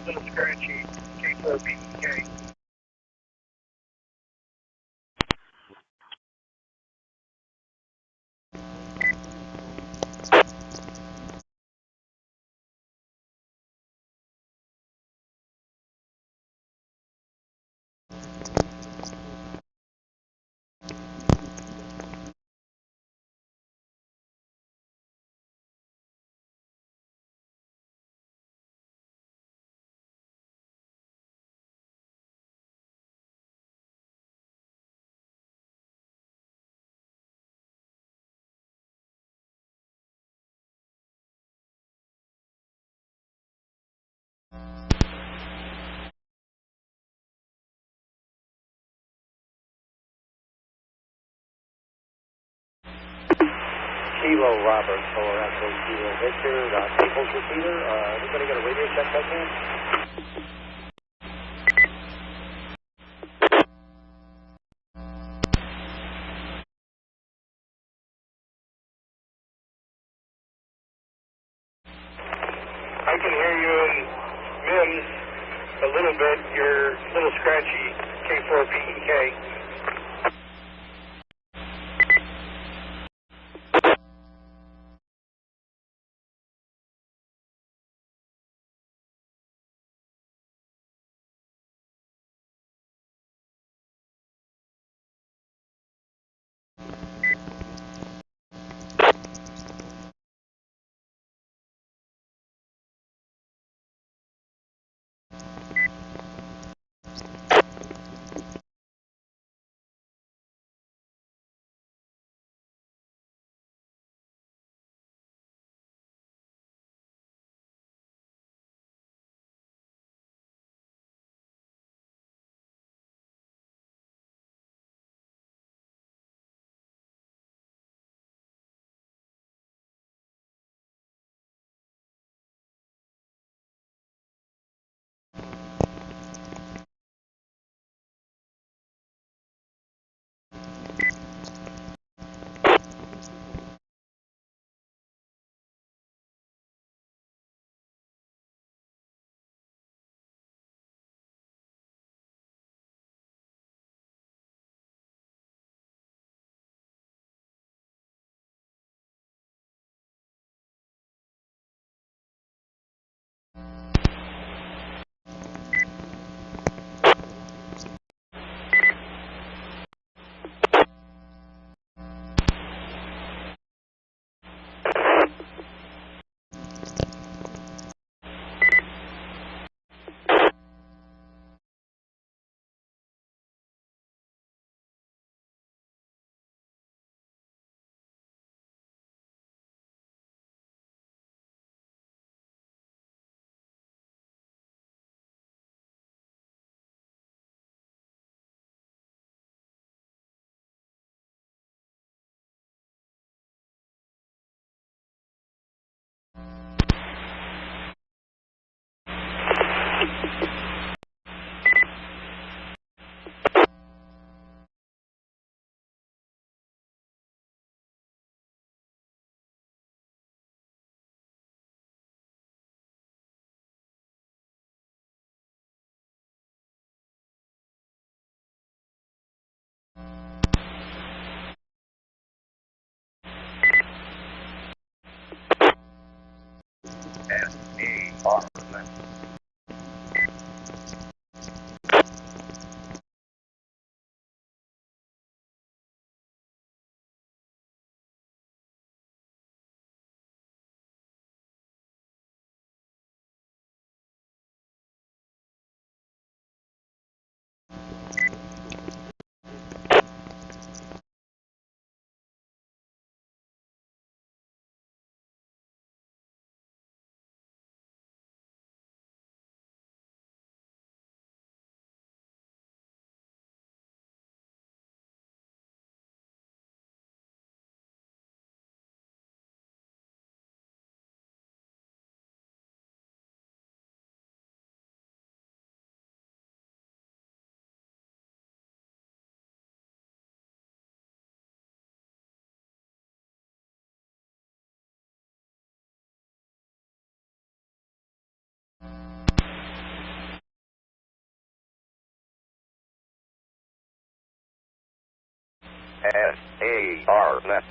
little scratchy, K4PK. Kilo Robert for Echo Kilo Victor, Naples repeater. Anybody got a radio check by chance? I can hear you in MIMS a little bit. You're a little scratchy, K4PK. SARNet.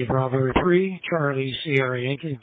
Bravo 3, Charlie Sierra Yankee.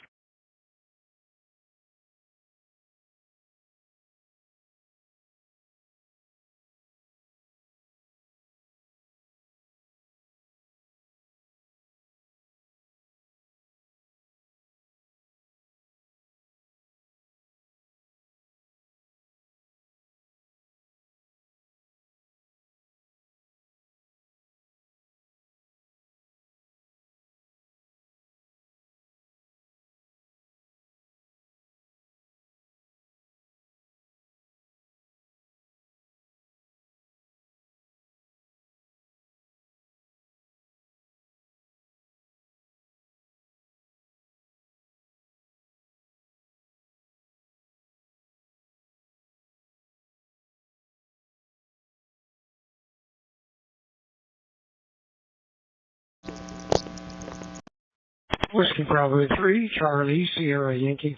Whiskey Bravo 3, Charlie Sierra Yankee.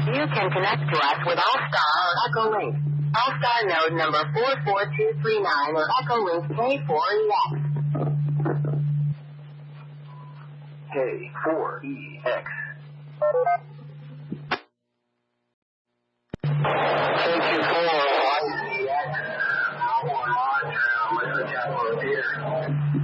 You can connect to us with All-Star or Echo Link. All-Star node number 44239 or Echo Link K4EX. K4EX. K4EX. No more launch now. Let's check for here.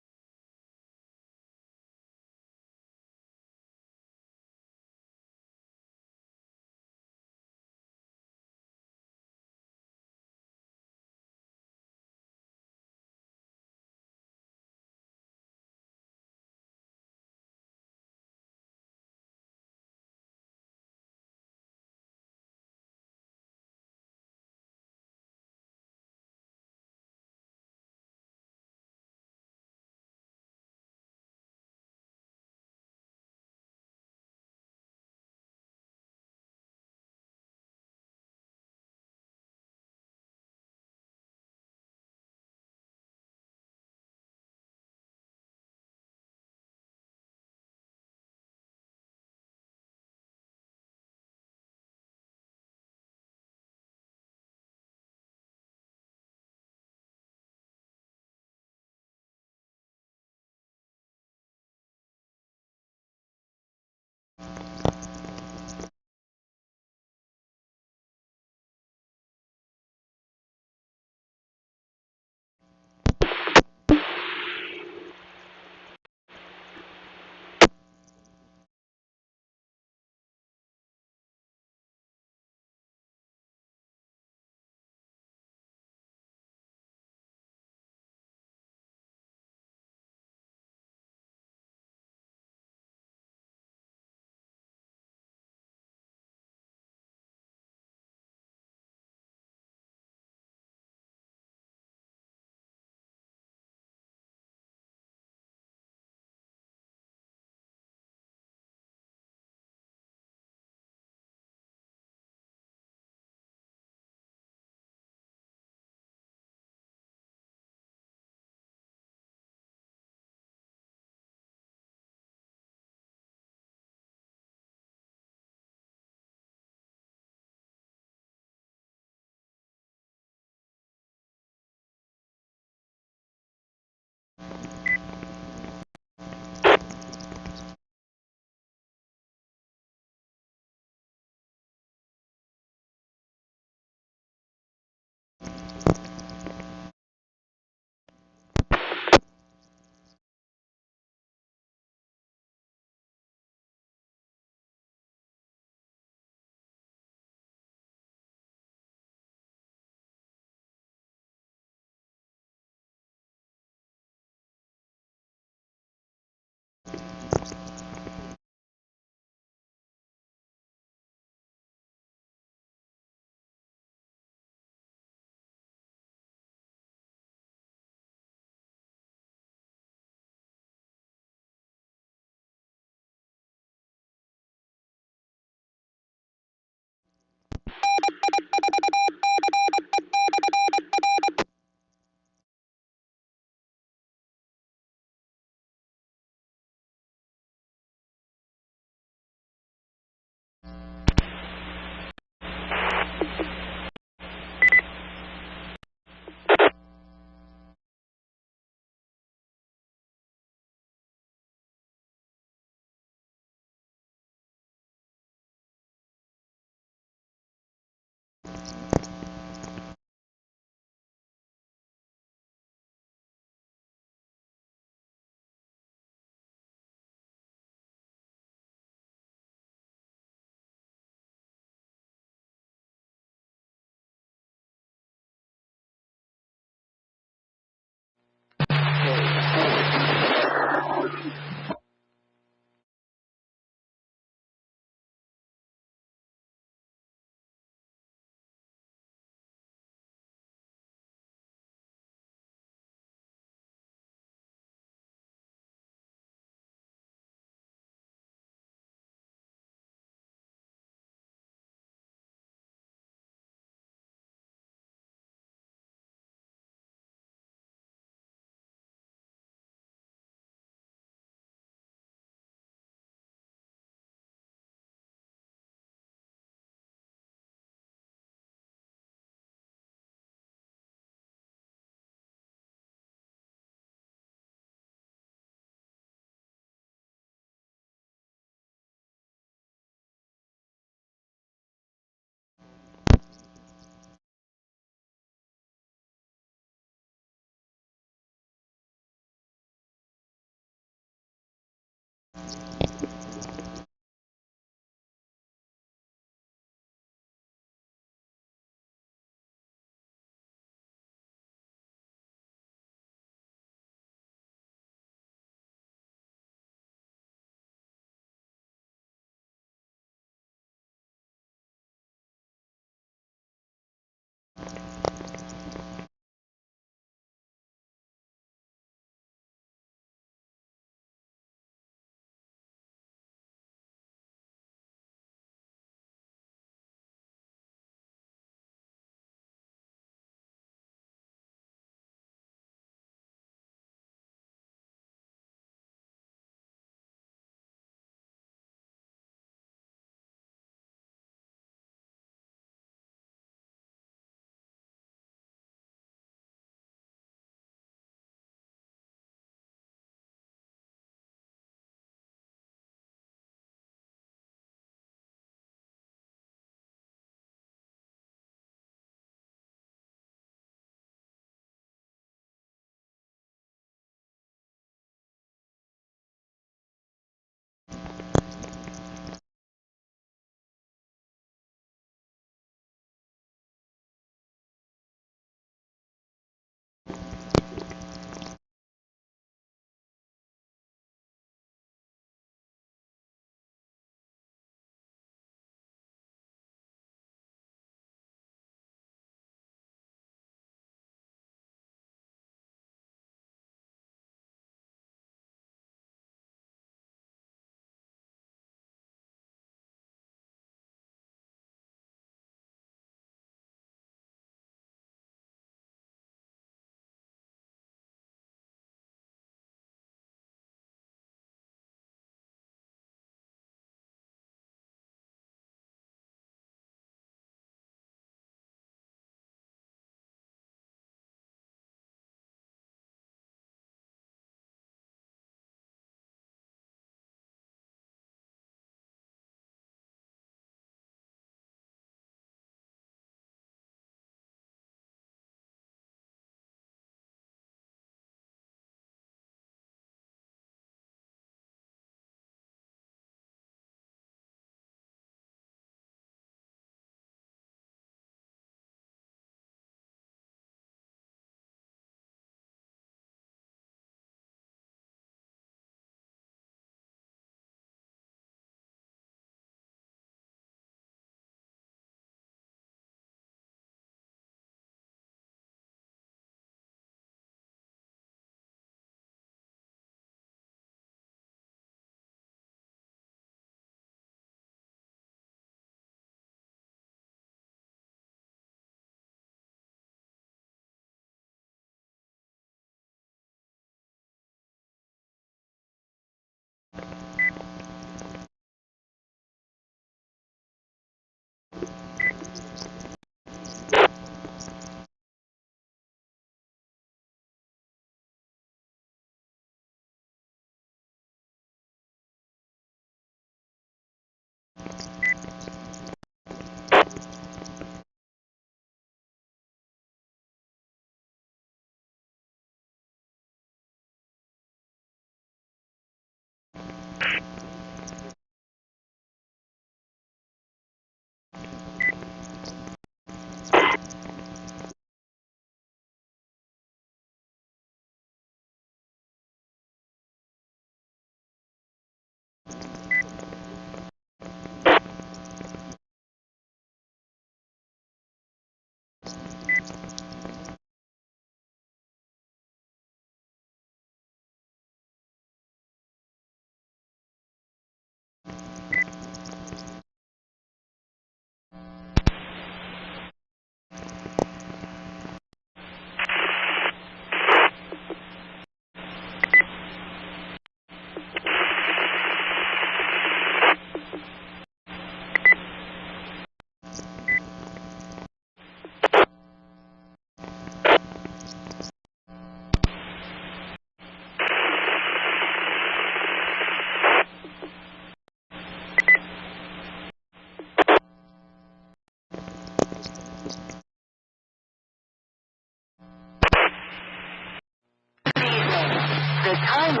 The time is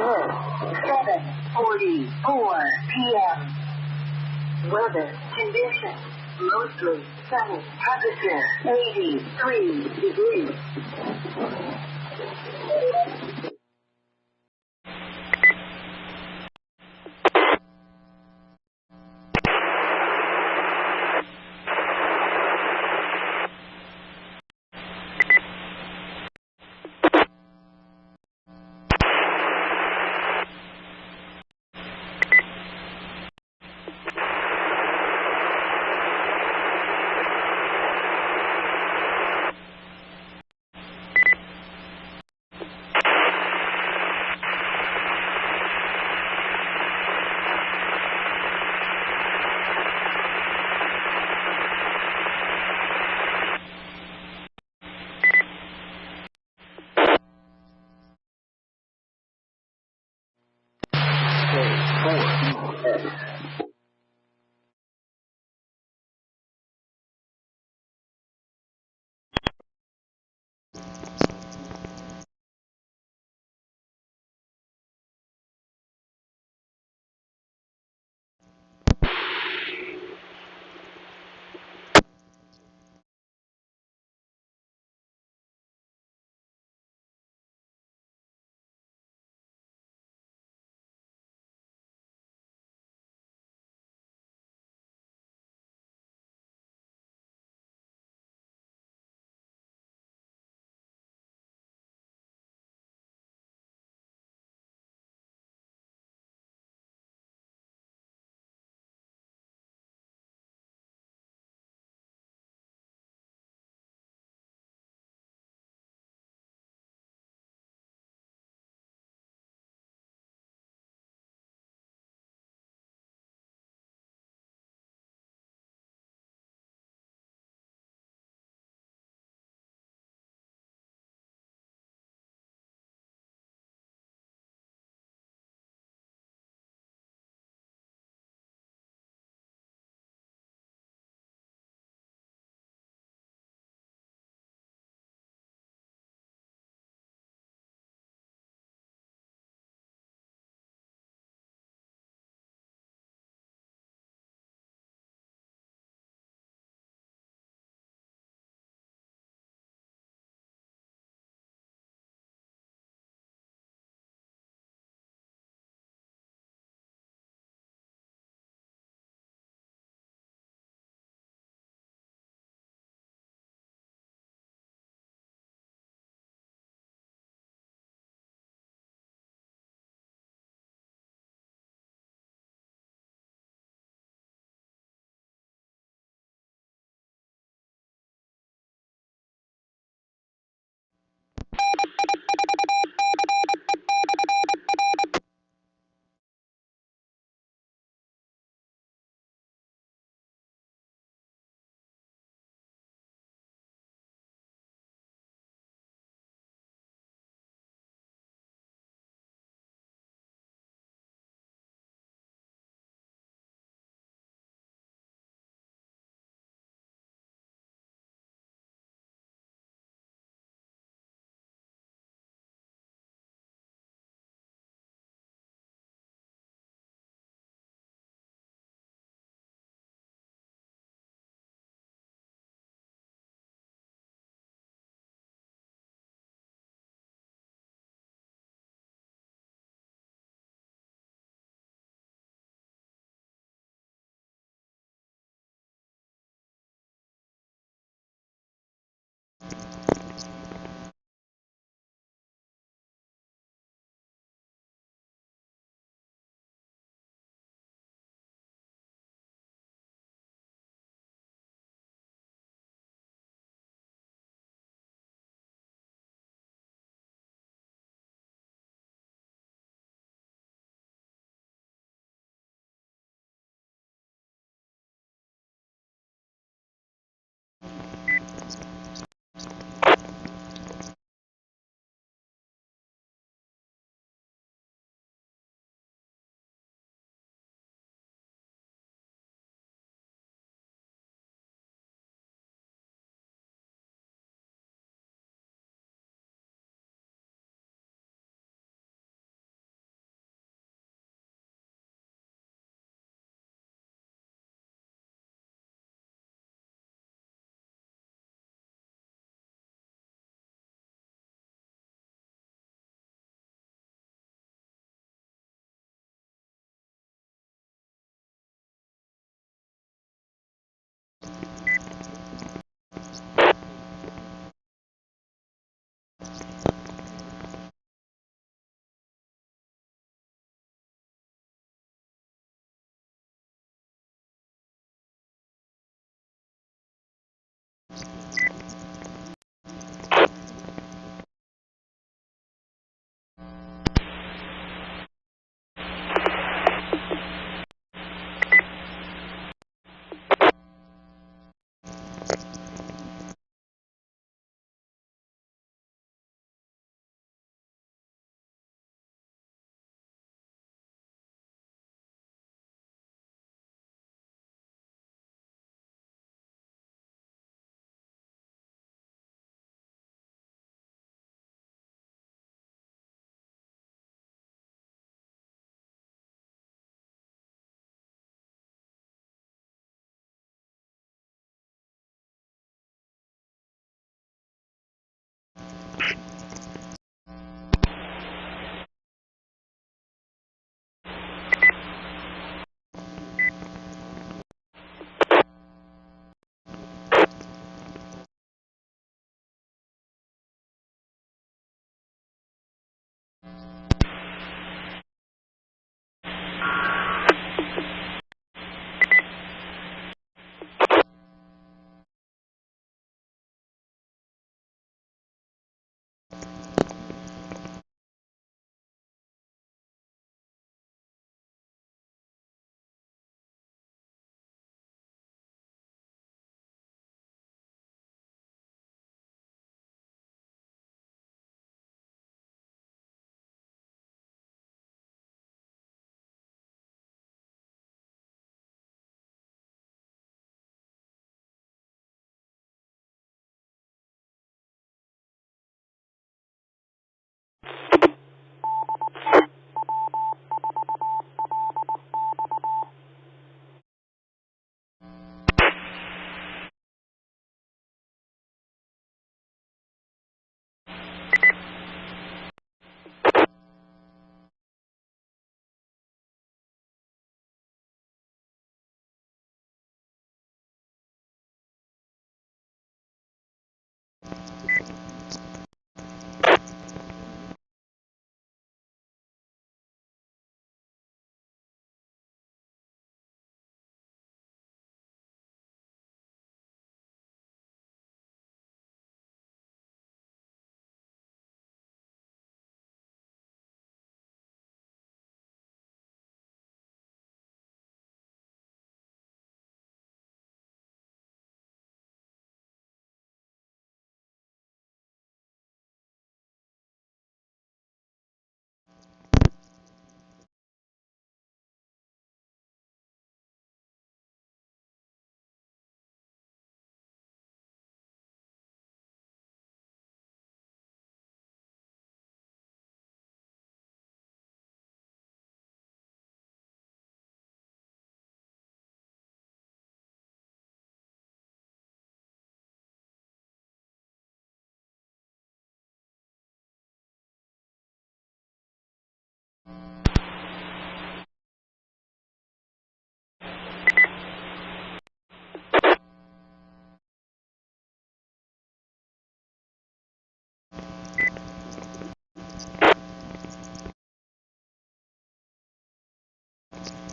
7:44 p.m. Weather conditions mostly sunny. Temperature 83 degrees.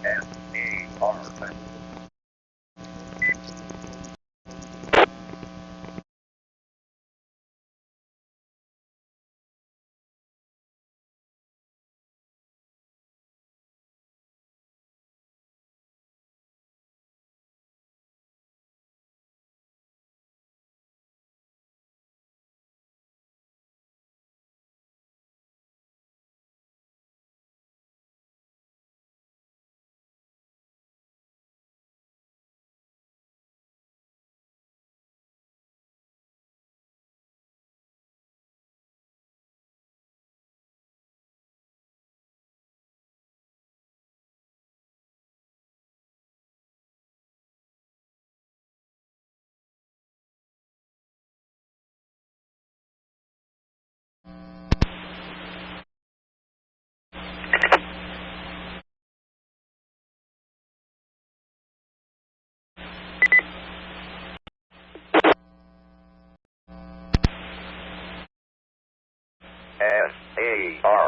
SDARN.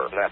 SARNet.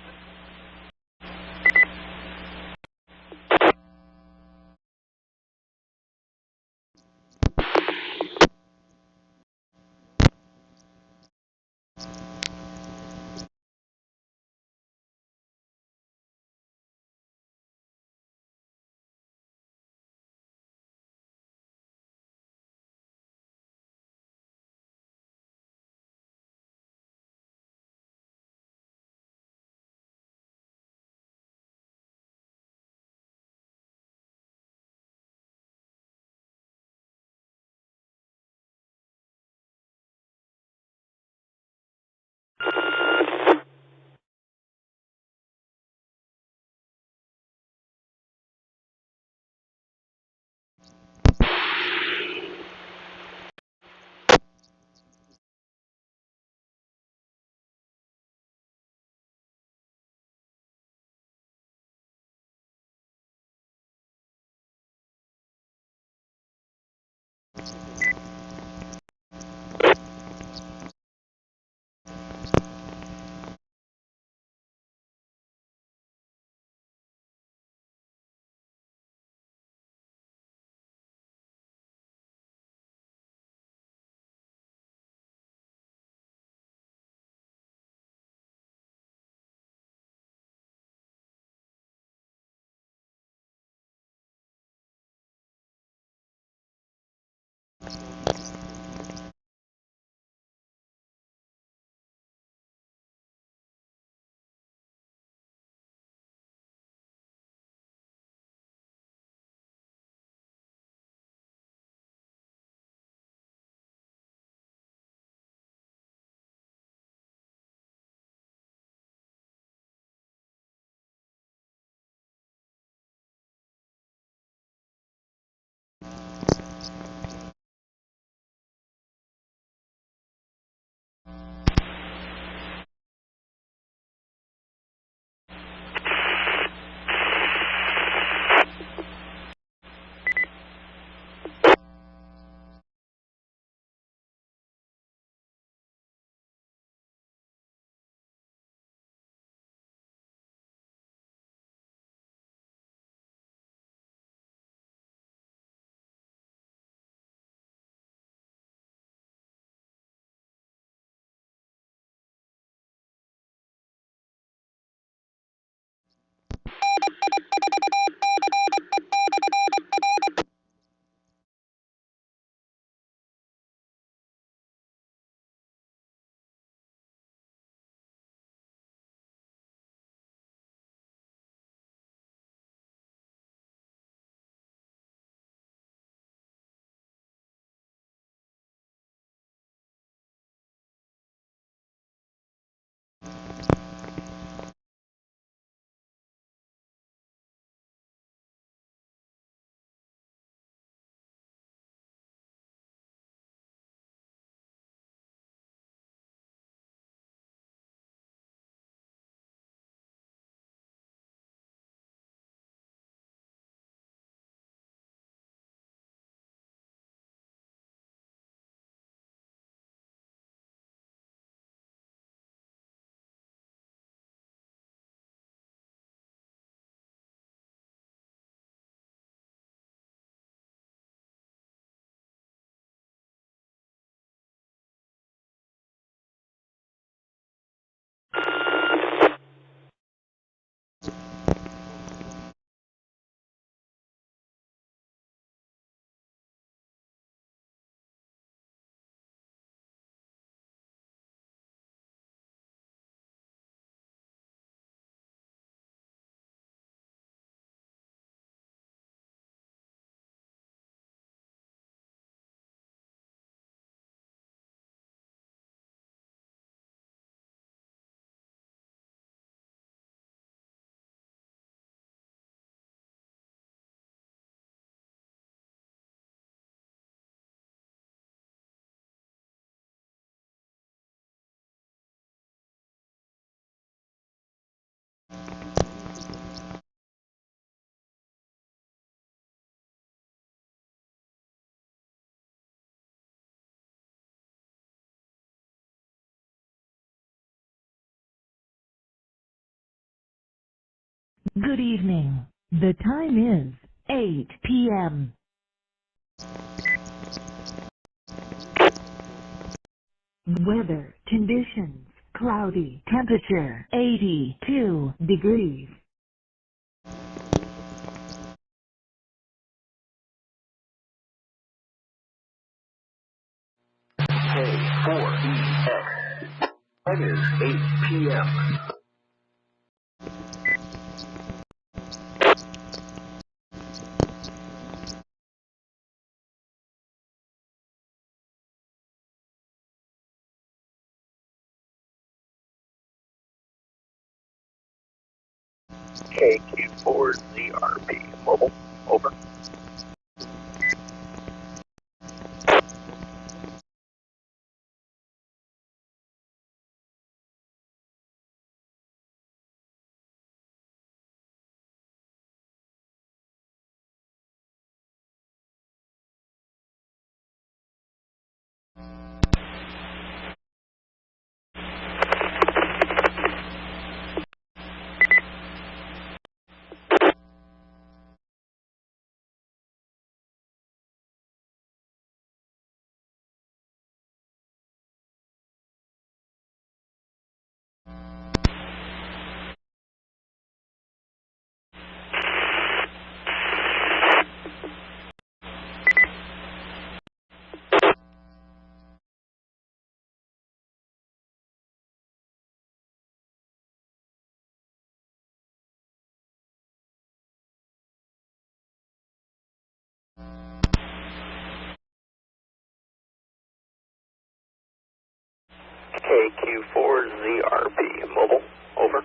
Good evening. The time is 8 p.m. Weather conditions, cloudy, temperature 82 degrees. K4EX. Time is 8 p.m. KQ4ZRB. Mobile. Over. KQ4ZRB. Mobile. Over.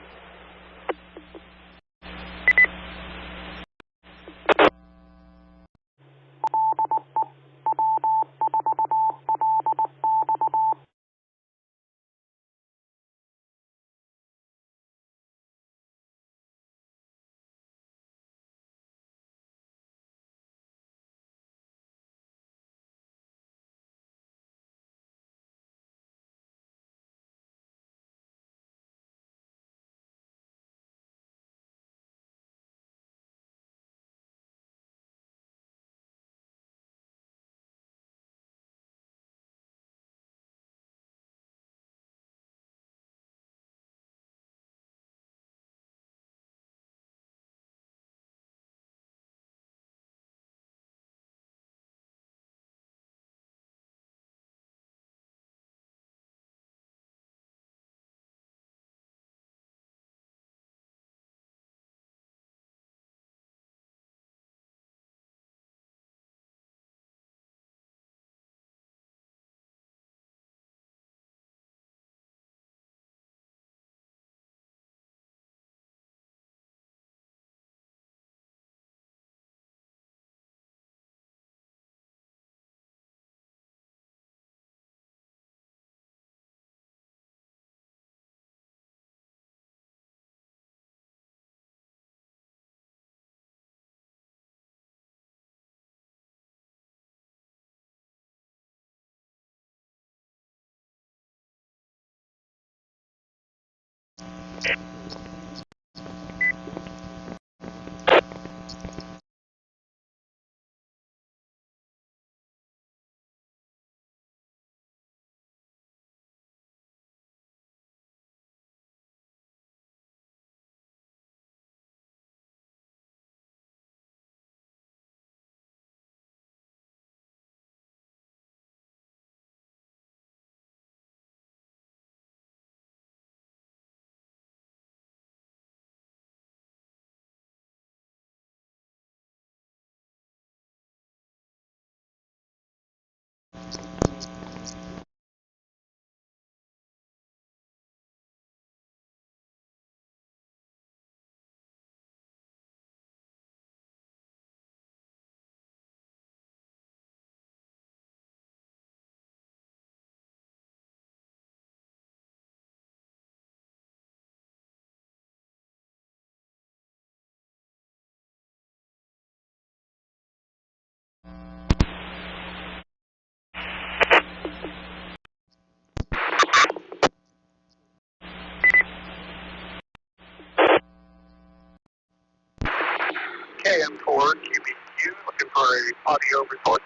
KM4 QBQ, looking for a audio report.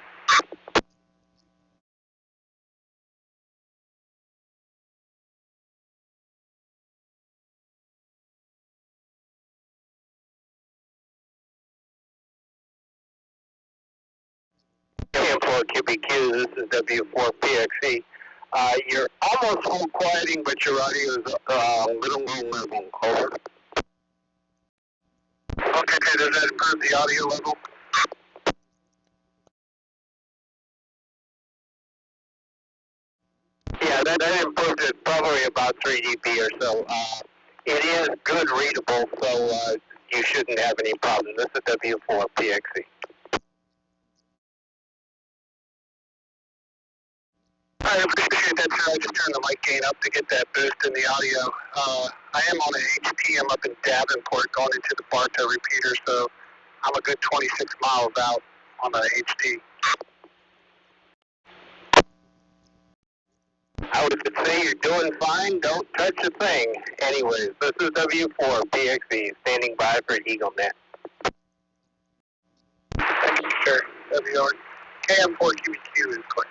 KM4 QBQ, this is W4PXE. You're almost full quieting, but your audio is a little low level. Over. Okay, does that improve the audio level? Yeah, that improved it probably about 3 dB or so. It is good readable, so you shouldn't have any problem. This is W4PXE. I appreciate that, sir. I just turned the mic gain up to get that boost in the audio. I am on an HT. I'm up in Davenport going into the Bartow repeater, so I'm a good 26 miles out on the HT. I would say you're doing fine. Don't touch a thing. Anyways, this is W4PXE standing by for EagleNet. Thank you, sir. WR. KM4QBQ is clear.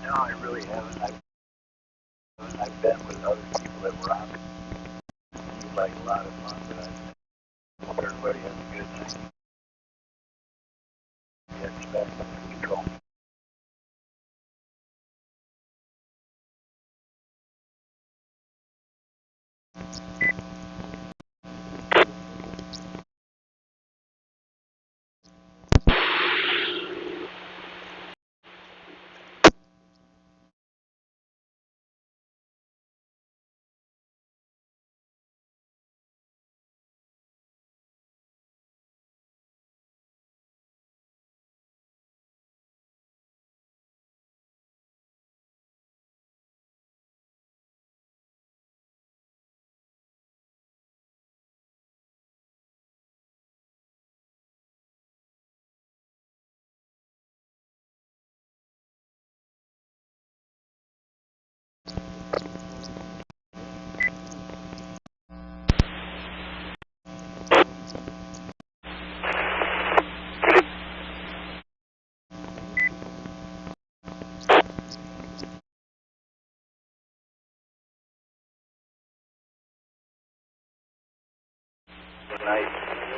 No, I really haven't. I've been with other people that were on it. It seemed like a lot of fun, but I hope everybody has a good night. Get back under control.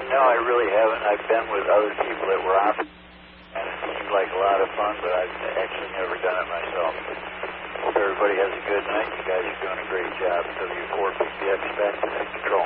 No, I really haven't. I've been with other people that were on it, and it seemed like a lot of fun, but I've actually never done it myself. Hope everybody has a good night. You guys are doing a great job. W4PCX back to control.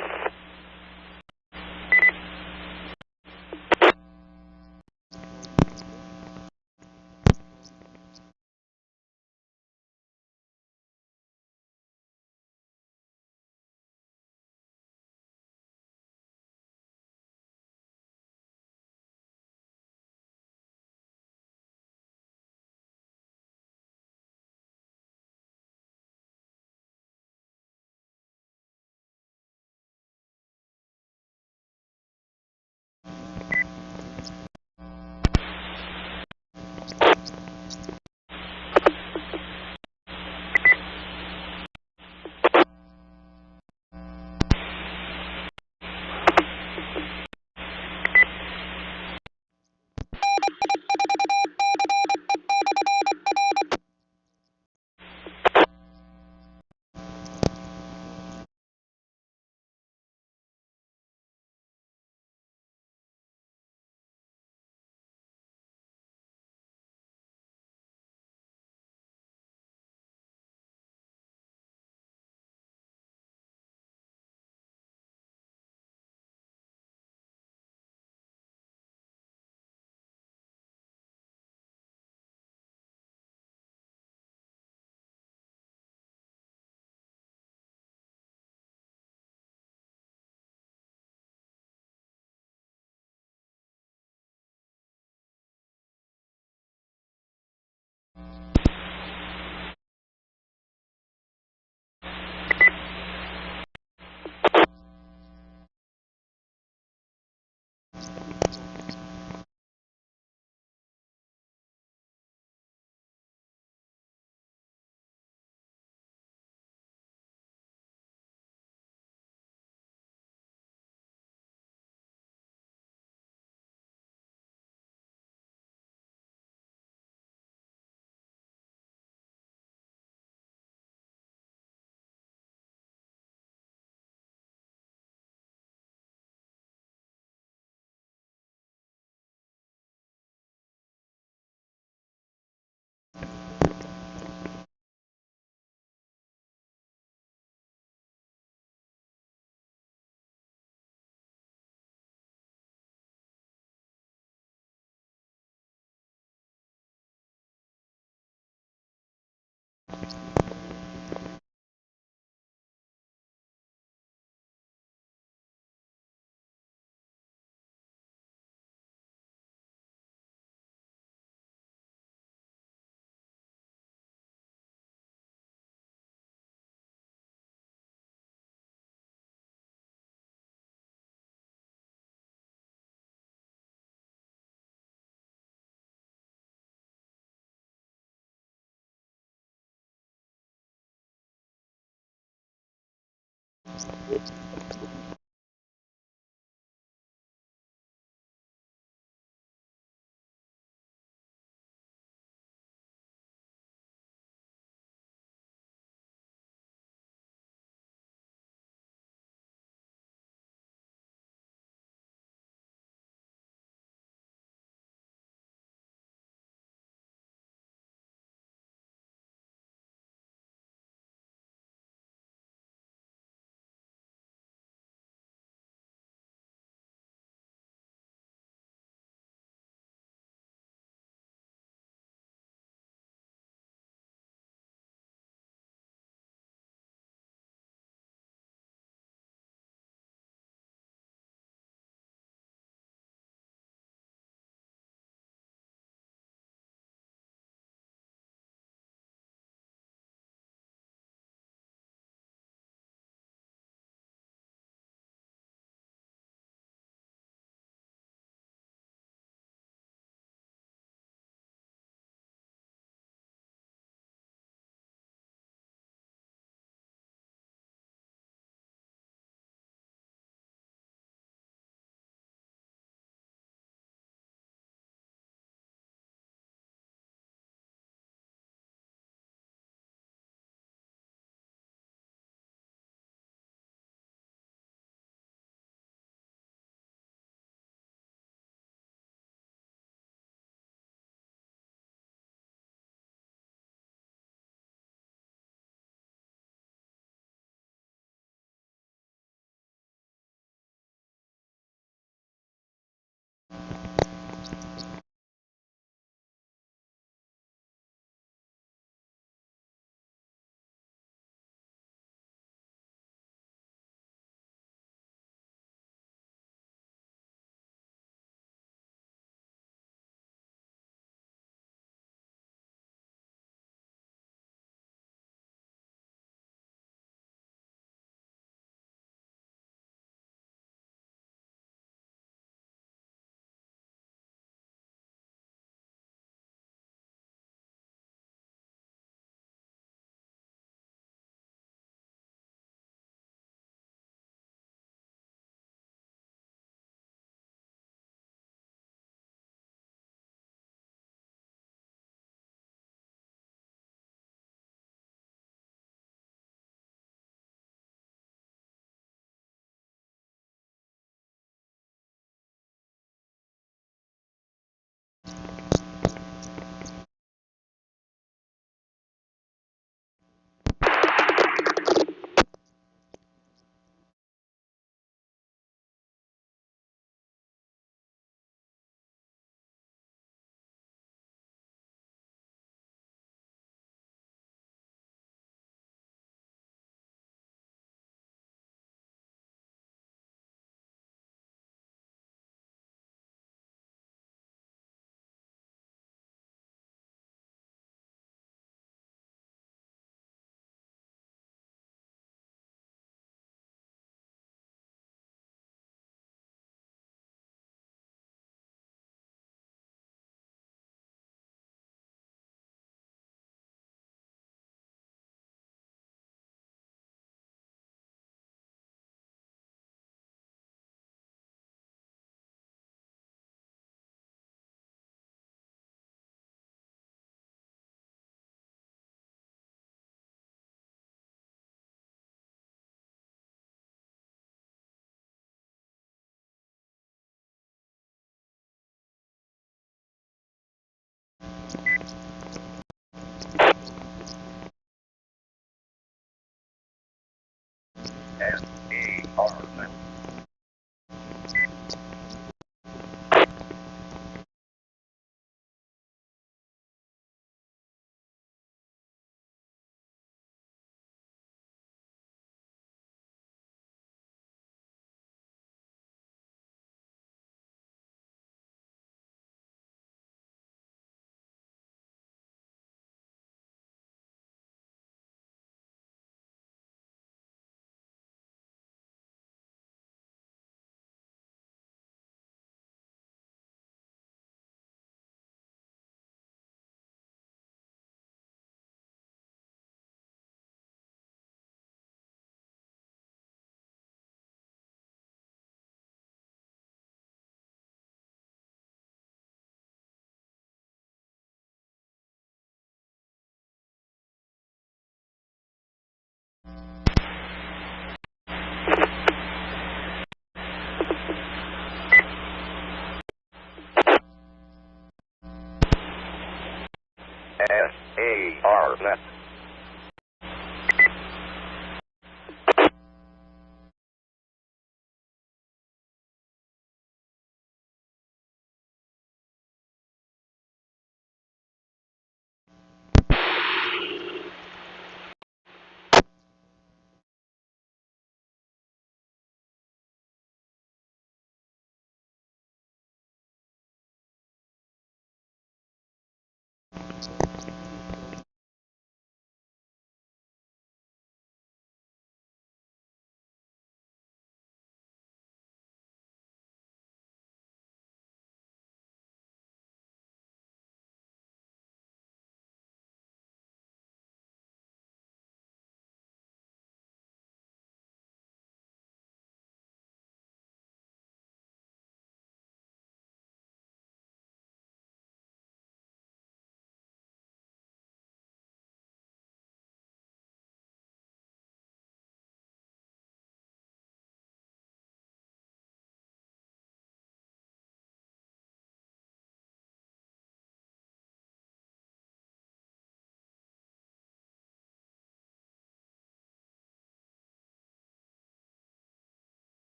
SDARN.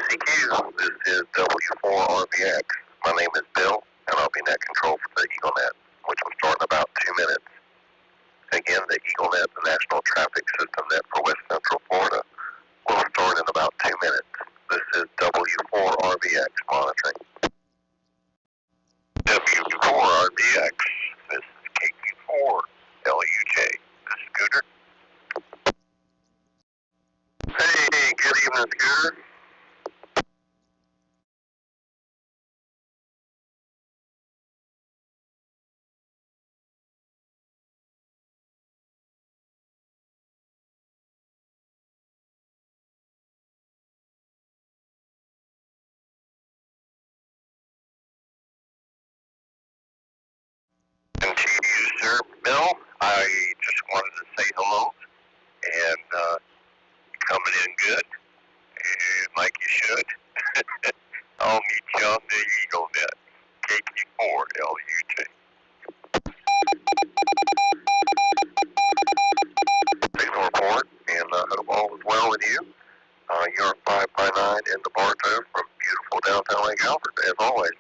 CQ, this is W4RBX. My name is Bill, and I'll be net control for the EagleNet, which will start in about 2 minutes. Again, the EagleNet, the National Traffic System Net for West Central Florida, will start in about 2 minutes. This is W4RBX monitoring. W4RBX, this is KQ4LUJ. This is Scooter. Hey, good evening, Scooter. And to you, sir, Bill, I just wanted to say hello and coming in good, and like you should. I'll meet you on the EagleNet, KQ4LUJ. Signal report, and hope all is well with you. You're 5x9 in the Bartow from beautiful downtown Lake Alfred, as always.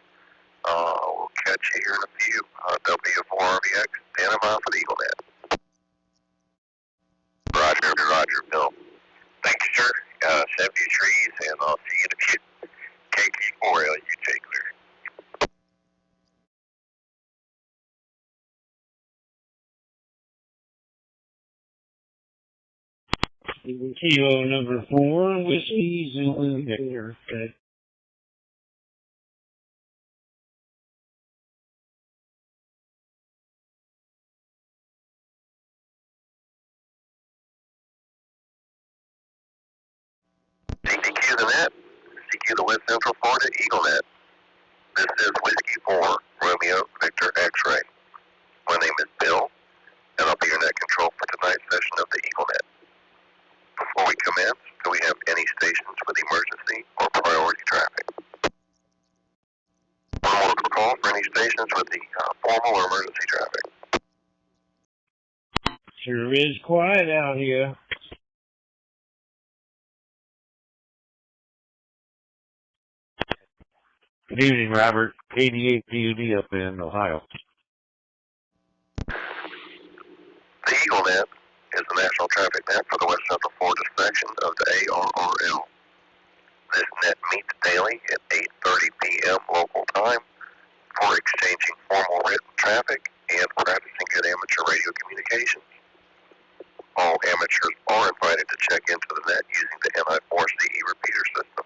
We'll catch you here in a few. W4RBX, standing by for the EagleNet. Roger, Bill. Thank you, sir. 70 trees, and I'll see you in a few. KQ4LUJ clear. Kilo number 4, Whiskey Zulu Victor. Good. CQ the net, CQ the West Central Florida EagleNet. This is Whiskey 4, Romeo Victor X-Ray. My name is Bill, and I'll be your net control for tonight's session of the EagleNet. Before we commence, do we have any stations with emergency or priority traffic? One more call for any stations with the formal or emergency traffic. Sure is quiet out here. Good evening, Robert. 88 PUD up in Ohio. The EagleNet is the national traffic net for the West Central Florida section of the ARRL. This net meets daily at 8:30 p.m. local time for exchanging formal written traffic and practicing good amateur radio communications. All amateurs are invited to check into the net using the NI4CE repeater system.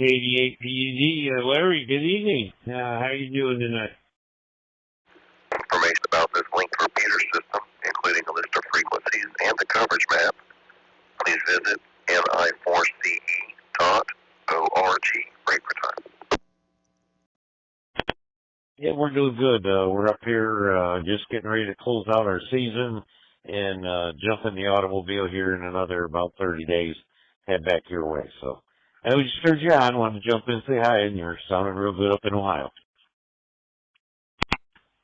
88 PUD, Larry, good evening. How are you doing tonight? Information about this linked repeater system, including a list of frequencies and the coverage map, please visit ni4ce.org. Break for time. Yeah, we're doing good. We're up here just getting ready to close out our season and jump in the automobile here in another about 30 days, head back your way. So I was just heard you on, wanted to jump in and say hi, and you're sounding real good up in Ohio.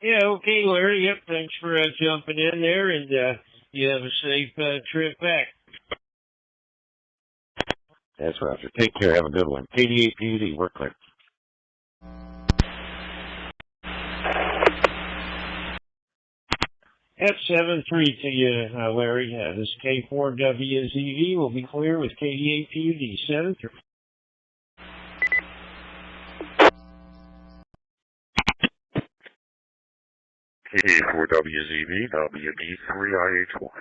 Yeah, okay, Larry. Yep, thanks for jumping in there, and you have a safe trip back. That's Roger. Take care. Have a good one. 88 PUD, we're clear. F73 to you, Larry. This K4WZV will be clear with KD8 PUD. 73. KD4WZV, WB3IHY.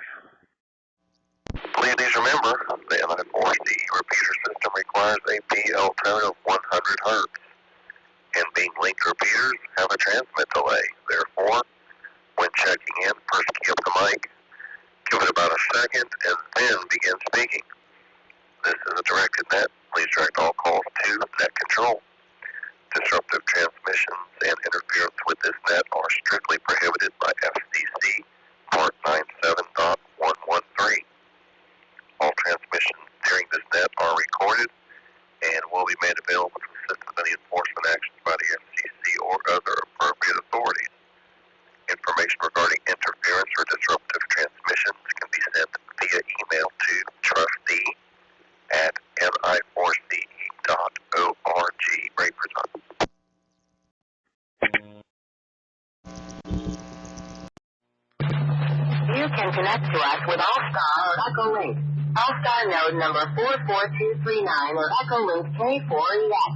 Please remember, the NI4CE repeater system requires a PL tone of 100 Hz, and being linked repeaters have a transmit delay. Therefore, when checking in, first key up the mic, give it about a second, and then begin speaking. This is a directed net. Please direct all calls to net control. Disruptive transmissions and interference with this net are strictly prohibited by FCC Part 97.113. All transmissions during this net are recorded and will be made available to assist with any enforcement actions by the FCC or other appropriate authorities. Information regarding interference or disruptive transmissions can be sent via email to trustee@ni4ce.org. connect to us with All-Star or Echo Link. All-Star node number 44239 or Echo Link K4EX.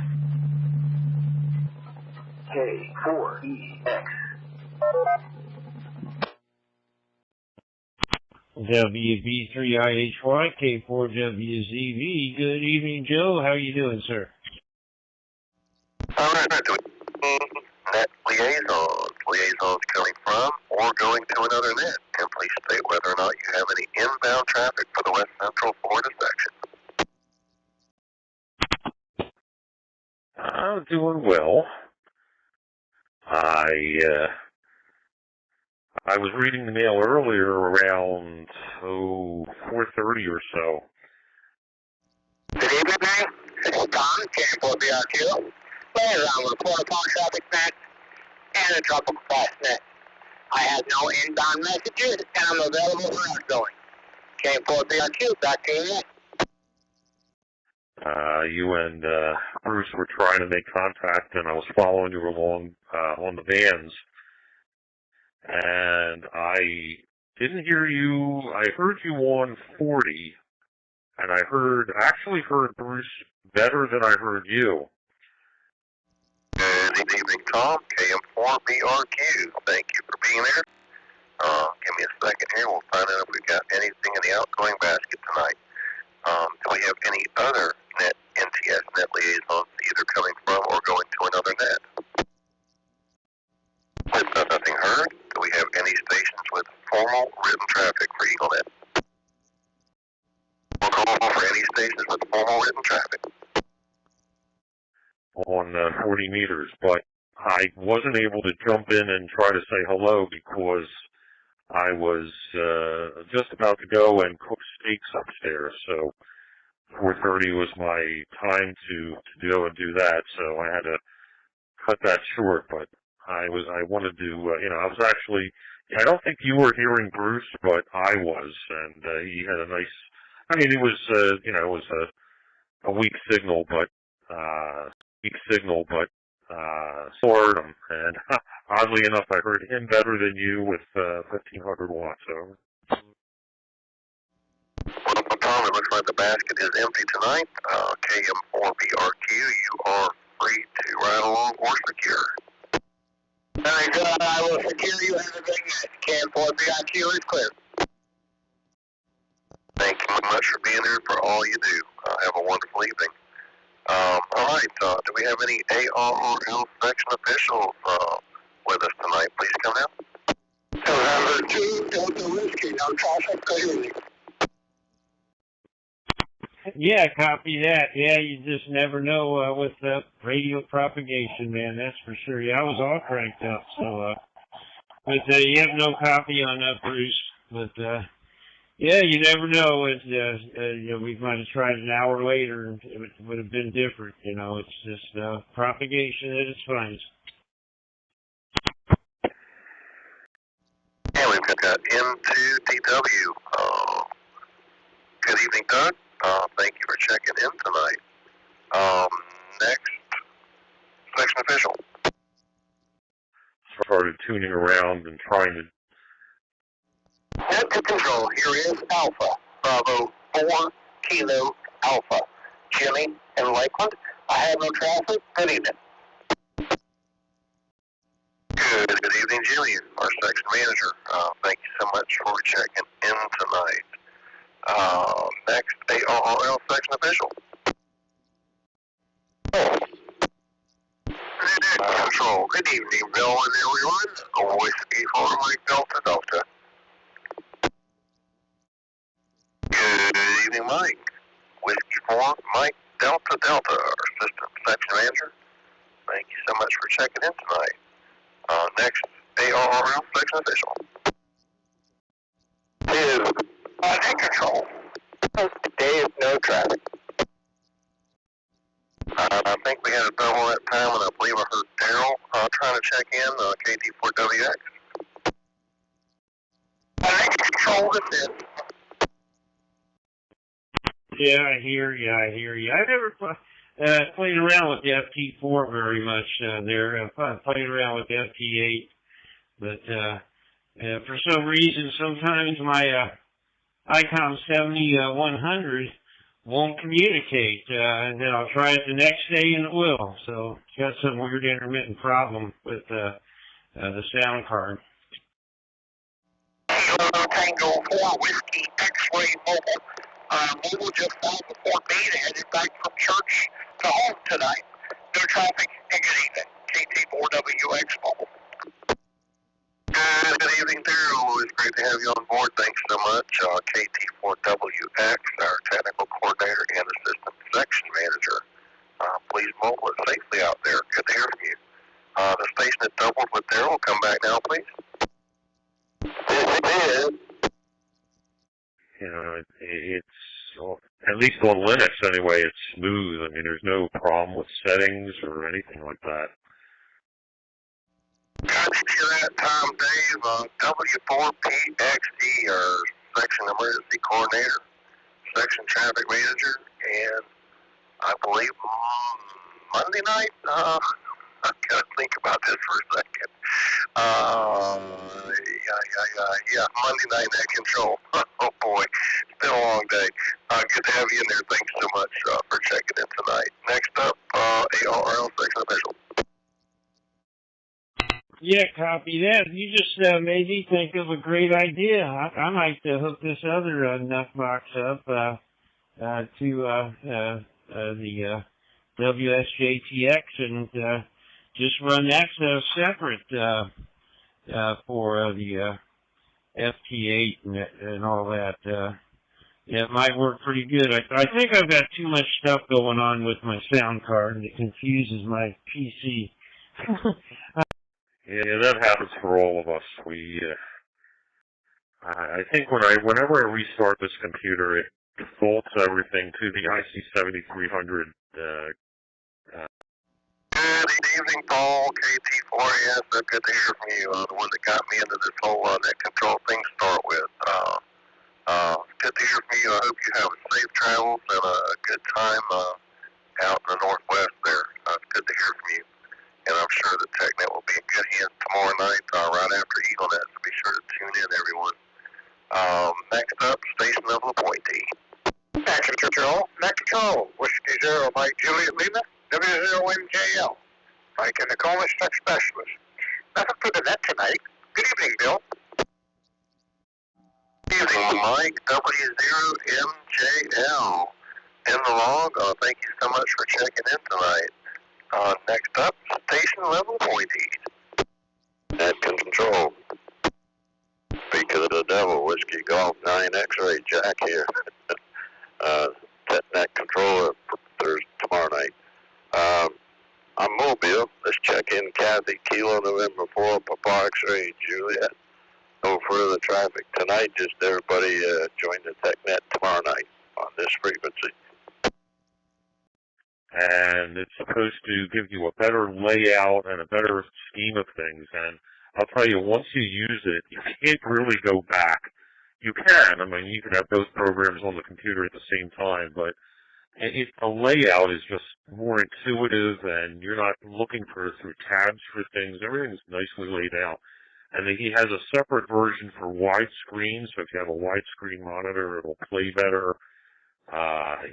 K4EX. WB3IHY, K4WZV. Good evening, Joe. How are you doing, sir? All right, net liaisons coming from or going to another net. And please state whether or not you have any inbound traffic for the West Central Florida section. I'm doing well. I was reading the mail earlier around 4:30 or so. Good evening, man. It's Don, K4BRQ. Playing around with a quarter-pound traffic net and a tropical fast net. I have no inbound messages, and I'm available for outgoing. K4BRQ, back to you. You and Bruce were trying to make contact, and I was following you along on the vans. And I didn't hear you. I heard you on 40, and I actually heard Bruce better than I heard you. Good evening, Tom. KM4BRQ. Thank you for being there. Give me a second here. We'll find out if we've got anything in the outgoing basket tonight. Do we have any other net NTS net liaisons either coming from or going to another net? With nothing heard, do we have any stations with formal written traffic for EagleNet? We'll call for any stations with formal written traffic. On 40 meters, but I wasn't able to jump in and try to say hello because I was just about to go and cook steaks upstairs, so 4:30 was my time to go and do that, so I had to cut that short, but I wanted to, I was actually, I don't think you were hearing Bruce, but I was, and he had a nice, it was, it was a weak signal, but stored him, and oddly enough, I heard him better than you with 1,500 watts over. Well, Tom, it looks like the basket is empty tonight. KM4BRQ, you are free to ride along or secure. Very good. I will secure you. Have a great night. KM4BRQ is clear. Thank you very much for being there for all you do. Have a wonderful evening. All right. Do we have any ARRL section officials with us tonight? Please come out. November 2, Delta Whiskey. No traffic. Good evening. Yeah, copy that. Yeah, you just never know with radio propagation, man. That's for sure. Yeah, I was all cranked up. So, but you have no copy on Bruce. But yeah, you never know. We might have tried an hour later, and it would have been different. It's just propagation at its finest. Yeah, we've got M2DW. Good evening, Doug. Thank you for checking in tonight. Next, section official. Started tuning around and trying to. Net to control, here is Alpha, Bravo 4 Kilo Alpha. Jimmy in Lakeland. I have no traffic. Good evening. Good evening, Jimmy, our section manager. Thank you so much for checking in tonight. Next, ARRL section official. Control. Good evening, Bill and everyone. Whiskey 4 Mike Delta Delta. Good evening, Mike. Whiskey 4 Mike Delta Delta, our assistant section manager. Thank you so much for checking in tonight. Next, ARRL section official. Take control. Today is no traffic. I think we had a double that time, and I believe I heard Daryl trying to check in, KD4WX. Take control this is. Yeah, I hear you. I never played around with the FT4 very much there. I played around with the FT8, but For some reason, sometimes my ICOM 7100 won't communicate, and then I'll try it the next day and it will. So it's got some weird intermittent problem with the sound card. Tango 4 Whiskey X-Ray Mobile. Mobile just south of Fort Meade, headed back from church to home tonight. No traffic and good evening. KT4WX Mobile. Good evening, there. Always great to have you on board. Thanks so much. KT4WX, our technical coordinator and assistant section manager. Please mobile it safely out there. Good to hear from you. The station is doubled with Daryl. Come back now, please. You know, it's at least on Linux anyway, it's smooth. I mean, there's no problem with settings or anything like that. Got you that time, Dave. W4PXE, our section emergency coordinator, section traffic manager, and I believe Monday night, I've got to think about this for a second. Yeah, Monday night net control. Oh boy, it's been a long day. Good to have you in there. Thanks so much for checking in tonight. Next up, ARL section official. Yeah, copy that. You just made me think of a great idea. I might hook this other nut box up to the WSJTX and just run that separate for the FT8 and all that. Yeah, it might work pretty good. I think I've got too much stuff going on with my sound card, and it confuses my PC. Yeah, that happens for all of us. I think whenever I restart this computer, it defaults everything to the IC7300. Good evening, Paul. KT4AS. Good to hear from you. The one that got me into this whole net control thing to start with. Good to hear from you. I hope you have safe travels and a good time out in the Northwest there. It's good to hear from you. And I'm sure the TechNet will be in good hands tomorrow night, right after EagleNet, so be sure to tune in, everyone. Next up, station level appointee. Action Control. Net Control. Whiskey 0 Mike Juliet Lima, W0MJL. Mike and Nicole, Tech Specialist. Nothing for the net tonight. Good evening, Bill. Good evening, Mike, W0MJL. In the log, thank you so much for checking in tonight. Next up, station level appointees. Net Control. Speak of the devil, Whiskey Golf 9 X-Ray, Jack here. Net Control tomorrow night. I'm Mobile. Let's check in Kathy, Kilo November 4, Papa X-Ray, Juliet. No further traffic tonight, just everybody join the TechNet tomorrow night on this frequency. And it's supposed to give you a better layout and a better scheme of things. And I'll tell you, once you use it, you can't really go back. You can. I mean, you can have both programs on the computer at the same time, but the layout is just more intuitive, and you're not looking through tabs for things. Everything's nicely laid out. And then he has a separate version for widescreen, so if you have a widescreen monitor, it'll play better.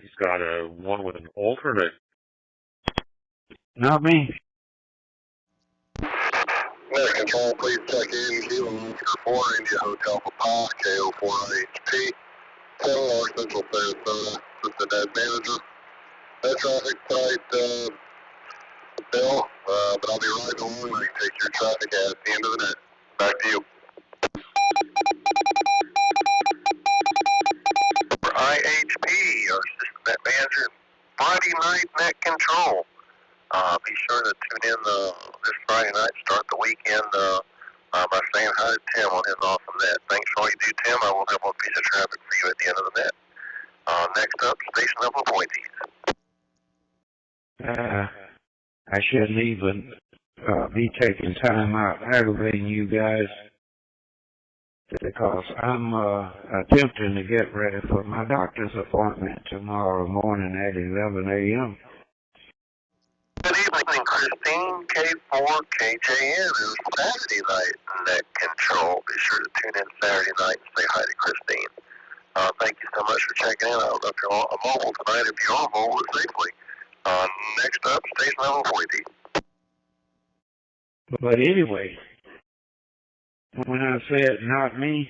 He's got one with an alternate. Not me. Net Control, please check in. Kilo Oscar 4, India Hotel Papa, KO4HP. 7 North Central Sarasota, Assistant Net Manager. That traffic tonight, Bill, but I'll be riding along and I can take your traffic at the end of the net. Back to you. For IHP, our Assistant Net Manager, Friday night Net Control. Be sure to tune in this Friday night, start the weekend by saying hi to Tim on his awesome net. Thanks for all you do, Tim. I will have one piece of traffic for you at the end of the net. Next up, station level appointees. I shouldn't even be taking time out aggravating you guys because I'm attempting to get ready for my doctor's appointment tomorrow morning at 11 a.m. Good evening, evening, Christine, K4KJN is Saturday night net control. Be sure to tune in Saturday night and say hi to Christine. Thank you so much for checking in. I don't know if you're on mobile tonight. If you are mobile, safely. Next up, station level 40. But anyway, when I said not me,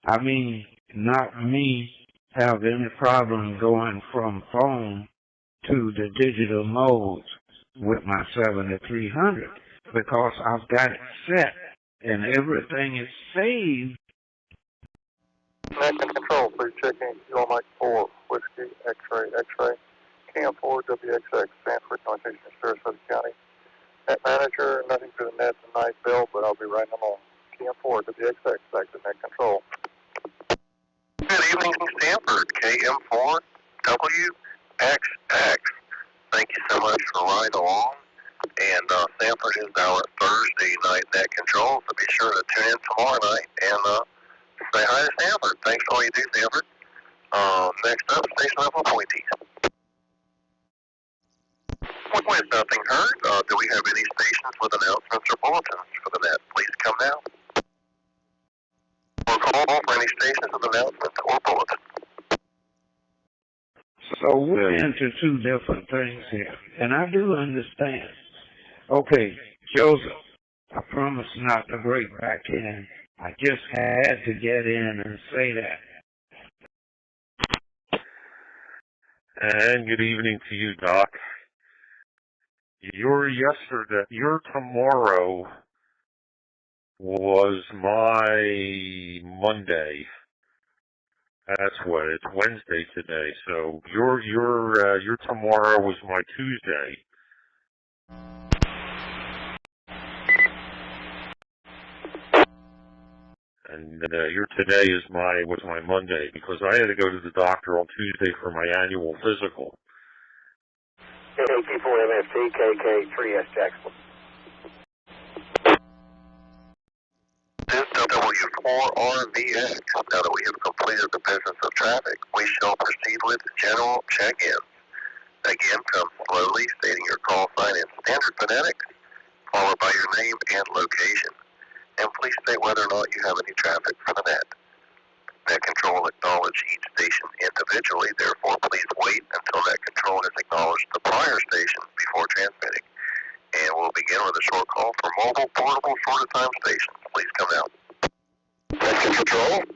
I mean not me have any problem going from phone to the digital modes with my 7300 because I've got it set and everything is saved. Net control, please check in. Kilo Mike 4, Whiskey, X-ray, X-ray. CM4, WXX, Sanford, Northeastern Sarasota County. Net manager, nothing for the net tonight, Bill, but I'll be right along. CM4, WXX, back to net control. Good evening, Stanford, KM4, WXX. Thank you so much for riding along. And Stanford is our Thursday night net control, so be sure to tune in tomorrow night and say hi to Stanford. Thanks for all you do, Stanford. Next up, station level appointees. With nothing heard, do we have any stations with announcements or bulletins for the net? Please come now. Or call for any stations with announcements or bulletins. So we're into two different things here, and I do understand. Okay, Joseph, I promise not to break back in. I just had to get in and say that. And good evening to you, Doc. Your tomorrow was my Monday. That's what, it's Wednesday today. So your tomorrow was my Tuesday. And your today was my Monday because I had to go to the doctor on Tuesday for my annual physical. AK4MFT, KK3S Jackson. This W4RVX. Now that we have completed the business of traffic, we shall proceed with general check-ins. Again, come slowly, stating your call sign in standard phonetics, followed by your name and location. And please state whether or not you have any traffic for the net. Net control will acknowledge each station individually, therefore please wait until net control has acknowledged the prior station before transmitting. And we'll begin with a short call for mobile, portable, short-of-time stations. Please come out. Net control.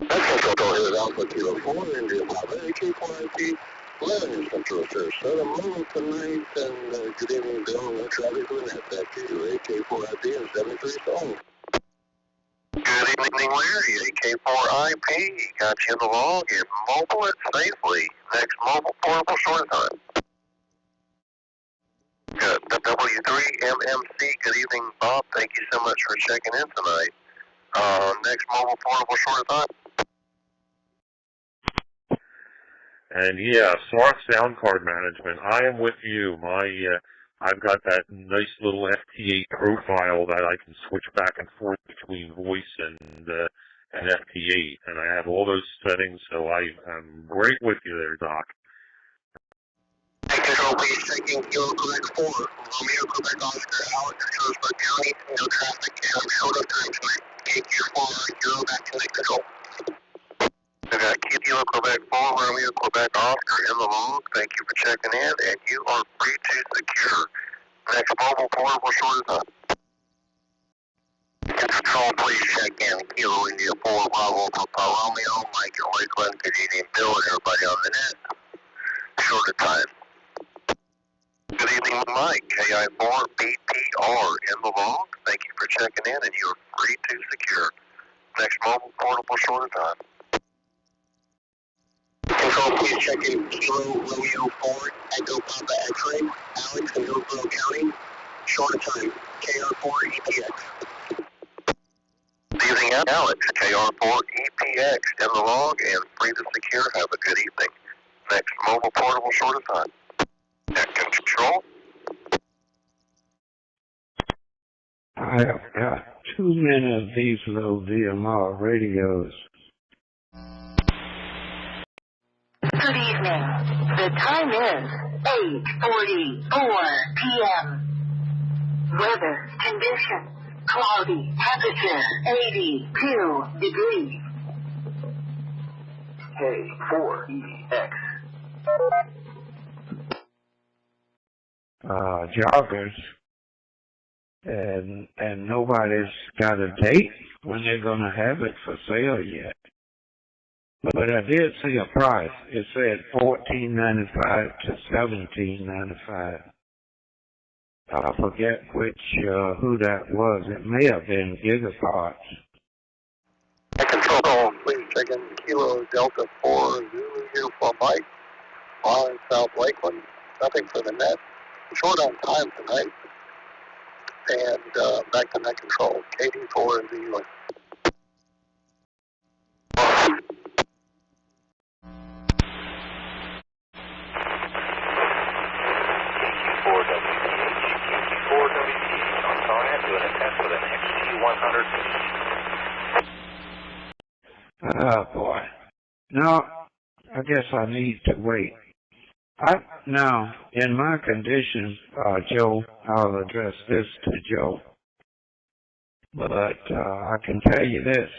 Net control here is Alpha Kilo 4, India Papa, AK4IP, 11 Central Sarasota, mobile tonight, and good evening, Bill, no traffic for the net. Back to you, AK4IP and 73 Soul. Good evening, Larry, AK4IP, got you in the log and mobile it safely. Next mobile, portable, short-of-time. Good. The W3MMC, good evening, Bob. Thank you so much for checking in tonight. Next mobile, portable, short-of-time. And yeah, Smart Sound Card Management, I am with you. I've got that nice little FT8 profile that I can switch back and forth between voice and FT8, and I have all those settings, so I'm great with you there, Doc. Control, please checking Kilo Quebec 4, Romeo Quebec Oscar, Alex, Petersburg County, no traffic, and short of time tonight. KQ4, Kilo back to net control. We got Kilo Quebec 4, Romeo Quebec Oscar in the log. Thank you for checking in, and you are free to secure. Next mobile, portable, short of time. Control, please check in Kilo India 4, Bravo, Papa Romeo, Mike and Lakeland, good evening, Bill, and everybody on the net. Short of time. Good evening, Mike, KI4BPR in the log. Thank you for checking in, and you are free to secure. Next mobile, portable, short of time. Control, please check in Kilo Romeo 4, Echo Papa X-ray, Alex in Hillsborough County. Short of time, KR4EPX. Good evening, Alex, KR4EPX in the log, and free to secure. Have a good evening. Next mobile, portable, short of time. Net control. I have got too many of these little VMR radios. Good evening. The time is 8:44 p.m. Weather conditions. Cloudy. Temperature 82 degrees. K4EX. Joggers, and nobody's got a date when they're going to have it for sale yet. But I did see a price. It said $14.95 to $17.95. I forget who that was. It may have been Gigapots. Control, please check in Kilo Delta 4 Zulu Uniform Mike. On South Lakeland. Nothing for the net. Short on time tonight. And back to net control. KD4 in the U.S. on SARNet doing a test with an XG100. Oh boy. No, I guess I need to wait. Now, in my condition, Joe, I'll address this to Joe. But I can tell you this.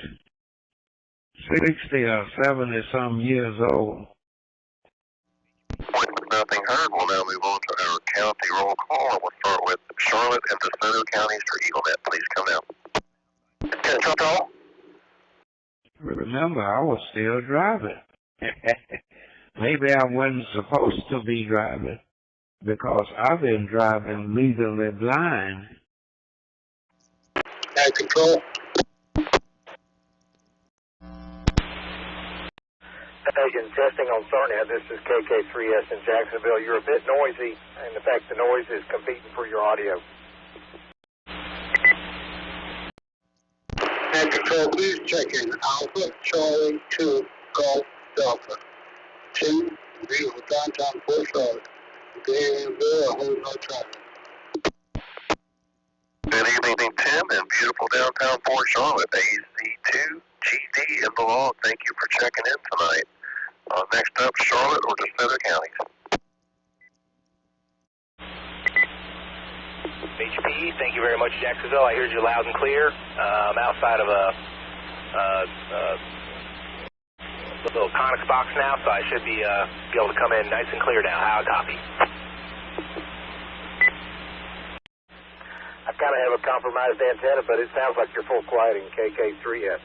60 or 70 some years old. Nothing heard. We'll now move on to our county roll call. And we'll start with Charlotte and DeSoto counties for EagleNet. Please come down. Control. Remember, I was still driving. Maybe I wasn't supposed to be driving because I've been driving legally blind. Control. Again, testing on SARNet. This is KK3S in Jacksonville. You're a bit noisy, and in fact, the noise is competing for your audio. And Control, please check in Alpha Charlie 2 Golf Delta 2 beautiful downtown Fort Charlotte. Danville, a whole no traffic. Good evening, Tim, and beautiful downtown Fort Charlotte. AZ2 GD in the log. Thank you for checking in tonight. Next up, Charlotte or DeSoto counties. HPE, thank you very much, Jacksonville. I heard you loud and clear. I'm outside of a little conics box now, so I should be able to come in nice and clear now. How I copy? I kind of have a compromised antenna, but it sounds like you're full quiet in KK3S.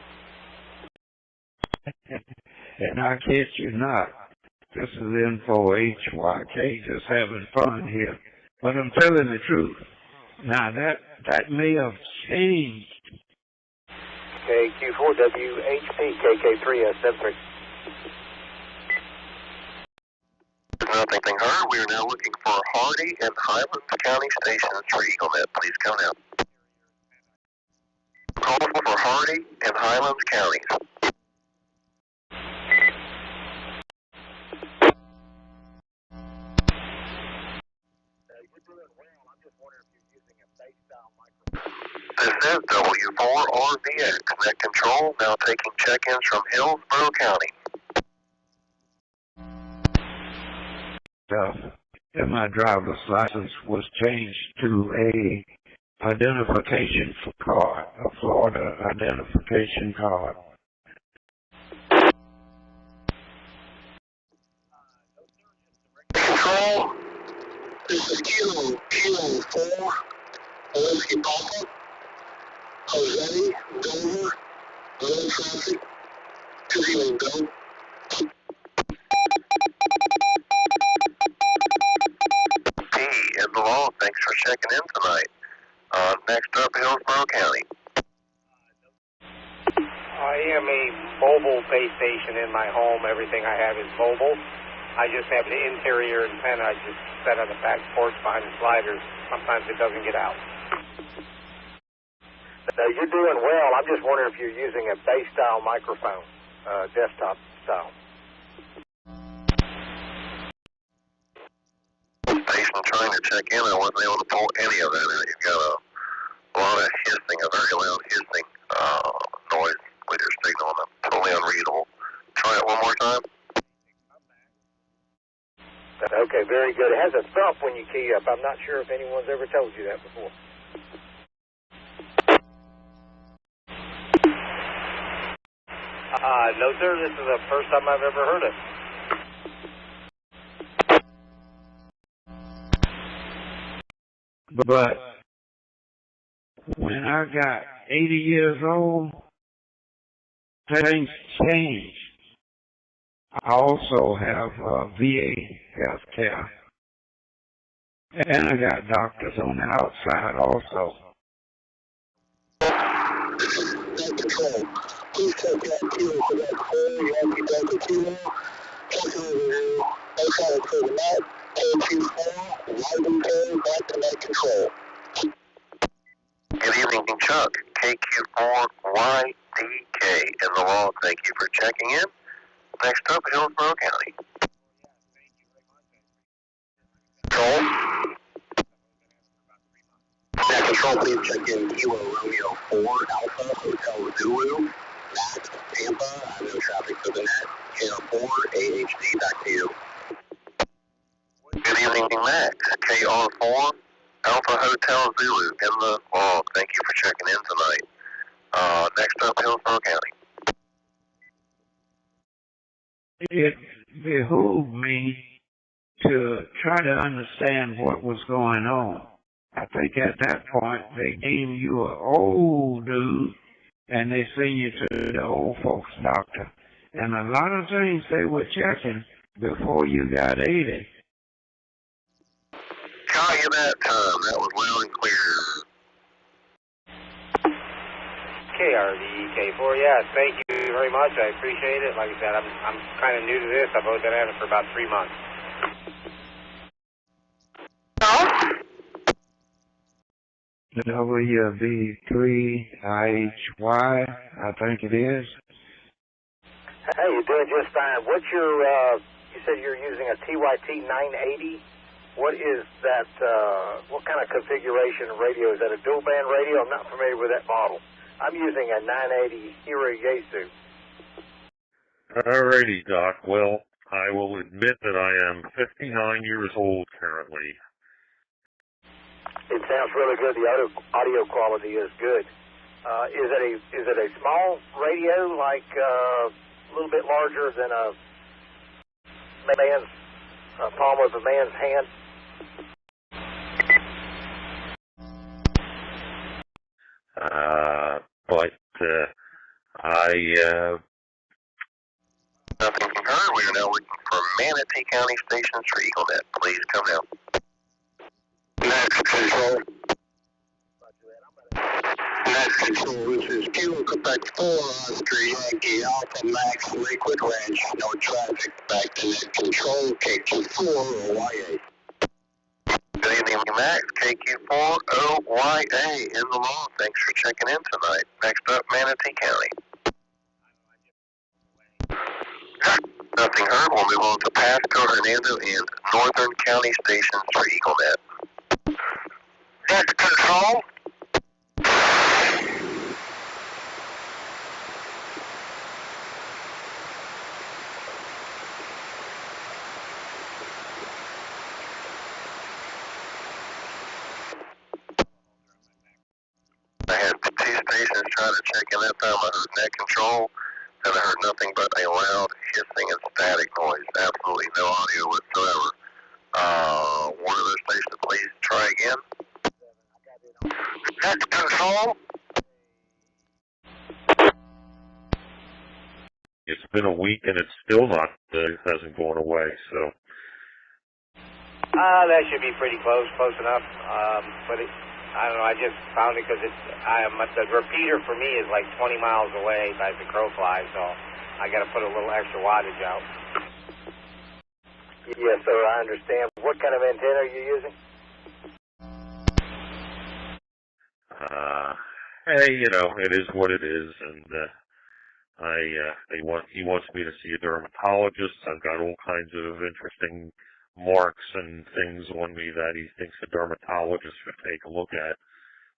And I kid you not, this is Info HYK, just having fun here. But I'm telling the truth. Now that may have changed. KQ4WHP, KK3S73. Nothing heard. We are now looking for Hardy and Highlands County stations for EagleNet. Please come down. Call for Hardy and Highlands counties. This is W4RVX. Net control now taking check-ins from Hillsborough County. And my driver's license was changed to a identification card, a Florida identification card. Control, this is Kilo 4, Whiskey Papa, Jose, Dover, road traffic, 2 go. In the law, thanks for checking in tonight. Next up, Hillsborough County. I am a mobile base station in my home. Everything I have is mobile. I just have the interior antenna. I just set on the back porch behind the sliders. Sometimes it doesn't get out. You're doing well. I'm just wondering if you're using a base-style microphone, desktop style. Station trying to check in. I wasn't able to pull any of that out. You've got a lot of hissing, a very loud hissing noise with your signal, and totally unreadable. Try it one more time. Okay, very good. It has a thump when you key up. I'm not sure if anyone's ever told you that before. No, sir. This is the first time I've ever heard it. But when I got 80 years old, things changed. I also have VA health care. And I got doctors on the outside also. Control. Please check that kilo for that 4 Yankee Delta Kilo. Check overview. Outside for the net. KQ4. YDK. Back to net control. Good evening, Chuck. KQ4YDK in the log. Thank you for checking in. Next up, Hillsborough County. Control. Net control, please check in Kilo Romeo 4 Alpha Hotel Zulu. Max Tampa. I have no traffic for the net. KR4 AHD. Back to you. Good evening, Max. KR4 Alpha Hotel Zulu in the log. Thank you for checking in tonight. Next up, Hillsborough County. It behooved me to try to understand what was going on. I think at that point they gave you an old dude and they send you to the old folks doctor. And a lot of things they were checking before you got 80. Call you that time. That was loud and clear. KRDK4, yeah, thank you very much. I appreciate it. Like I said, I'm kind of new to this. I've only been at it for about 3 months. WB3IHY, I think it is. Hey, you're doing just fine. What's your, you said you're using a TYT 980. What is that, what kind of configuration radio? Is that a dual band radio? I'm not familiar with that model. I'm using a 980 Hiro Yaesu. Alrighty, Doc. Well, I will admit that I am 59 years old currently. It sounds really good. The audio quality is good. Is it a small radio, like a little bit larger than a man's palm of a man's hand? Nothing concerned. We are now looking for Manatee County stations for EagleNet. Please come down. Next control. Next control. This is Kilo Quebec 4 Oscar Yankee Alpha Max Lakewood Ranch. No traffic. Back to net control. KQ4 OYA. Good evening, Max. KQ4 OYA in the law. Thanks for checking in tonight. Next up, Manatee County. Nothing heard. We'll move on to Pasco, Hernando, and Northern County stations for EagleNet. Next control. I had 2 stations trying to check in that time. I heard net control, and I heard nothing but a loud hissing and static noise. Absolutely no audio whatsoever. One of those stations, please try again. Net control. It's been a week and it's still not, it hasn't gone away, so. That should be pretty close enough. But I don't know, I just found it because the repeater for me is like 20 miles away as the crow flies, so I got to put a little extra wattage out. Yes, sir, I understand. What kind of antenna are you using? Hey, you know, it is what it is, and he wants me to see a dermatologist. I've got all kinds of interesting marks and things on me that he thinks a dermatologist should take a look at.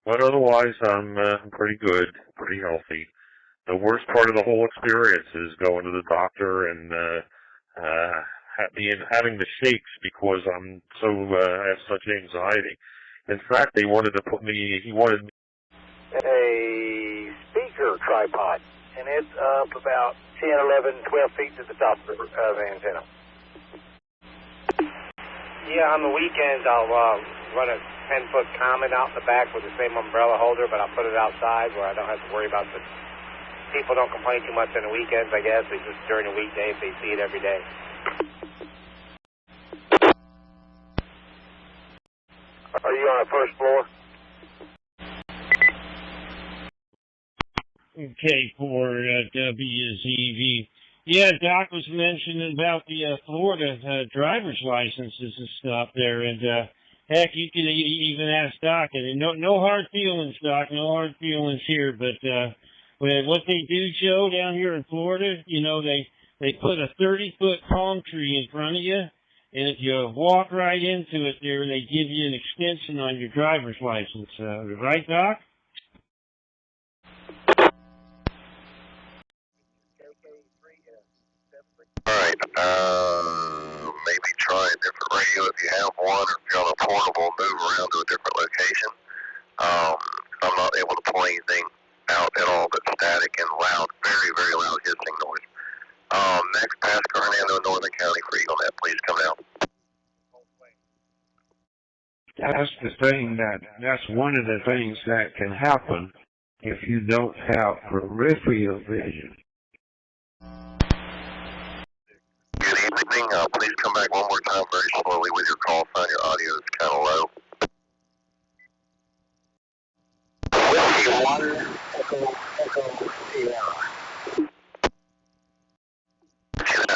But otherwise, I'm pretty good, pretty healthy. The worst part of the whole experience is going to the doctor and having the shakes because I'm so have such anxiety. In fact, he wanted a speaker tripod, and it's up about 10, 11, 12 feet to the top of the antenna. Yeah, on the weekends I'll run a 10-foot Comet out in the back with the same umbrella holder, but I'll put it outside where I don't have to worry about the people don't complain too much on the weekends, I guess. It's just during the weekday if they see it every day. Are you on the first floor? Okay, for WZV. Yeah, Doc was mentioning about the Florida driver's licenses and stuff there, and heck, you could even ask Doc, and no hard feelings, Doc, no hard feelings here, but what they do, Joe, down here in Florida, you know, they put a 30-foot palm tree in front of you, and if you walk right into it there, they give you an extension on your driver's license. Right, Doc? All right. Maybe try a different radio if you have one, or if you're on a portable, move around to a different location. I'm not able to pull anything out at all but static and loud, very, very loud hissing noise. Next, Pasco, Hernando, Northern County for EagleNet. Please come out. That's the thing that's one of the things that can happen if you don't have peripheral vision. Good evening. Please come back one more time very slowly with your call sign. Your audio is kind of low.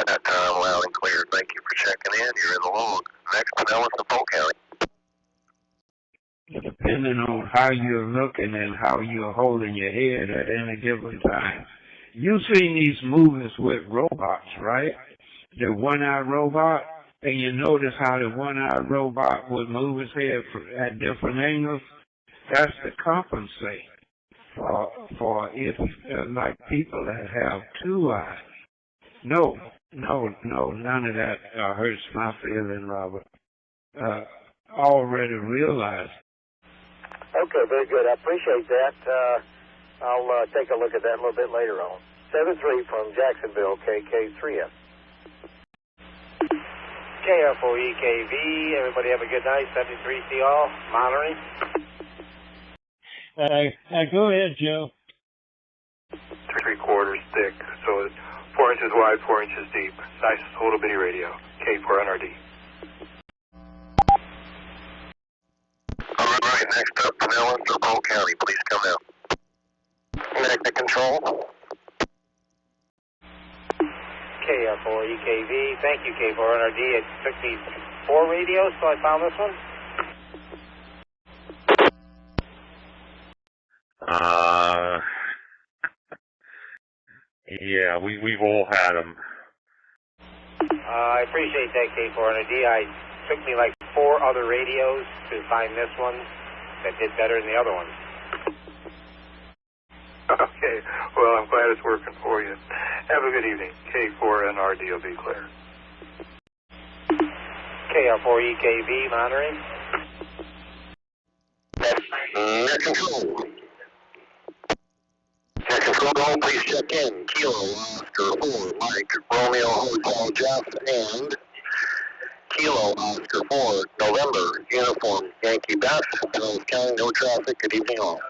That time loud and clear. Thank you for checking in. You're in the log. Next, Pinellas and Polk County. Depending on how you're looking and how you're holding your head at any given time. You've seen these movies with robots, right? The one-eyed robot, and you notice how the one-eyed robot would move his head at different angles. That's to compensate for if like people that have two eyes. No, none of that hurts my feeling, Robert. Already realized. Okay, very good. I appreciate that. I'll take a look at that a little bit later on. 7-3 from Jacksonville, KK3F. KF4EKV, everybody have a good night. 73 all. Monitoring. Go ahead, Joe. 3/4 thick, so it's 4 inches wide, 4 inches deep. Nice little bitty radio. K4NRD. All right, next up, Pinellas or Polk County. Please come out. Connect to control. KF4EKV. Thank you, K4NRD. It took me 4 radios, so I found this one. Yeah, we've all had them. I appreciate that, K4NRD. It took me like 4 other radios to find this one that did better than the other ones. Okay, well, I'm glad it's working for you. Have a good evening. K4NRD will be clear. KF4EKV, monitoring. Net control. Net control, please check in. Kilo, Oscar 4, Mike, Romeo, Hotel, Jeff, and Kilo, Oscar 4, November, uniform, Yankee Beth, Pinellas County, no traffic. Good evening all.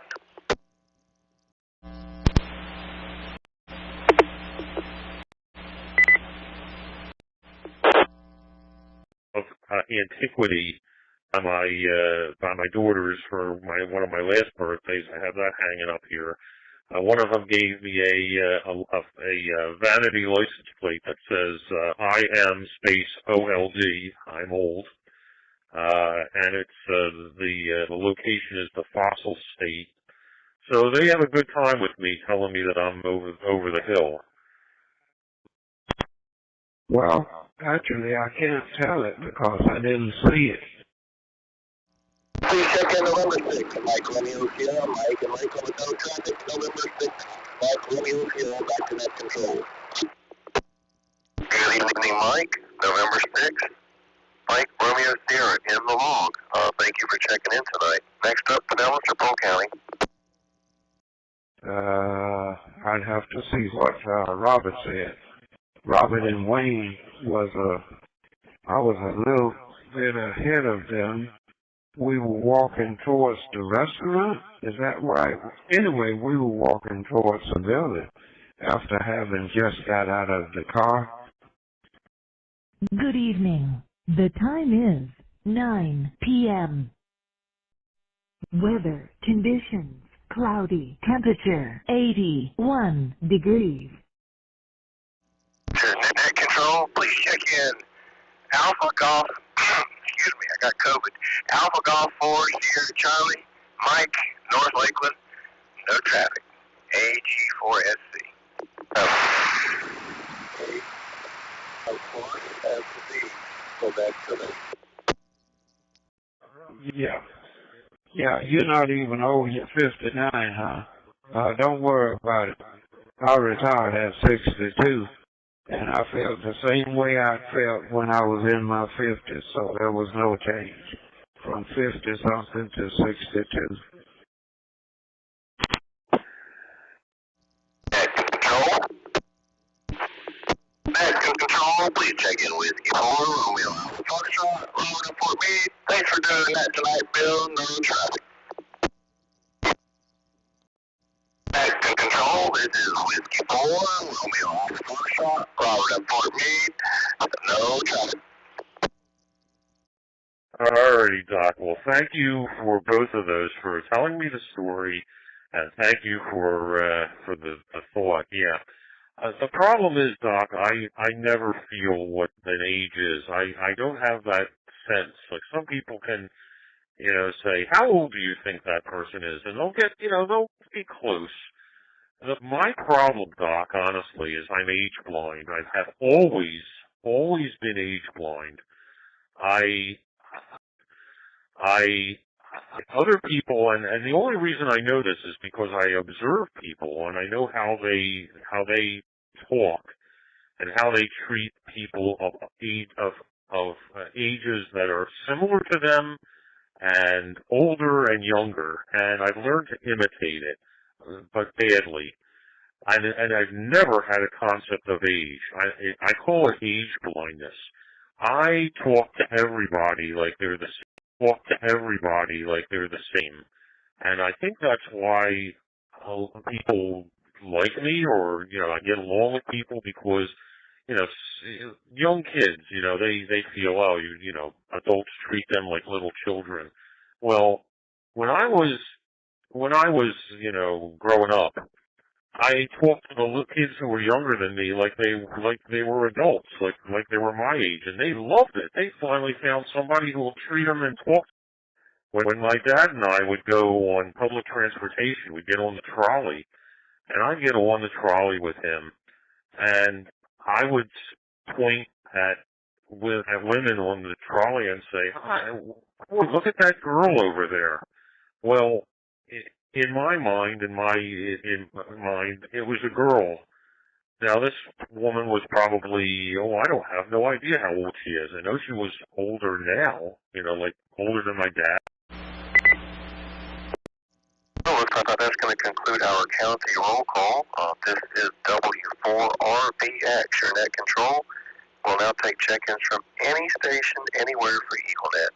Of antiquity by my daughters for one of my last birthdays. I have that hanging up here. One of them gave me a vanity license plate that says I am space OLD. I'm old, and it's the location is the fossil state. So they have a good time with me, telling me that I'm over the hill. Well, actually, I can't tell it because I didn't see it. Please check in November 6th. Mike, Romeo, Sierra, Mike, and Michael with no traffic. November 6th. Mike, Romeo, Sierra, back to net control. Good evening, Mike. November 6th, Mike Romeo Sierra in the log. Thank you for checking in tonight. Next up, Pinellas or Polk County? I'd have to see what Robert said. Robert and Wayne I was a little bit ahead of them. We were walking towards the restaurant. Is that right? Anyway, we were walking towards the building after having just got out of the car. Good evening. The time is 9 p.m. Weather conditions: cloudy. Temperature 81 degrees. Net control, please check in. Alpha Golf, excuse me, I got COVID. Alpha Golf 4, Sierra Charlie, Mike, North Lakeland, no traffic. AG4SC. Go back to the... Yeah, you're not even over your 59, huh? Don't worry about it. I retired at 62, and I felt the same way I felt when I was in my 50s, so there was no change from 50-something to 62. Control, please check in Whiskey 4, Romeo Alpha Foxtrot, Robert Fort Meade. Thanks for doing that tonight, Bill. No traffic. Pasco Control, this is Whiskey 4, Romeo Alpha Foxtrot, Robert Fort Meade. No traffic. Alrighty, Doc. Well, thank you for both of those, for telling me the story, and thank you for the thought. Yeah. The problem is, Doc, I never feel what an age is. I don't have that sense. Like, some people can, say, how old do you think that person is? And they'll get, they'll be close. My problem, Doc, honestly, is I'm age blind. I have always been age blind. Other people, and the only reason I know this is because I observe people, and I know how they talk and how they treat people of ages that are similar to them and older and younger, and I've learned to imitate it, but badly. And I've never had a concept of age. I call it age blindness. I talk to everybody like they're the same. And I think that's why people like me, or, I get along with people, because, young kids, they feel, adults treat them like little children. Well, when I was, growing up, I talked to the little kids who were younger than me like they were adults, like they were my age, and they loved it. They finally found somebody who will treat them and talk. When my dad and I would go on public transportation, we'd get on the trolley, and I'd get on the trolley with him, and I would point at women on the trolley and say, "Hi, look at that girl over there." Well, in my mind, it was a girl. Now, this woman was probably, I have no idea how old she is. I know she was older now, like older than my dad. Well, looks like that's going to conclude our county roll call. This is W4RBX, your net control. We'll now take check-ins from any station, anywhere for EagleNet.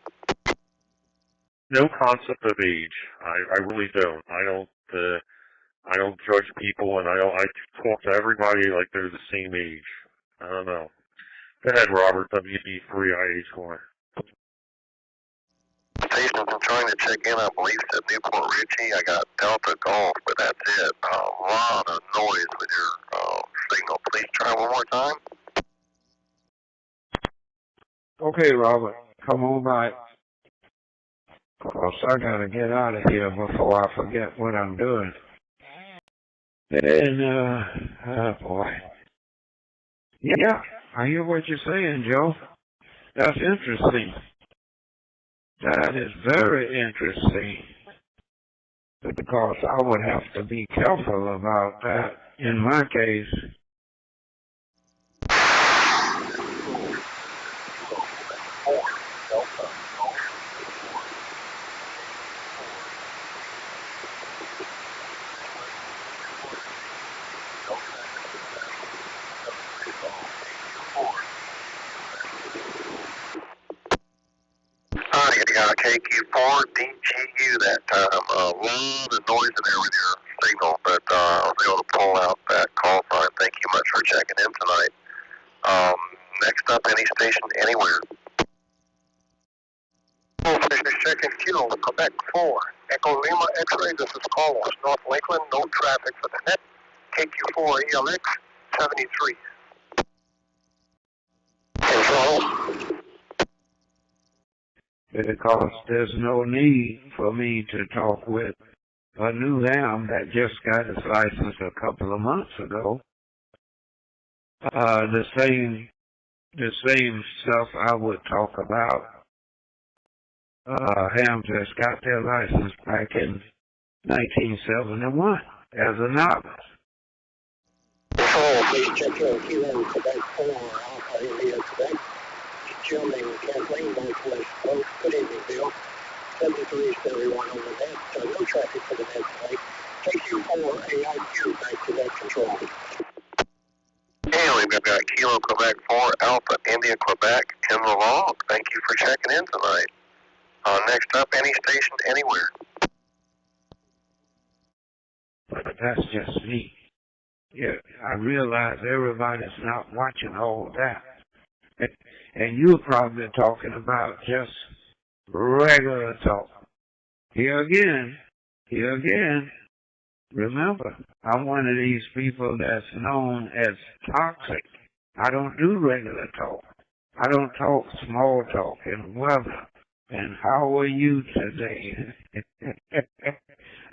No concept of age. I really don't. I don't judge people, and I talk to everybody like they're the same age. I don't know. Go ahead, Robert, WB3IH1. Stations I'm trying to check in, I believe, said Newport Richie. I got Delta Golf, but that's it. A lot of noise with your signal. Please try one more time. Okay, Robert, come on by. Because I got to get out of here before I forget what I'm doing. And, oh boy. Yeah, I hear what you're saying, Joe. That's interesting. That is very interesting. Because I would have to be careful about that in my case. got KQ4 DGU that time. A lot of noise in there with your signal, but I was able to pull out that call sign. Thank you much for checking in tonight. Next up, any station anywhere. Fisher checking Kilo, Quebec 4. Echo Lima X-ray, this is Carlos, North Lakeland, no traffic for the net. KQ4 ELX 73. Control. Because there's no need for me to talk with a new ham that just got his license a couple of months ago. The same stuff I would talk about. Hams that's got their license back in 1971 as a novice. Control, please check your Kilo, Quebec 4, Alpha India, Quebec. Gentlemen, Kathleen, Northwest Coast. Good evening, Bill. 73 is everyone over there. No traffic for the net tonight. KQ4 AIQ, back to net control. Hey, we've got Kilo, Quebec 4, Alpha India, Quebec in the log. Thank you for checking in tonight. Next up, any station anywhere. But that's just me. Yeah, I realize everybody's not watching all that. And you're probably talking about just regular talk. Here again, remember, I'm one of these people that's known as toxic. I don't do regular talk. I don't talk small talk and weather. And how are you today?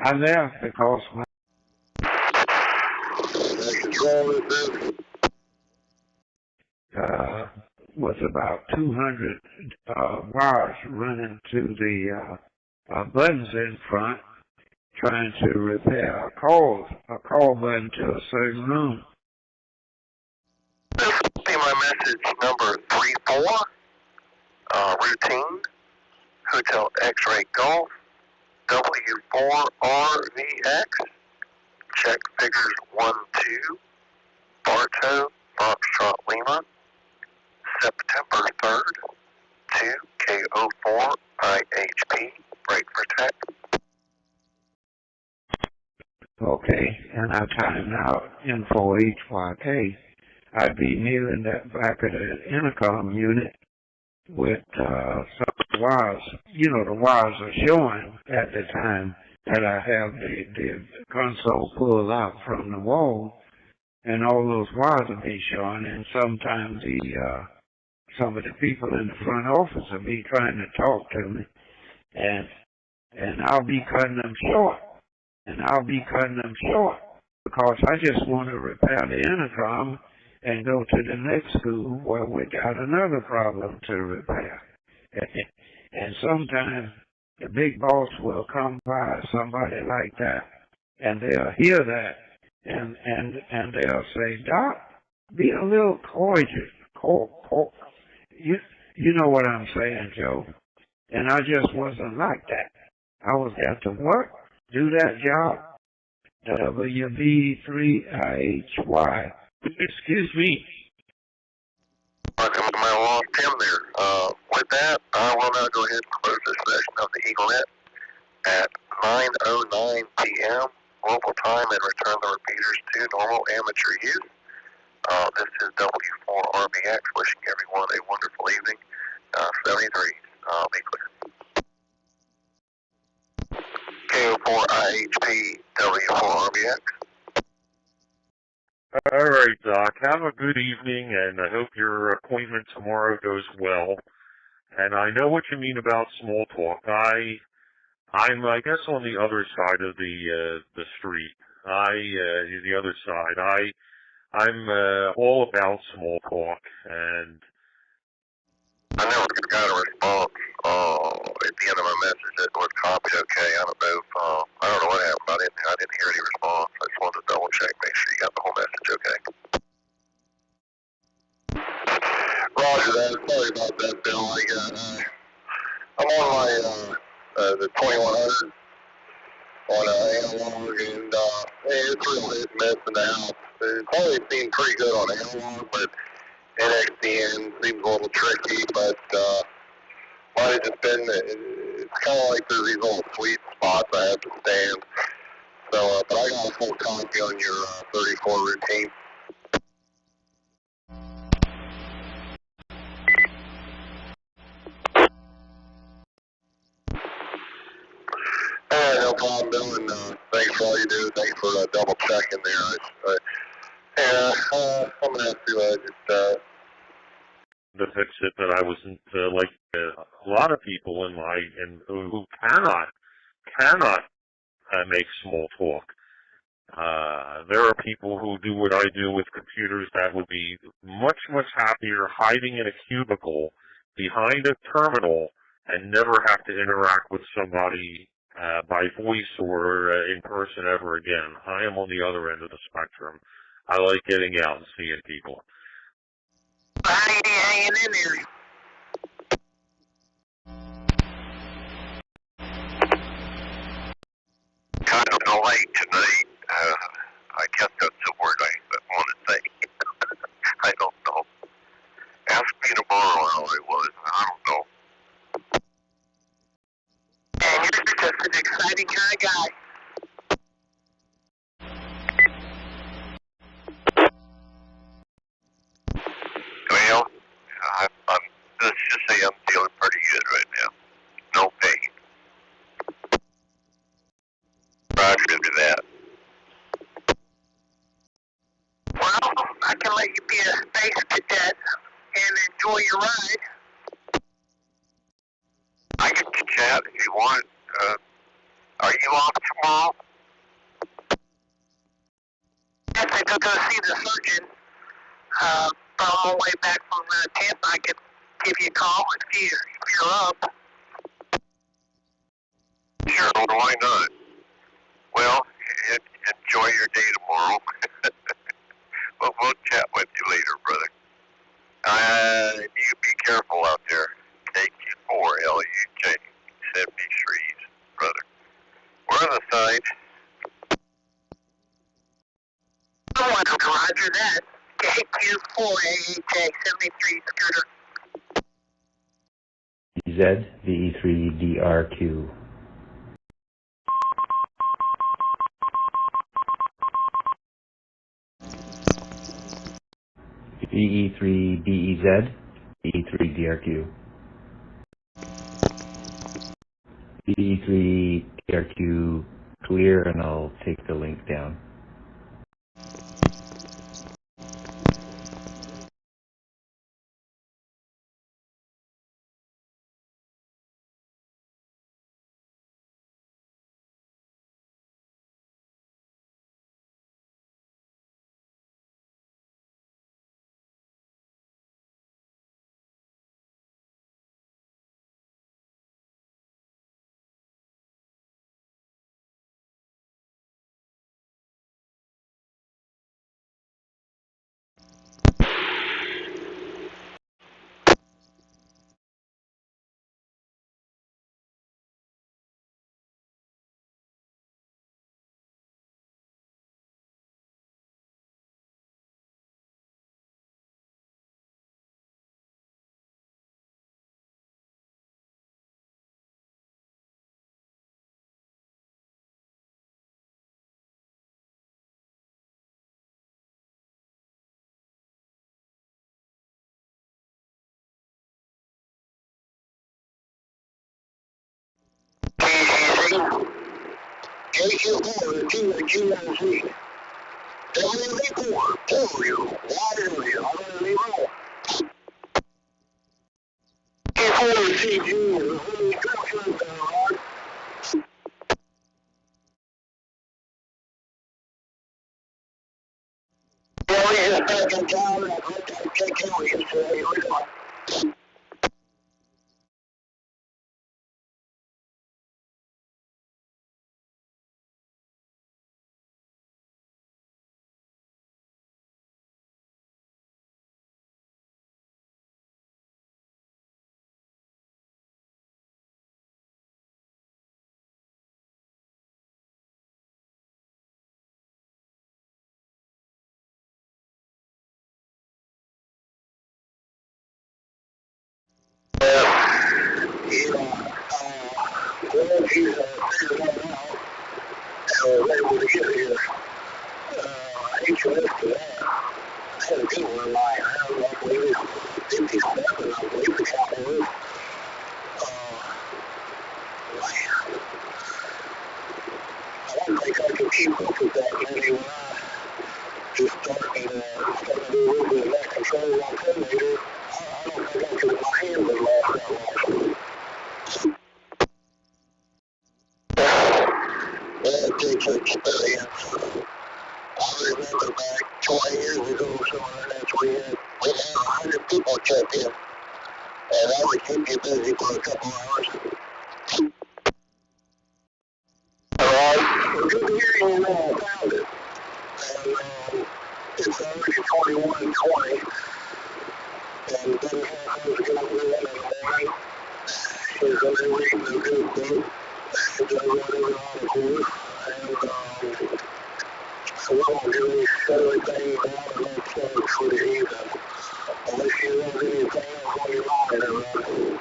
I left because my was about 200 wires running to the buttons in front, trying to repair a call button to a certain room. See my message number 34, routine, Hotel X-ray Golf, W4RVX, check figures 1-2, Bartow, Foxtrot Lima, September 3rd, 2KO4 IHP, break for tech. Okay, and I timed out info HYK. I'd be kneeling that back of the intercom unit with some wires. You know, the wires are showing at the time that I have the console pulled out from the wall, and all those wires will be showing, and sometimes some of the people in the front office will be trying to talk to me, and I'll be cutting them short. Because I just want to repair the intercom and go to the next school where we got another problem to repair. And sometimes the big boss will come by, somebody like that, and they'll hear that, and they'll say, Doc, be a little cordial. You know what I'm saying, Joe. And I just wasn't like that. I was got to work, do that job, WB3IHY. Excuse me. Welcome to my long Tim there. With that, I will now go ahead and close this session of the EagleNet at 9:09 p.m. local time and return the repeaters to normal amateur use. This is W4RBX wishing everyone a wonderful evening. 73. I'll be clear. KO4IHP W4RBX. All right, Doc. Have a good evening, and I hope your appointment tomorrow goes well. And I know what you mean about small talk. I'm, I guess, on the other side of the street. The other side. I'm all about small talk, and I never got a response at the end of my message that was copied. Okay, I don't know if I don't know what happened. I didn't hear any response. I just wanted to double check, make sure you got the whole message. Okay. Roger that. Sorry about that, Bill. I'm on my the 2100 on analog, and it's real hit and miss in the house. It's always seemed pretty good on analog, but NXDN seems a little tricky, but Might have just been, it's kind of like there's these little sweet spots I have to stand. So, but I got a full copy on your 34 routine. No problem, Bill, and thanks for all you do. Thanks for double checking there. I'm gonna have to just to fix it, but I wasn't like a lot of people in my who cannot make small talk. There are people who do what I do with computers that would be much happier hiding in a cubicle behind a terminal and never have to interact with somebody by voice or in person ever again. I am on the other end of the spectrum. I like getting out and seeing people. How you hanging in there? Kind of late tonight. I guess that's the word I want to say. I don't know. Ask me tomorrow how I was. I don't know. And you're just an exciting kind of guy. Well, let's just say I'm feeling pretty good right now. No pain. Roger to that. Well, I can let you be a space cadet and enjoy your ride. I get to chat if you want. Are you off tomorrow? Yes, I could go see the surgeon. But on my way back from Tampa, I could give you a call if you're up. Sure, why not? Well, enjoy your day tomorrow. Well, we'll chat with you later, brother. You be careful out there. KQ4LUJ 73s, brother. We're on the side. Roger that. KQ4AHA 73 scooter. Z VE3DRQ. VE3BEZ, VE3DRQ. VE3DRQ clear, and I'll take the link down. KQ4 QLZ. WV4, W, YW, K4 CG, well, we just back in town and I looked at KQ yesterday. I can keep up with that many when I just starting to do a little bit of that control on Terminator. I don't think I could, my hand would last that long. Yeah, it takes experience. I remember back 20 years ago, some internets we had 100 people check in, and that would keep you busy for a couple hours. Good to hear you all found it. And it's already 21:20, and then half hours ago we went in the morning. She's going to be reading a good book. She's going to run every article, and so we're going to do everything down and then plug for the evening. Unless you have anything else on your mind, everybody.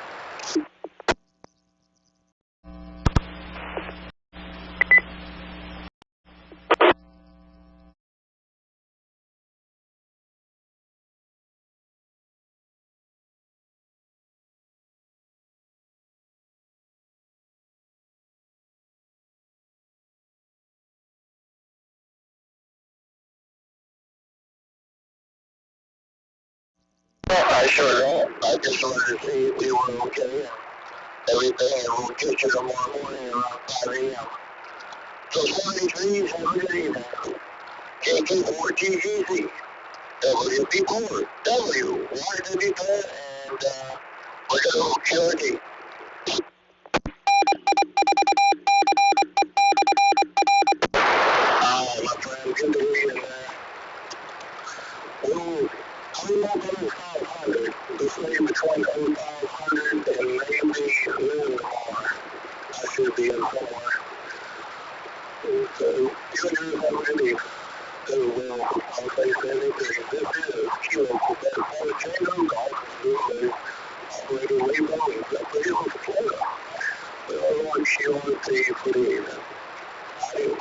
I sure don't. I just wanted to see if you were okay and everything, and we'll get you tomorrow morning around 5 a.m. So 73, have a good evening. KK4 TGC, WP4, W, YWP, and we're going to QRT. My friend, good to hear you, man. I'm not going to 500. Let's say between 500 and maybe noon tomorrow. I should be in somewhere. So, you and yours have a good evening. So, well, I'll say 73. This is Kilo Quebec Tango Golf School. Operator Rainbow in Zapata, Florida. Well, I'm QRT for the evening. Adios.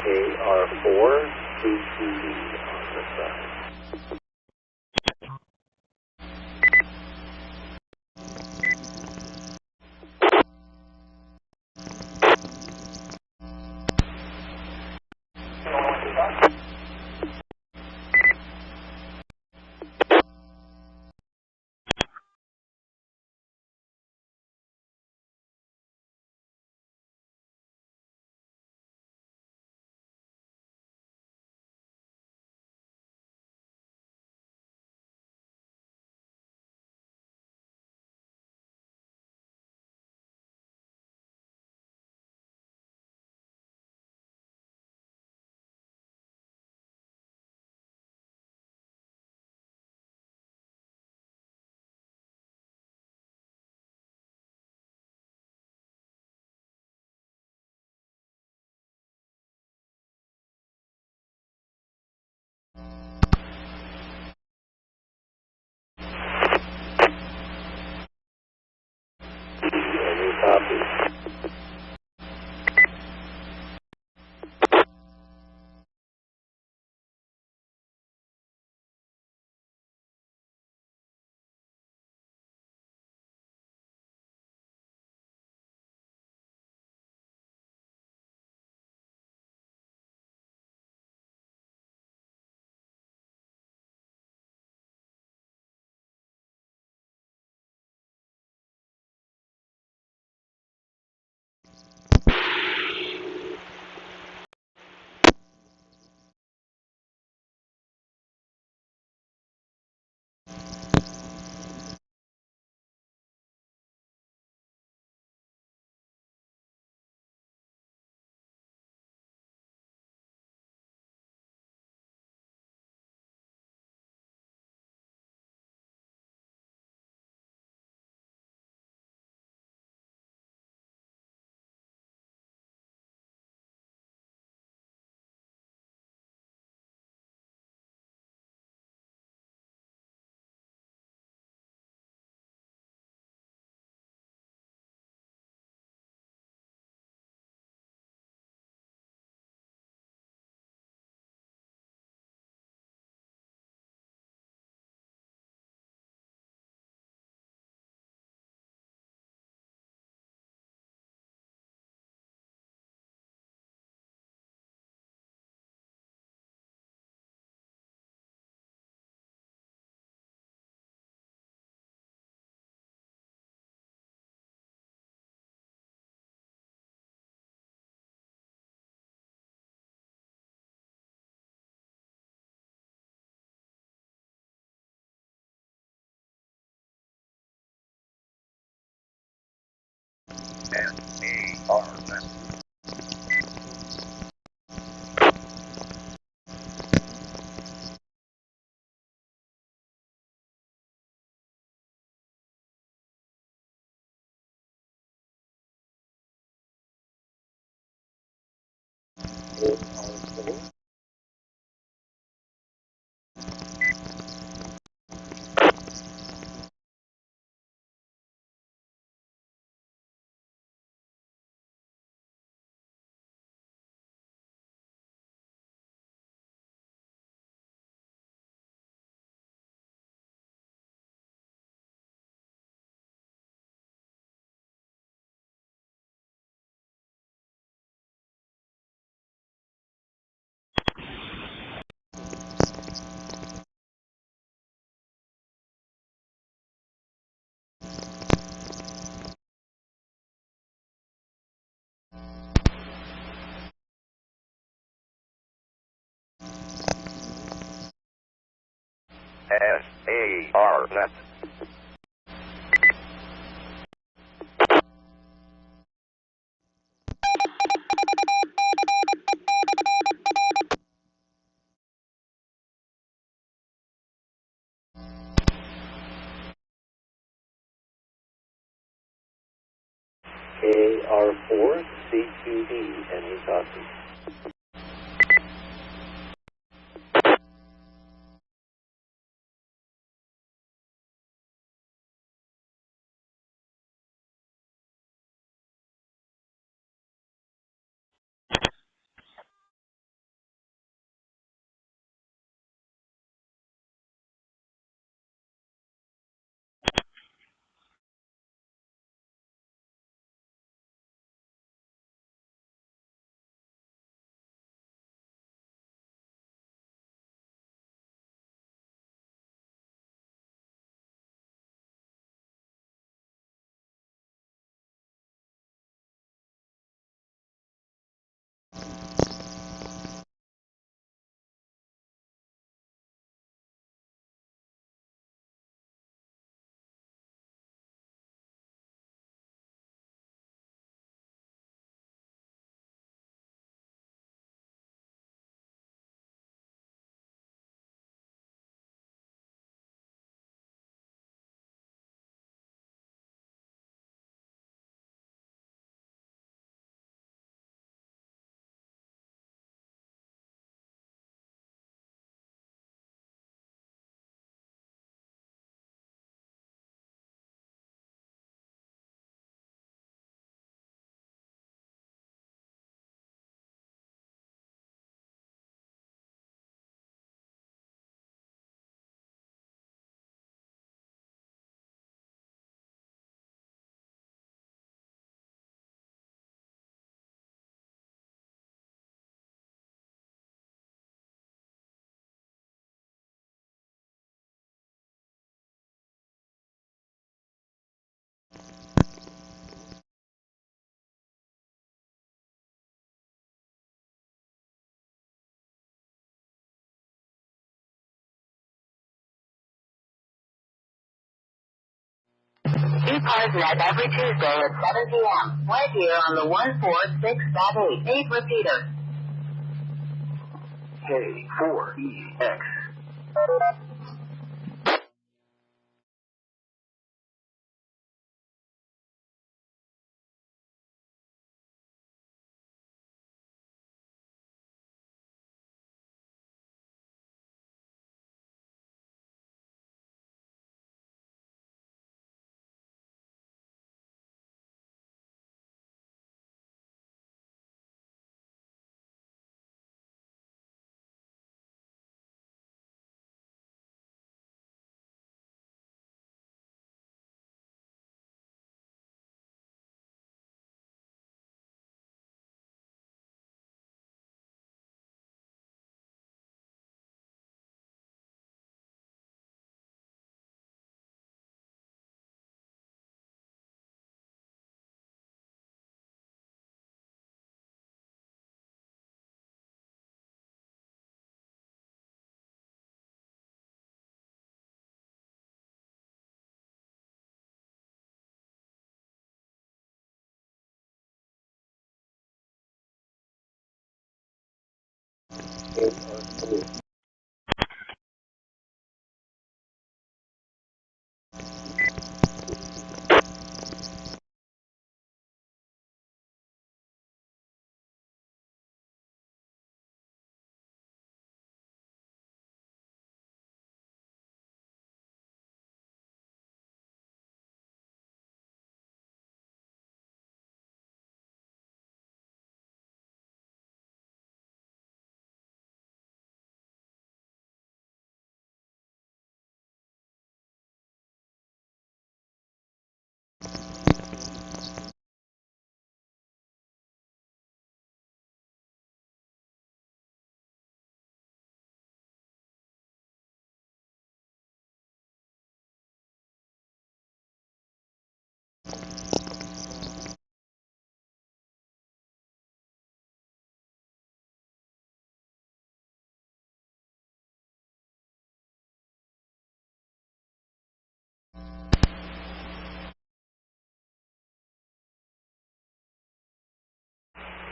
AR4, CCD on the side. SDARN. SARNet. KR4CQD, any copy? Keep SARNet every Tuesday at 7 p.m. right here on the 146.8. 8 repeater. K4EX.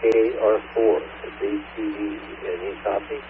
KR4, BTE. Any copy?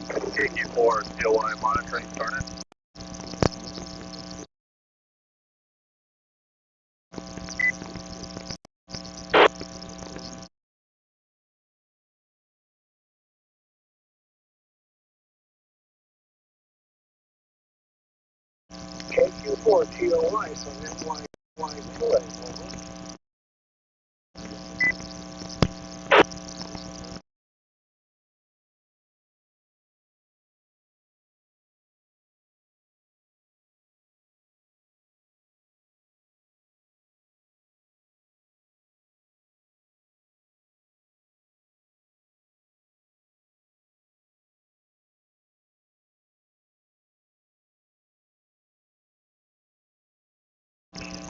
KQ4, COI monitoring, SARNet. KQ4, TOI from NY2A, over.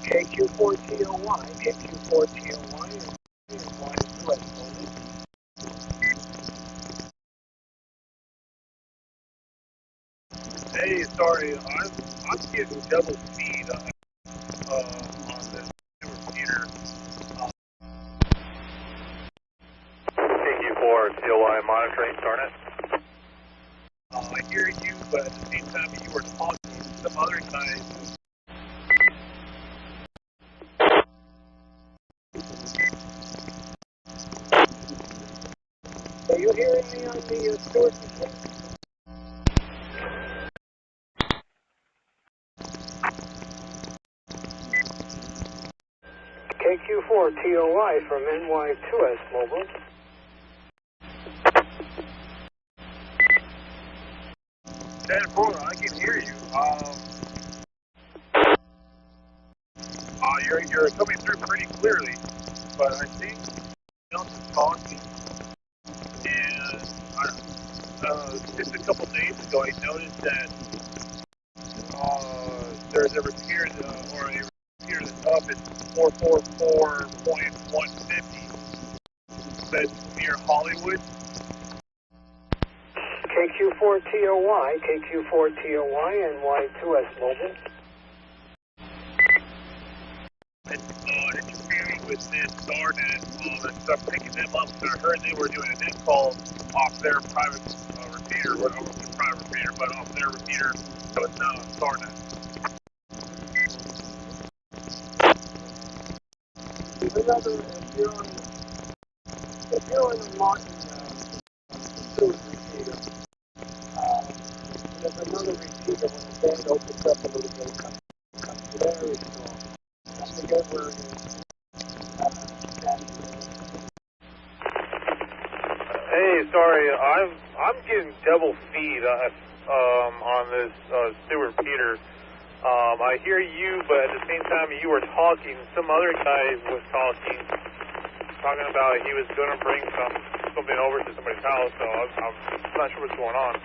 KQ4 TOY, KQ4 TOY, and NY2A, over. Hey, sorry, I'm getting double speed on this repeater. KQ4, COI monitoring, SARNet. I hear you, but at the same time you were talking to some other guys. Are you hearing me on the Stewart machine? KQ4 TOI from NY2S mobile. I can hear you. You're coming through pretty clearly, but I think else is talking. And just a couple days ago, I noticed that there's a repeater or a repeater that's up at 444.150 that's near Hollywood. KQ4 TOY, KQ4 TOY, NY2S mobile. It's interfering with this SDARN and stuff, picking them up. So I heard they were doing a net call off their private repeater, or almost a private repeater, but off their repeater, so it's not on SARNet. If you're on the Martin Stewart repeater, there's another repeater when the band opens up a little bit, it comes very strong. I forget where it is. Hey, sorry, I'm getting double feed on this Stewart repeater. I hear you, but at the same time you were talking, some other guy was talking about he was going to bring something over to somebody's house, so I'm not sure what's going on.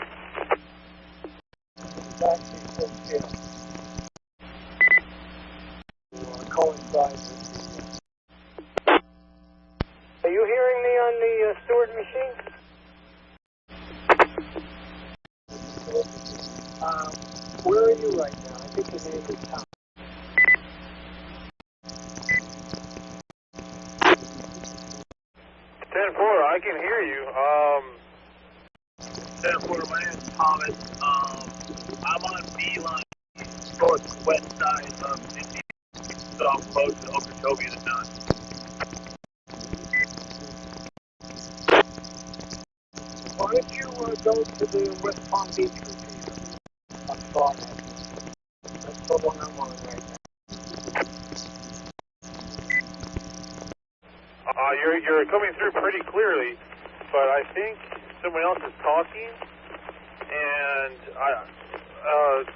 Are you hearing me on the Stewart machine? Where are you right now? I think your name is Tom. I can hear you. 10-4, my name is Thomas. I'm on B-line, northwest side of Indiana, so I'm close to Okeechobee to Dunn. Why don't you go to the West Palm Beach repeater on SARNet? That's the one I'm on right now. You're coming through pretty clearly, but I think someone else is talking, and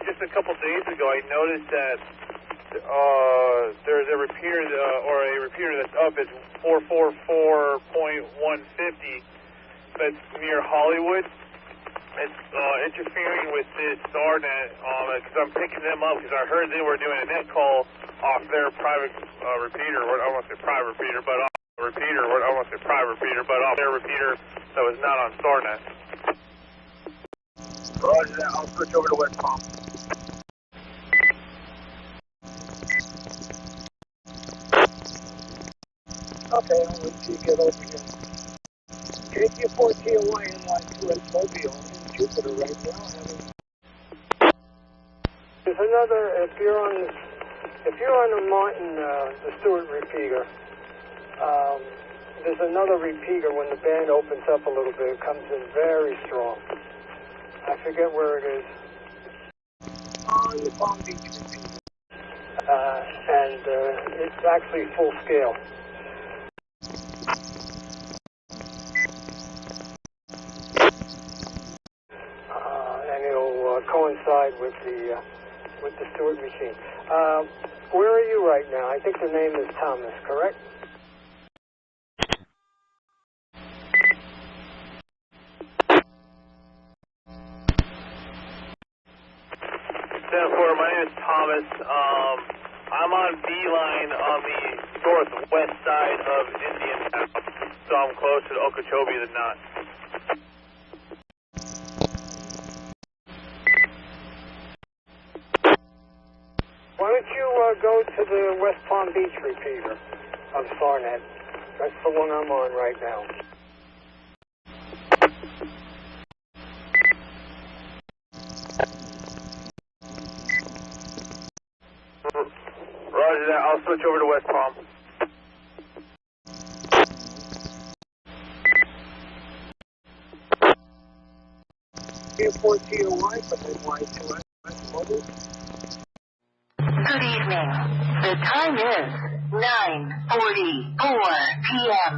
just a couple days ago I noticed that there's a repeater, that's up at 444.150 that's near Hollywood. It's interfering with this SARNet because I'm picking them up because I heard they were doing a net call off their private repeater. I don't want to say private repeater, but off their repeater that was not on SARNet. Roger that. I'll switch over to West Palm. Okay, I'll wait till you get over here. KQ4 TOY NY2S Mobile in Jupiter right now. There's another, if you're on the Martin, the Stewart repeater, there's another repeater when the band opens up a little bit. It comes in very strong. I forget where it is. On the Palm Beach repeater. And it's actually full scale. And it'll coincide with the Stewart machine. Where are you right now? I think the name is Thomas, correct? My name is Thomas. I'm on Beeline on the northwest side of Indiantown, so I'm closer to Okeechobee than not. Why don't you go to the West Palm Beach repeater of SARNet? That's the one I'm on right now. Roger that. I'll switch over to West Palm. Q4TOY from NY2S. Good evening. The time is 9:44 p.m.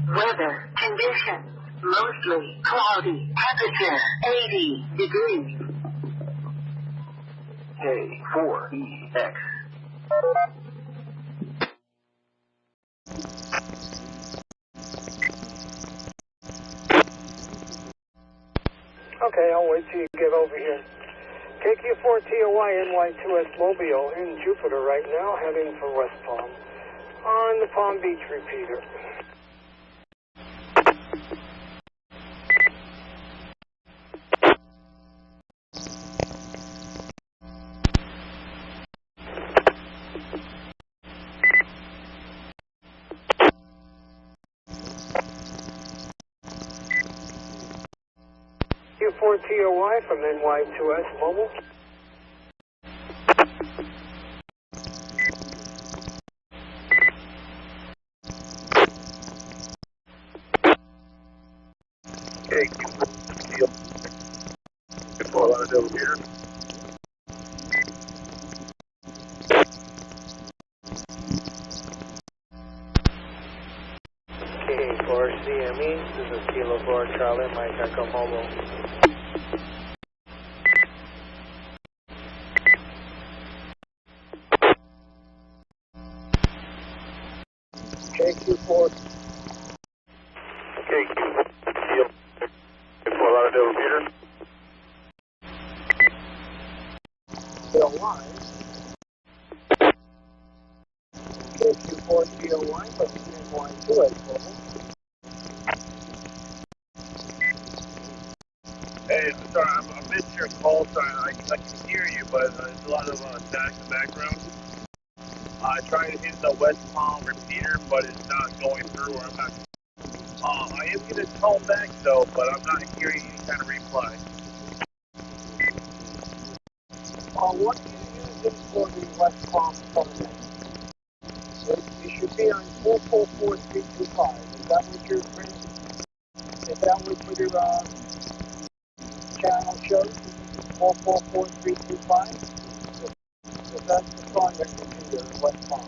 Weather conditions mostly cloudy. Temperature 80 degrees. K4EX. Okay, I'll wait till you get over here. KQ4TOY NY2S Mobile in Jupiter right now, heading for West Palm. On the Palm Beach repeater. Q4TOY from NY2S Mobile. Okay, before I let it over here. K4CME, this is Kilo 4 Charlie, Mike Echo Mobile. KQ4. KQ4. Before I let it over here. Still live. KQ4TOY from NY2S Mobile. Hey, sorry, I missed your call. Sorry, I can hear you, but there's a lot of static in the background. Trying to hit the West Palm repeater, but it's not going through, or I'm not. I am going to call back, though, but I'm not hearing any kind of reply. What are you using for the West Palm SARNet? You should be on 444325. Is that what your channel shows? 444325? So that's the SARNet repeater in West Palm.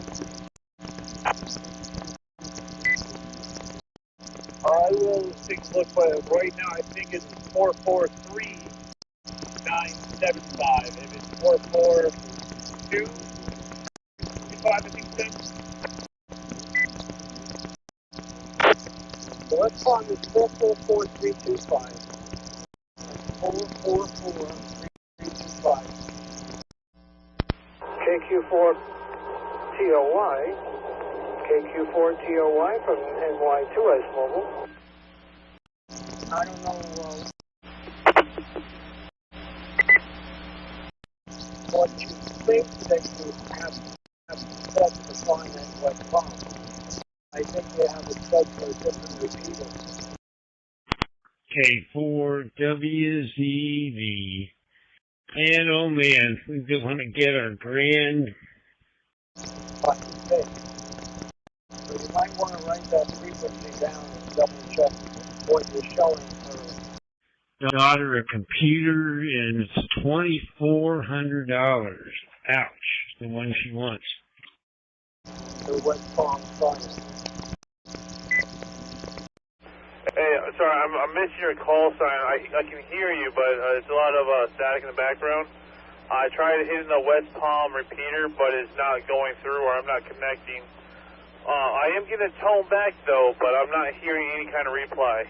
I will take a look, but right now I think it's 443975. If it's 44225, I think it's West Palm is 444325. 444325. KQ4TOY. KQ4TOY from NY2S Mobile. I don't know what you think that you have set to find in West Palm. I think they have it set for a different repeater. K4WZV. And oh man, we do want to get our grand. So you might want to write that frequency down and double check what you're showing for. Daughter a computer, and it's $2,400. Ouch, the one she wants. The West Palm SARNet. Hey, sorry, I'm missing your call sign. I can hear you, but it's a lot of static in the background. I tried hitting the West Palm repeater, but it's not going through, or I'm not connecting. I am getting a tone back, though, but I'm not hearing any kind of reply.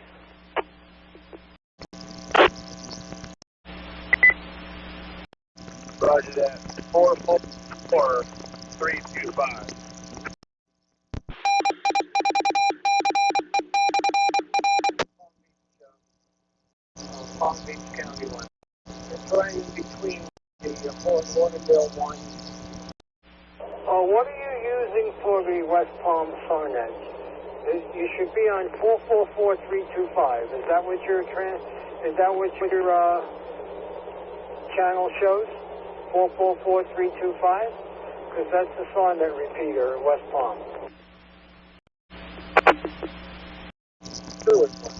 Roger that. 44325. Palm Beach County one. It's right in between the Fort Lauderdale one. What are you using for the West Palm SARNet? You should be on 444325. Is that what your channel shows? 444325? Because that's the SARNet repeater at West Palm. Stewart one.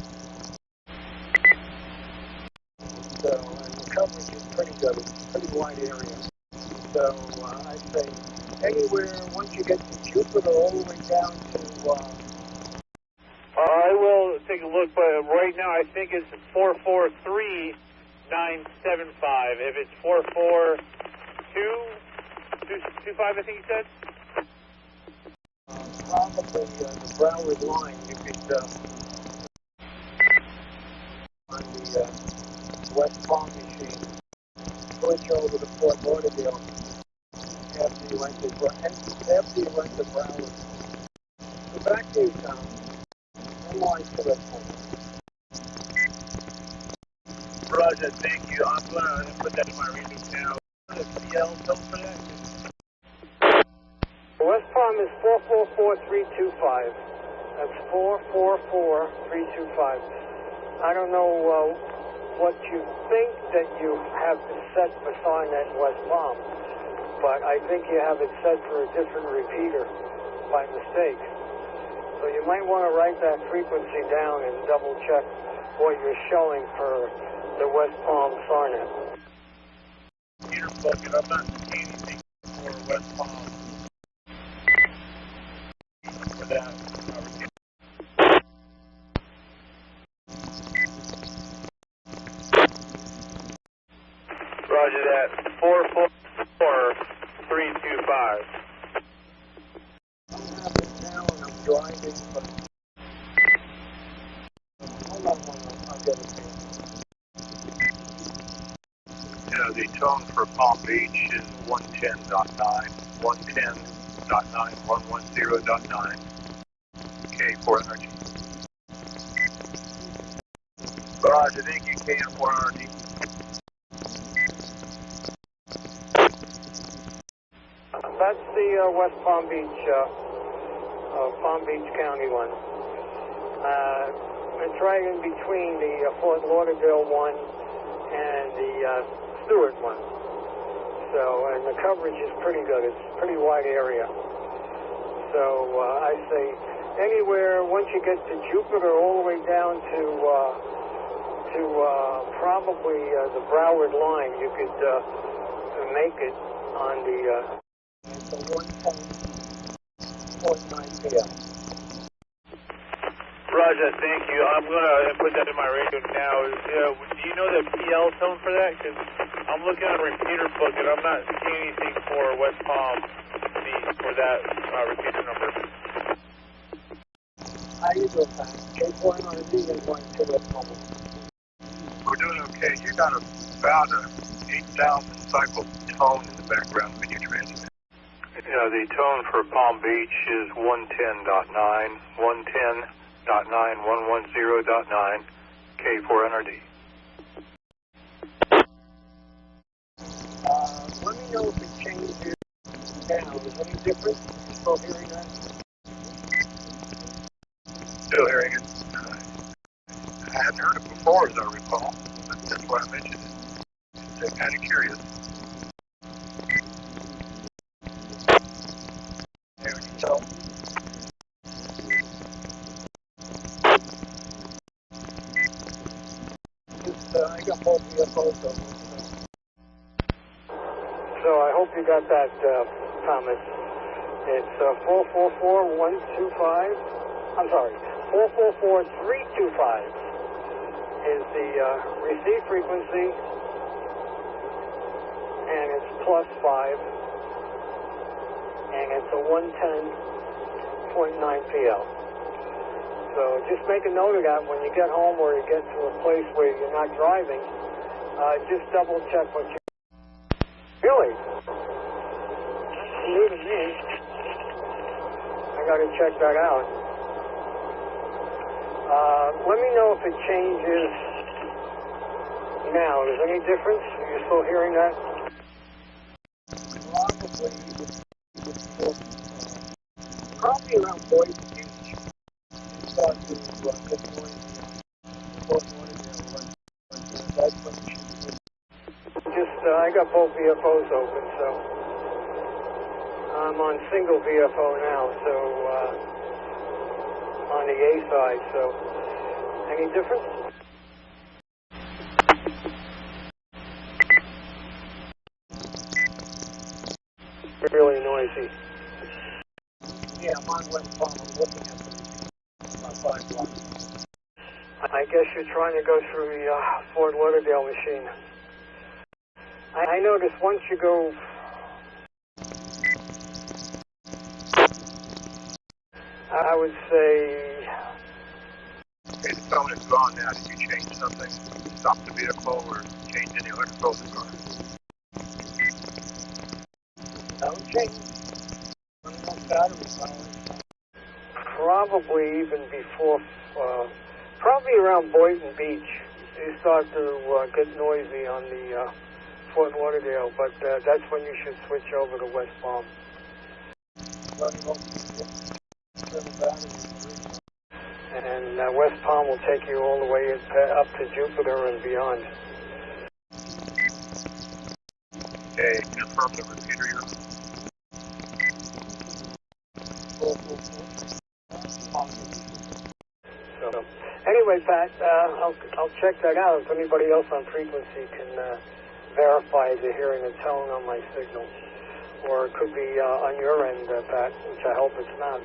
So, and the coverage is pretty good. It's a pretty wide area. So, I'd say anywhere, once you get to Jupiter, all the way down to... I will take a look, but right now I think it's 443975. If it's 44225, I think you said? Probably the Broward line, you could, on the West Palm machine, switch over to Fort Lauderdale after you went to Broward. So back to you, Tom. I'm on to that one. Roger, thank you. I'm going to put that in my reading now. The CL tone for that? West Palm is 444325. That's 444325. I don't know what you think that you have set for SARNet West Palm, but I think you have it set for a different repeater by mistake. So you might want to write that frequency down and double check what you're showing for the West Palm SARNet. Peter book, and I'm not seeing anything for West Palm. For that. Roger that. 444325. Driving, but hold on, I'll get it. Yeah, the tone for Palm Beach is 110.9, 110.9, 110.9, K4NRG. Roger, thank you, K4NRG. That's the West Palm Beach County one. It's right in between the Fort Lauderdale one and the Stewart one. So, and the coverage is pretty good. It's a pretty wide area. So, I say anywhere, once you get to Jupiter, all the way down to probably the Broward line, you could make it on the 1.49 p.m. Roger, thank you. I'm going to put that in my radio now. Do you know the PL tone for that? Because I'm looking at a repeater book and I'm not seeing anything for West Palm for that repeater number. How you doing, man? K4NRG is going to West Palm. We're doing okay. You got about a 8,000 cycle tone in the background when you transmit. Yeah, the tone for Palm Beach is 110.9, 110.9, 110.9, K4NRD. Let me know if it changes now. Is there any difference? Still hearing that? Still hearing it. I hadn't heard it before. before, as I recall. But that's why I mentioned it. Just kind of curious. There you go. I got both VFOs over. So I hope you got that, Thomas. It's 444-125. I'm sorry, 444-325 is the receive frequency, and it's +5, and it's a 110.9 PL. So just make a note of that when you get home or you get to a place where you're not driving. Just double check what you. Really? New to me. I got to check that out. Let me know if it changes now. Is there any difference? Are you still hearing that? Probably around Boise Beach. Start to get noisy. I got both VFOs open, so I'm on single VFO now, so on the A side, so any difference? Really noisy. Yeah, I'm on West Palm. I'm looking at about 5 blocks. I guess you're trying to go through the Fort Lauderdale machine. I noticed once you go, I would say. Okay, the phone is gone now. Did you change something? Stop the vehicle or change any electrical in the car? No change. Running on battery power. Probably even before, probably around Boynton Beach, you start to get noisy on the Fort Lauderdale, but that's when you should switch over to West Palm. And West Palm will take you all the way up to Jupiter and beyond. Okay, confirm the repeater here. So, anyway, Pat, I'll check that out if anybody else on frequency can verify the hearing and tone on my signal. Or it could be on your end, Pat, which I hope it's not.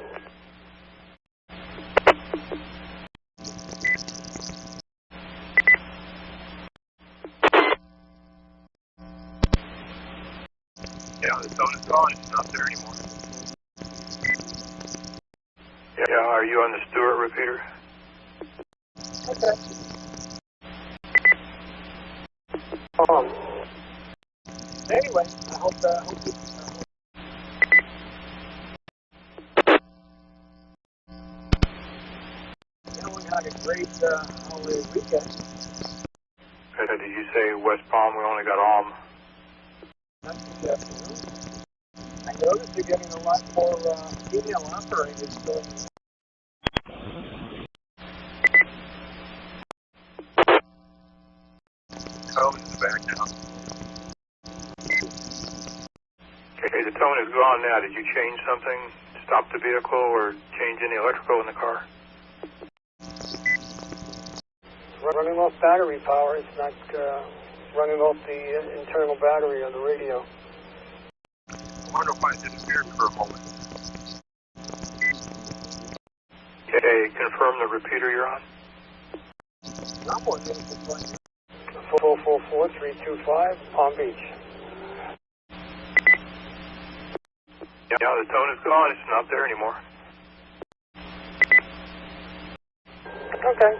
Yeah, the tone is gone. It's not there anymore. Yeah, are you on the Stewart repeater? Okay. Anyway, I hope you. Everyone had a great holiday weekend. Did you say West Palm? We only got Alm. That's this afternoon. I noticed you're getting a lot more female operators doing. Tone is back now. Okay, the tone is gone now. Did you change something? Stop the vehicle or change any electrical in the car? Running off battery power. It's not running off the internal battery on the radio. I wonder if I disappeared for a moment. Okay, confirm the repeater you're on. I'm on it. 444-325, Palm Beach. Yeah, the tone is gone. It's not there anymore. Okay.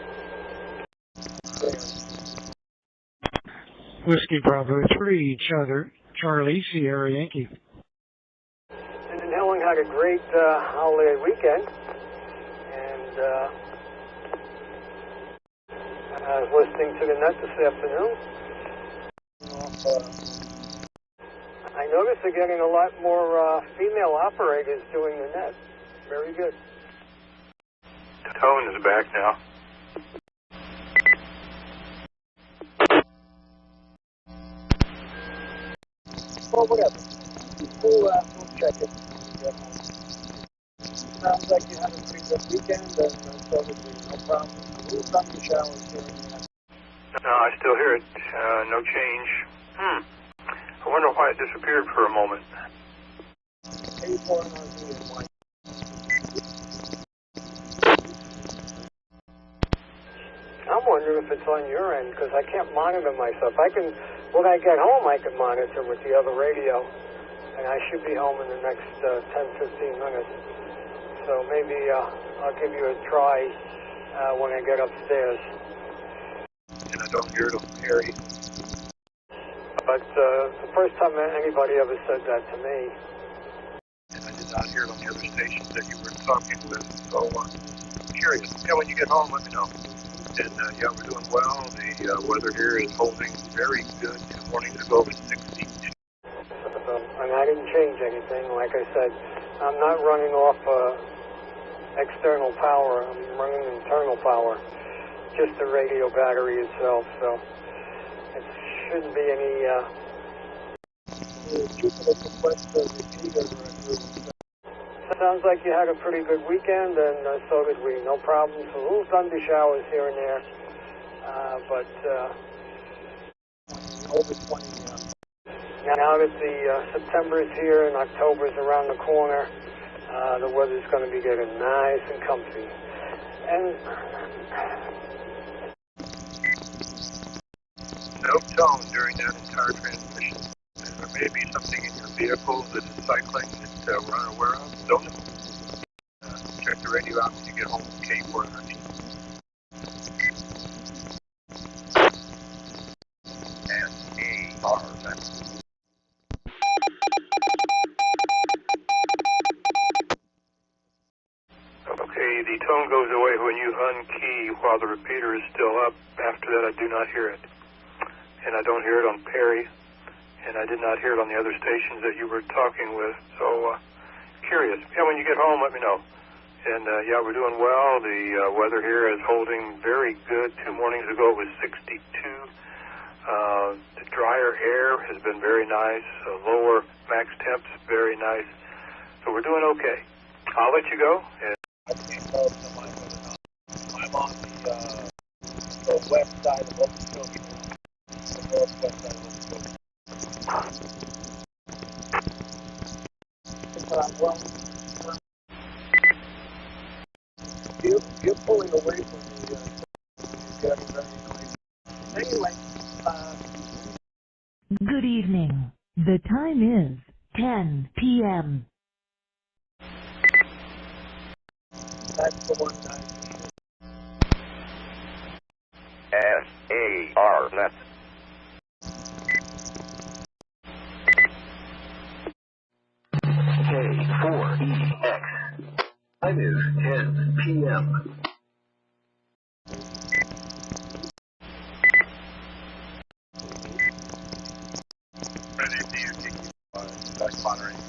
Whiskey Bravo 3, each other. Charlie, Sierra Yankee. And Helen had a great holiday weekend. And I was listening to the net this afternoon. I noticed they're getting a lot more female operators doing the net. Very good. The tone is back now. Well, whatever. We'll check it. Sounds like you had a pretty good weekend, and so did we. No problem. Little thunder showers here and there. No, I still hear it. No change. I wonder why it disappeared for a moment. I'm wondering if it's on your end, because I can't monitor myself. When I get home, I can monitor with the other radio, and I should be home in the next 10, 15 minutes. So maybe I'll give you a try when I get upstairs. And I don't hear it on Perry. But the first time anybody ever said that to me. And I did not hear it on the other stations that you were talking with. So curious. Yeah, when you get home, let me know. And yeah, we're doing well. The weather here is holding very good. 2 mornings ago it was 62. And I didn't change anything. Like I said, I'm not running off external power. I'm running internal power. Just the radio battery itself. So it shouldn't be any... Sounds like you had a pretty good weekend, and so did we. No problems. A little thunder showers here and there. But over 20 now that the September is here and October is around the corner, the weather's going to be getting nice and comfy. And no tone during that entire transmission. There may be something in your vehicle that is cycling that we're unaware of. Don't know. Check the radio out when you get home from K413. SARNet. Okay, the tone goes away when you unkey while the repeater is still up. After that, I do not hear it. And I don't hear it on Perry. And I did not hear it on the other stations that you were talking with. So, curious. Yeah, when you get home, let me know. And, yeah, we're doing well. The weather here is holding very good. 2 mornings ago, it was 62. The drier air has been very nice. Lower max temps, very nice. So we're doing okay. I'll let you go. And I can't tell if I'm on the west side of Okeechobee. The northwest side of Okeechobee. Well, you're pulling away from the you're getting very noisy. Anyway, Good evening. The time is 10 p.m. That's the one time. SARNet. K4EX. Time is 10 p.m. ready for you to start monitoring.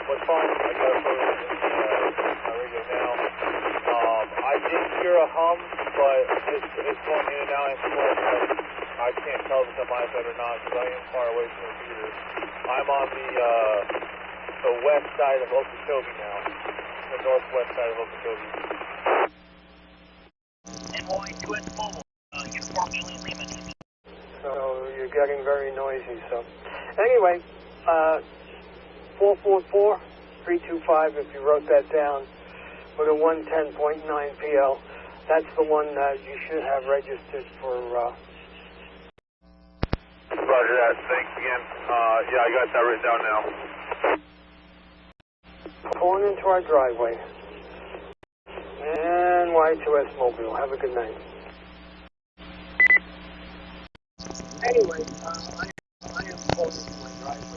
What's fine? I got it for my radio now. I did hear a hum, but it's going in and out. I can't tell if it's on my side or not because I am far away from the computer. I'm on the west side of Okeechobee now, the northwest side of Okeechobee. NY2S Mobile, uniformly limited. So you're getting very noisy. So anyway, 444-325, if you wrote that down, with a 110.9 PL. That's the one that you should have registered for. Roger that. Thanks again. Yeah, I got that written down now. Pulling into our driveway. And Y2S Mobile. Have a good night. Anyway, I am close to my driveway.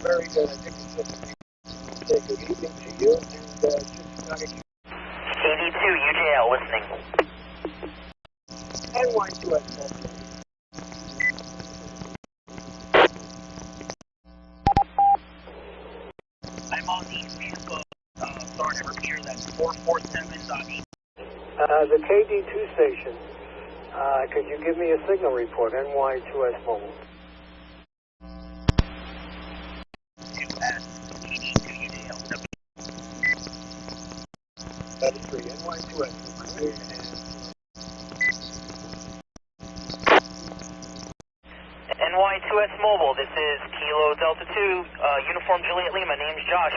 Very good. I think it's just say good evening to you and just KD2 UJL listening. And Y2S Mobile. KD2 station. Could you give me a signal report, NY2S mobile? That's 3, NY2S. NY2S Mobile, this is Kilo Delta 2, Uniform Juliet Lima, name's Josh.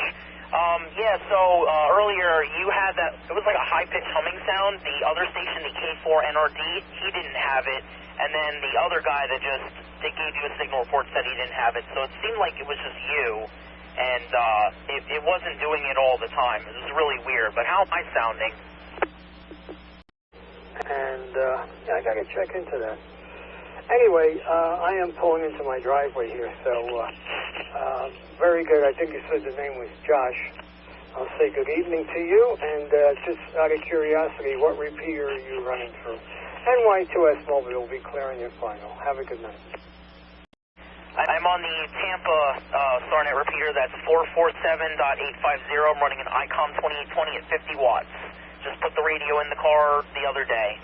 Earlier you had that, it was like a high-pitched humming sound. The other station, the K4NRD, he didn't have it, and then the other guy that they gave you a signal report said he didn't have it, so it seemed like it was just you, and it wasn't doing it all the time. It was really weird, but how am I sounding? And, I gotta check into that. Anyway, I am pulling into my driveway here, so, very good. I think you said the name was Josh. I'll say good evening to you, and just out of curiosity, what repeater are you running through? NY2S Mobile will be clearing your final. Have a good night. I'm on the Tampa SARNet repeater. That's 447.850. I'm running an ICOM 2820 at 50 watts. Just put the radio in the car the other day.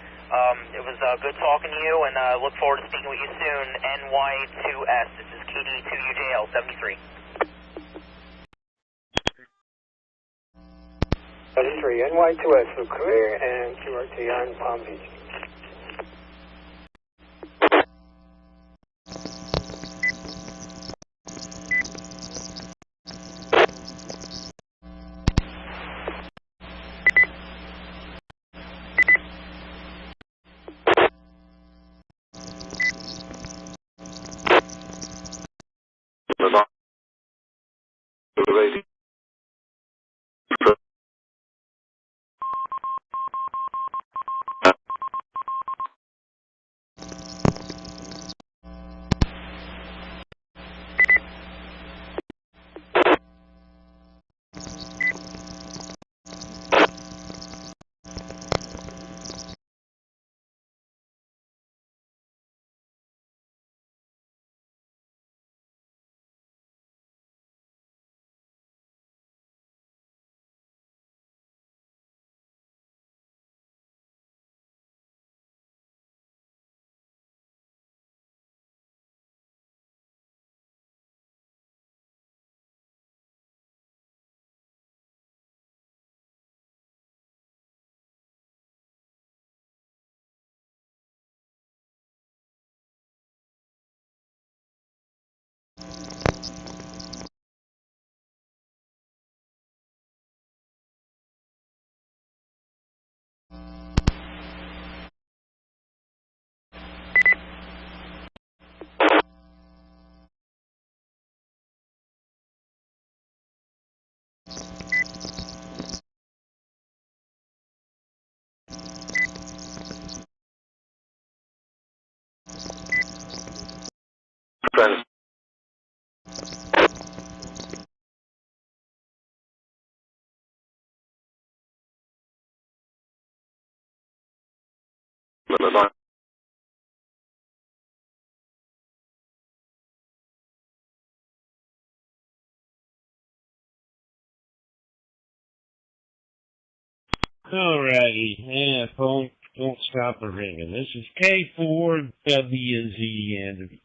It was good talking to you, and I look forward to speaking with you soon. NY2S, this is KD2UJL 73. 73, NY2S, so clear, and QRT on Palm Beach. Alrighty, yeah, phone, don't stop the ringing. This is K4WZ, and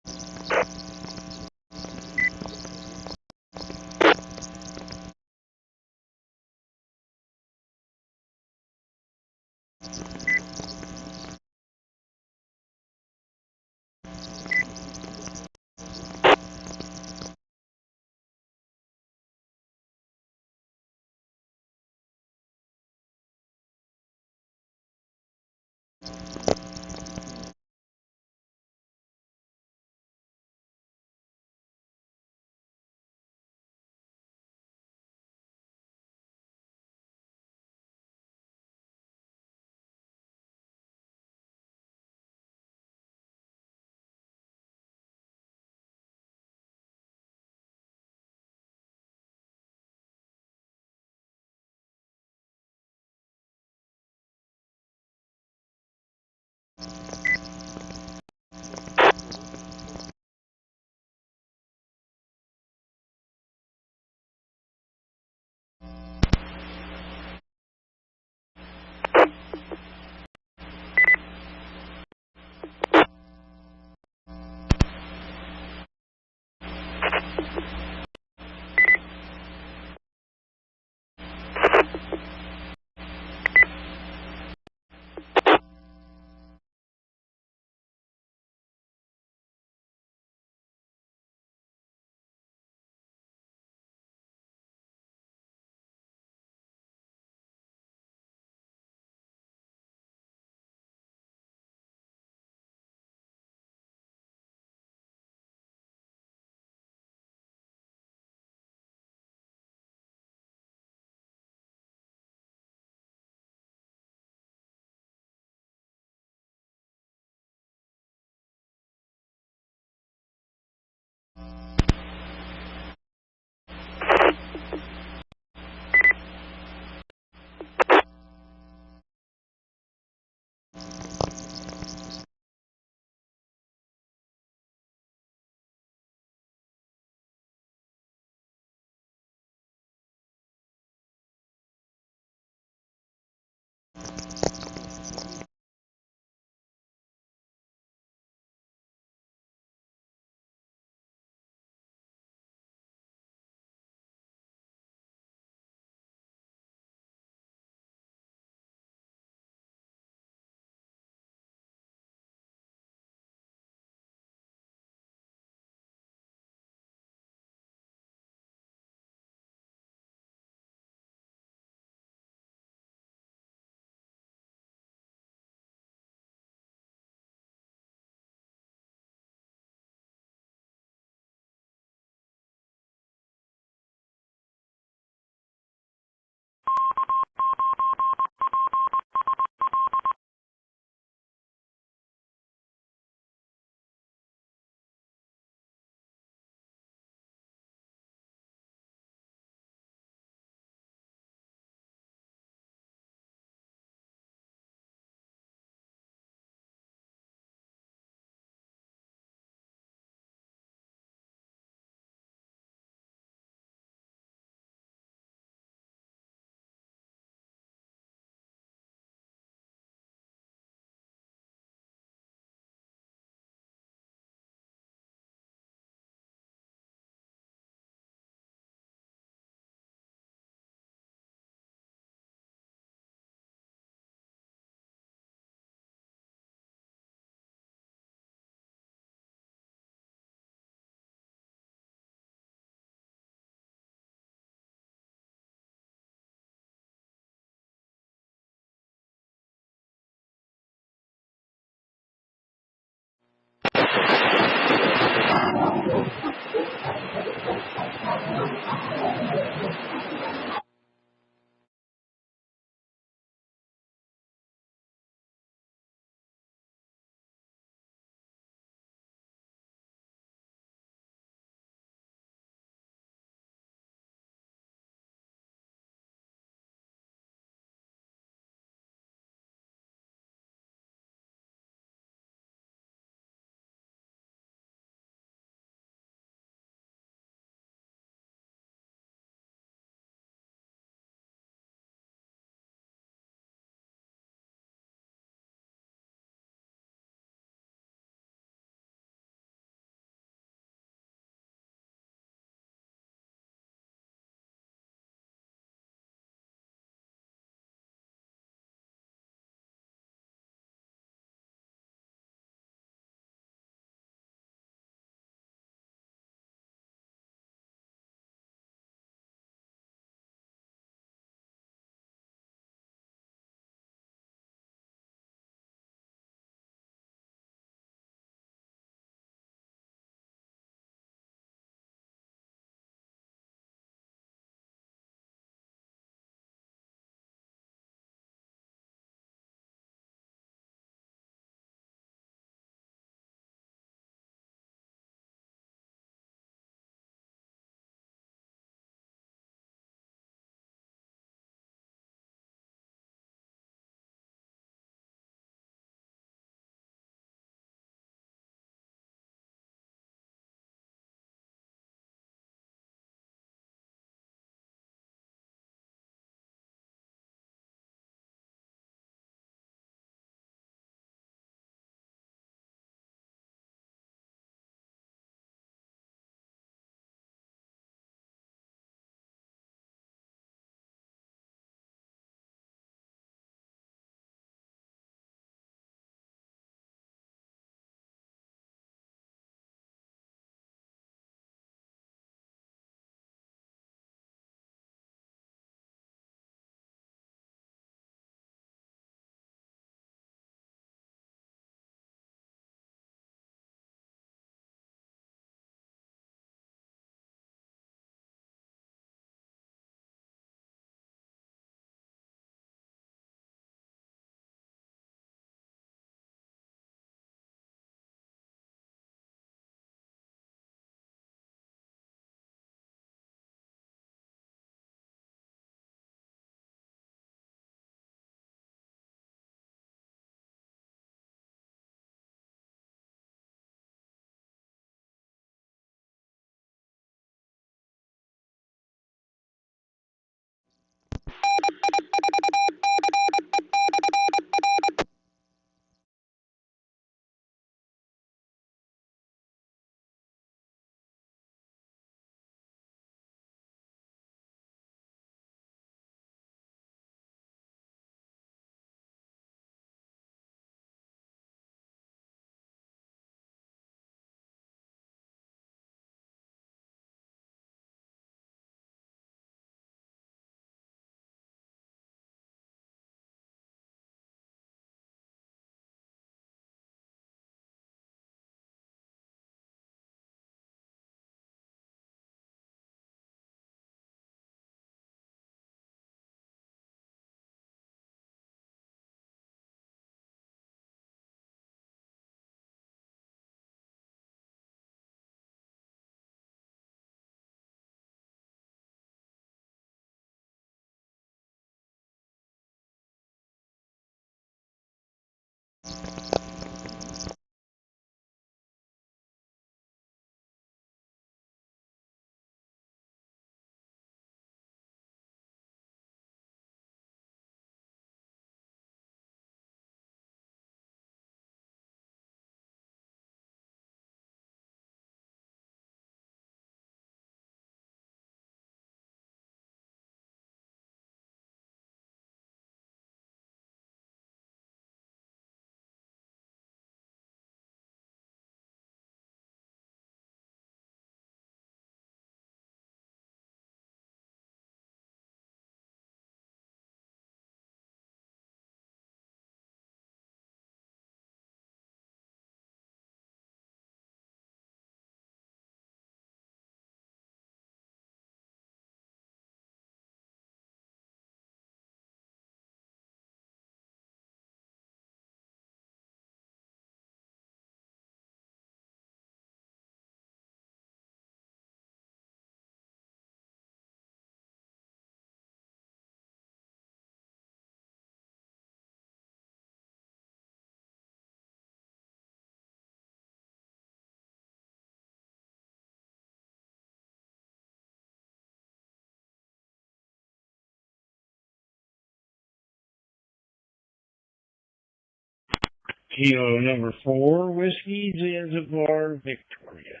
Kilo number 4, Whiskey Zanzibar, Victoria.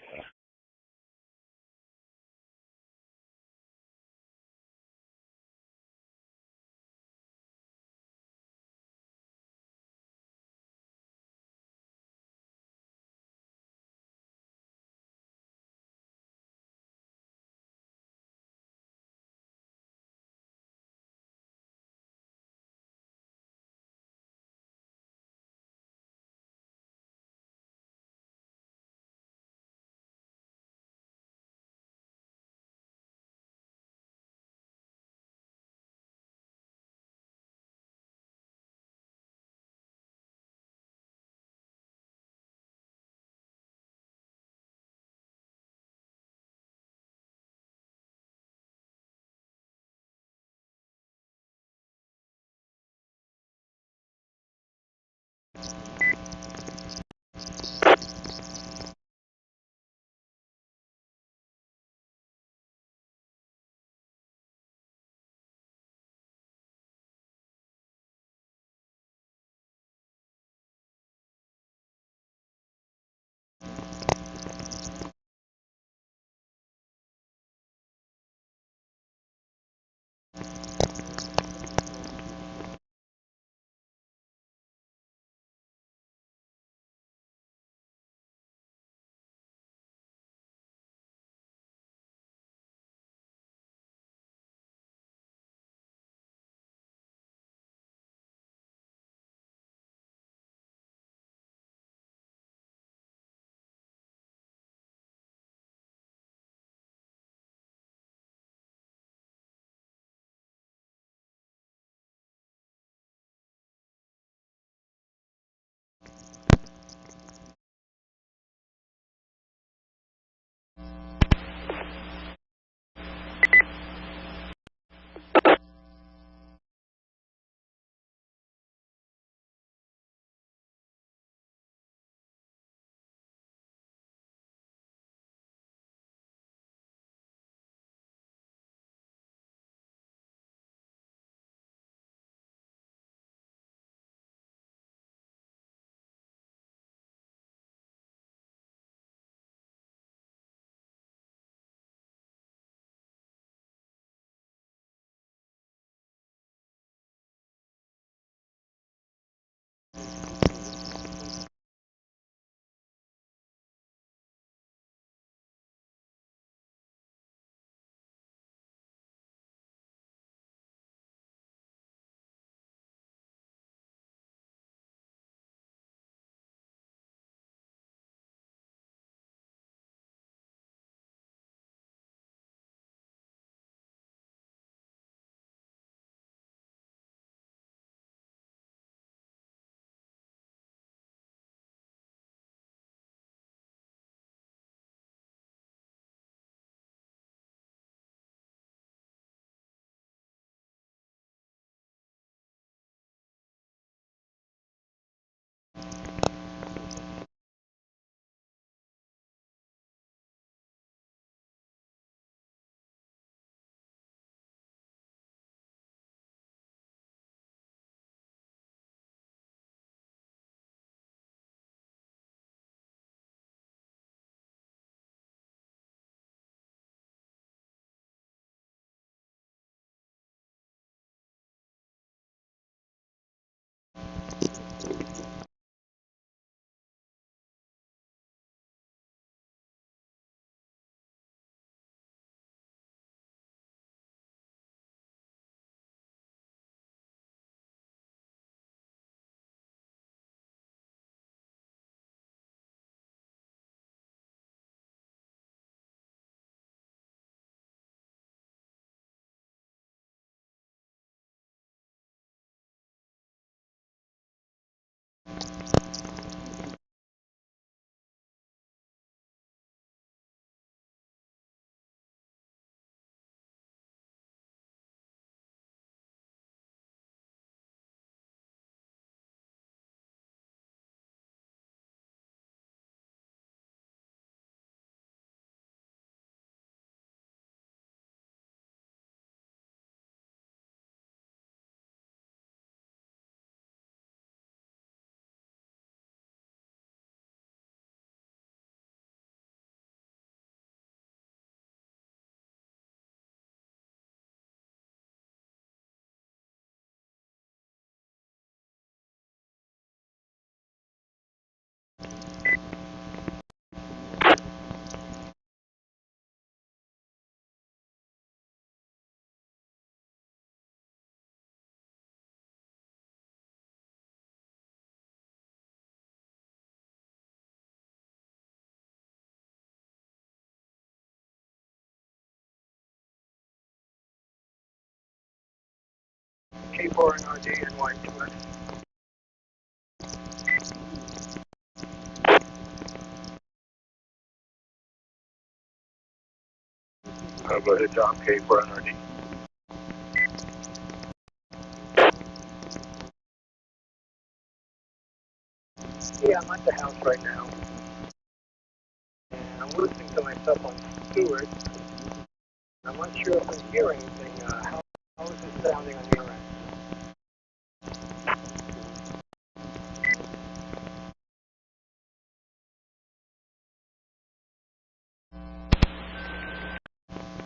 K4NRD NY2S. Go ahead, Tom, K4NRD. Yeah, I'm at the house right now. And I'm listening to myself on Stewart. I'm not sure if I'm hearing anything. How is it sounding on your end?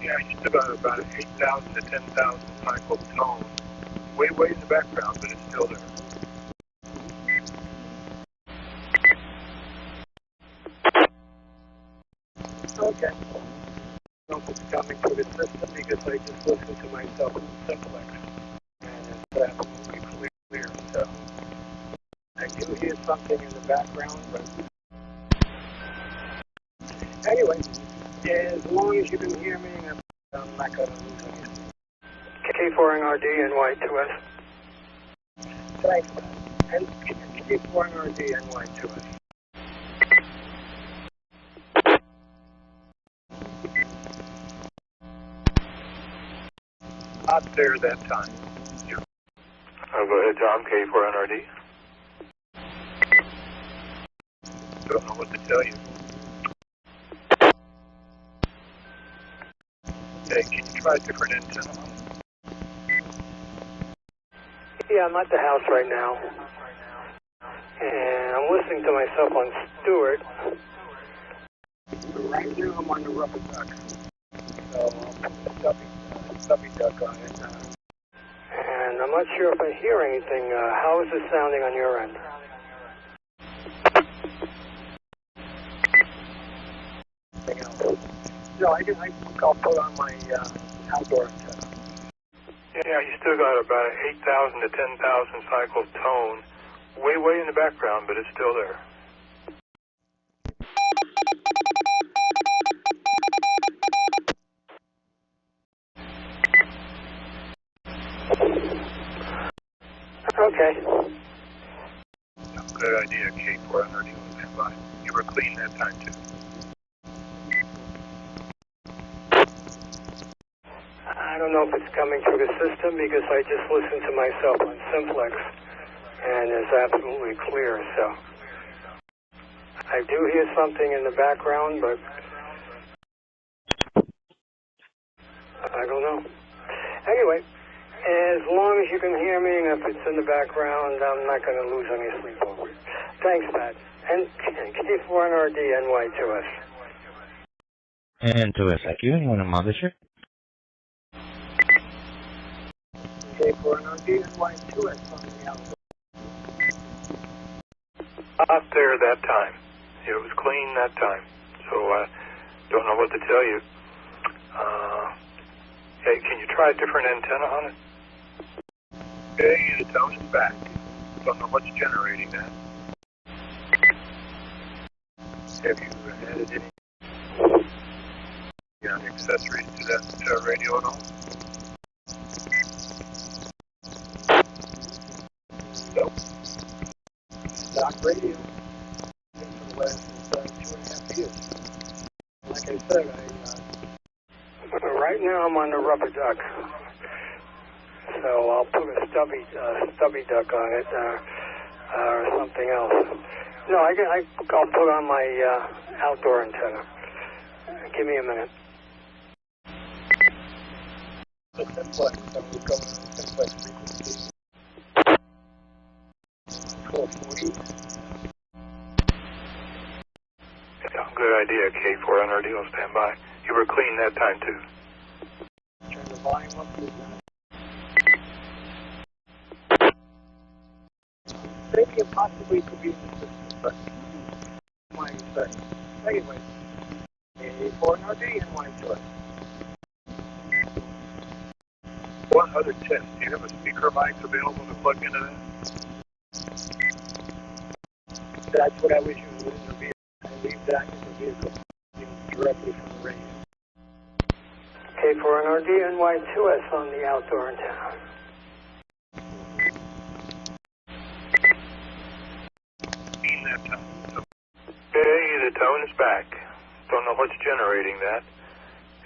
Yeah, you still got about 8,000 to 10,000 cycle tone. Way in the background, but it's still there. Okay. I don't know if it's coming through the system because I just listened to myself on simplex. And it's absolutely clear. So I do hear something in the background, but anyway, as long as you can hear me, I'm not going to lose anything. K4NRD NY2S. Thanks, and K4NRD NY2S. Not there that time. I'll go ahead, Tom, K4NRD. Don't know what to tell you. Hey, can you try a different antenna? Yeah, I'm at the house right now. And I'm listening to myself on Stewart. Right now I'm on the rubber duck. So I'll put the stubby duck on it. And I'm not sure if I hear anything. How is it sounding on your end? No, I'll put on my outdoor antenna. Yeah, you still got about 8,000 to 10,000 cycle tone. Way in the background, but it's still there. Okay. Good idea, K4NRD. You were clean that time, too. I don't know if it's coming through the system because I just listened to myself on simplex and it's absolutely clear, so I do hear something in the background, but I don't know. Anyway, as long as you can hear me and if it's in the background, I'm not going to lose any sleep over it. Thanks, Pat. And K4NRD NY2S. And to SIQ, anyone on mothership? K4NRD NY2S on the outdoor. Not there that time. It was clean that time. So I don't know what to tell you. Hey, can you try a different antenna on it? Okay, the tone is back. Don't know what's generating that. Have you added any accessories to that radio at all? Nope. Stock radio. For the last 2.5 years. Like I said, right now I'm on the rubber duck. So I'll put a stubby duck on it or something else. No, I'll put on my outdoor antenna. Give me a minute. The simplex, I'm going to simplex frequency. 440. Good idea, K4NRD. I'll stand by. You were clean that time, too. Turn the volume up. Maybe it possibly could be in the system, but my say. Anyway, K4NRD and my choice. One other test. Do you have a speaker mic available to plug into that? That's what I was using in the vehicle. I leave that in the vehicle, directly from the radio. K4NRD NY2S on the outdoor antenna. that time. Okay, the tone is back. Don't know what's generating that.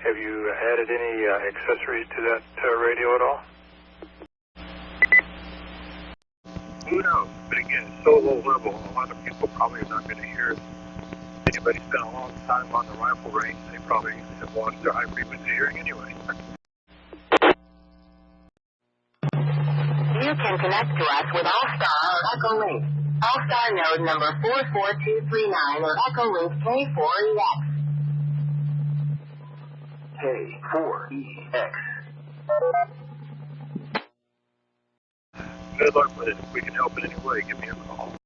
Have you added any accessories to that radio at all? Who knows? But again, it's so low level, a lot of people probably are not going to hear it. Anybody spent a long time on the rifle range, they probably have lost their high frequency hearing anyway. You can connect to us with All-Star or Echo Link. All-Star node number 44239 or Echo Link K4EX. K4EX. Good luck with it. If we can help in any way, give me a call.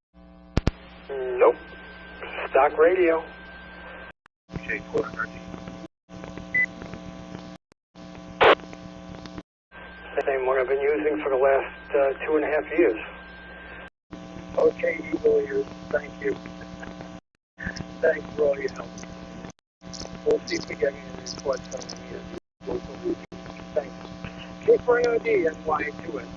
Nope. Stock radio. K400. Same one I've been using for the last 2.5 years. Okay, Eagle Ears, thank you. Thanks for all your help. We'll see if we get any reports on any of the local reviews. Thanks. K4NOD, NY2S.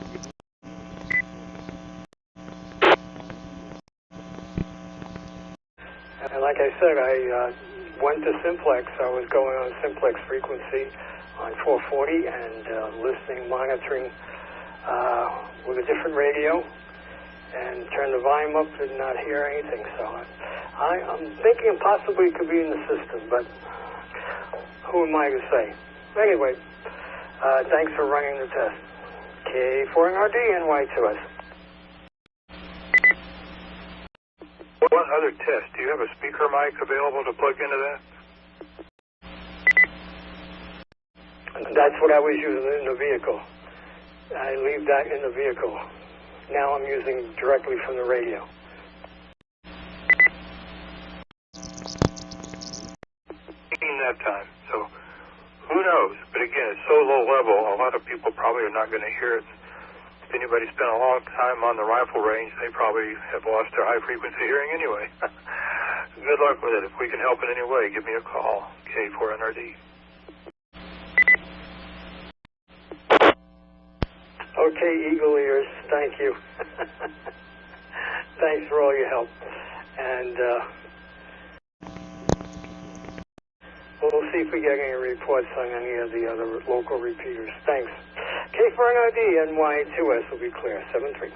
And like I said, I went to Simplex. I was going on Simplex frequency on 440 and listening, monitoring with a different radio, and turned the volume up and not hear anything. So I'm thinking possibly it could be in the system, but who am I to say? Anyway, thanks for running the test. K4NRD NY2S. One other test. Do you have a speaker mic available to plug into that? That's what I was using in the vehicle. I leave that in the vehicle. Now I'm using directly from the radio. In that time. So who knows? But again, it's so low level, a lot of people probably are not going to hear it. If anybody spent a long time on the rifle range, they probably have lost their high frequency hearing anyway. Good luck with it. If we can help in any way, give me a call. K4NRD. Okay, Eagle Ears, thank you. Thanks for all your help. And we'll see if we get any reports on any of the other local repeaters. Thanks. K4NRD NY2S will be clear. 73.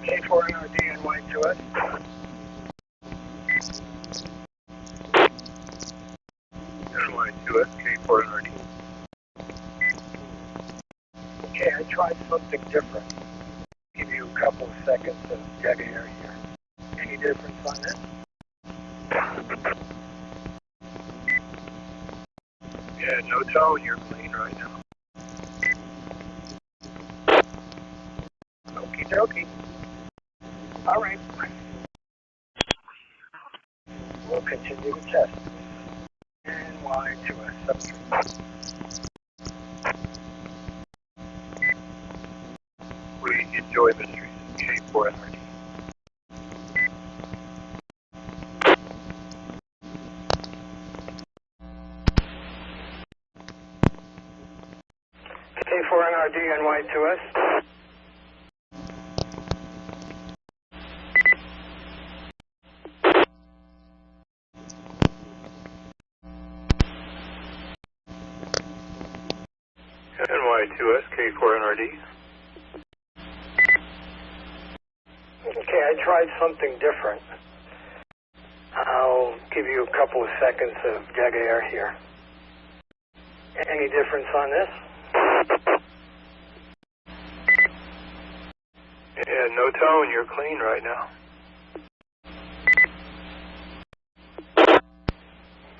K4NRD NY2S. NY2S, K4NRD. Okay, I tried something different. Give you a couple of seconds of dead air here. Any difference on this? Yeah, no tone, you're clean right now. Okie dokie. All right. We'll continue to test. NY2S, 73. We enjoy mysteries in K4NRD. K4NRD NY2S. NY2S, K4NRD. Okay, I tried something different. I'll give you a couple of seconds of dead air here. Any difference on this? Yeah, no tone, you're clean right now.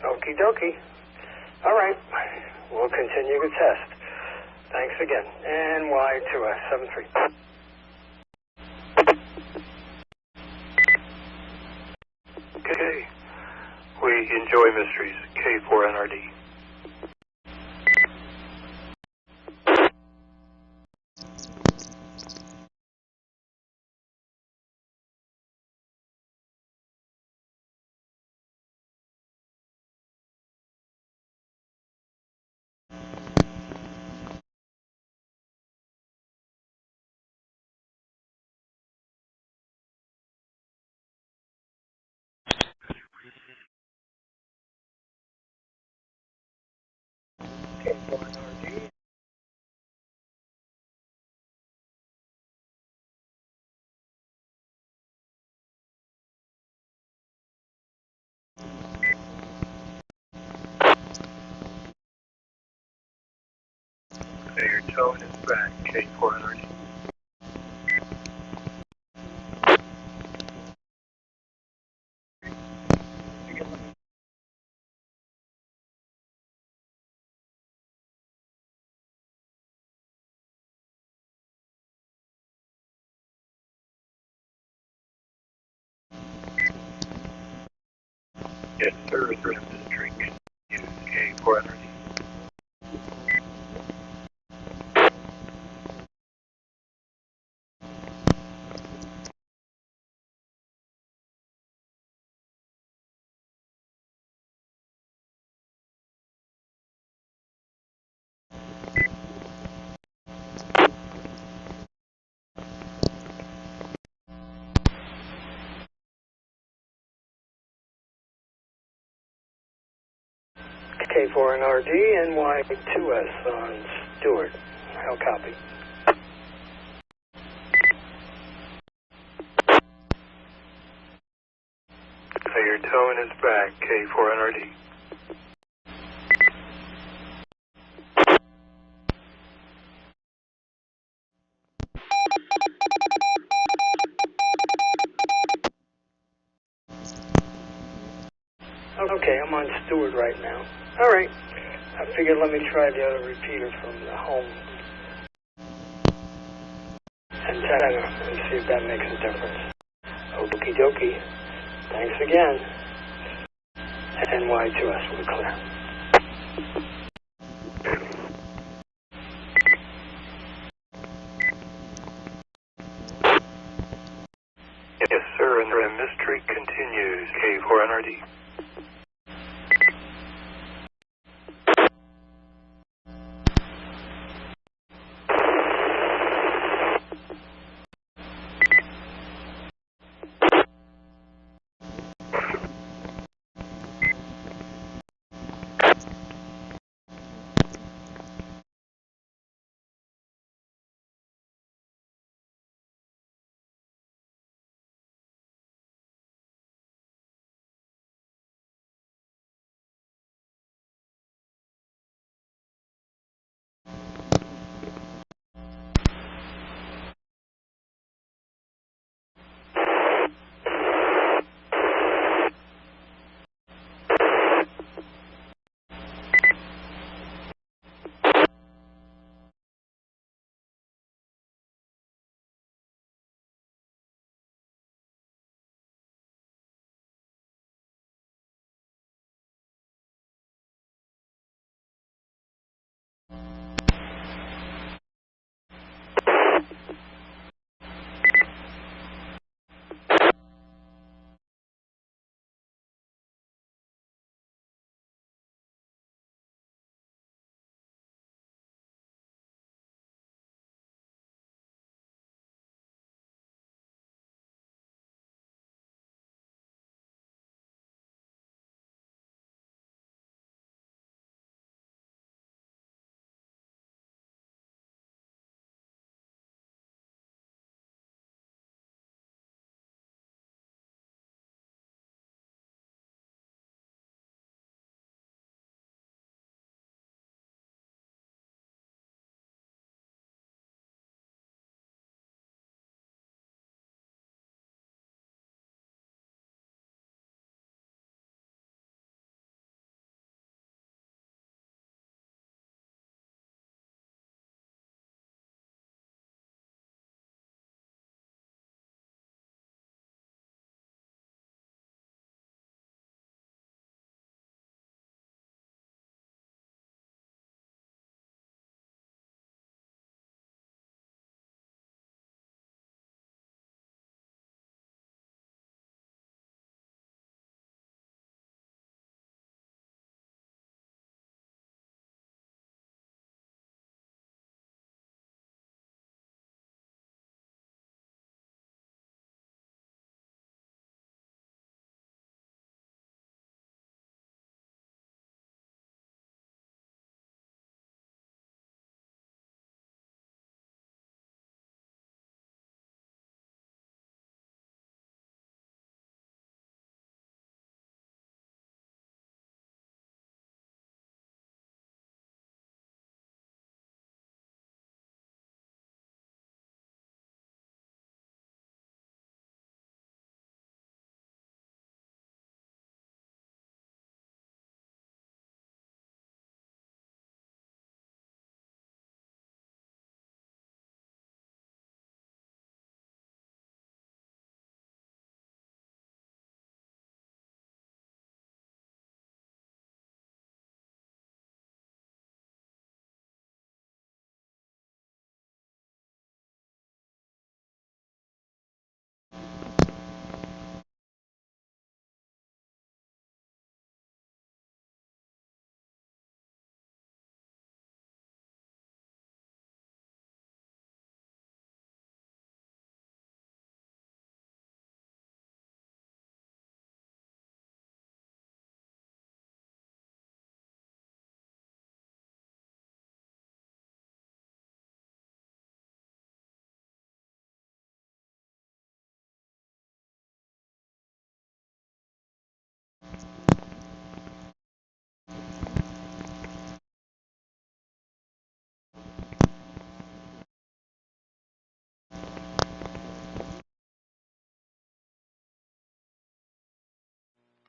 Okie dokie. All right, we'll continue to test. Thanks again. NY2S, 73. Okay. We enjoy mysteries. K4NRD. K4NRG. Okay, your tone is back, K4NRG. Yes, sir, industry continues, K4NRG. K4NRG, NY2S on Stewart. How copy? Okay, your tone is back, K4NRG. Okay, I'm on Stewart right now. All right. I figured let me try the other repeater from the home antenna and see if that makes a difference. Okie dokie. Thanks again. NY2S, we're clear. Yes, sir, and the mystery continues, K4NRG.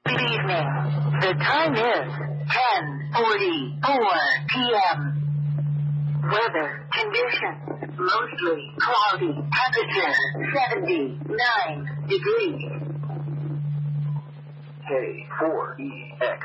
Good evening. The time is 10:44 p.m. Weather conditions, mostly cloudy, temperature 79 degrees. K4EX.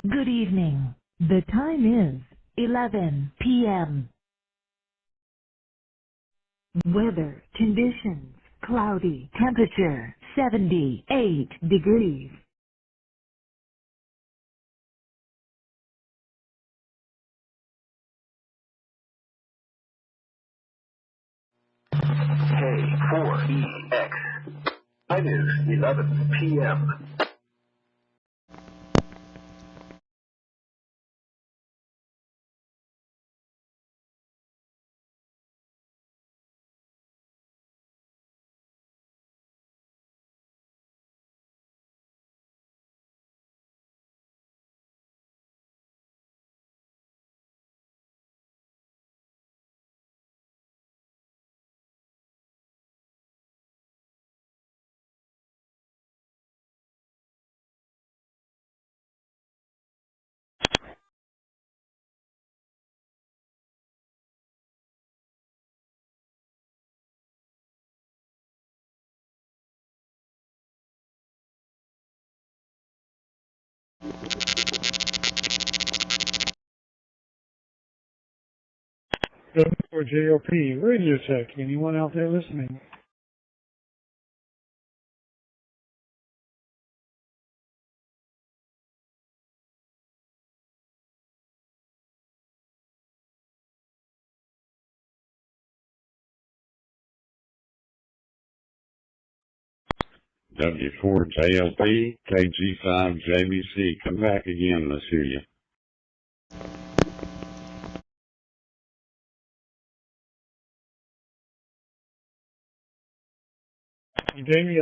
Good evening. The time is 11 p.m. Weather conditions, cloudy, temperature 78 degrees. K4EX. Time is 11 p.m. For JLP Radio Check. Anyone out there listening? W4JLP, KG5JBC. Come back again, let's hear you. Jamie,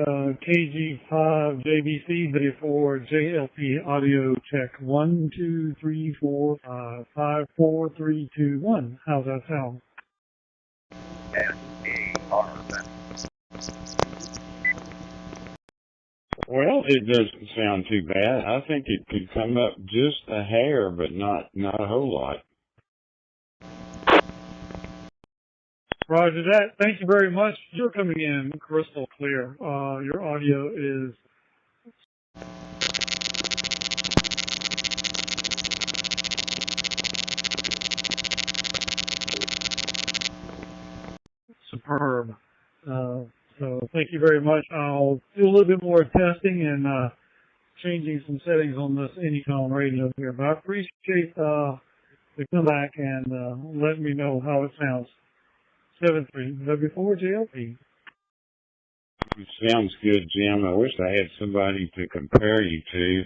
KG5JBC, W4JLP audio check. 1, 2, 3, 4, 5, 4, 3, 2, 1. How's that sound? SDARN. Well, it doesn't sound too bad. I think it could come up just a hair, but not a whole lot. Roger that. Thank you very much. You're coming in crystal clear. Your audio is superb. So thank you very much. I'll do a little bit more testing and changing some settings on this Anytone radio here. But I appreciate the comeback and let me know how it sounds. 73 W4JLP. Sounds good, Jim. I wish I had somebody to compare you to.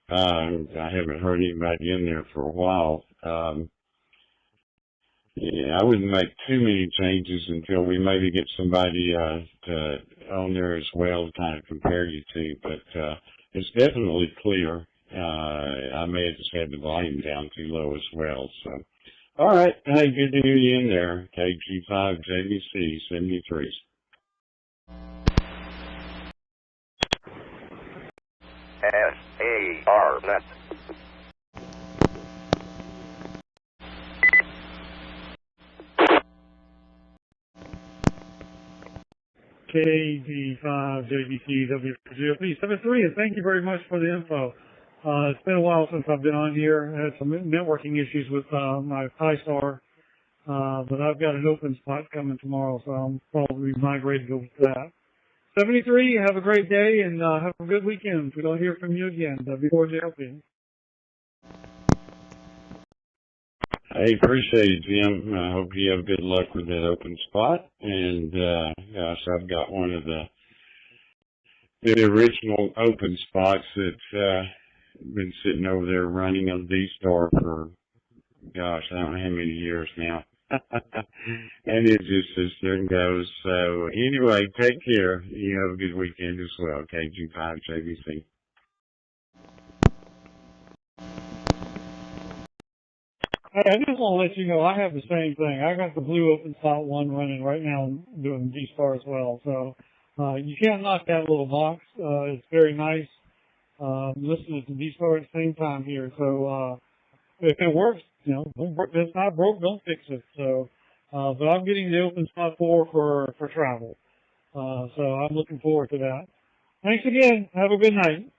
I haven't heard anybody in there for a while. Yeah, I wouldn't make too many changes until we maybe get somebody on there as well to kind of compare you to. But it's definitely clear. I may have just had the volume down too low as well. So, all right. Hey, good to hear you in there. KG5JBC 73. SARNet. KG5JBC W4JLP 73, and thank you very much for the info. It's been a while since I've been on here. I had some networking issues with my PyStar, but I've got an open spot coming tomorrow, so I'm probably migrating over to that. 73, have a great day, and have a good weekend. If we don't hear from you again, W4JLP. Hey, appreciate it, Jim. I hope you have good luck with that open spot. And, gosh, I've got one of the original open spots that's been sitting over there running on D-Star for, gosh, I don't know how many years now. And it just sits there and goes. So, anyway, take care. You have a good weekend as well. KG5JBC. Hey, I just want to let you know I have the same thing. I got the blue open slot one running right now, doing D-Star as well. So you can't knock that little box. It's very nice. Listening to D-Star at the same time here. So if it works, you know, if it's not broke, don't fix it. So, but I'm getting the open spot 4 for travel. So I'm looking forward to that. Thanks again. Have a good night.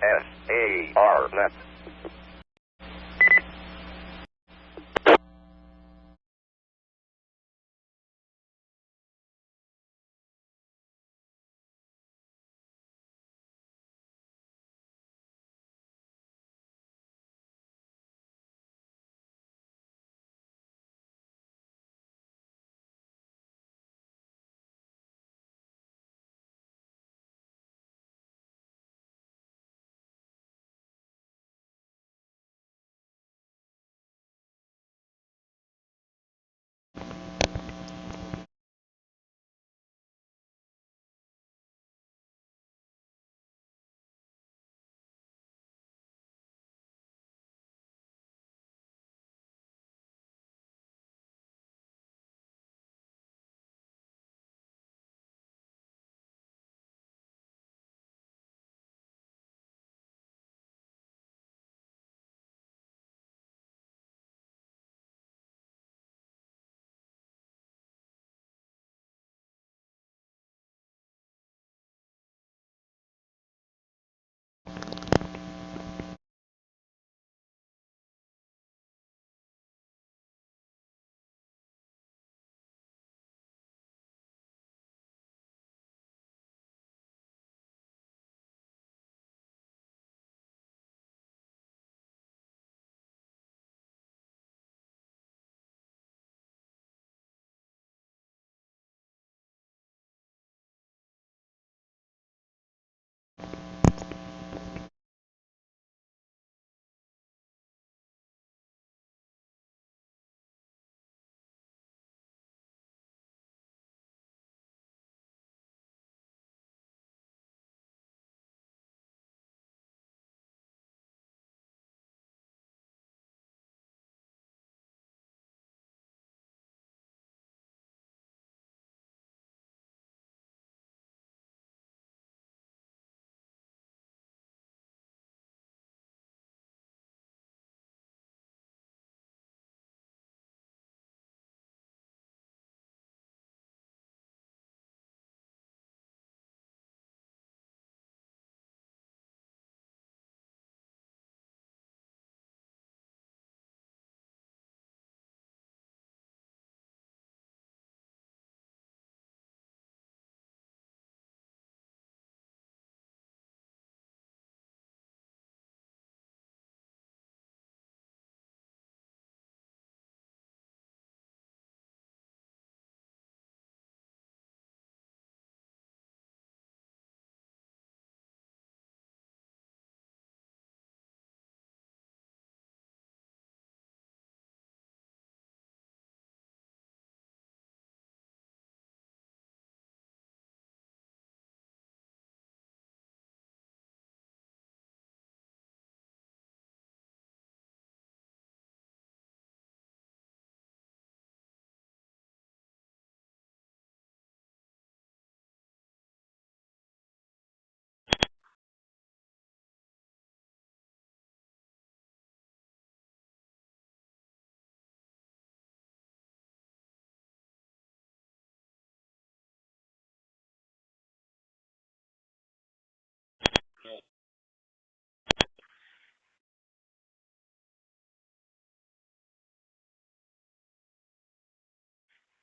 SARNet. SARNet.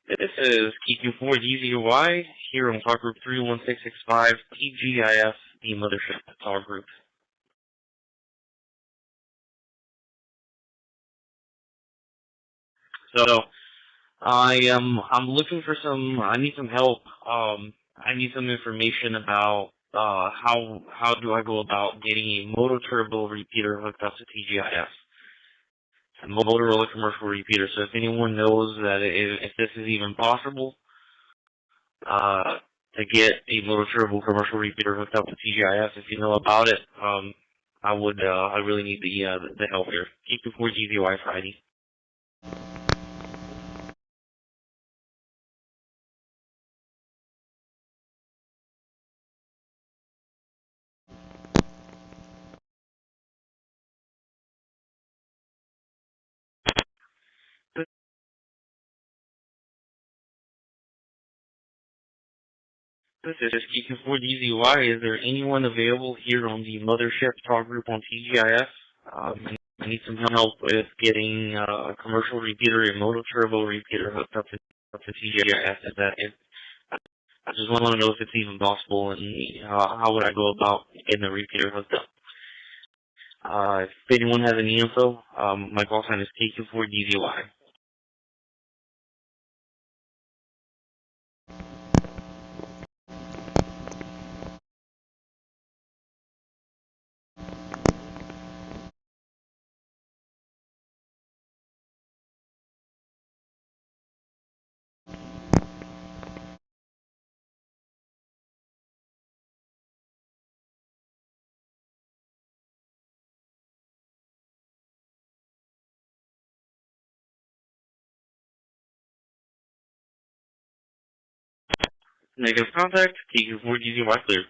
This is QQ4GZY here on TalkGroup 31665 TGIF, the mothership TalkGroup. So I'm looking for I need some help. I need some information about how do I go about getting a motor-turbo repeater hooked up to TGIF. A Motorola commercial repeater. So if anyone knows that if this is even possible, to get a motor-turbo commercial repeater hooked up to TGIF, if you know about it, I really need the help here. QQ4GZY Friday. This is QQ4GZY. Is there anyone available here on the mothership talk group on TGIF? I need some help with getting a commercial repeater, a motor turbo repeater hooked up to TGIF. I just want to know if it's even possible and how would I go about getting the repeater hooked up. If anyone has any info, my call sign is QQ4GZY. Negative contact, QQ4GZY clear.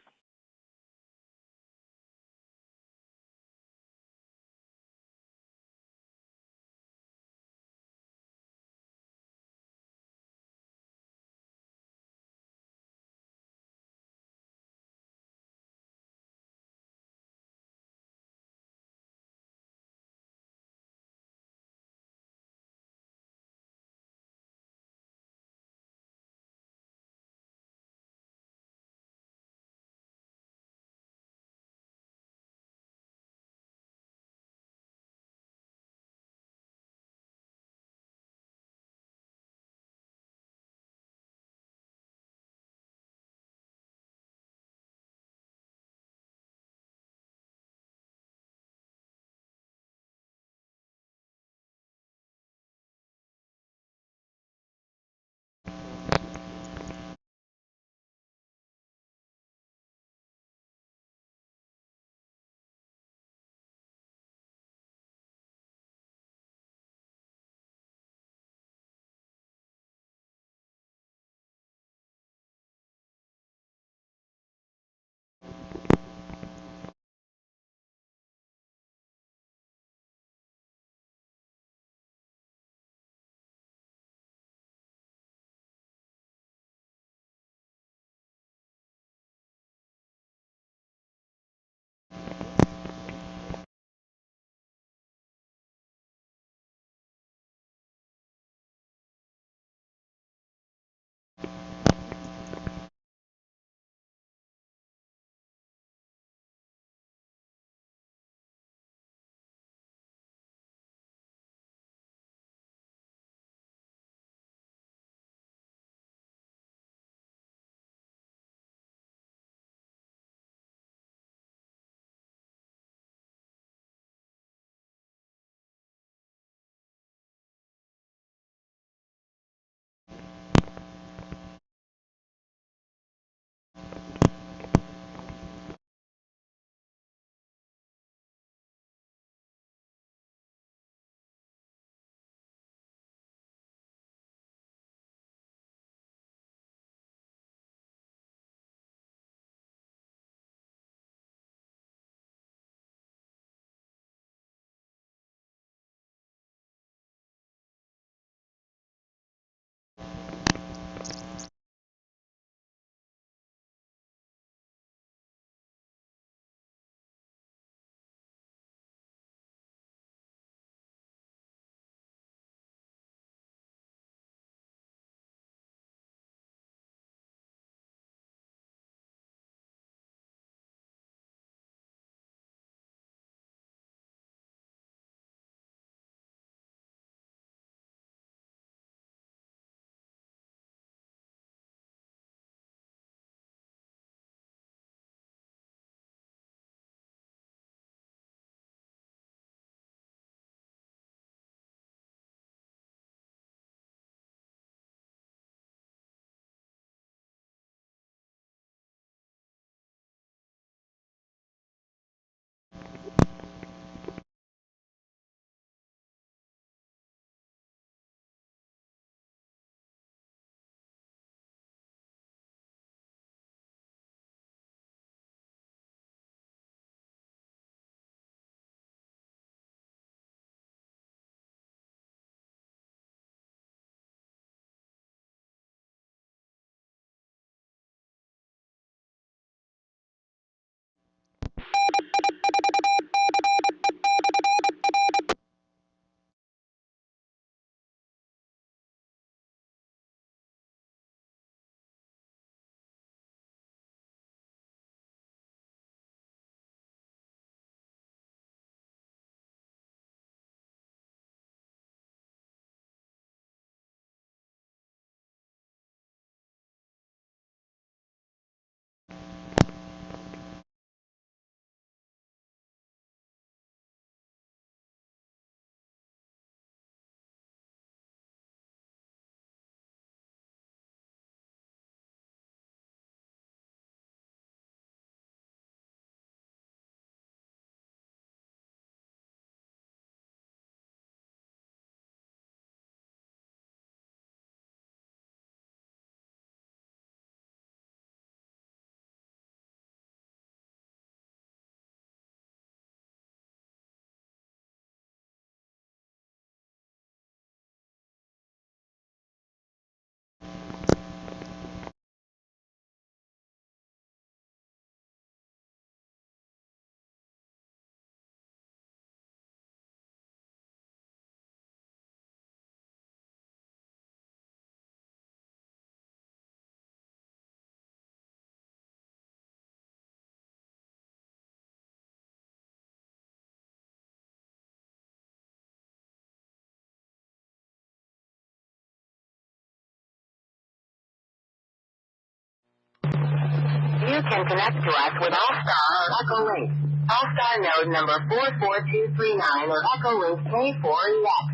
You can connect to us with All-Star or Echo Link. All-Star node number 44239 or Echo Link K4EX.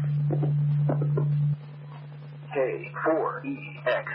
K4EX.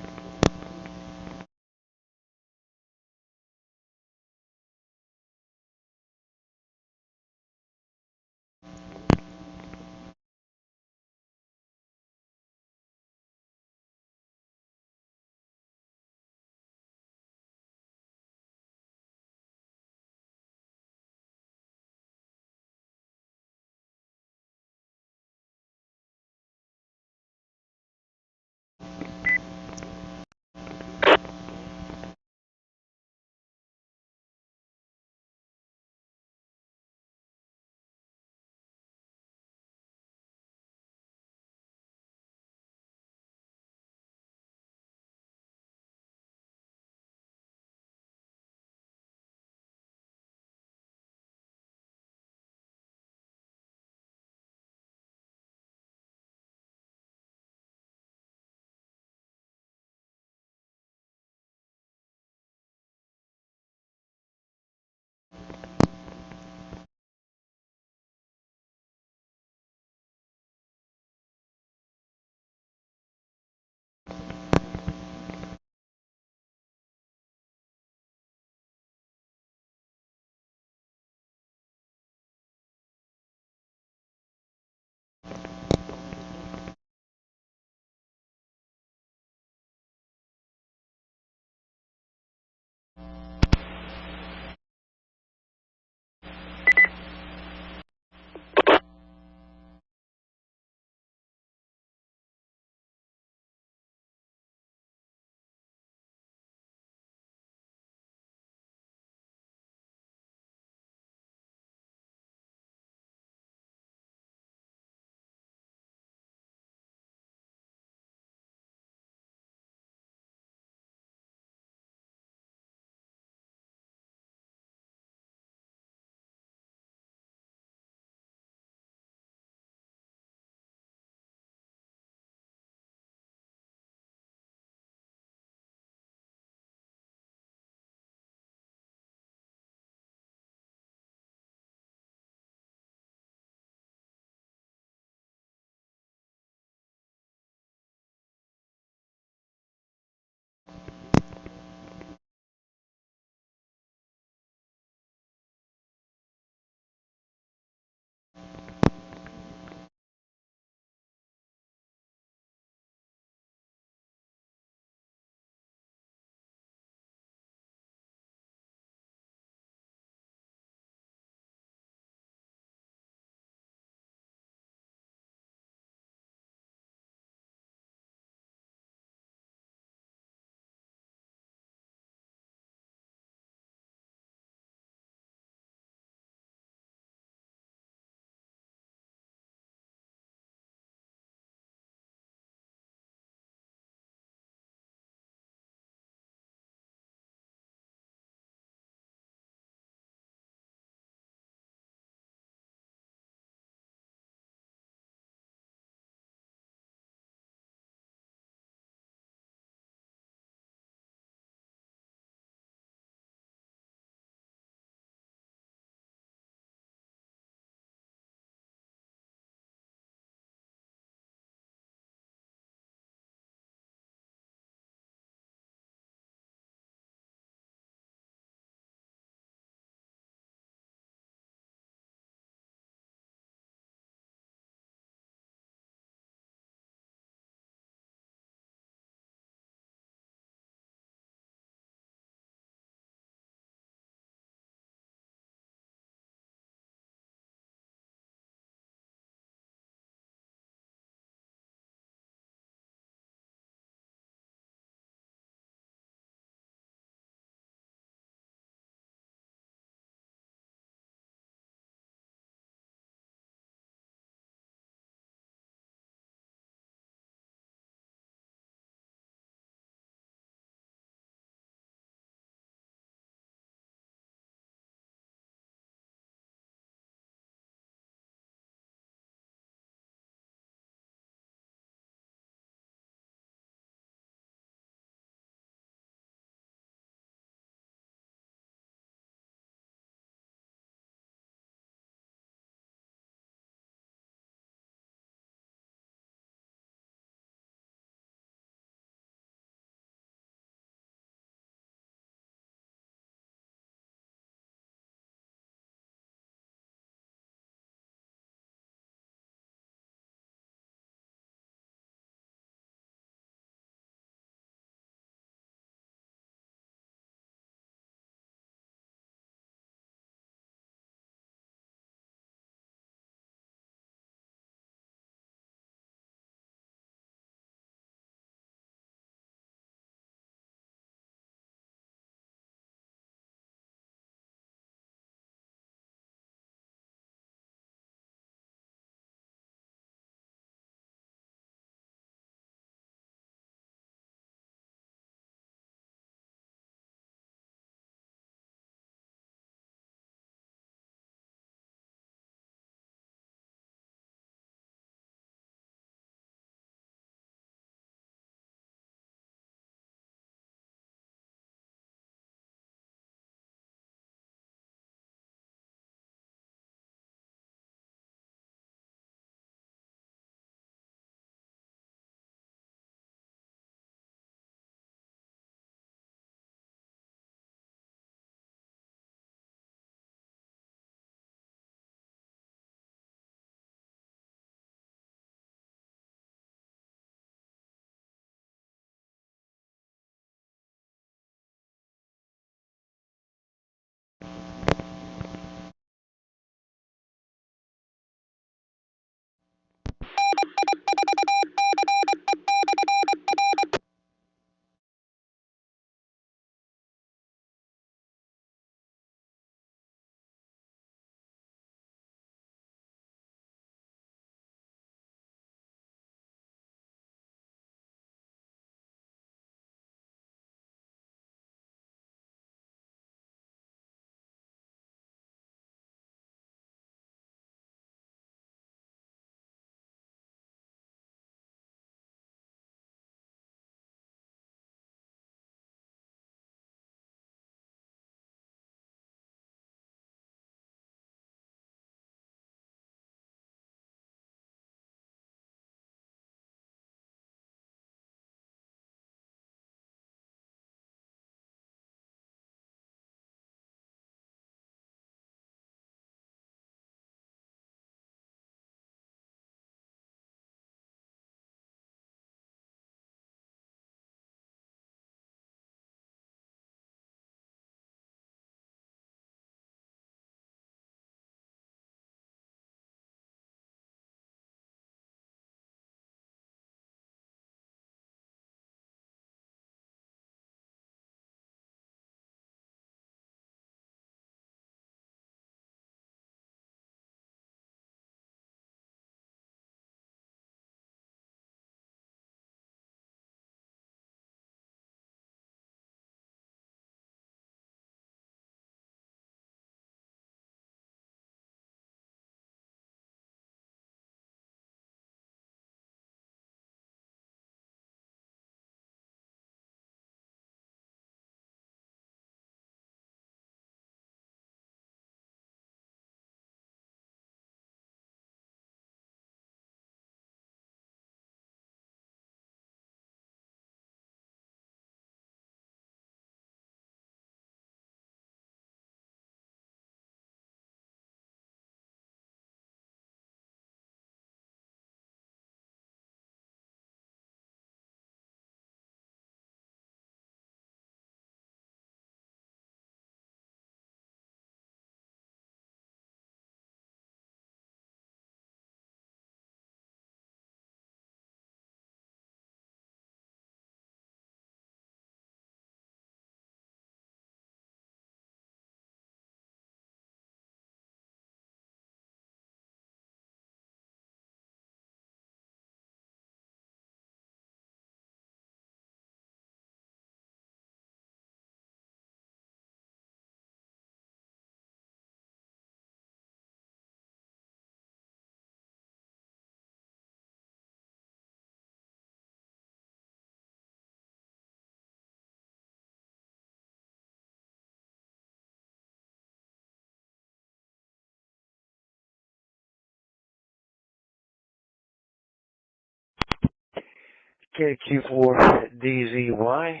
KQ4DZY,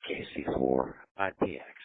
KC4IPX.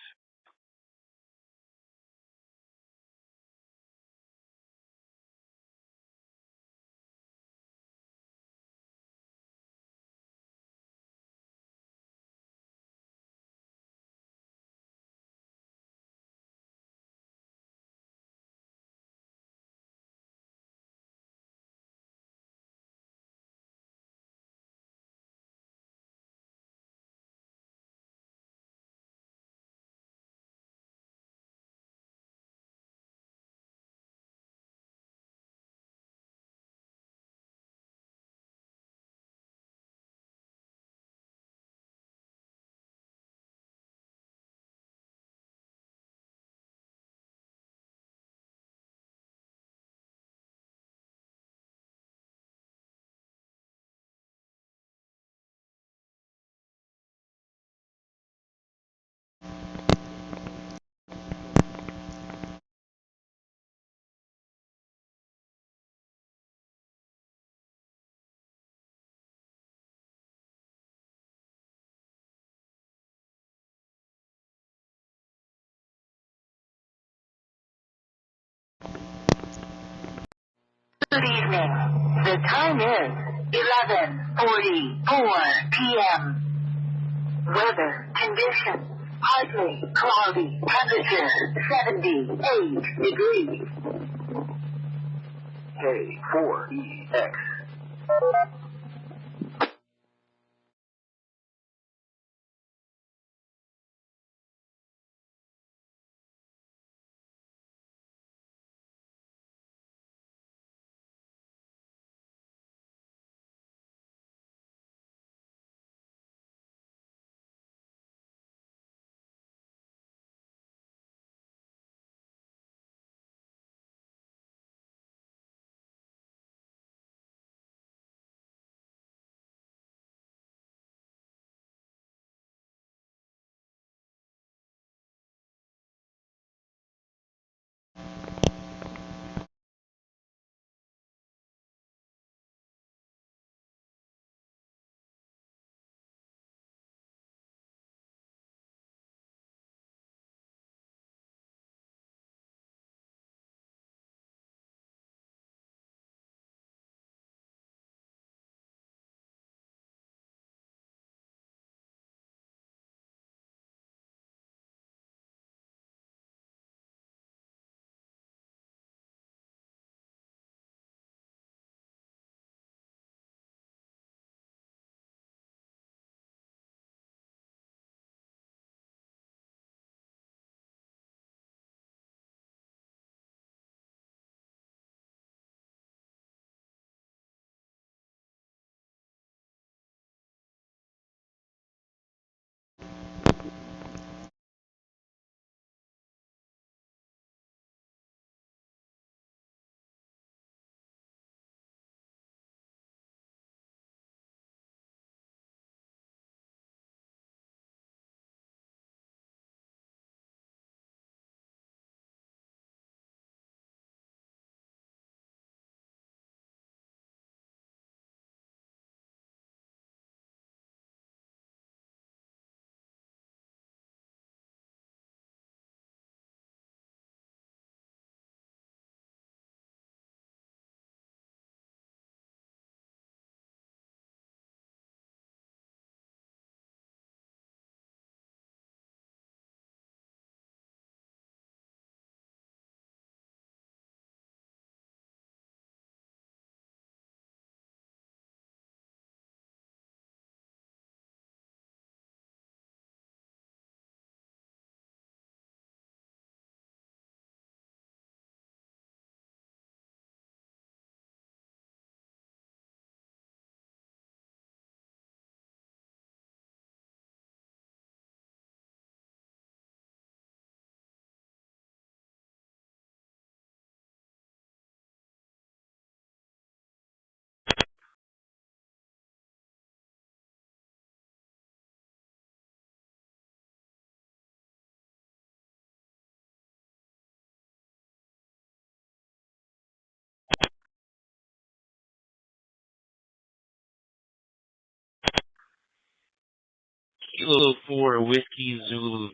Good evening. The time is 11:44 p.m. Weather conditions: partly cloudy. Temperature 78 degrees. K4EX. Kilo 4 Whiskey Zulu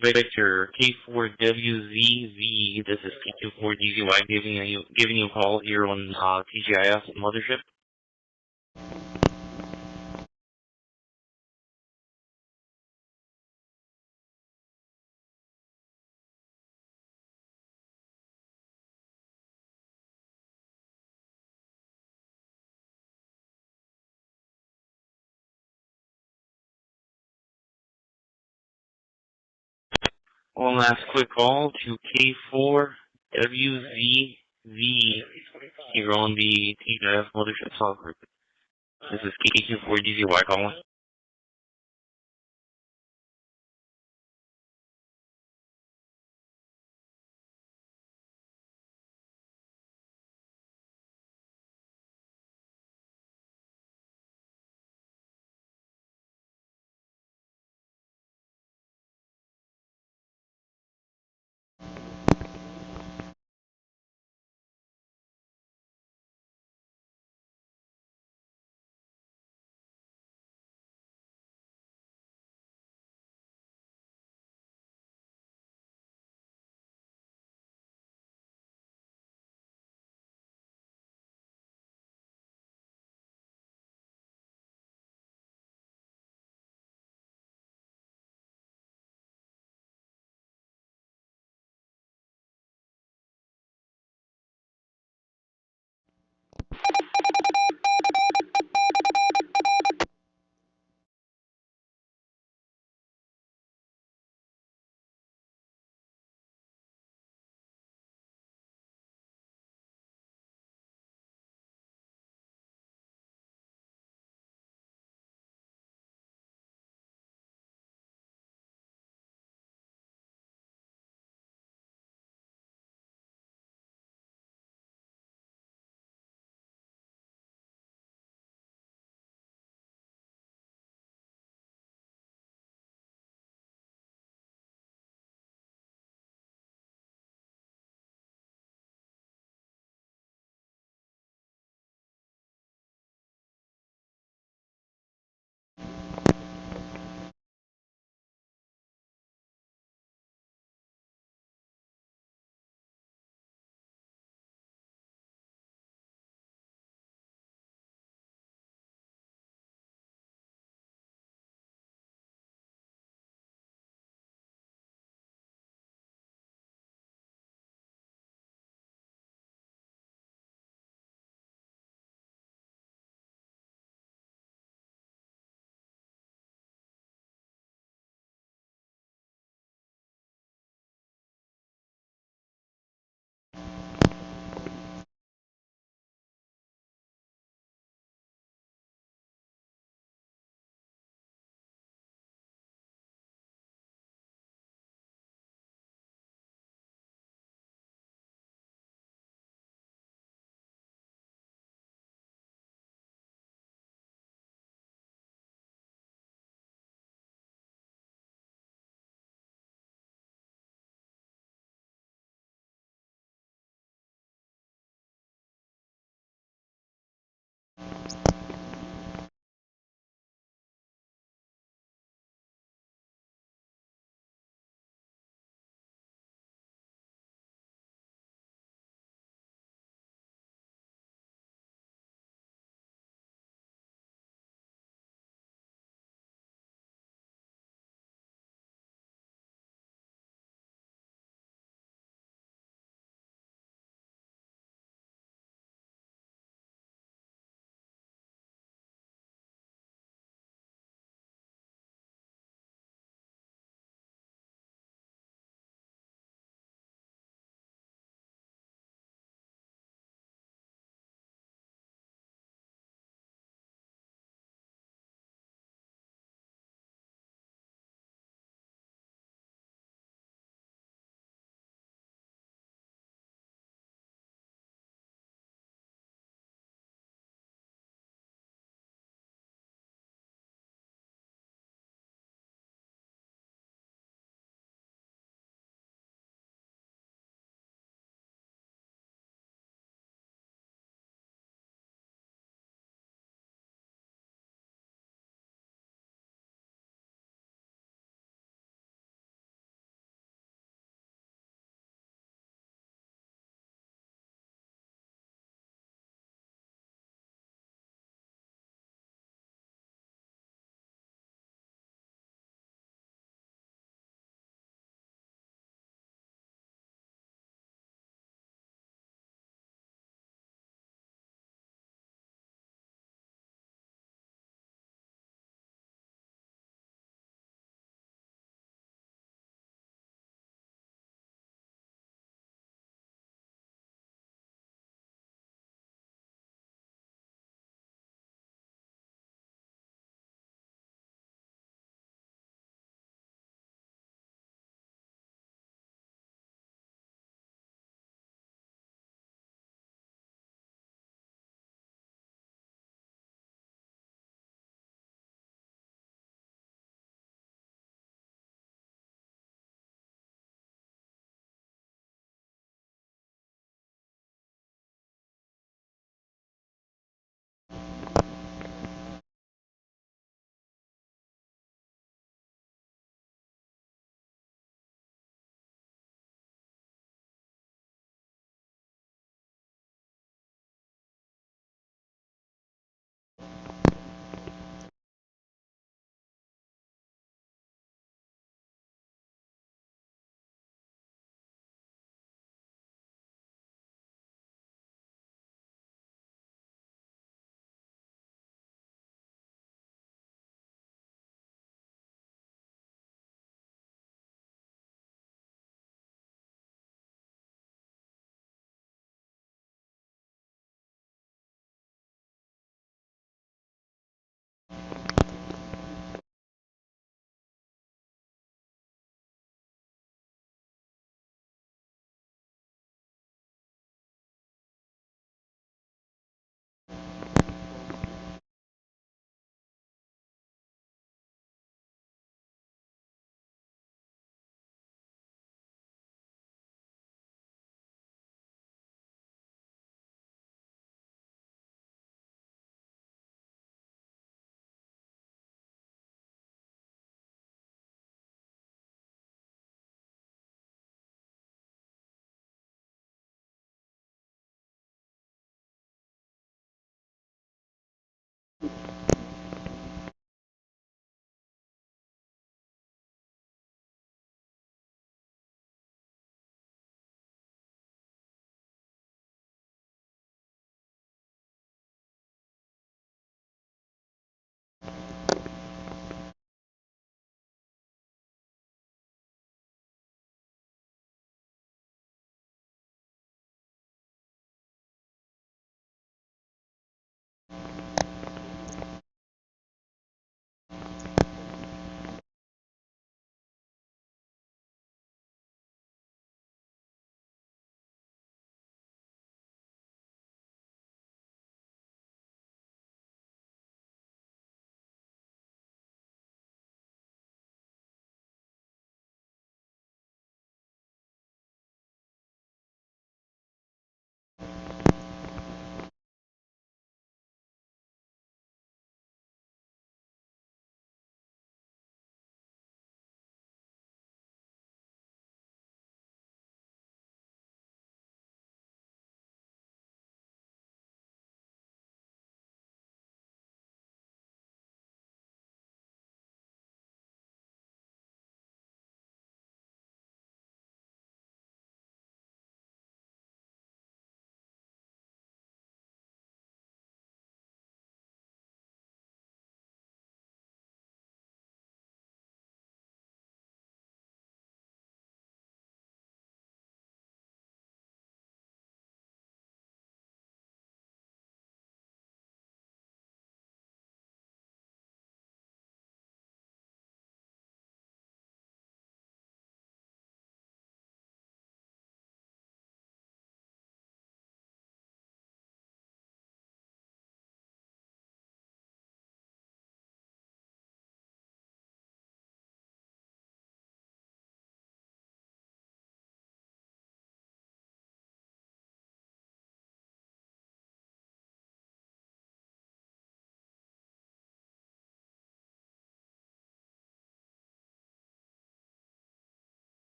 Victor K4WZZ. This is K24DZY giving you a call here on TGIF Mothership. One last quick call to K4WZZ here on the TGIF Mothership Talk Group. This is K24DZY calling.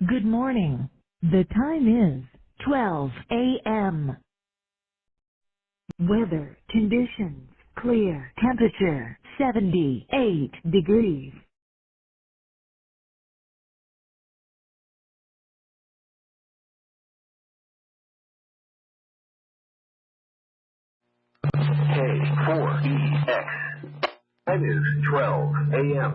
Good morning. The time is 12 a.m. Weather conditions clear. Temperature 78 degrees. K4EX. Time is 12 a.m.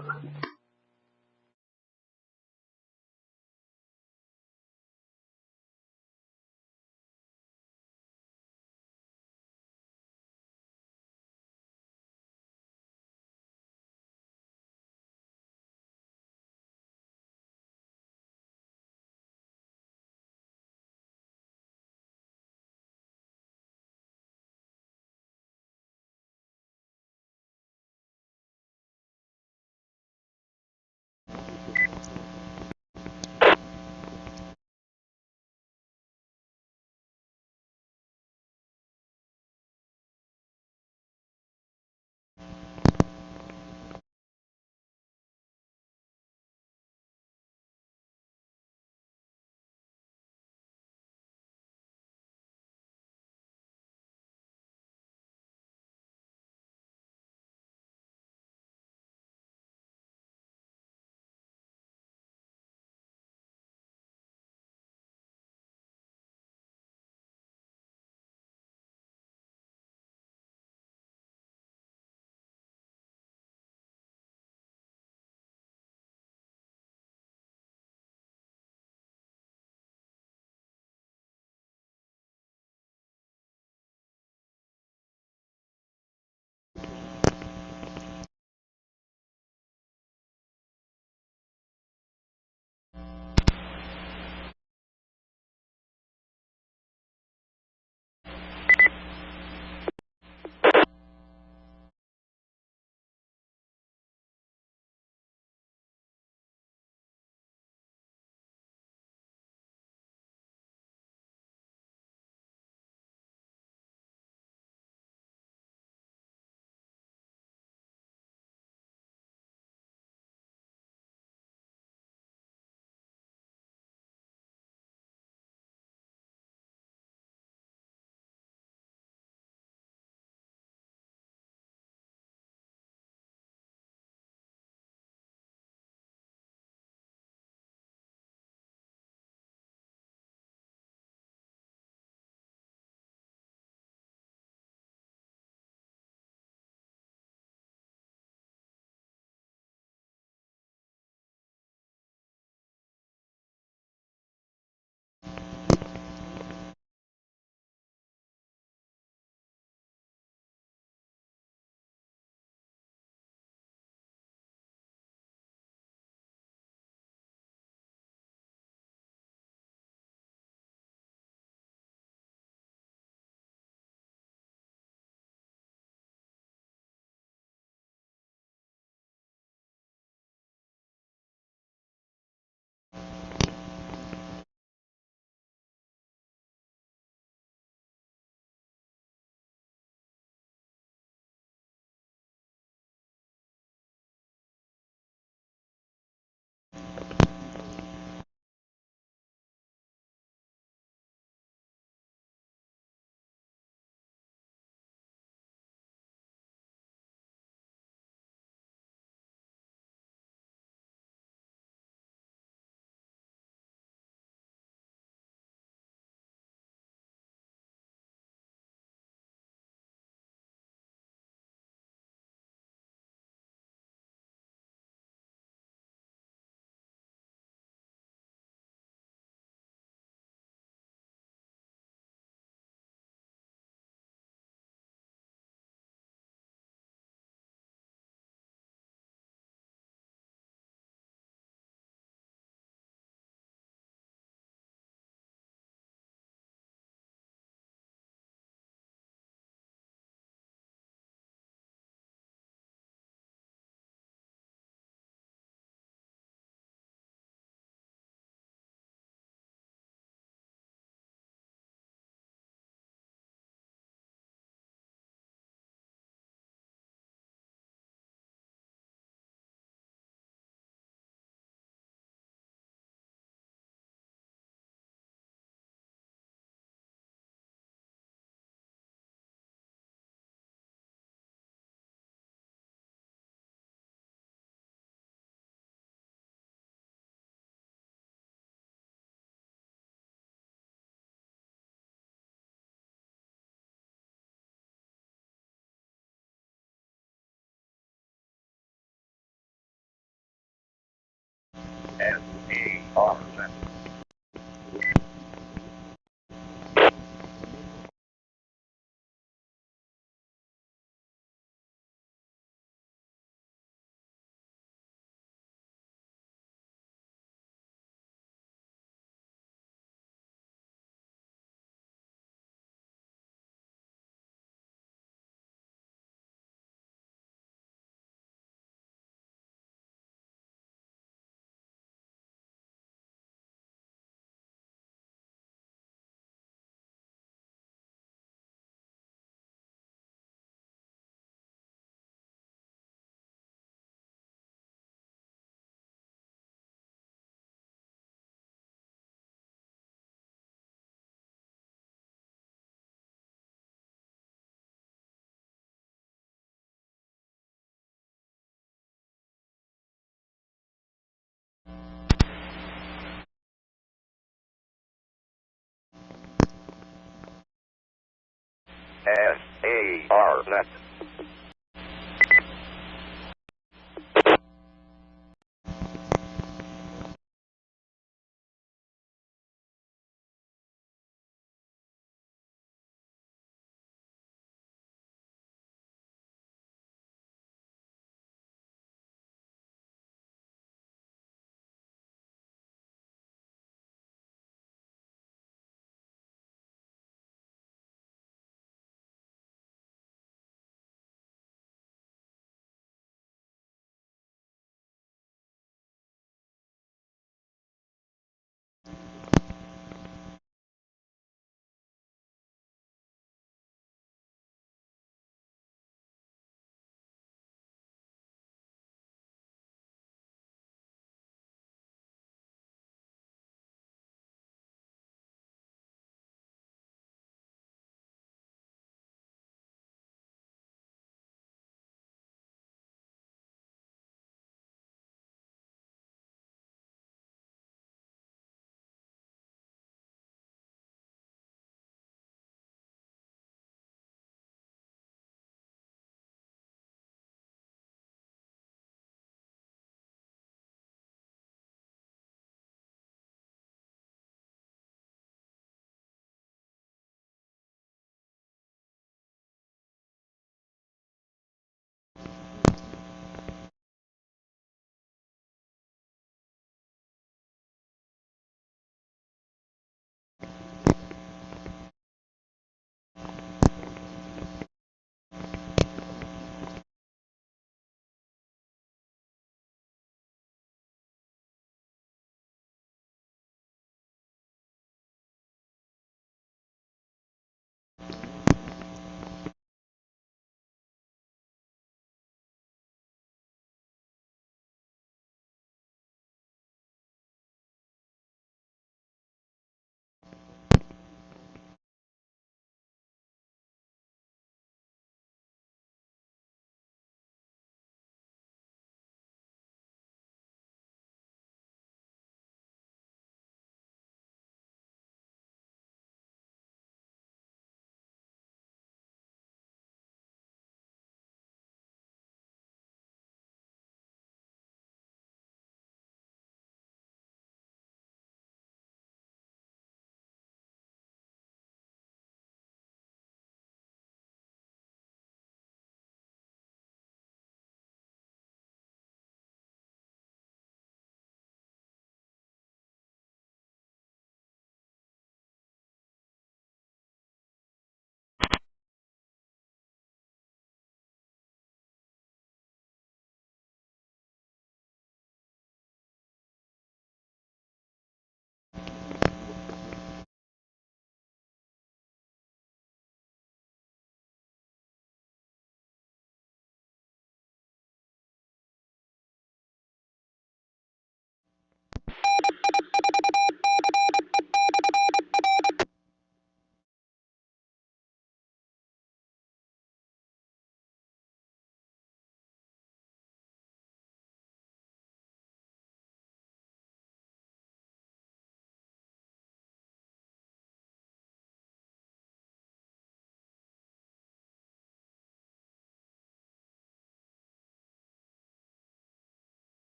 SARNet.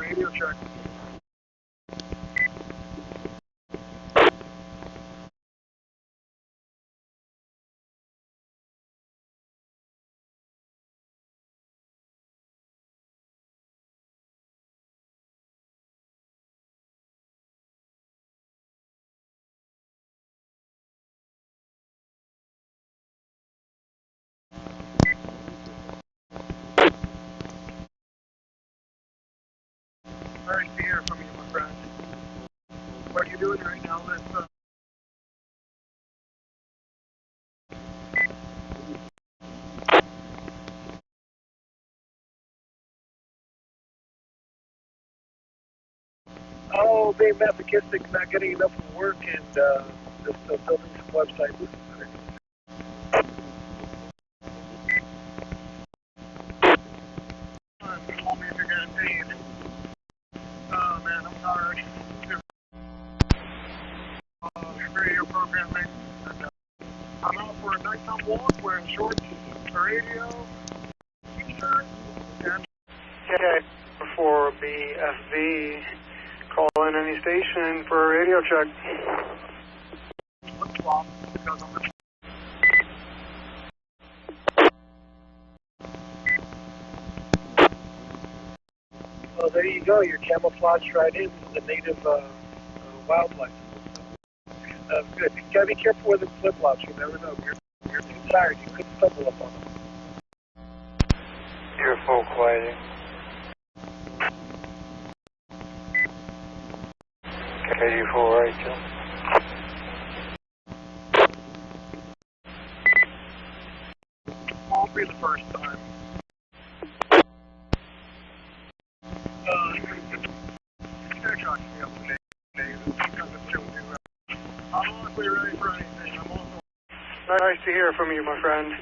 Radio check. Nice to hear from you, my friend. What are you doing right now? Oh, being masochistic, not getting enough work, and just building some websites. Call me if you're getting paid. Oh man, I'm tired. Radio programming. And, I'm out for a nighttime walk wearing shorts, a radio, t-shirt, and for BFV. Call in any station for a radio check. Flip-flop, because I'm Well, there you go. You're camouflaged right into the native wildlife. Good. You gotta be careful with the flip-flops. You never know. You're too tired. You could stumble up on them. You're full quieting. KU4 Rachel. Won't be the first time. I'm honestly ready for anything. I'm also nice to hear from you, my friend.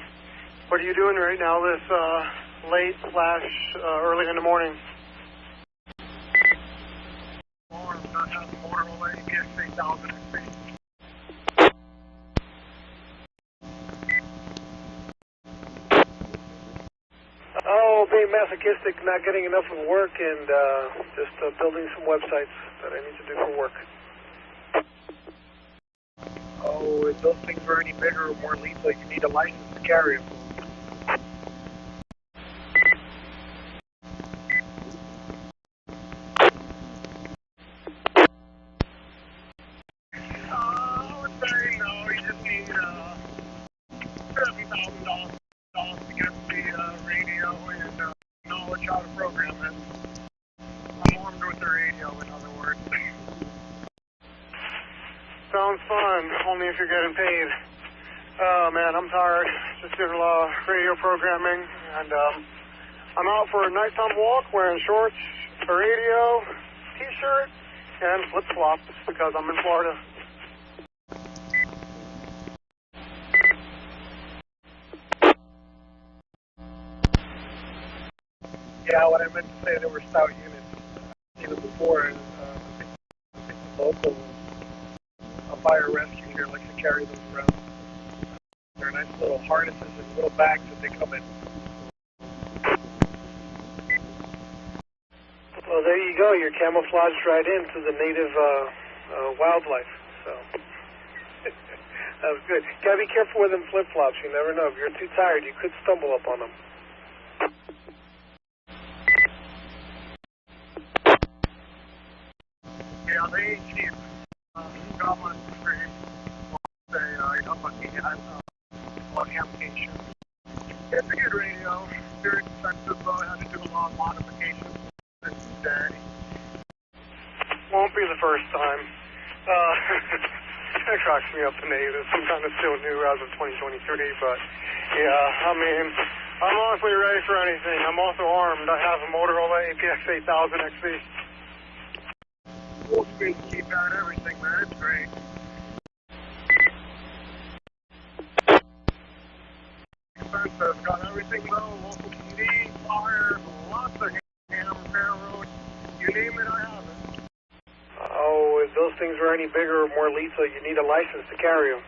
What are you doing right now this late/early in the morning? Not have the motor away, PX8000 XP. Oh, being masochistic, not getting enough of work, and just building some websites that I need to do for work. Oh, if those things were any bigger or more lethal, you need a license to carry them. I would say no, you just need $7,000 to get the radio and knowledge how to program it. I'm armed with the radio, in other words. Sounds fun, only if you're getting paid. Oh man, I'm tired. Just doing a lot of radio programming, and I'm out for a nighttime walk wearing shorts, a radio, t-shirt, and flip-flops because I'm in Florida. Yeah, what I meant to say, there were stout units. Even before, I think the local fire rescue here likes to carry those around. They're nice little harnesses and little bags that they come in. Well, there you go. You're camouflaged right into the native wildlife. So that was good. Gotta be careful with them flip-flops. You never know. If you're too tired, you could stumble up on them. Yeah, they ain't cheap. Got one free. Modification. It's a good radio. Very expensive, though. I had to do a lot of modifications today. Won't be the first time. It cracks me up to negative. I'm kind of still new as of 2023, but yeah, I mean, I'm honestly ready for anything. I'm also armed. I have a Motorola APX8000 XV. Full screen keypad, everything, man. It's great. Expensive. Got everything though. Local TV, fire, lots of ham, railroad. You name it, I have it. Oh, if those things were any bigger or more lethal, you need a license to carry them.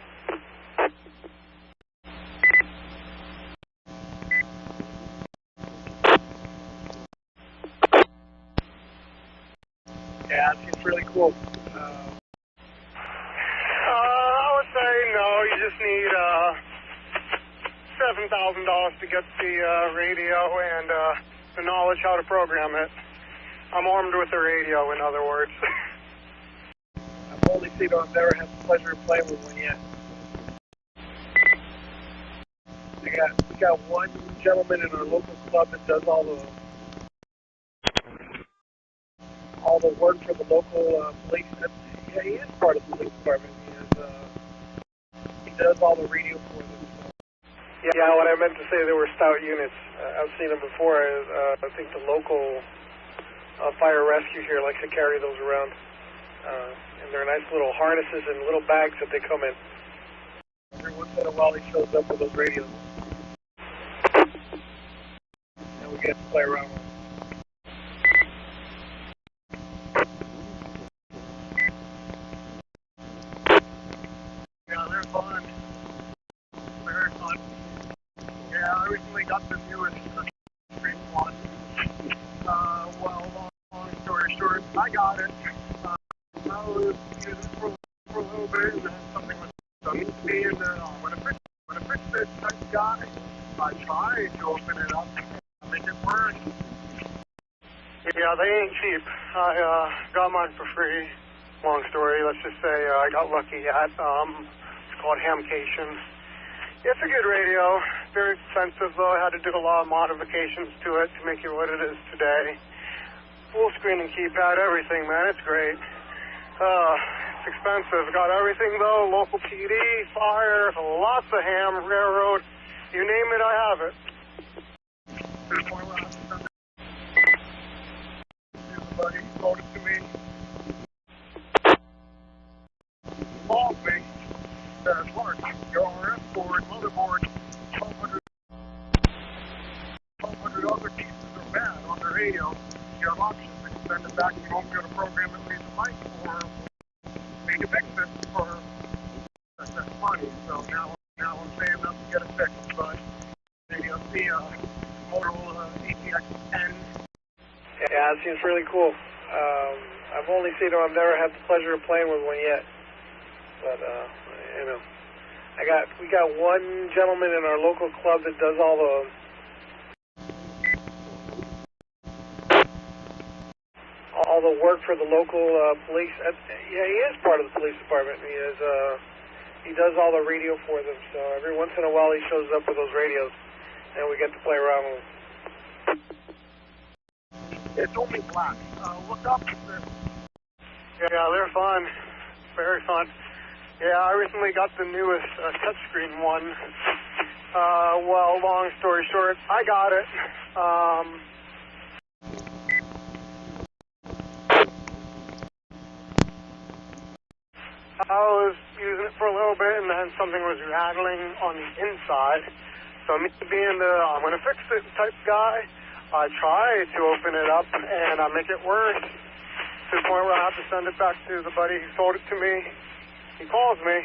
quote? I would say no. You just need $7,000 to get the radio and the knowledge how to program it. I'm armed with the radio, in other words. I've only seen I've never had the pleasure of playing with one yet. We got one gentleman in our local club that does all the work for the local police. Yeah, he is part of the police department. He does all the radio for them. So. Yeah, what I meant to say, there were stout units. I've seen them before. I think the local fire rescue here likes to carry those around. And they're nice little harnesses and little bags that they come in. Every once in a while he shows up with those radios. And we get to play around with them. Yeah, they're fun. Very fun. Yeah, I recently got the newest green one. Well, long story short, I got it. I was using it for a little bit, and then something was done to me, and when I fixed it, type guy, I tried to open it up and make it work. Yeah, they ain't cheap. I got mine for free. Long story, let's just say I got lucky at, it's called Hamcation. It's a good radio, very expensive though. I had to do a lot of modifications to it to make it what it is today. Full screen and keypad, everything, man, it's great. It's expensive. Got everything though, local PD, fire, lots of ham, railroad, you name it, I have it. Somebody sold it to me. Called me. Says, Mark, your RF board, motherboard, 1,200 other pieces are bad on the radio. You have options. You can send it back and you won't be able to program it with the mic, or we can fix it for that's money. So now I'm paying up to get it fixed. But maybe I'll see a Motorola ATX-10. Yeah, it seems really cool. I've only seen them. I've never had the pleasure of playing with one yet. But, you know, we got one gentleman in our local club that does all the work for the local police. Yeah, he is part of the police department. He does all the radio for them. So every once in a while he shows up with those radios, and we get to play around with them. It's only black. Look up this. Yeah, they're fun. Very fun. Yeah, I recently got the newest touchscreen one. Well, long story short, I got it. I was using it for a little bit, and then something was rattling on the inside. So me being the I'm going to fix it type guy, I tried to open it up, and I make it worse to the point where I have to send it back to the buddy who sold it to me. He calls me,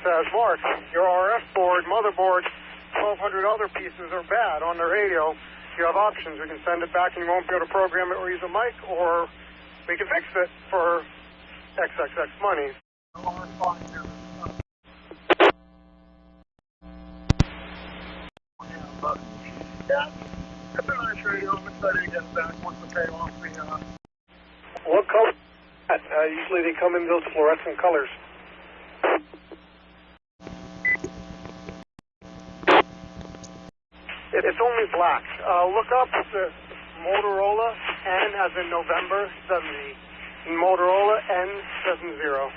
says, Mark, your RF board, motherboard, 1,200 other pieces are bad on the radio. You have options. We can send it back and you won't be able to program it or use a mic, or we can fix it for XXX money. Yeah, it's a nice radio. I'm excited to get it back once the pay off the... What color? Usually they come in those fluorescent colors. It's only black. Look up the Motorola N as in November 70. Motorola N70.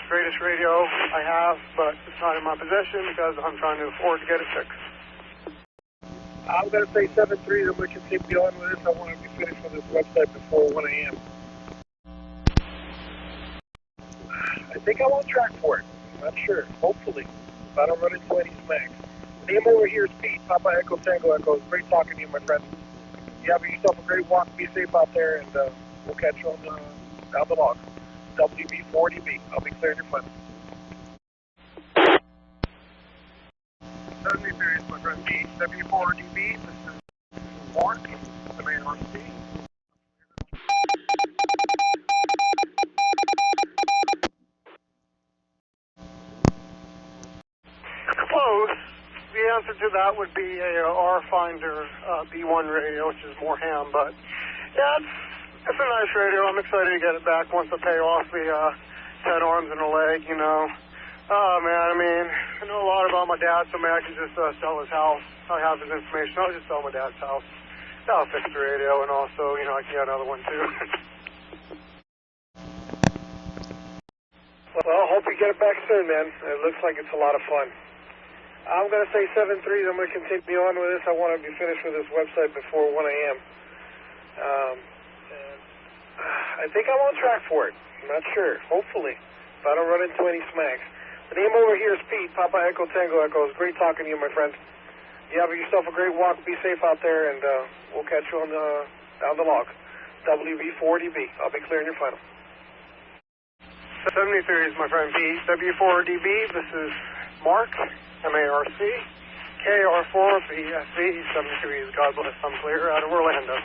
Greatest radio I have, but it's not in my possession because I'm trying to afford to get it fixed. I'm going to say 7-3, then we can continue on with this. I want to be finished with this website before 1 a.m. I think I'm on track for it. I'm not sure. Hopefully. If I don't run into any smacks. Name over here is Pete, Papa Echo Tango Echo. It's great talking to you, my friend. You have yourself a great walk. Be safe out there, and we'll catch you on down the log. WB4DB. I'll be clearing your fun. Certainly serious, my friend. WB4DB. This is Mark, the main RC. answer to that would be a R-Finder B1 radio, which is more ham. But yeah, it's a nice radio. I'm excited to get it back once I pay off the 10 arms and a leg, you know. Oh, man, I mean, I know a lot about my dad, so maybe I can just sell his house. I have his information. I'll just sell my dad's house. I'll fix the radio, and also, you know, I can get another one, too. Well, hope you get it back soon, man. It looks like it's a lot of fun. I'm going to say 7-3. I'm going to continue on with this. I want to be finished with this website before 1 a.m. I think I'm on track for it. I'm not sure. Hopefully. If I don't run into any smacks. The name over here is Pete, Papa Echo Tango Echo. It's great talking to you, my friend. You have yourself a great walk. Be safe out there, and we'll catch you on down the log. WV4DB. I'll be clearing your final. 73 is my friend Pete. W4DB, this is Mark, M-A-R-C, KR4BSV, 73 is God Bless, I'm clear, out of Orlando.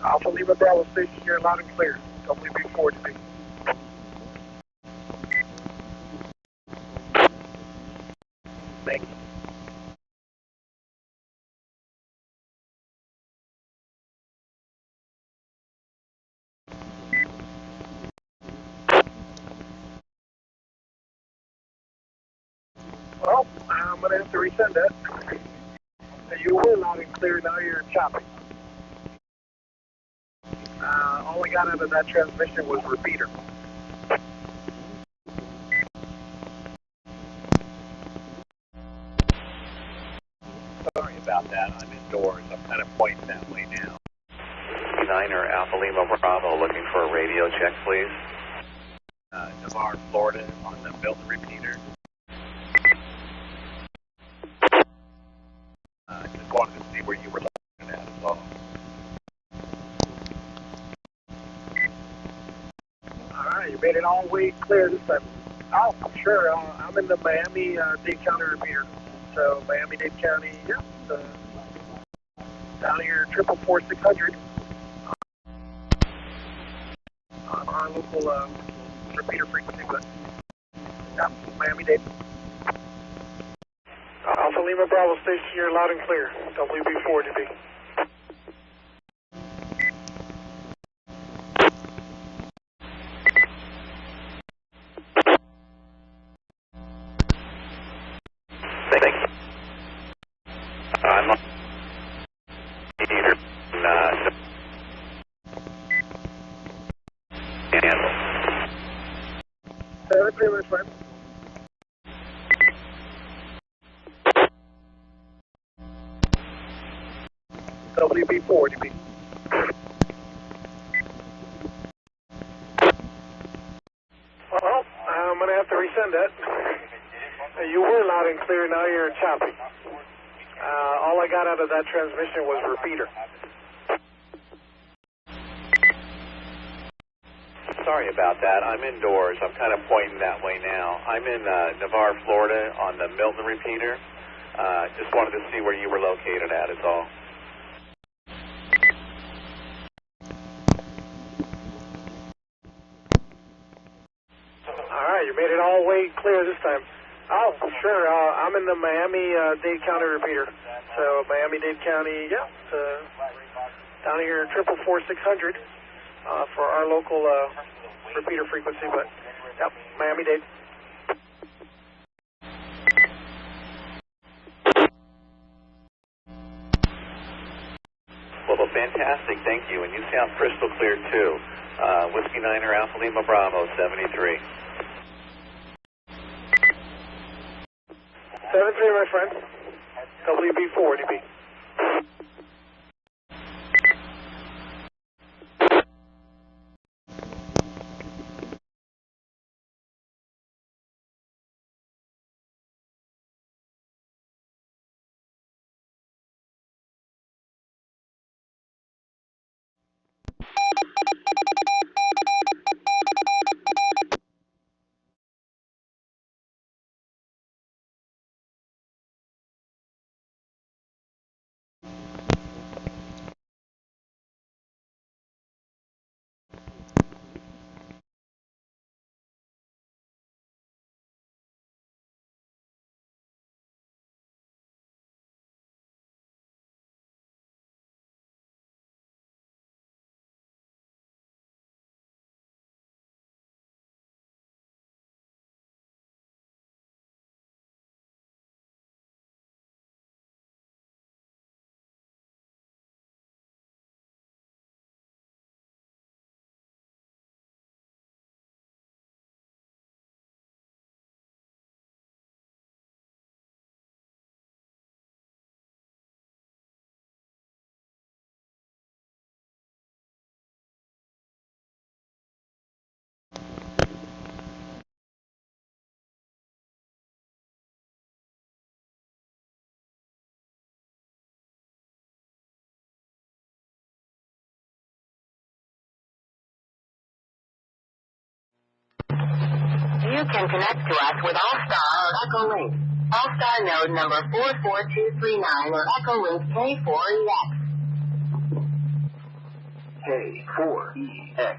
Alpha Lima Bravo Station here, loud and clear. WB4DB. Thank you. Well, I'm going to have to resend that. You were loud and clear, now you're chopping. All we got out of that transmission was repeater. Sorry about that. I'm indoors. I'm kind of pointing that way now. 9er Alpha Lima Bravo looking for a radio check, please. Navarre, Florida on the Milton repeater. Just wanted to see where you were looking at as well. Alright, you made it all the way clear this time. Oh, sure. I'm in the Miami-Dade County repeater. So, Miami-Dade County, yeah. Down here, 444-600. Our local repeater frequency, but yeah, Miami-Dade. Alpha Lima Bravo Station here, loud and clear. WB4DB. WB4, DB. Well, I'm going to have to resend that. You were loud and clear, now you're choppy. All I got out of that transmission was repeater. Sorry about that. I'm indoors. I'm kind of pointing that way now. I'm in Navarre, Florida on the Milton repeater. Just wanted to see where you were located at, is all. All right, you made it all way clear this time. Oh, sure. I'm in the Miami-Dade County repeater. So Miami-Dade County, yeah, down here 444-600 for our local repeater frequency. But, yep, Miami-Dade. Well, fantastic. Thank you. And you sound crystal clear, too. Whiskey Niner Alpha Lima Bravo 73. 73, my friend. WB4, DB. You can connect to us with All-Star or Echo Link. All-Star node number 44239 or Echo Link K4EX. K4EX.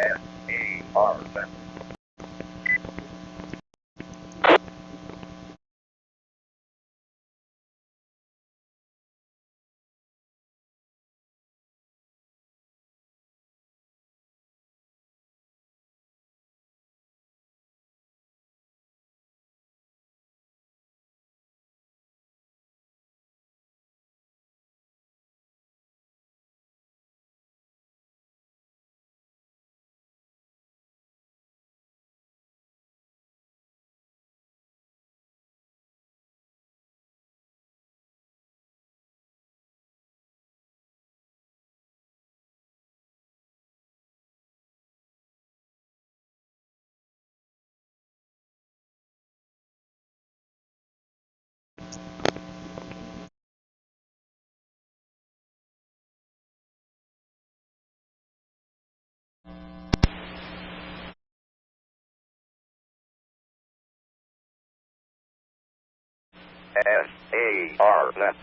SARNet. SARNet.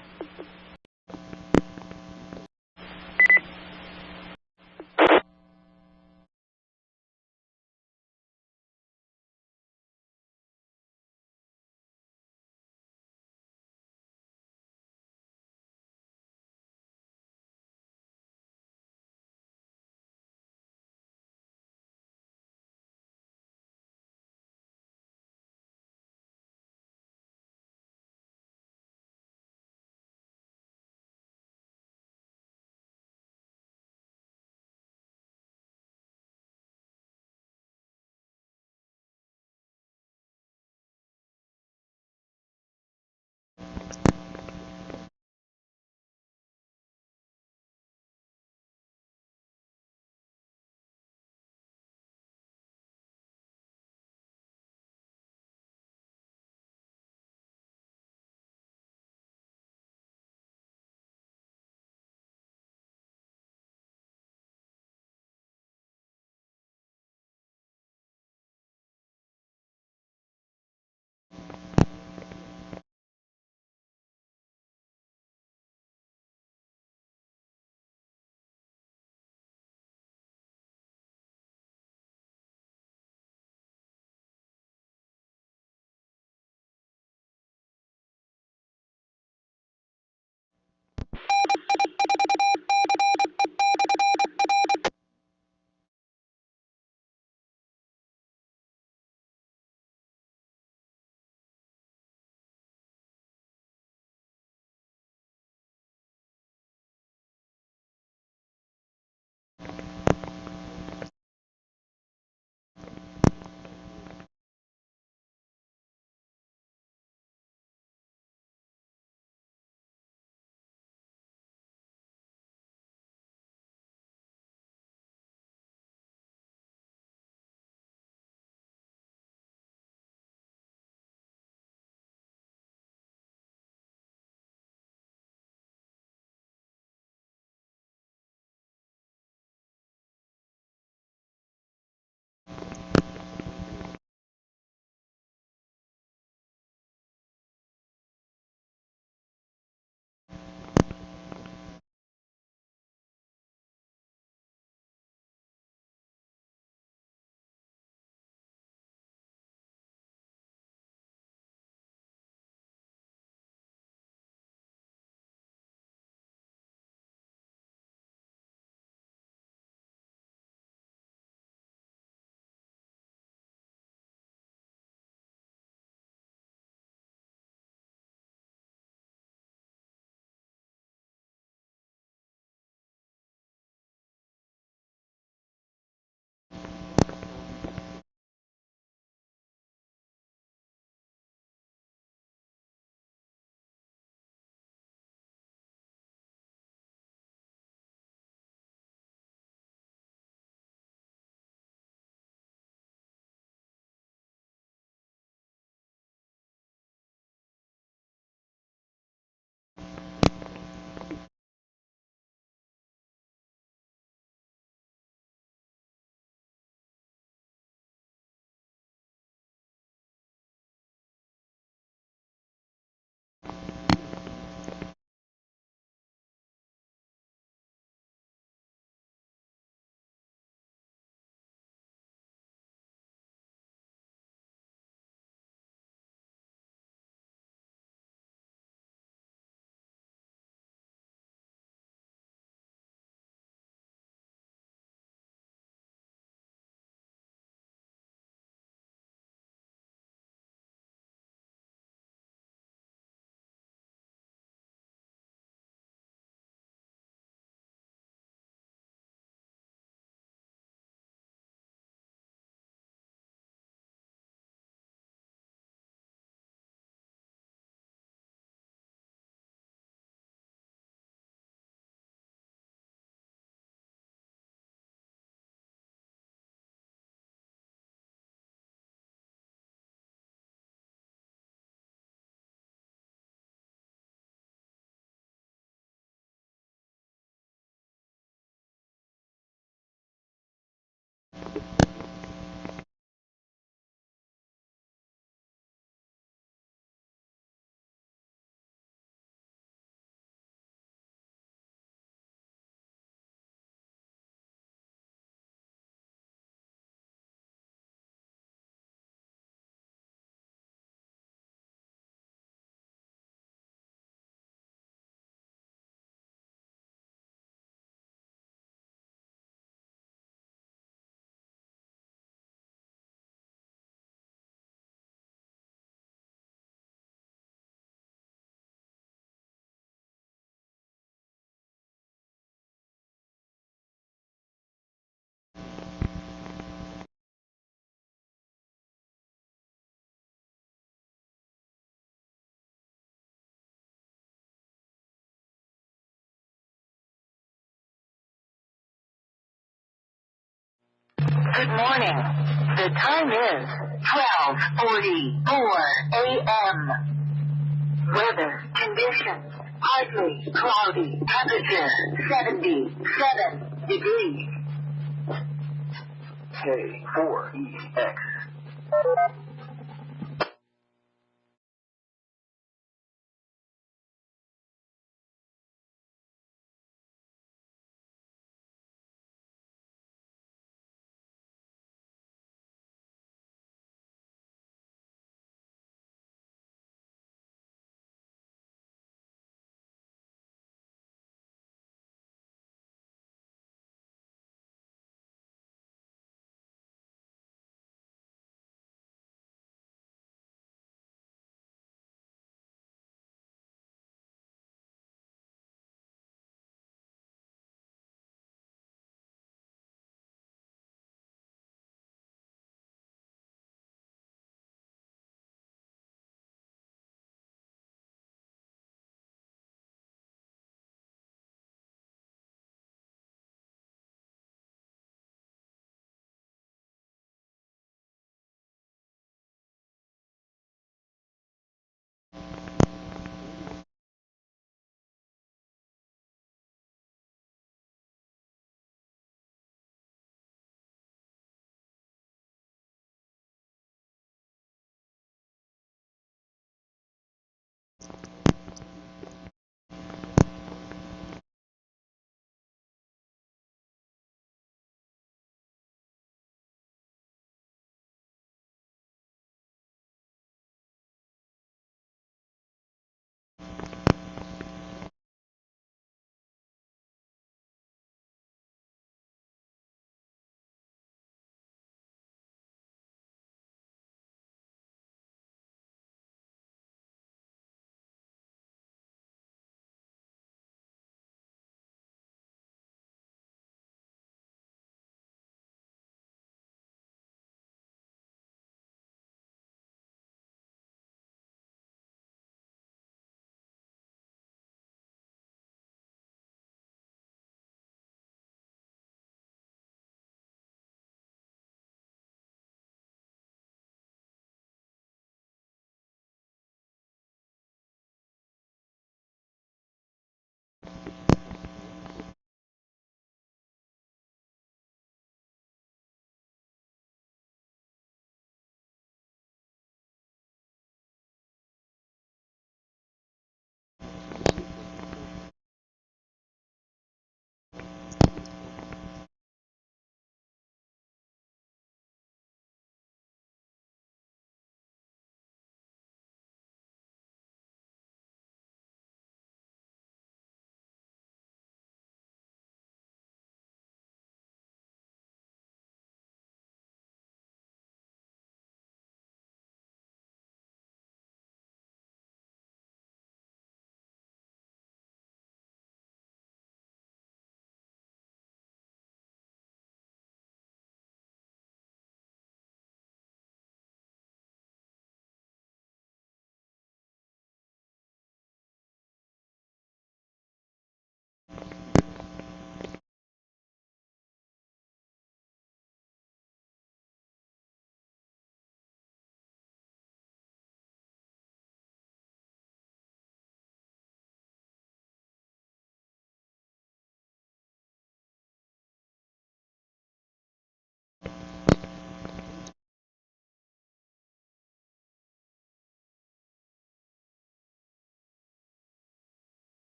Good morning. The time is 12:44 a.m. Weather conditions. Partly cloudy. Temperature 77 degrees. K4EX.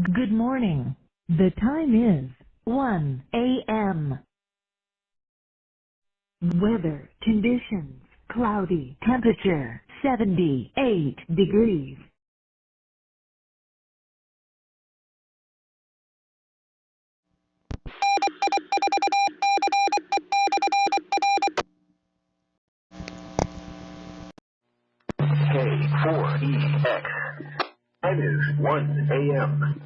Good morning. The time is 1 a.m. Weather conditions, cloudy, temperature 78 degrees. K4EX. Time is 1 a.m.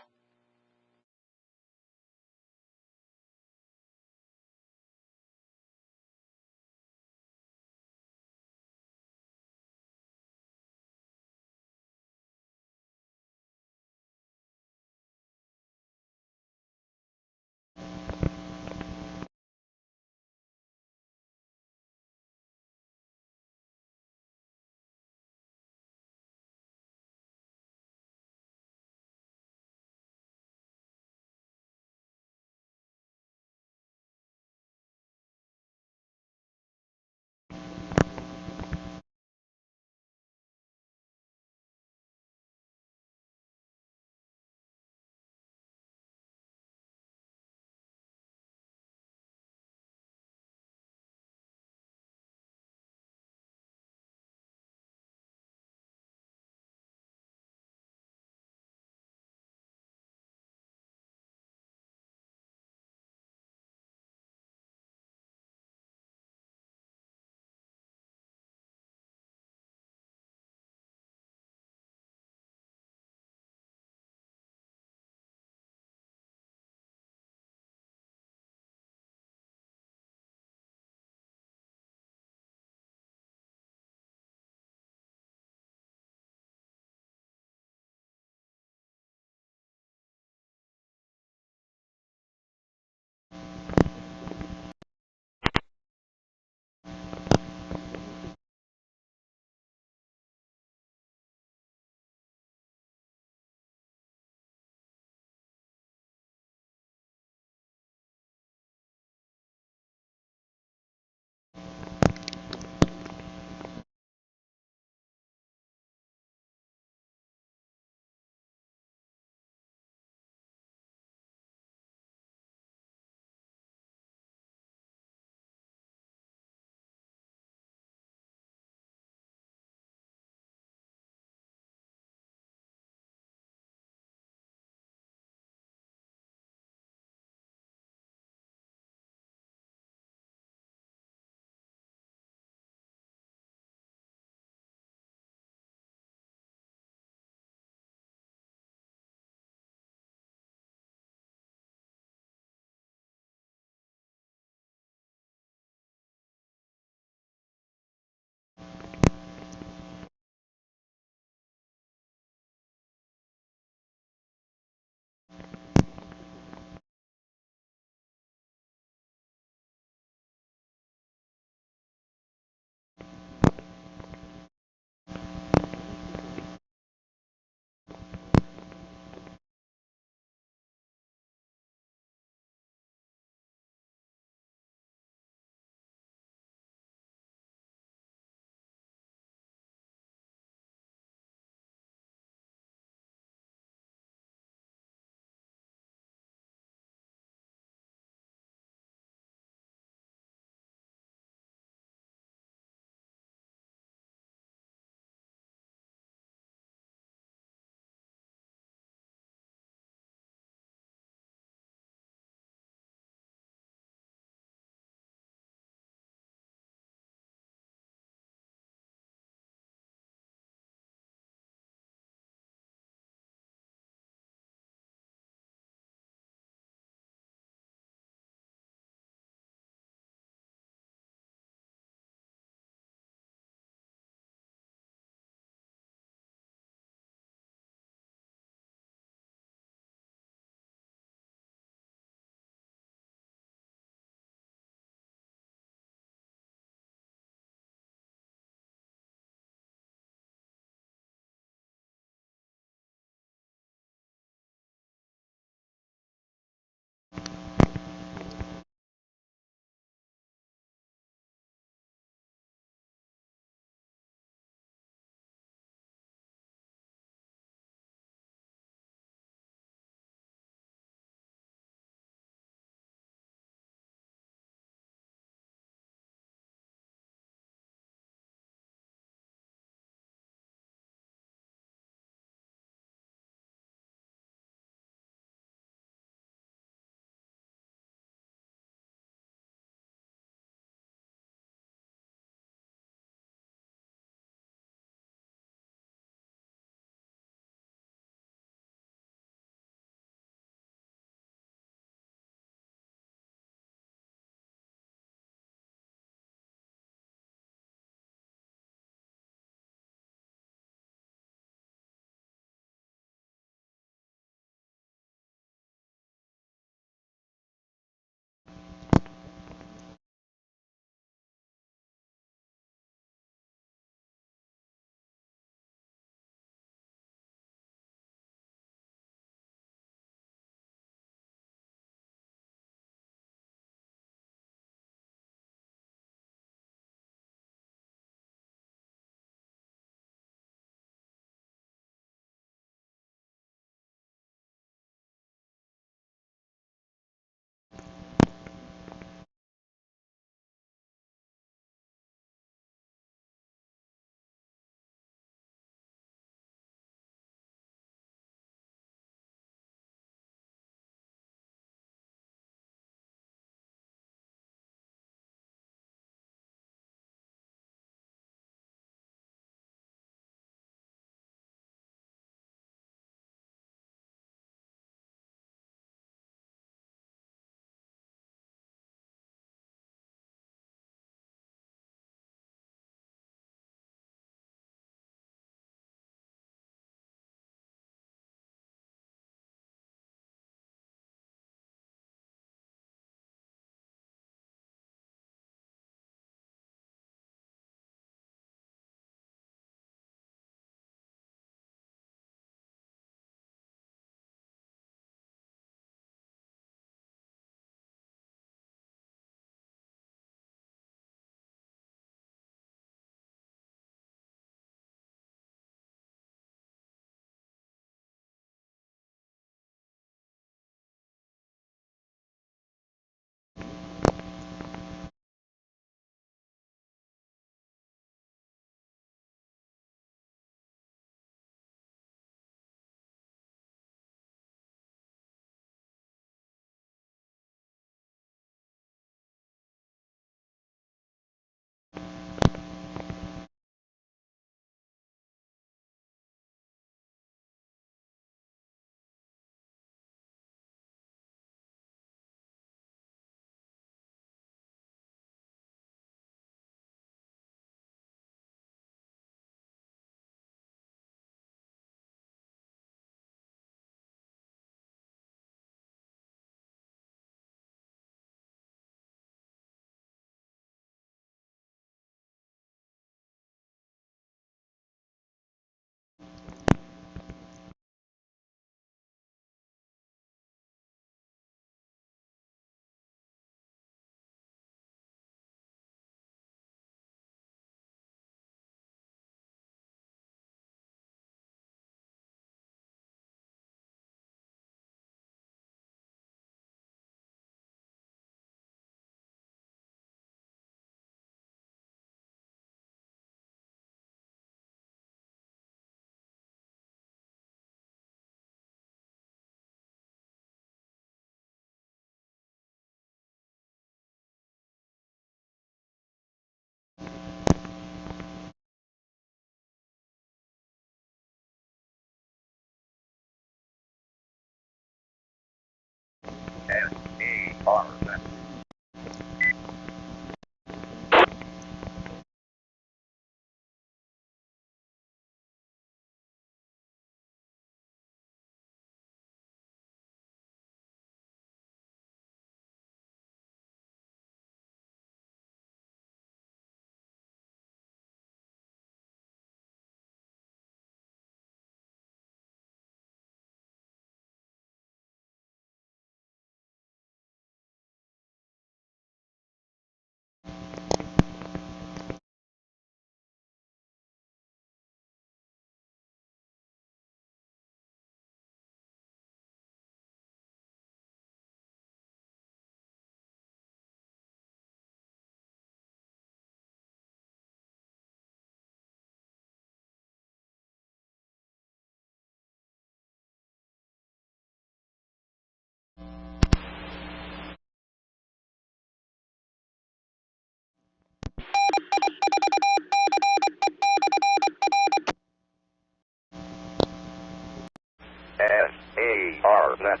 SARNet.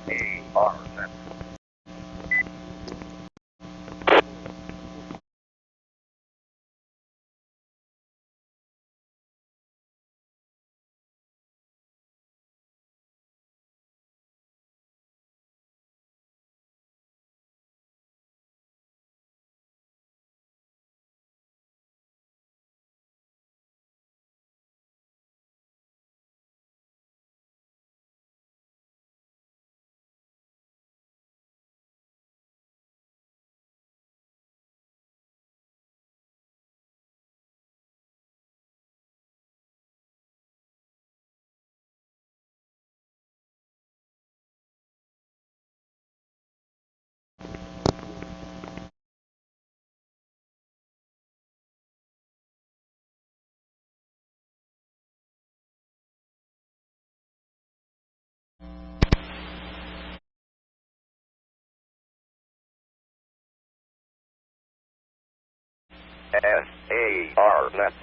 SARNet. SARNet.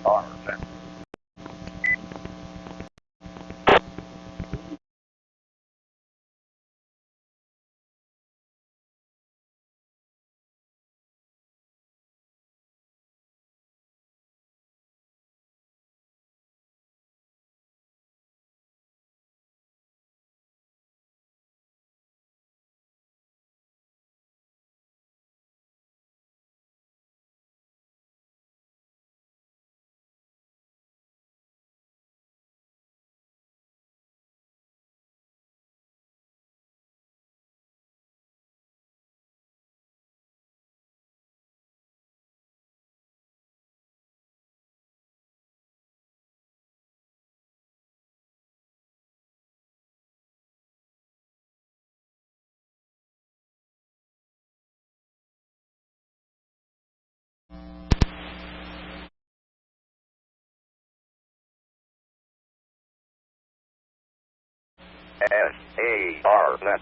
SARNet. SARNet.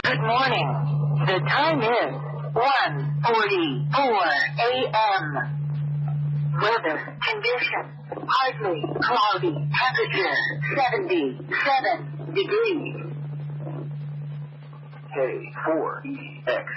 Good morning. The time is 1:44 a.m. Weather conditions: partly cloudy. Temperature 77 degrees. K4EX.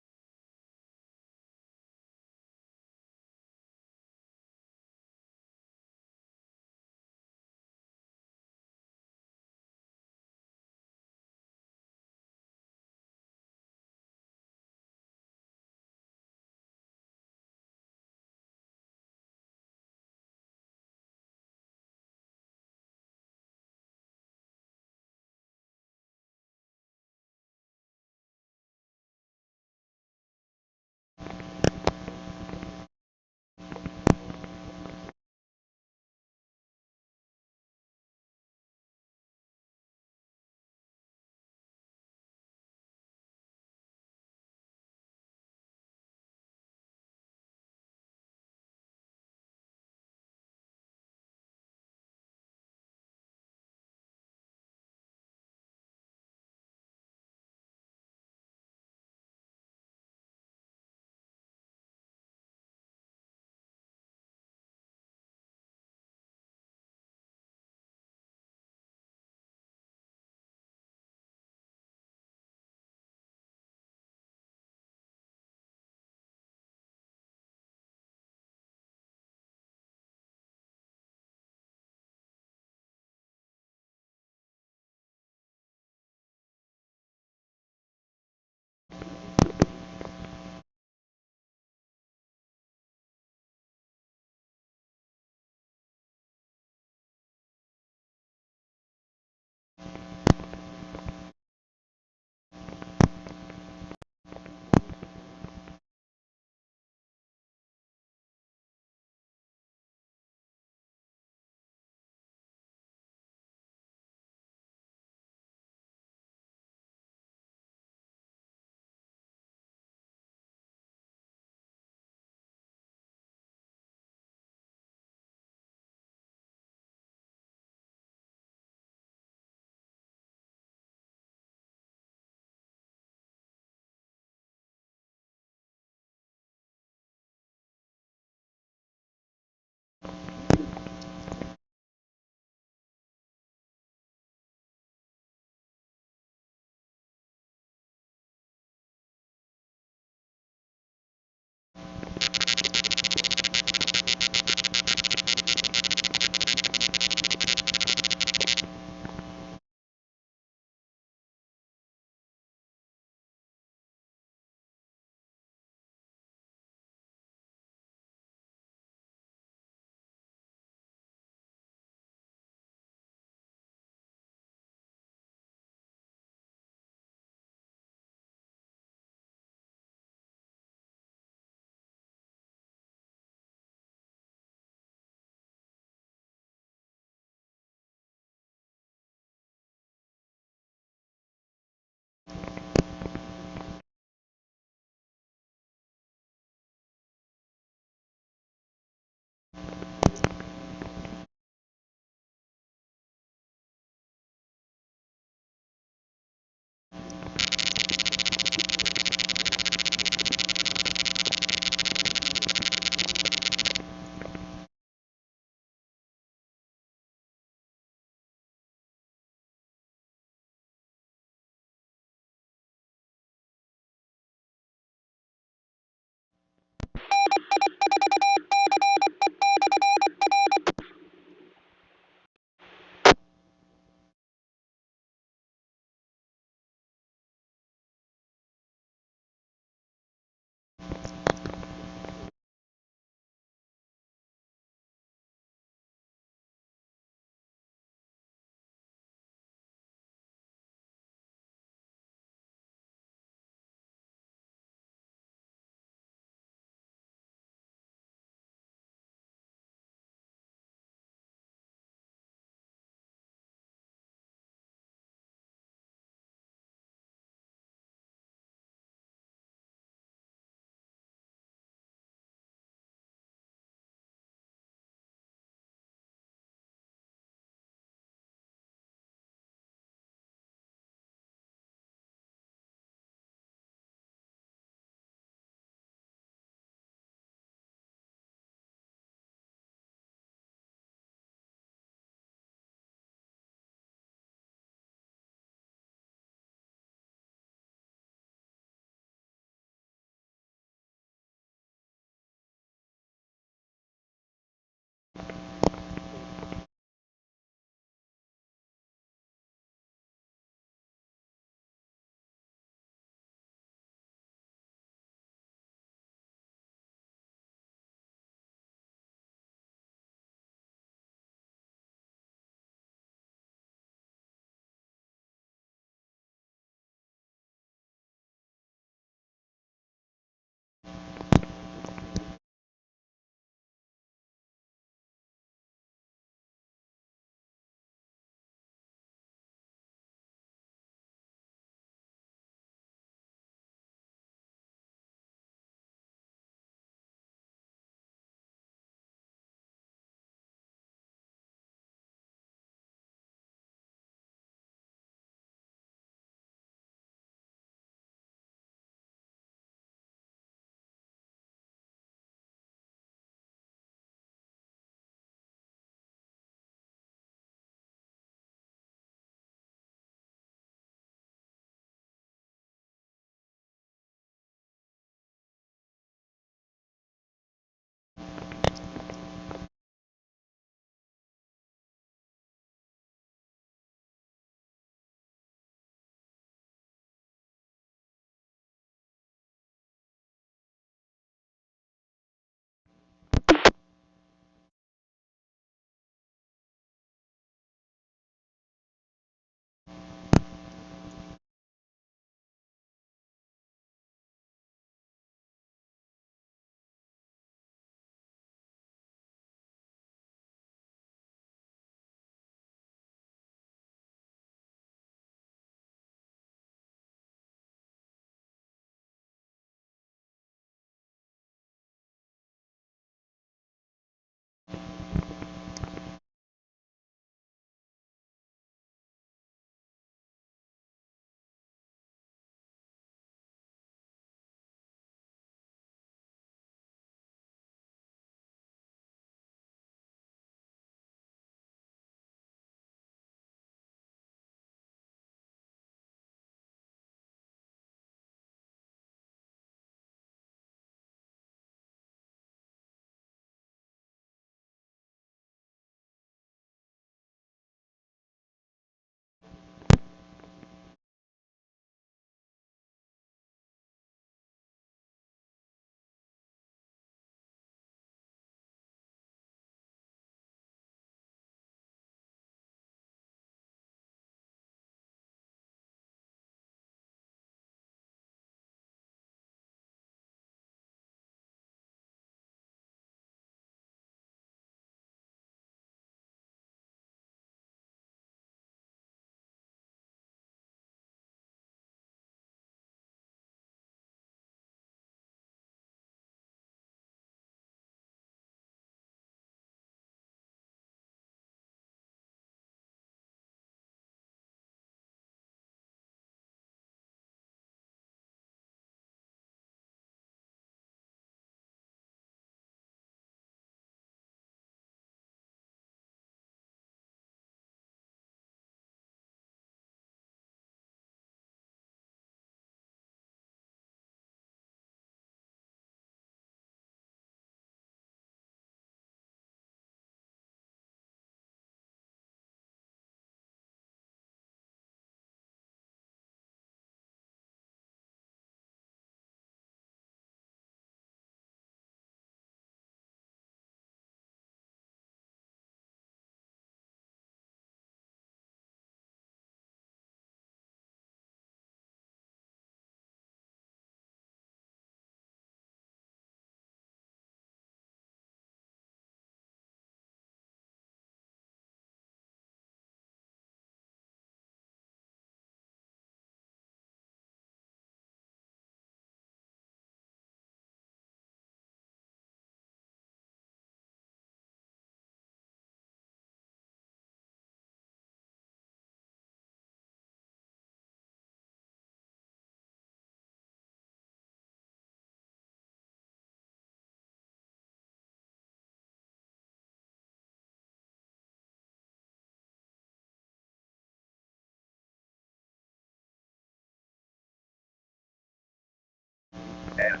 SARNet.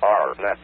SARNet.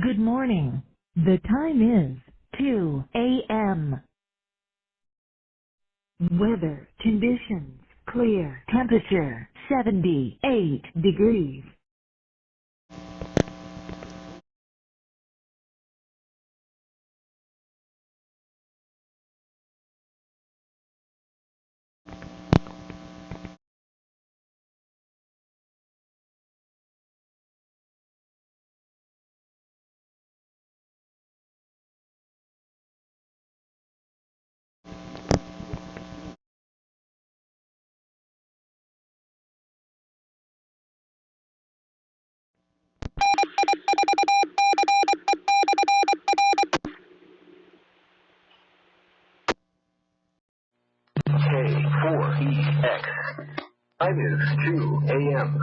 Good morning. The time is 2 a.m. Weather conditions clear. Temperature 78 degrees. K4EX. Time is 2 a.m.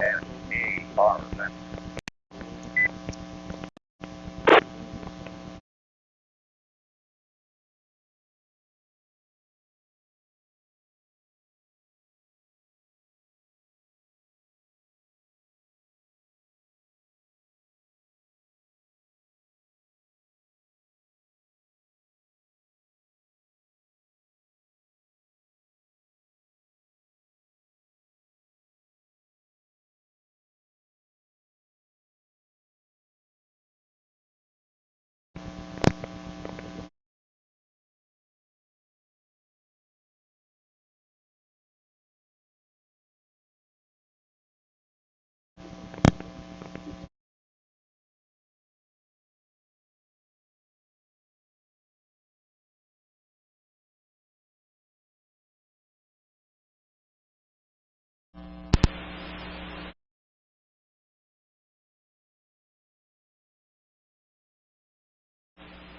SDARN.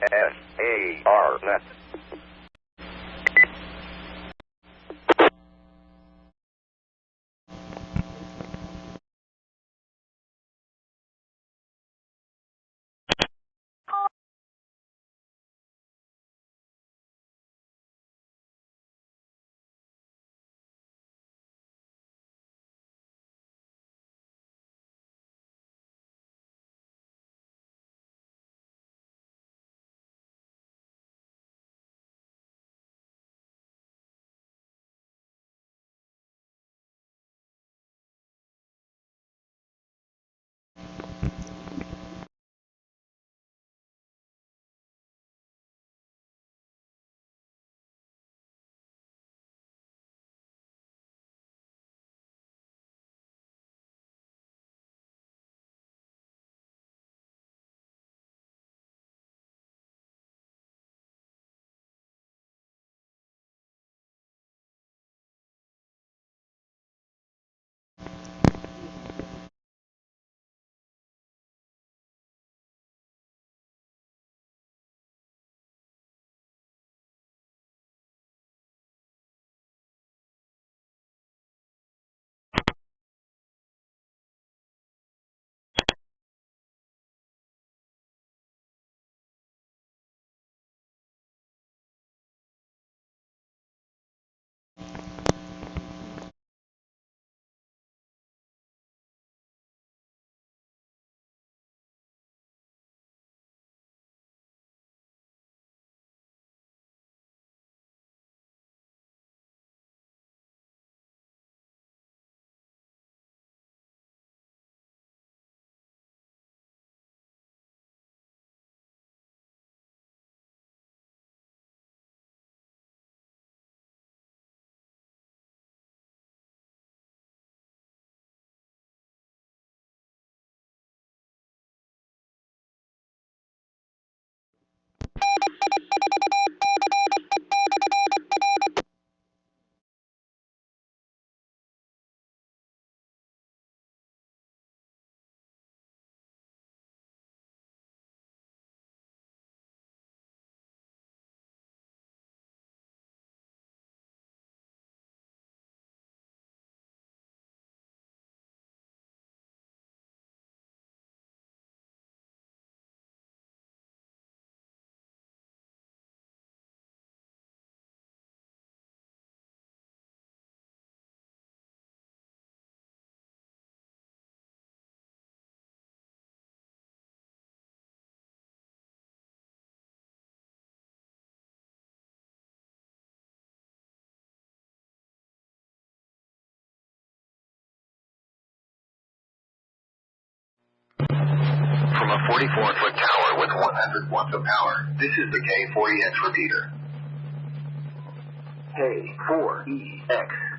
SARNet. From a 44-foot tower with 100 watts of power, this is the K4EX repeater. K4EX.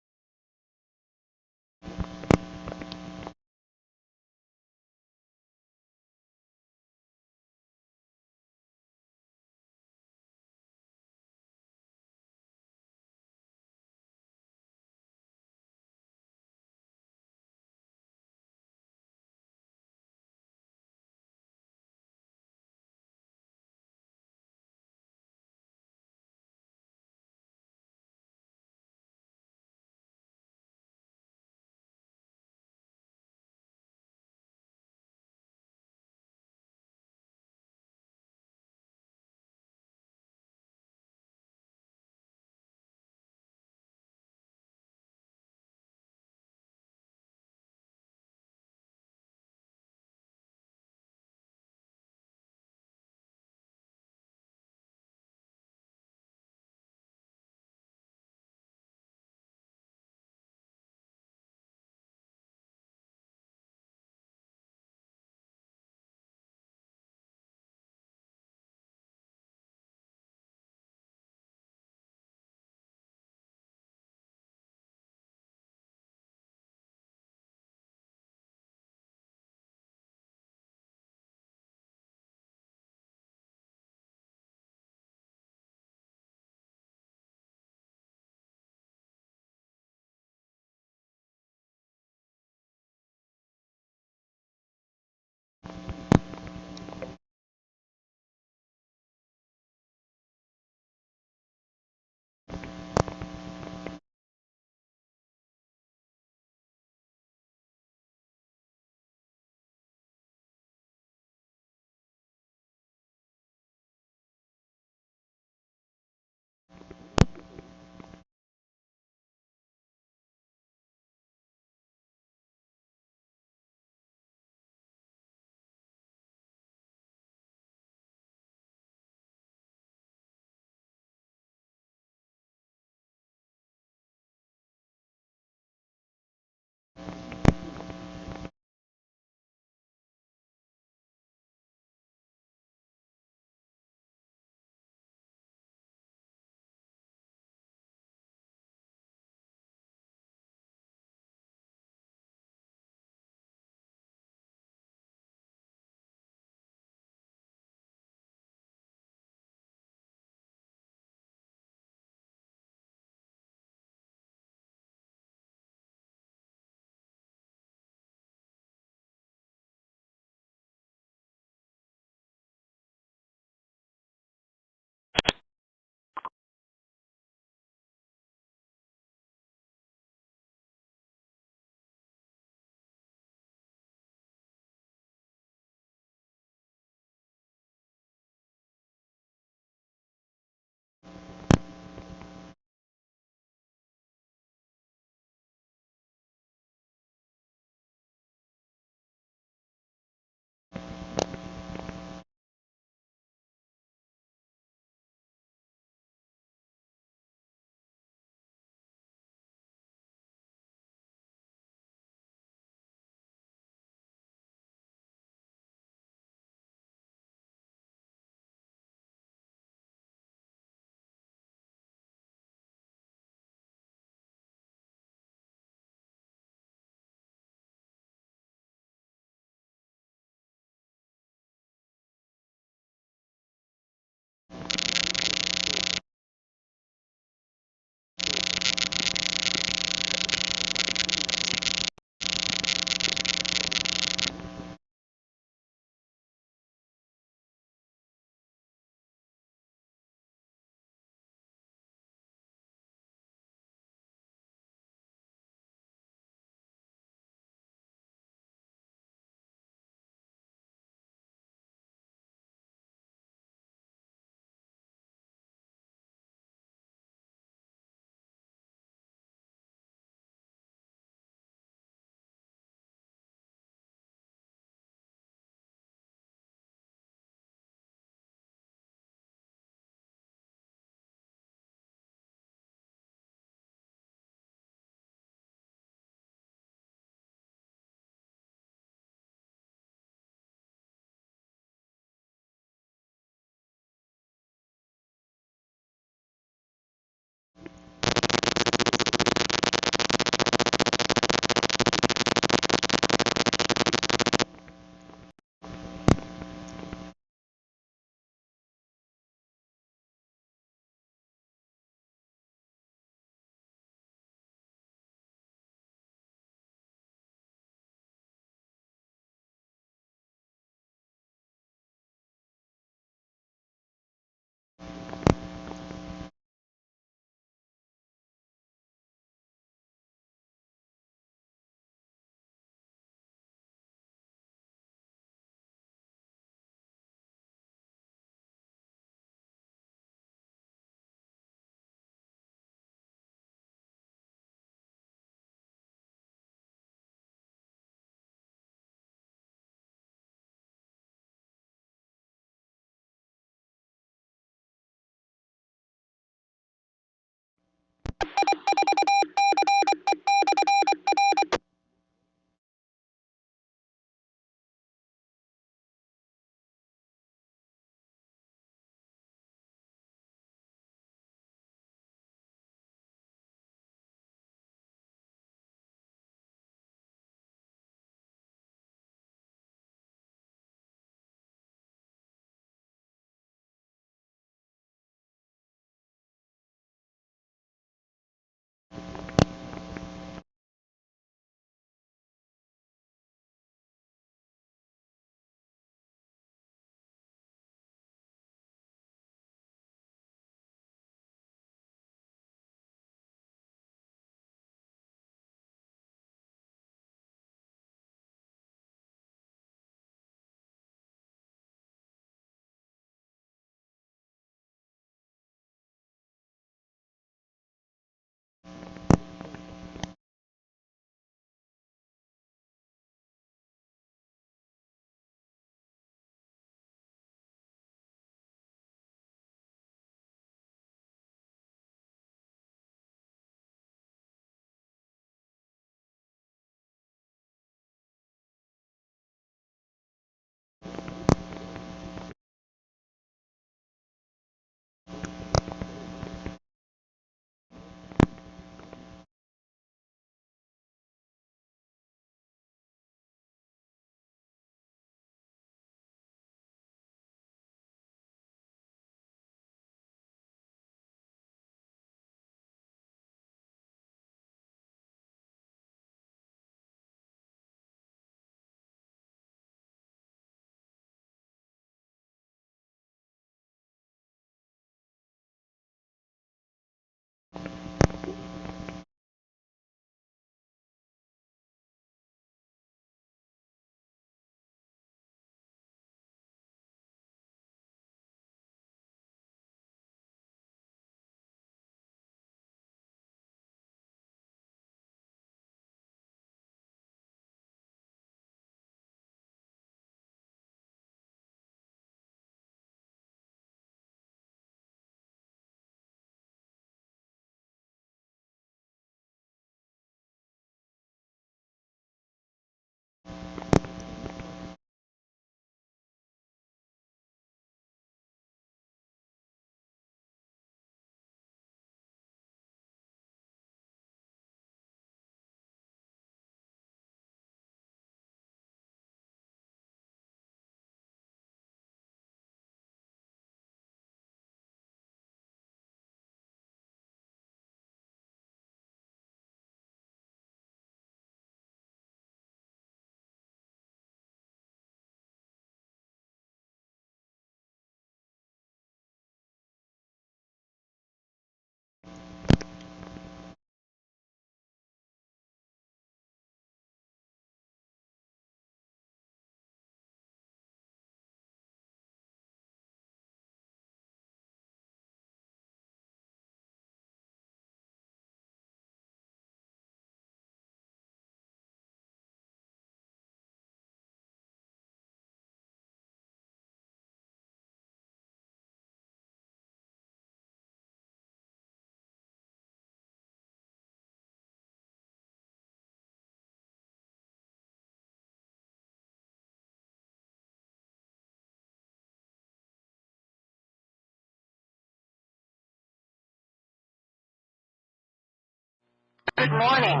morning.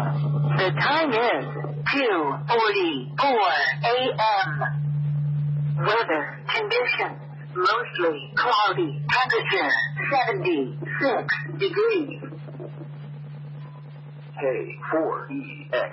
The time is 2:44 a.m. Weather conditions. Mostly cloudy. Temperature 76 degrees. K4EX.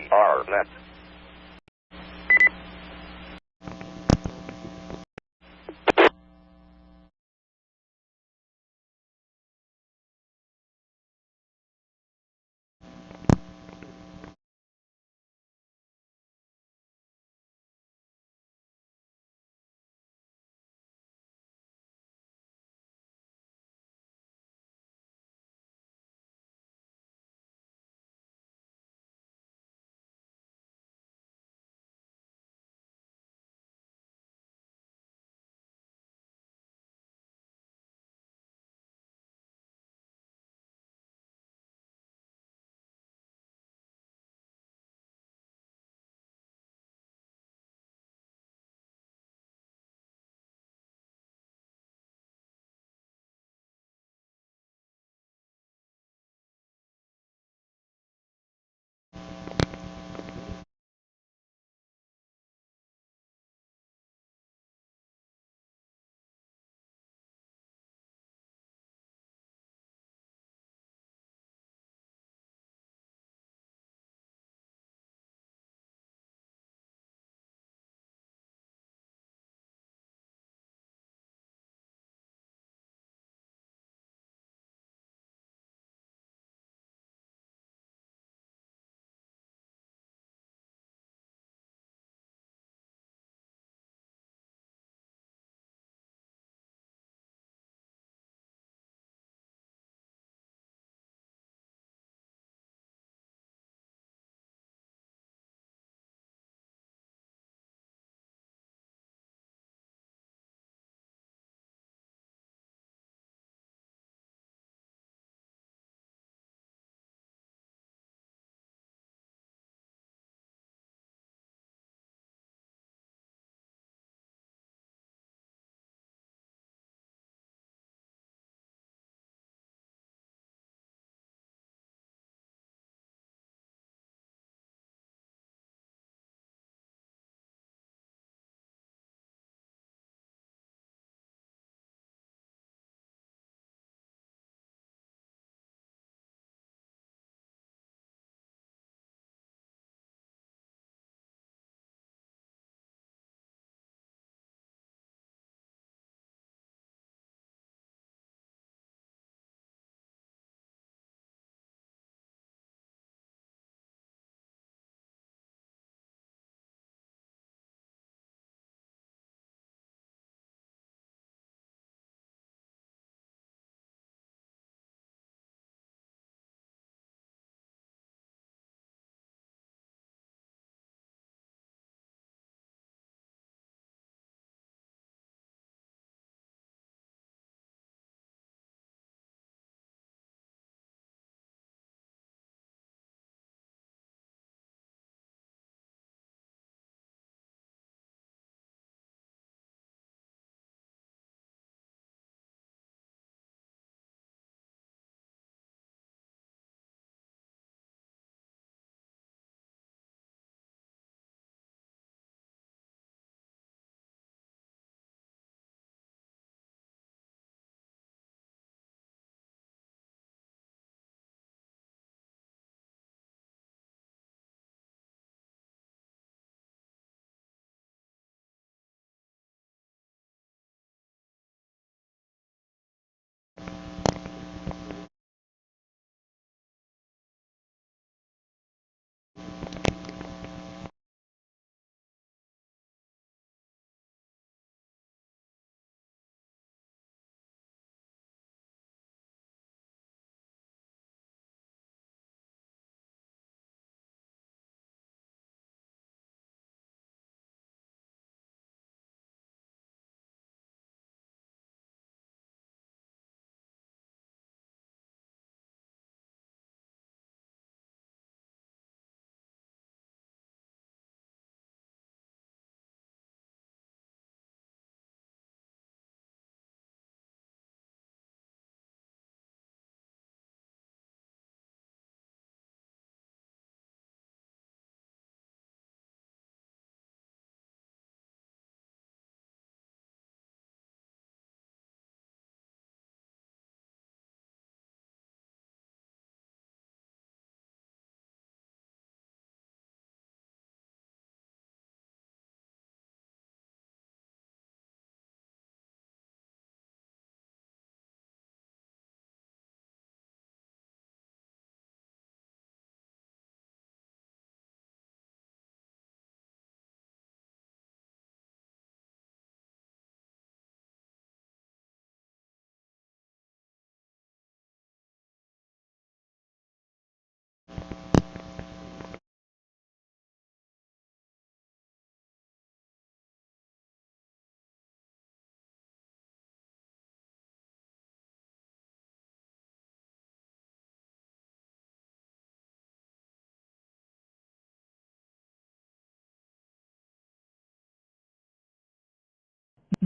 SARNet.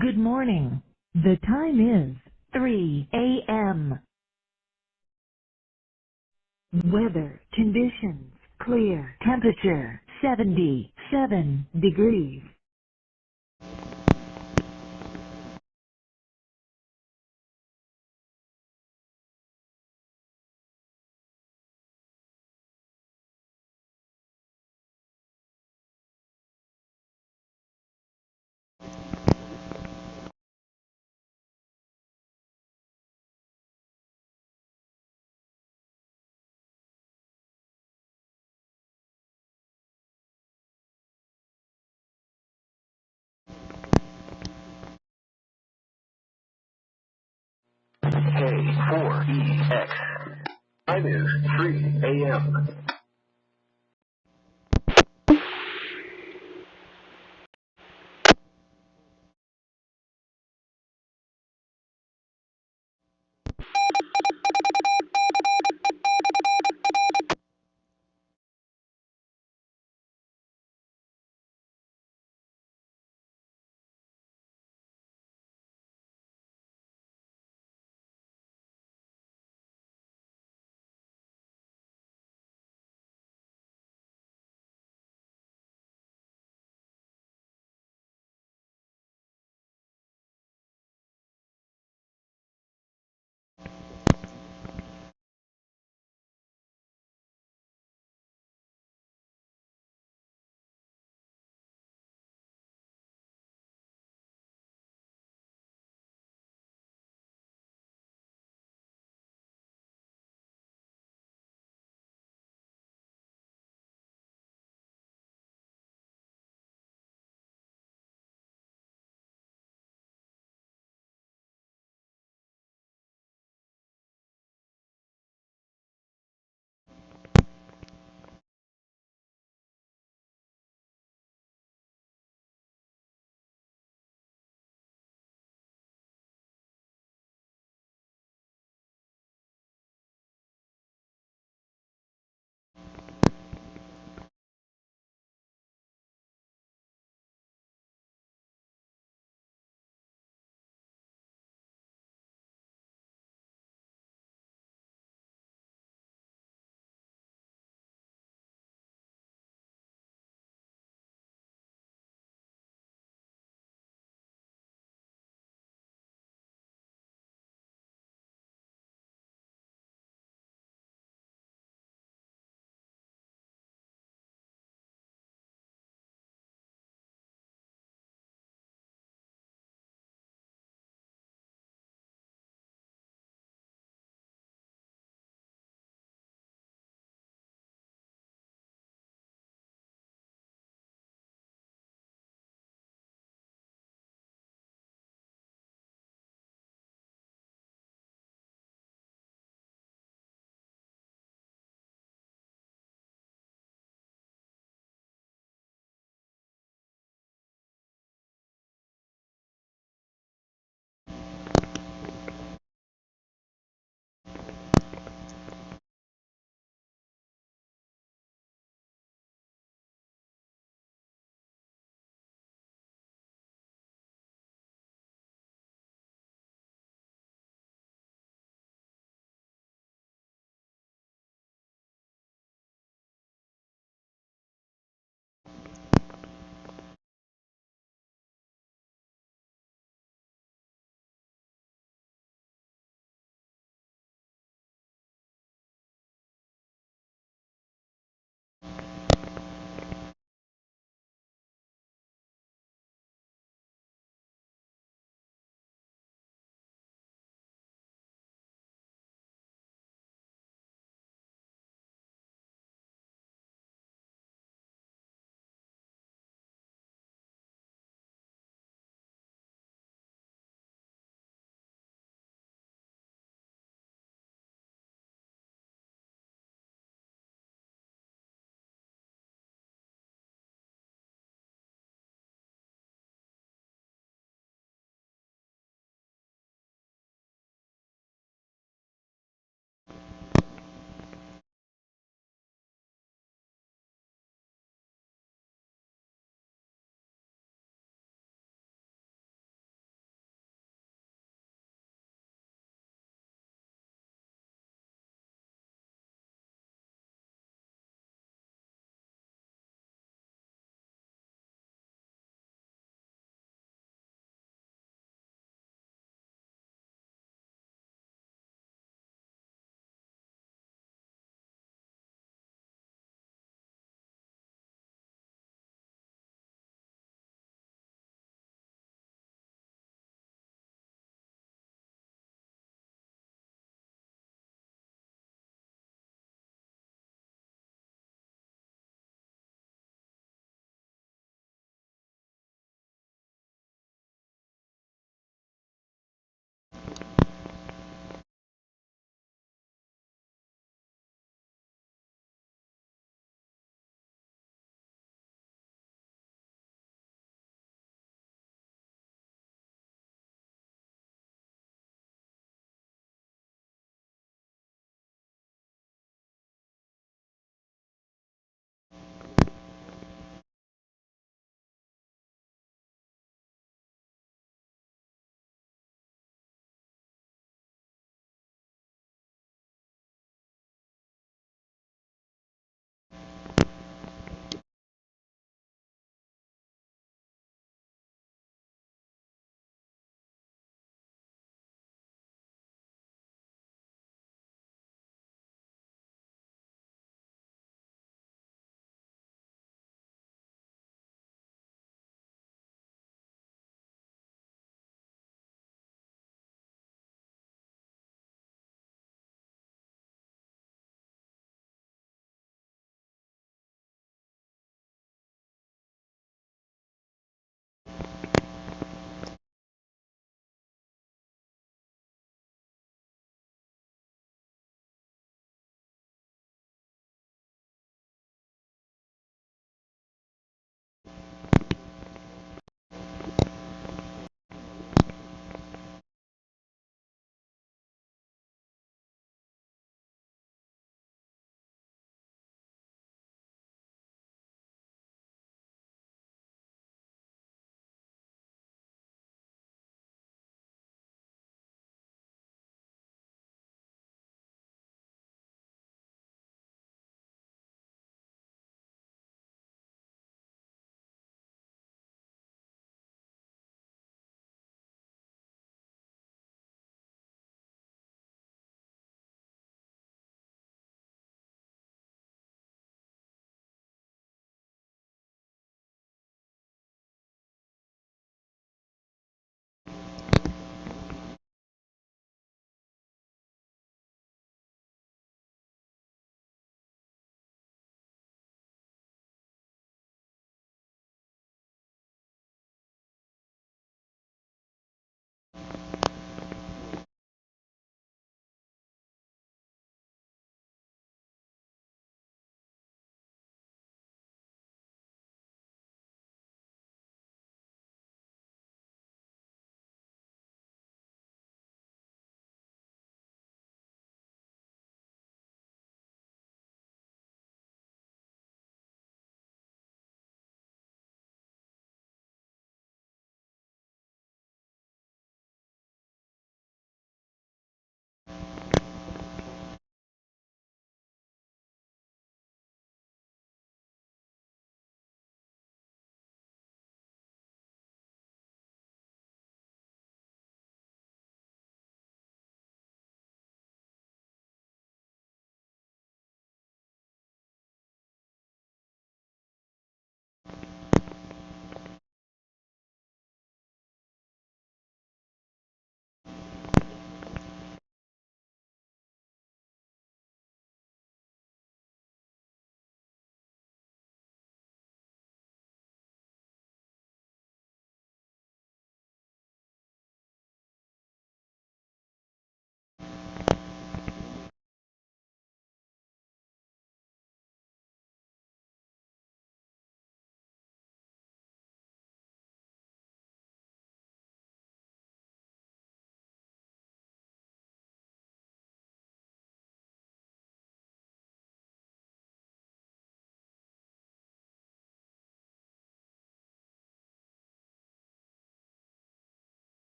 Good morning. The time is 3 a.m. Weather conditions clear. Temperature 77 degrees. K4EX. Time is 3 a.m.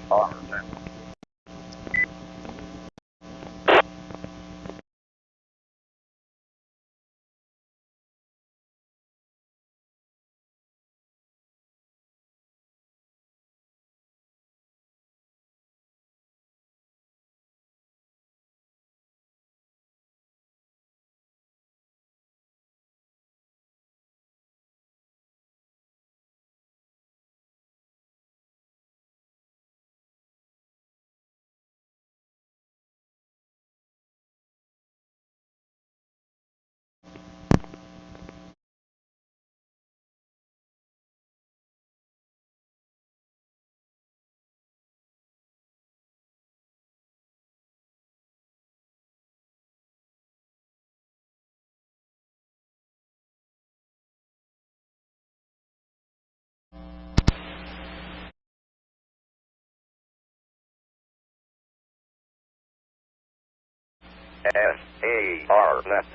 SARNet. SARNet.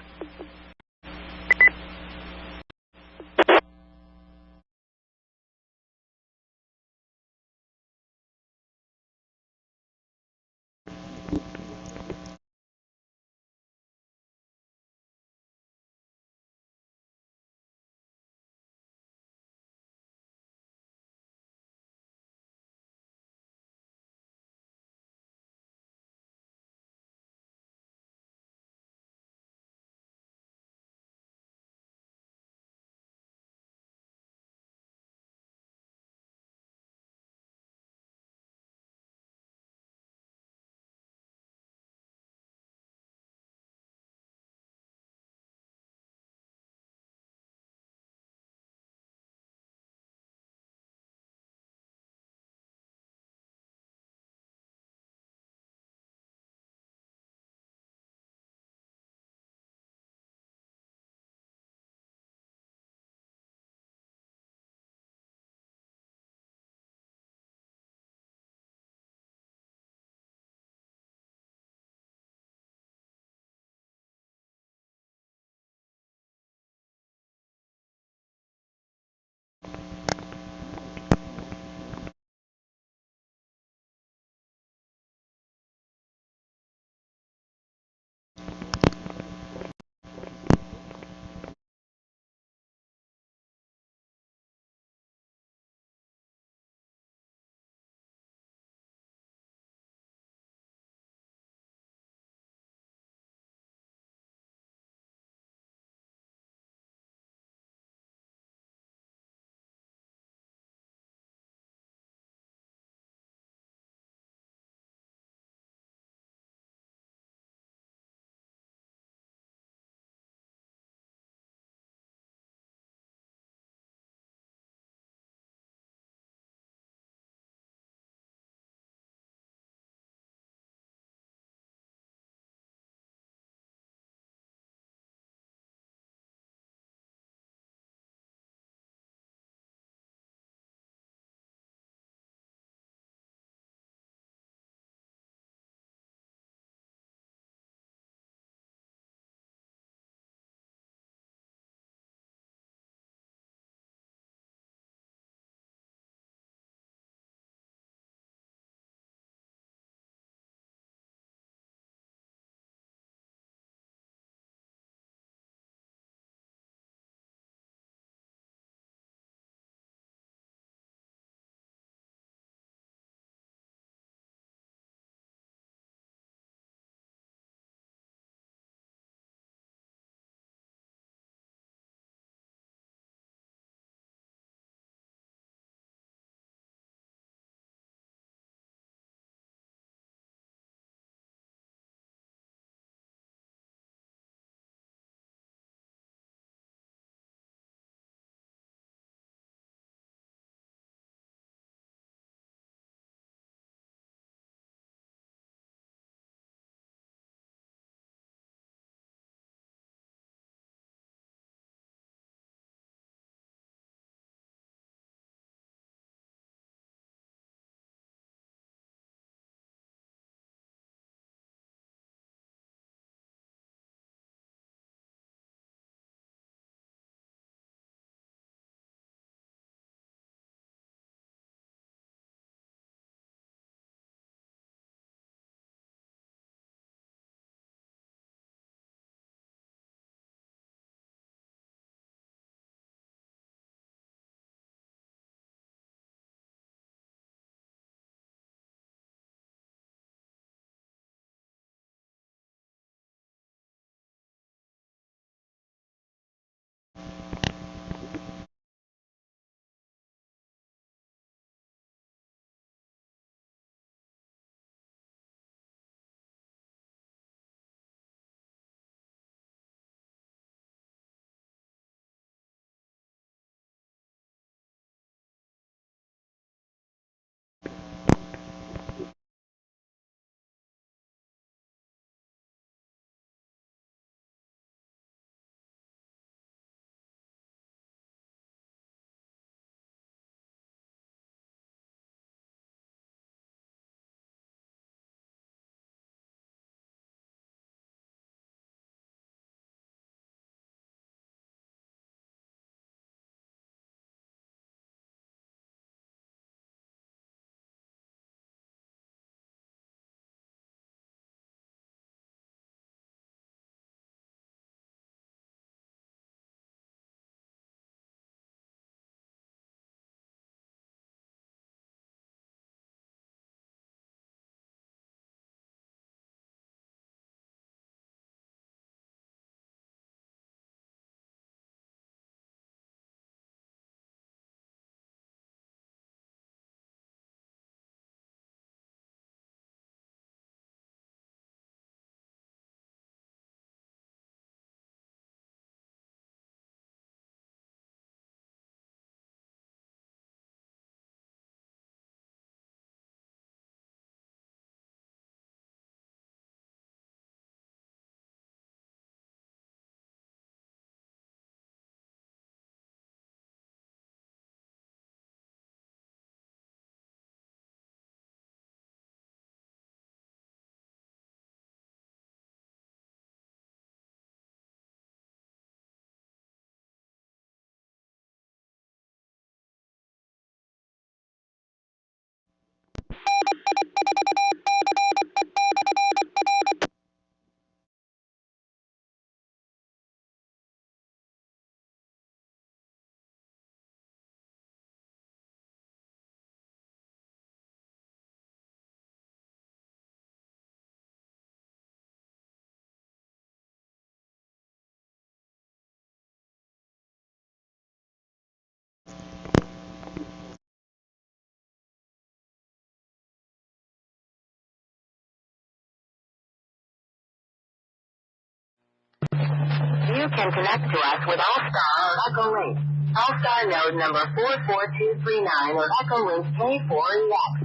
can connect to us with All-Star or Echo Link. All-Star node number 44239 or Echo Link K4EX.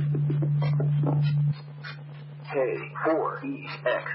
K4EX.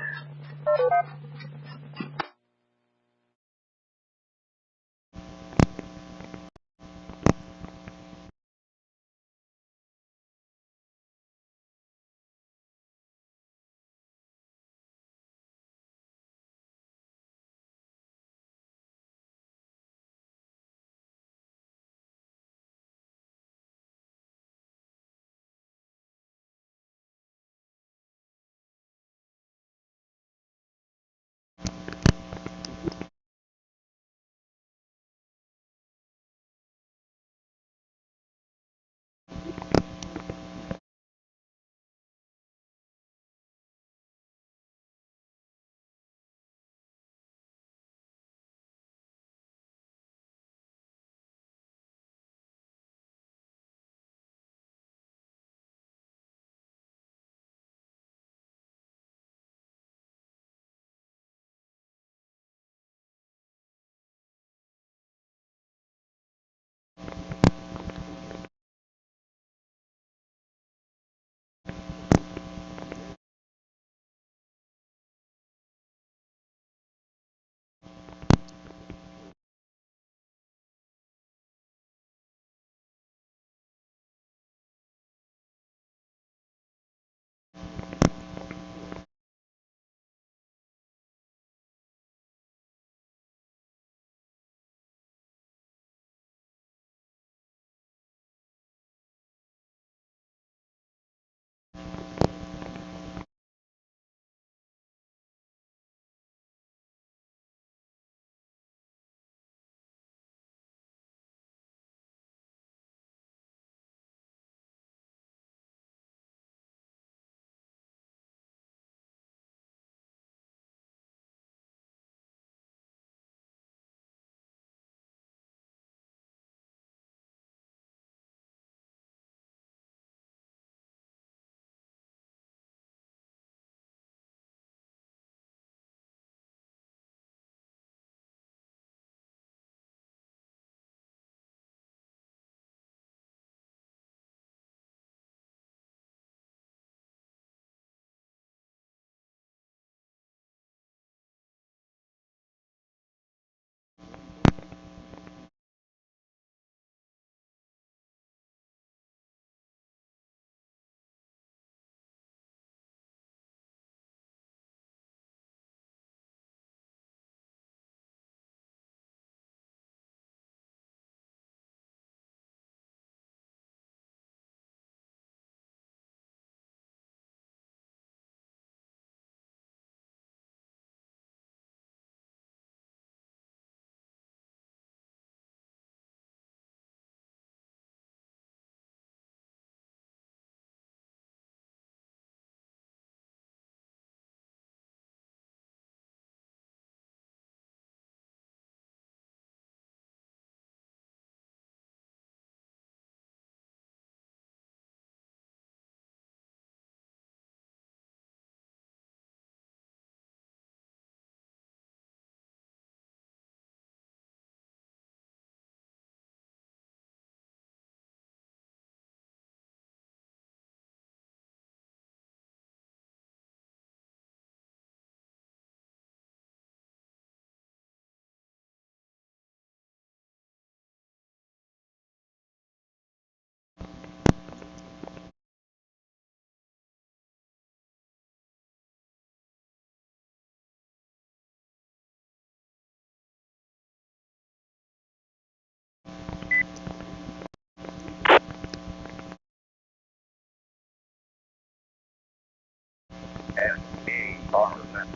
SDARN.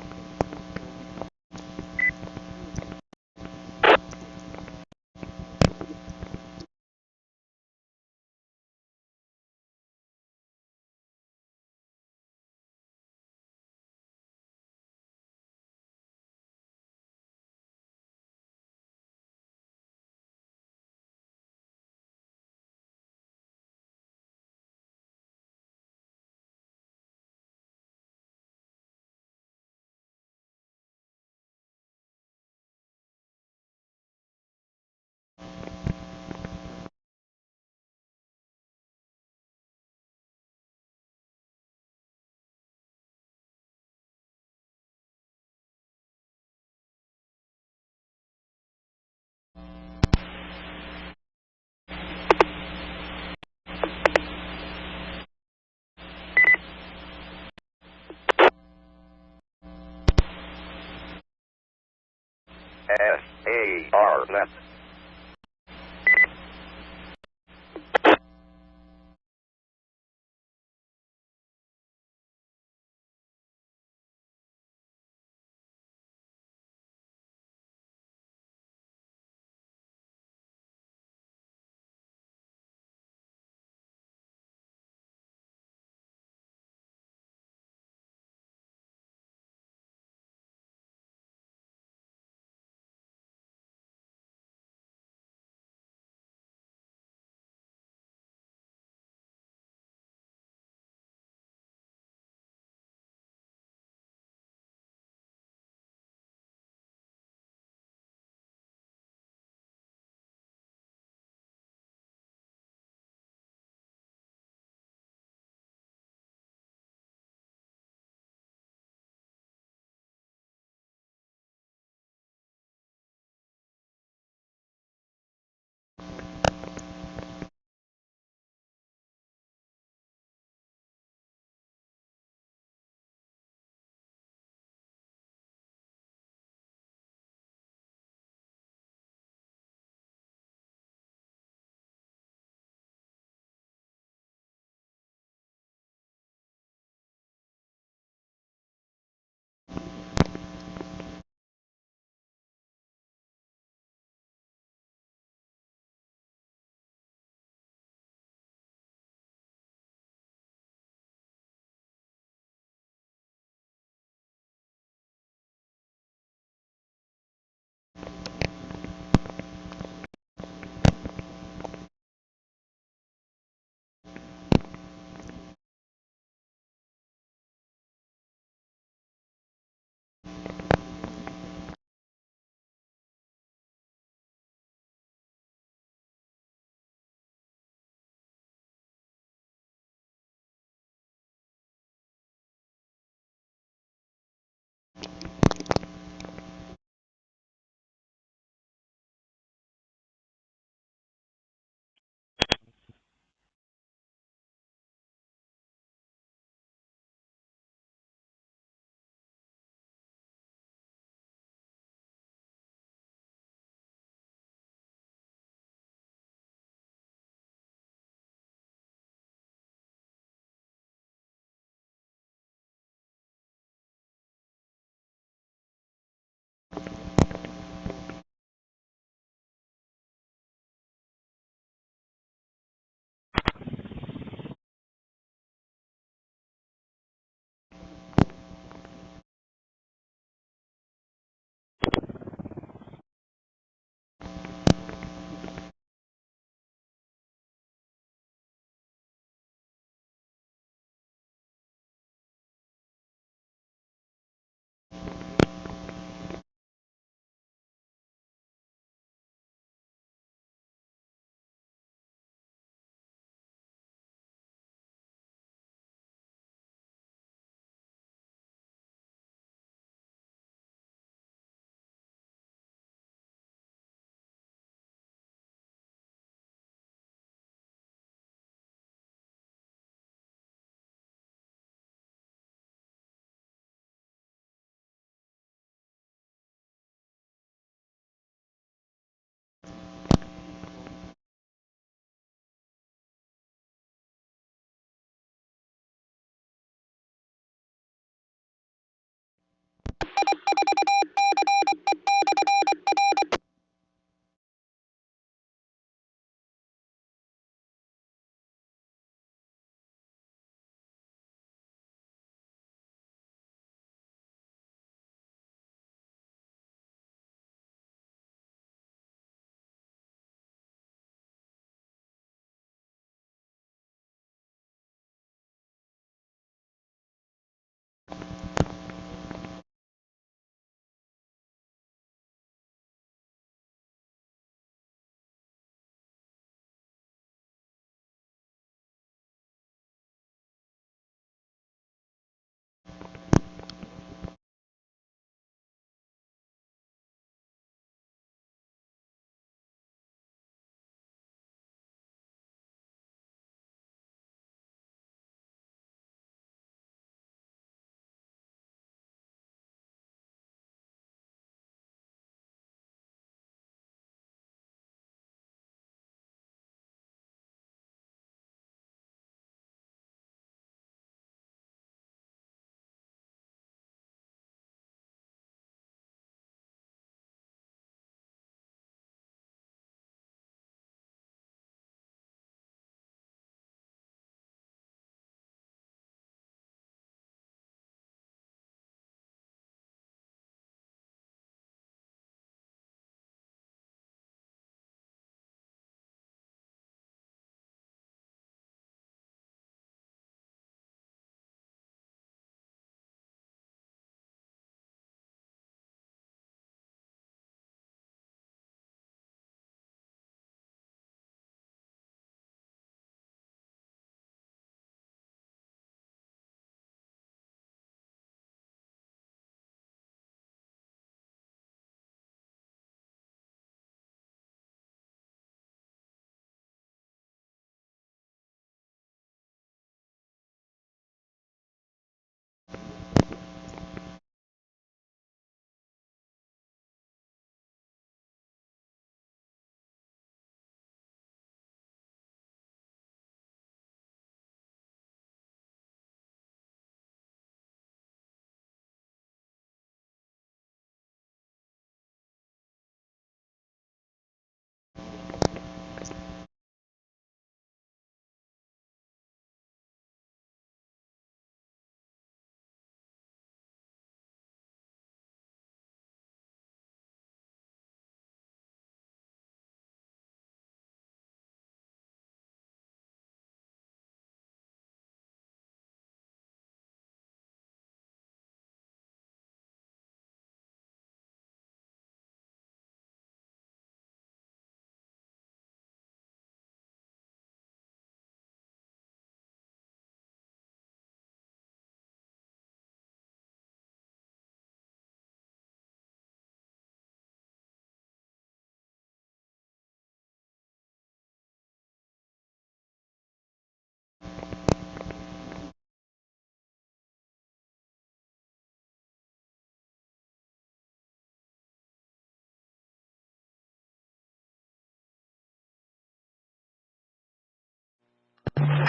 SARNet.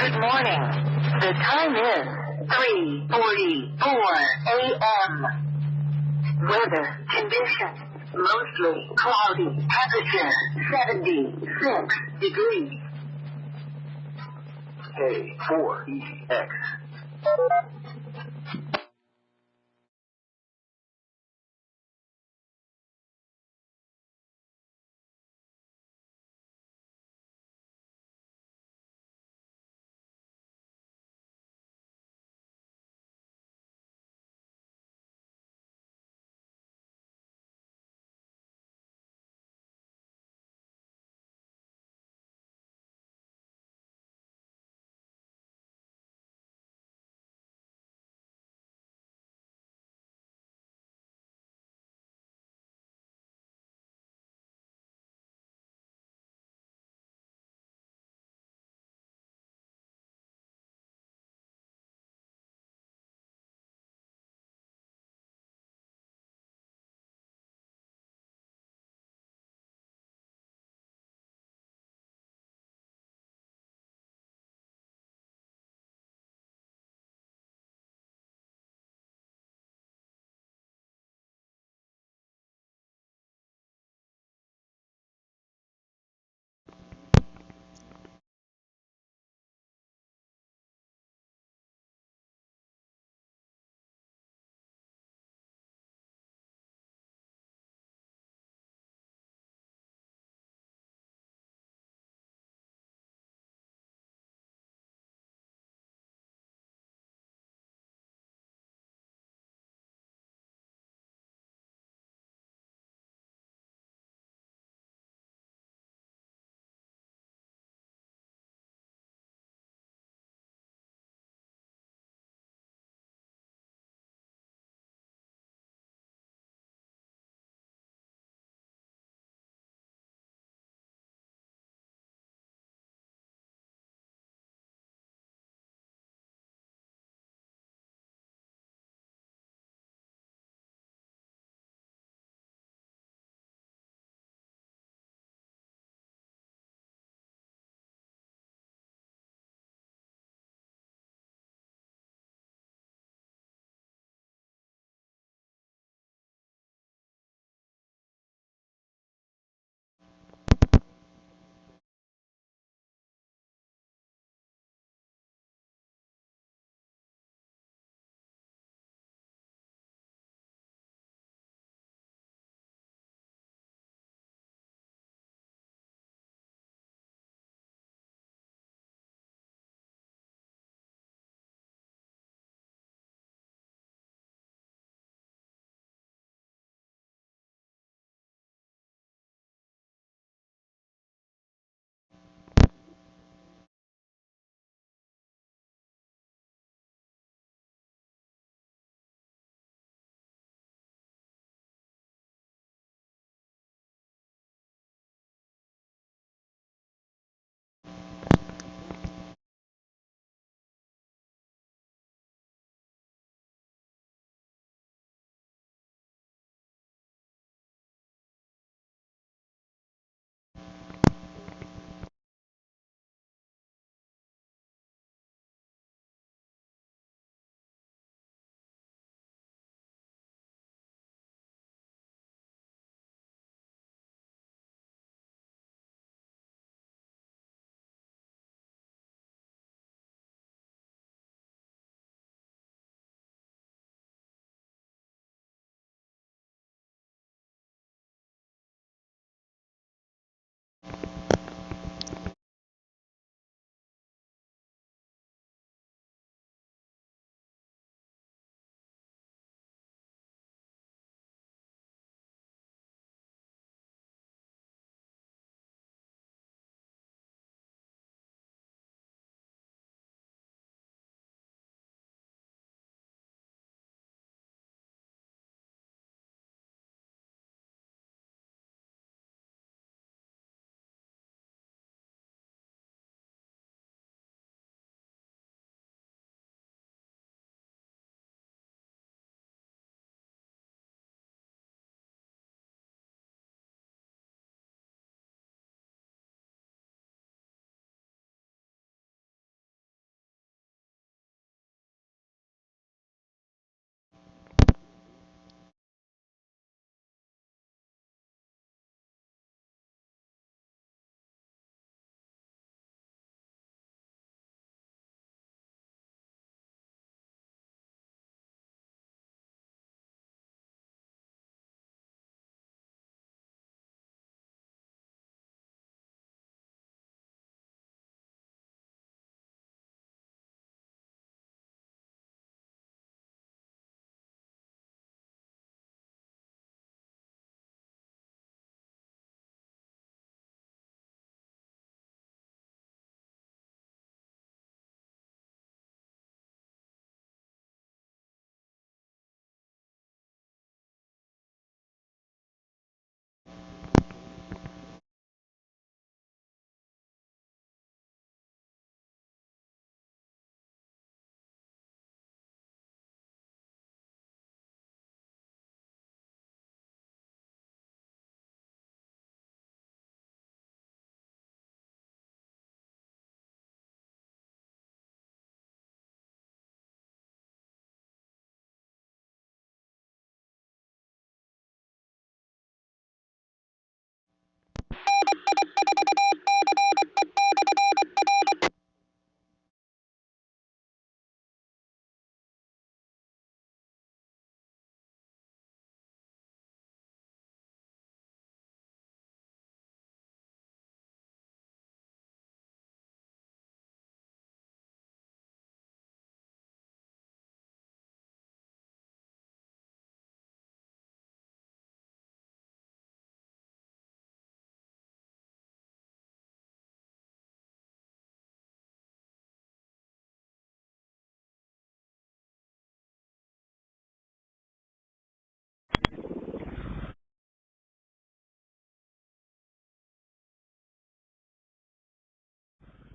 Good morning. The time is 3:44 a.m. Weather conditions. Mostly cloudy. Temperature 76 degrees. K4EX.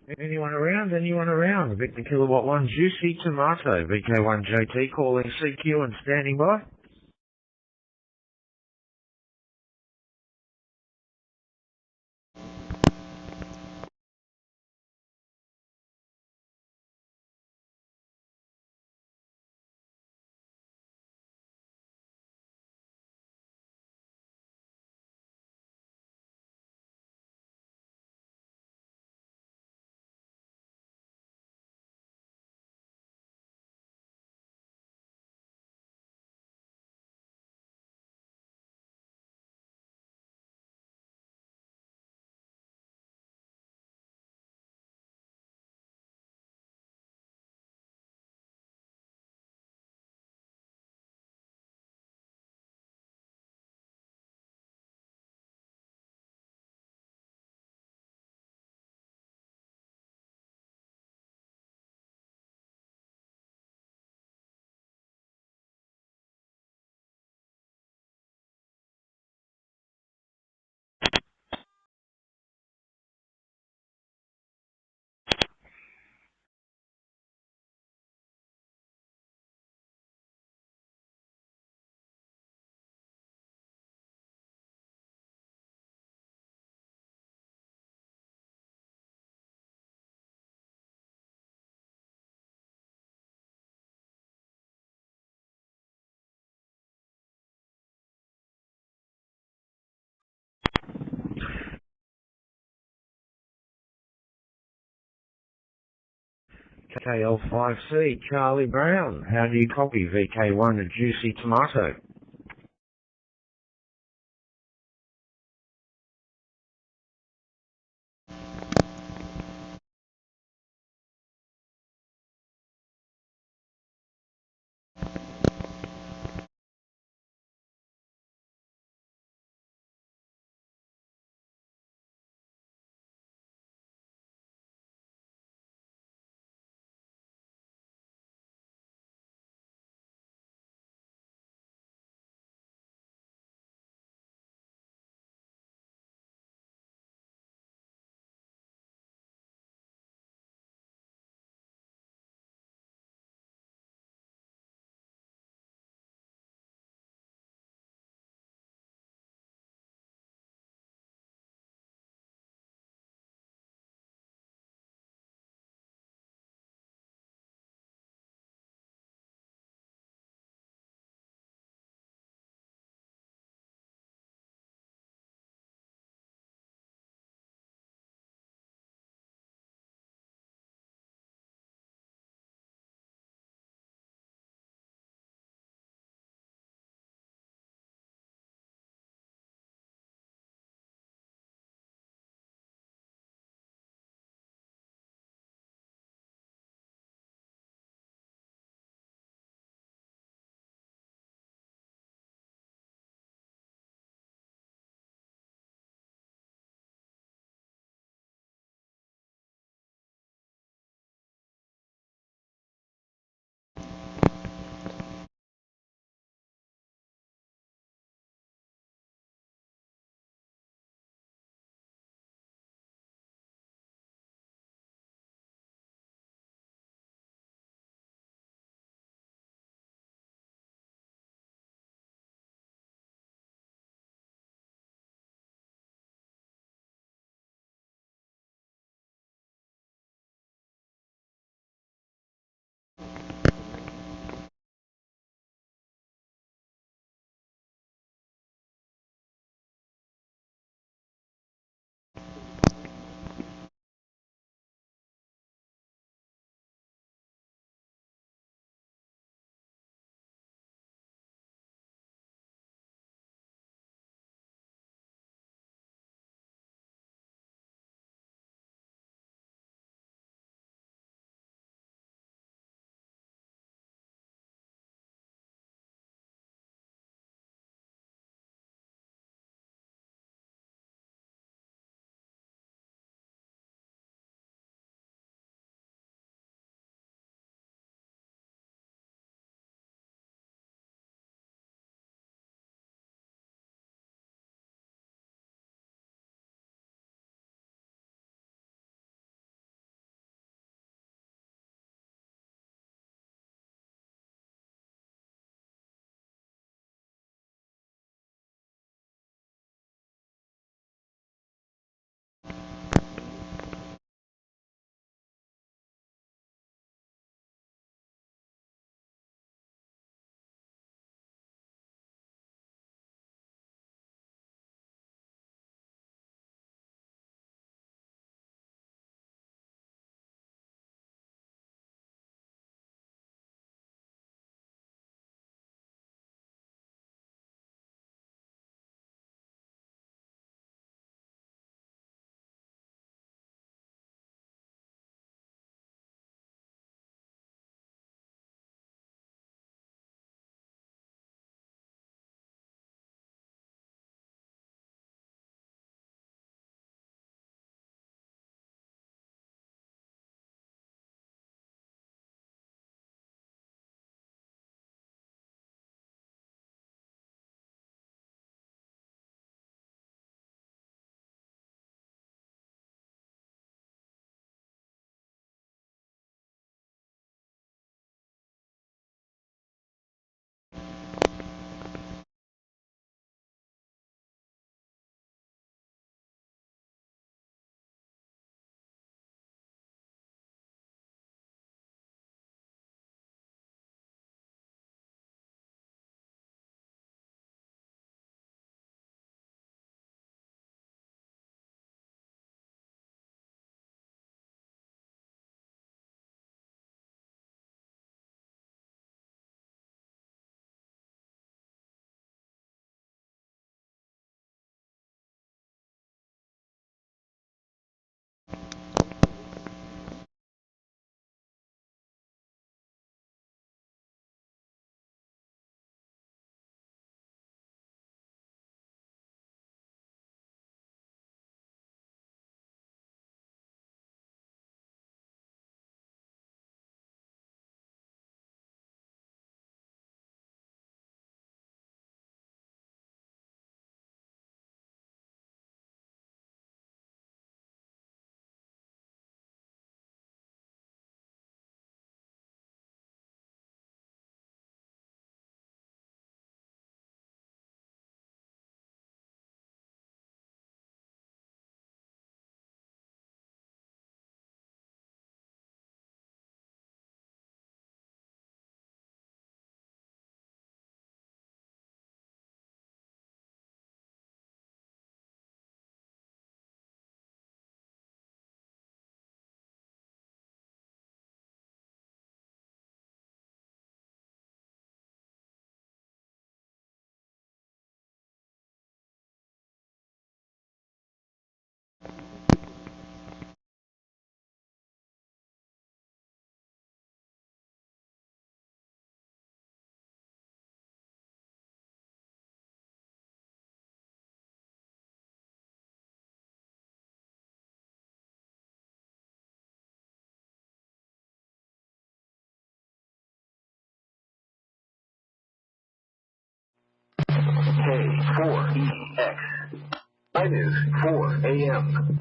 Anyone around? Anyone around? Victor Kilowatt 1, Juicy Tomato, VK1 JT calling CQ and standing by. KL5C, Charlie Brown. How do you copy VK1 and Juicy Tomato? 4EX. Minus 4 AM.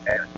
SARNet.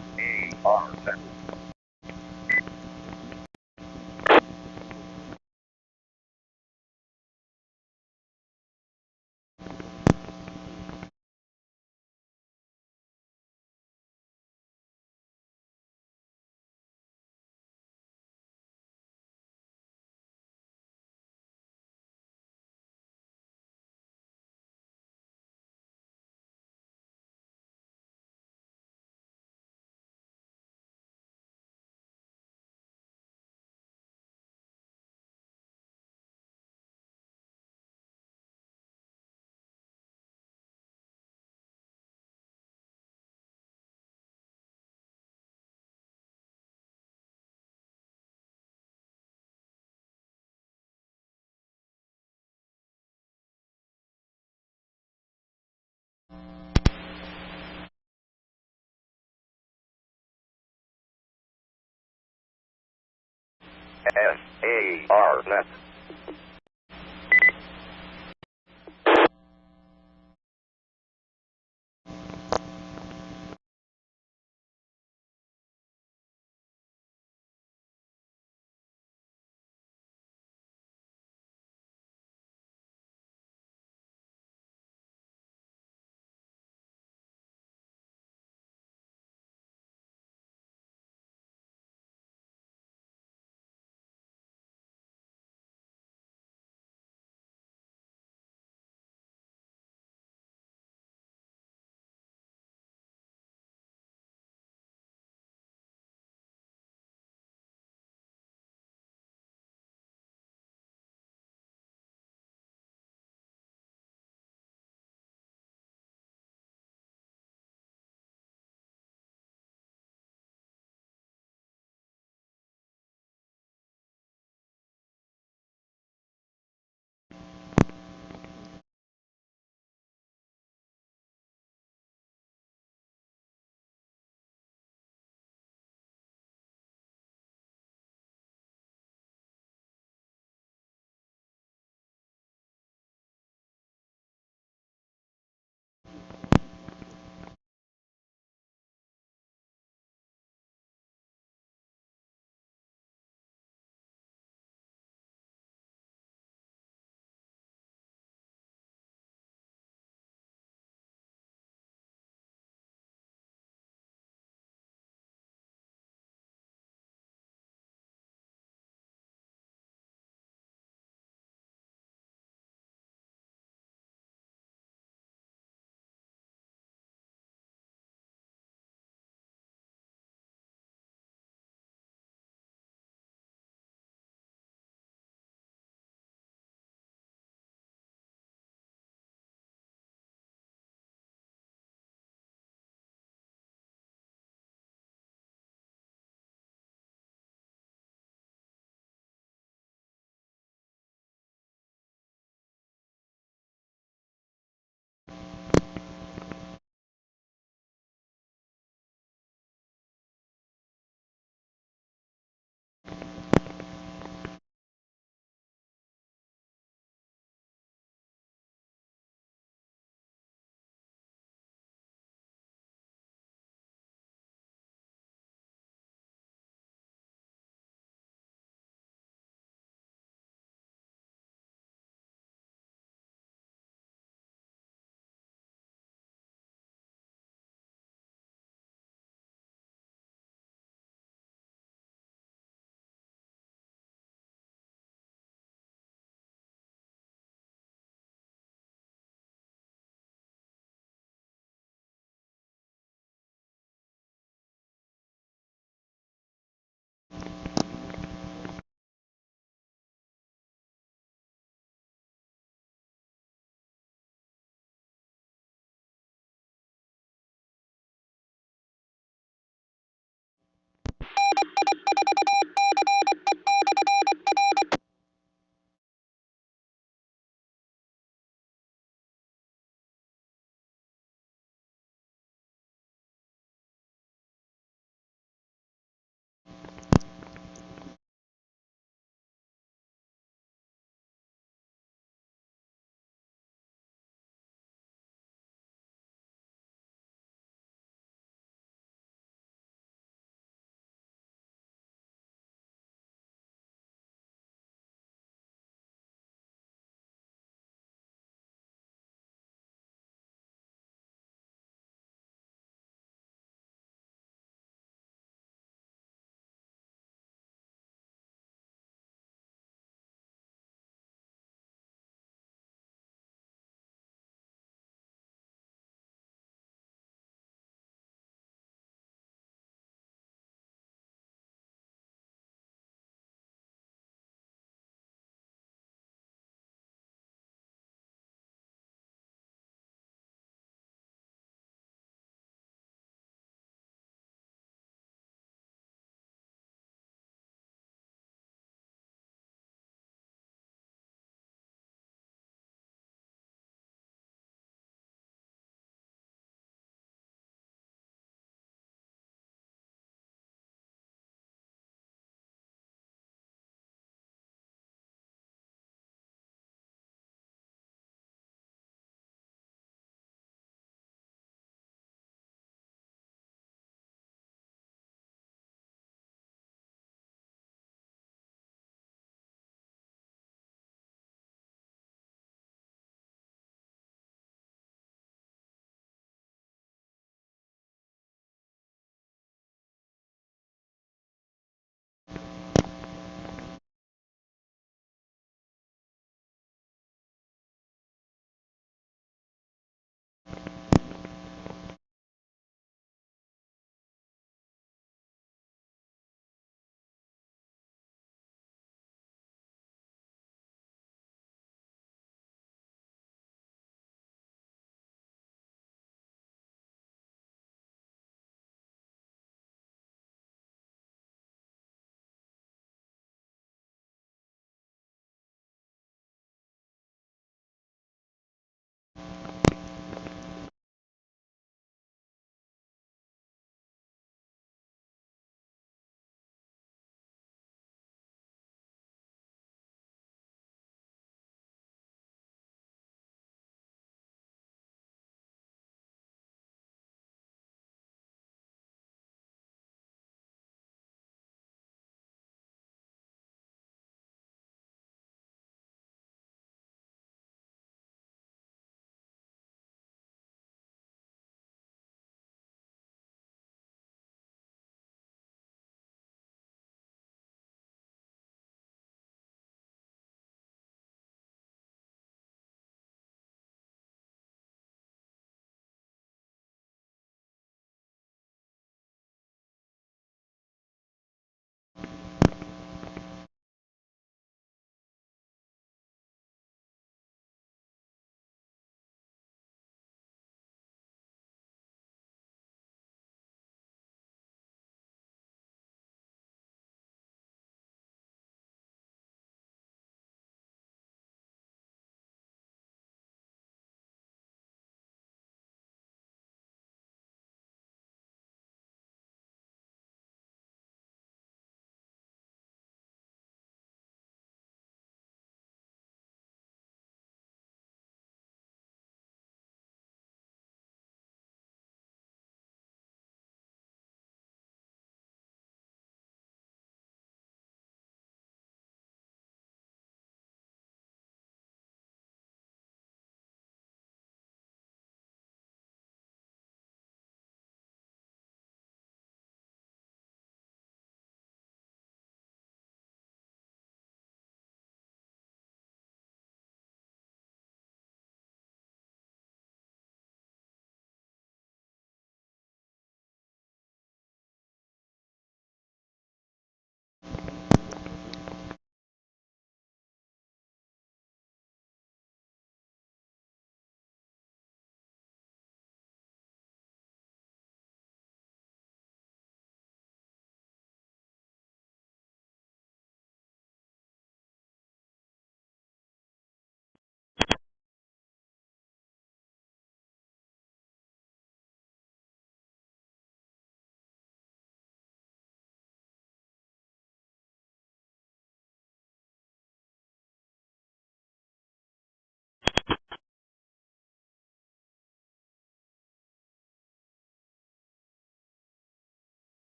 SARNet.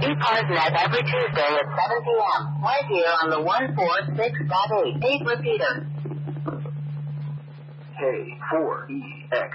SARNet every Tuesday at 7 p.m. Right here on the 146.8 repeater. K4EX.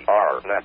SARNet.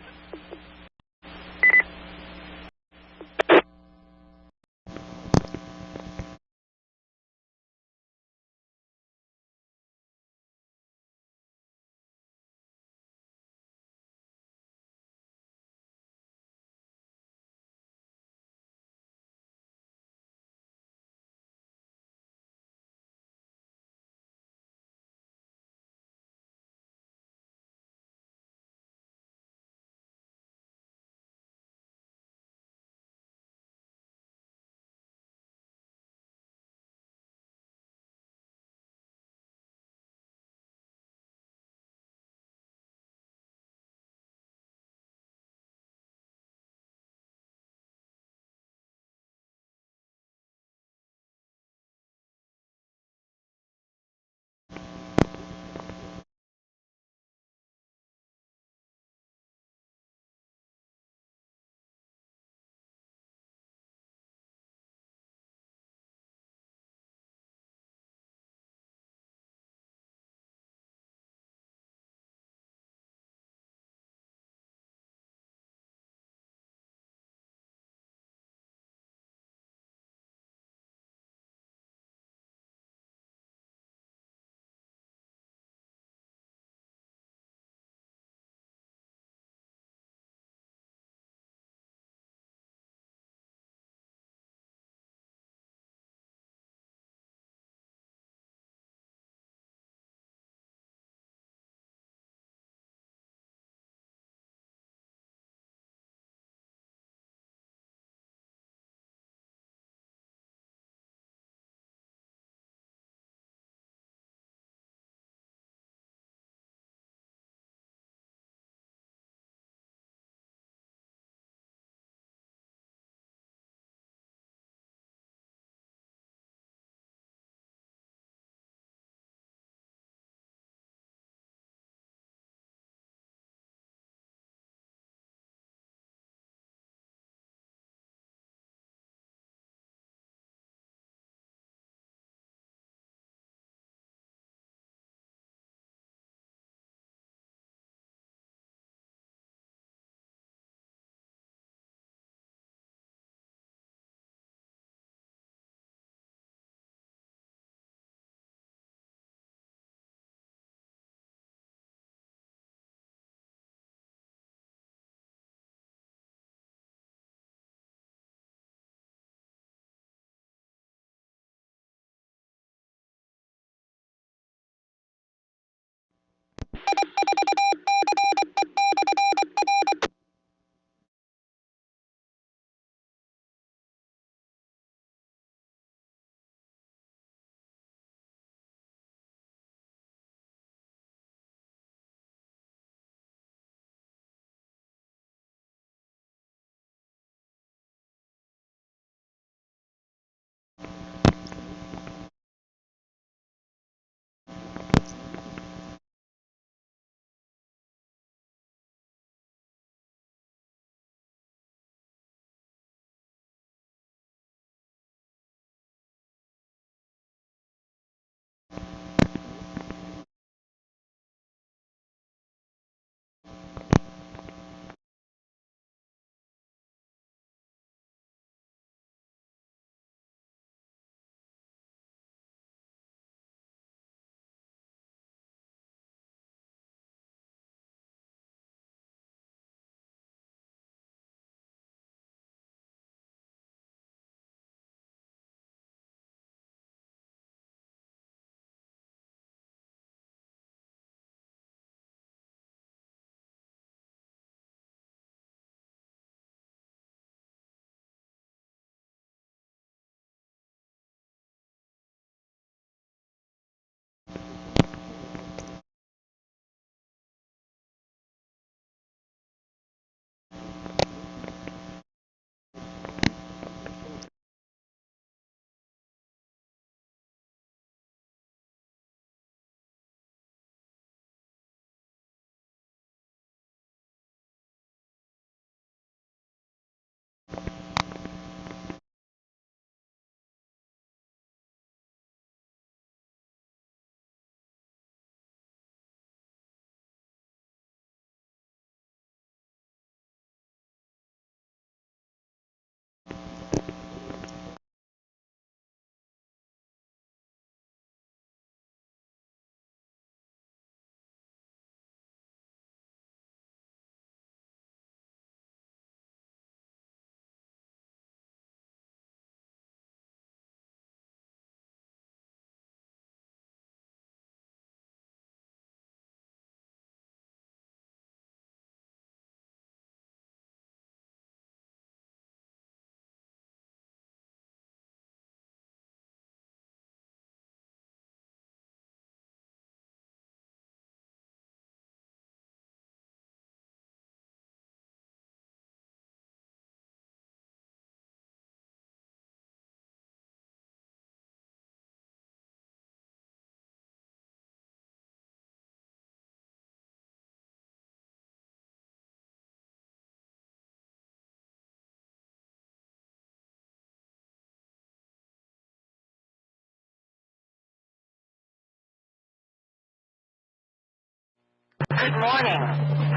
Good morning.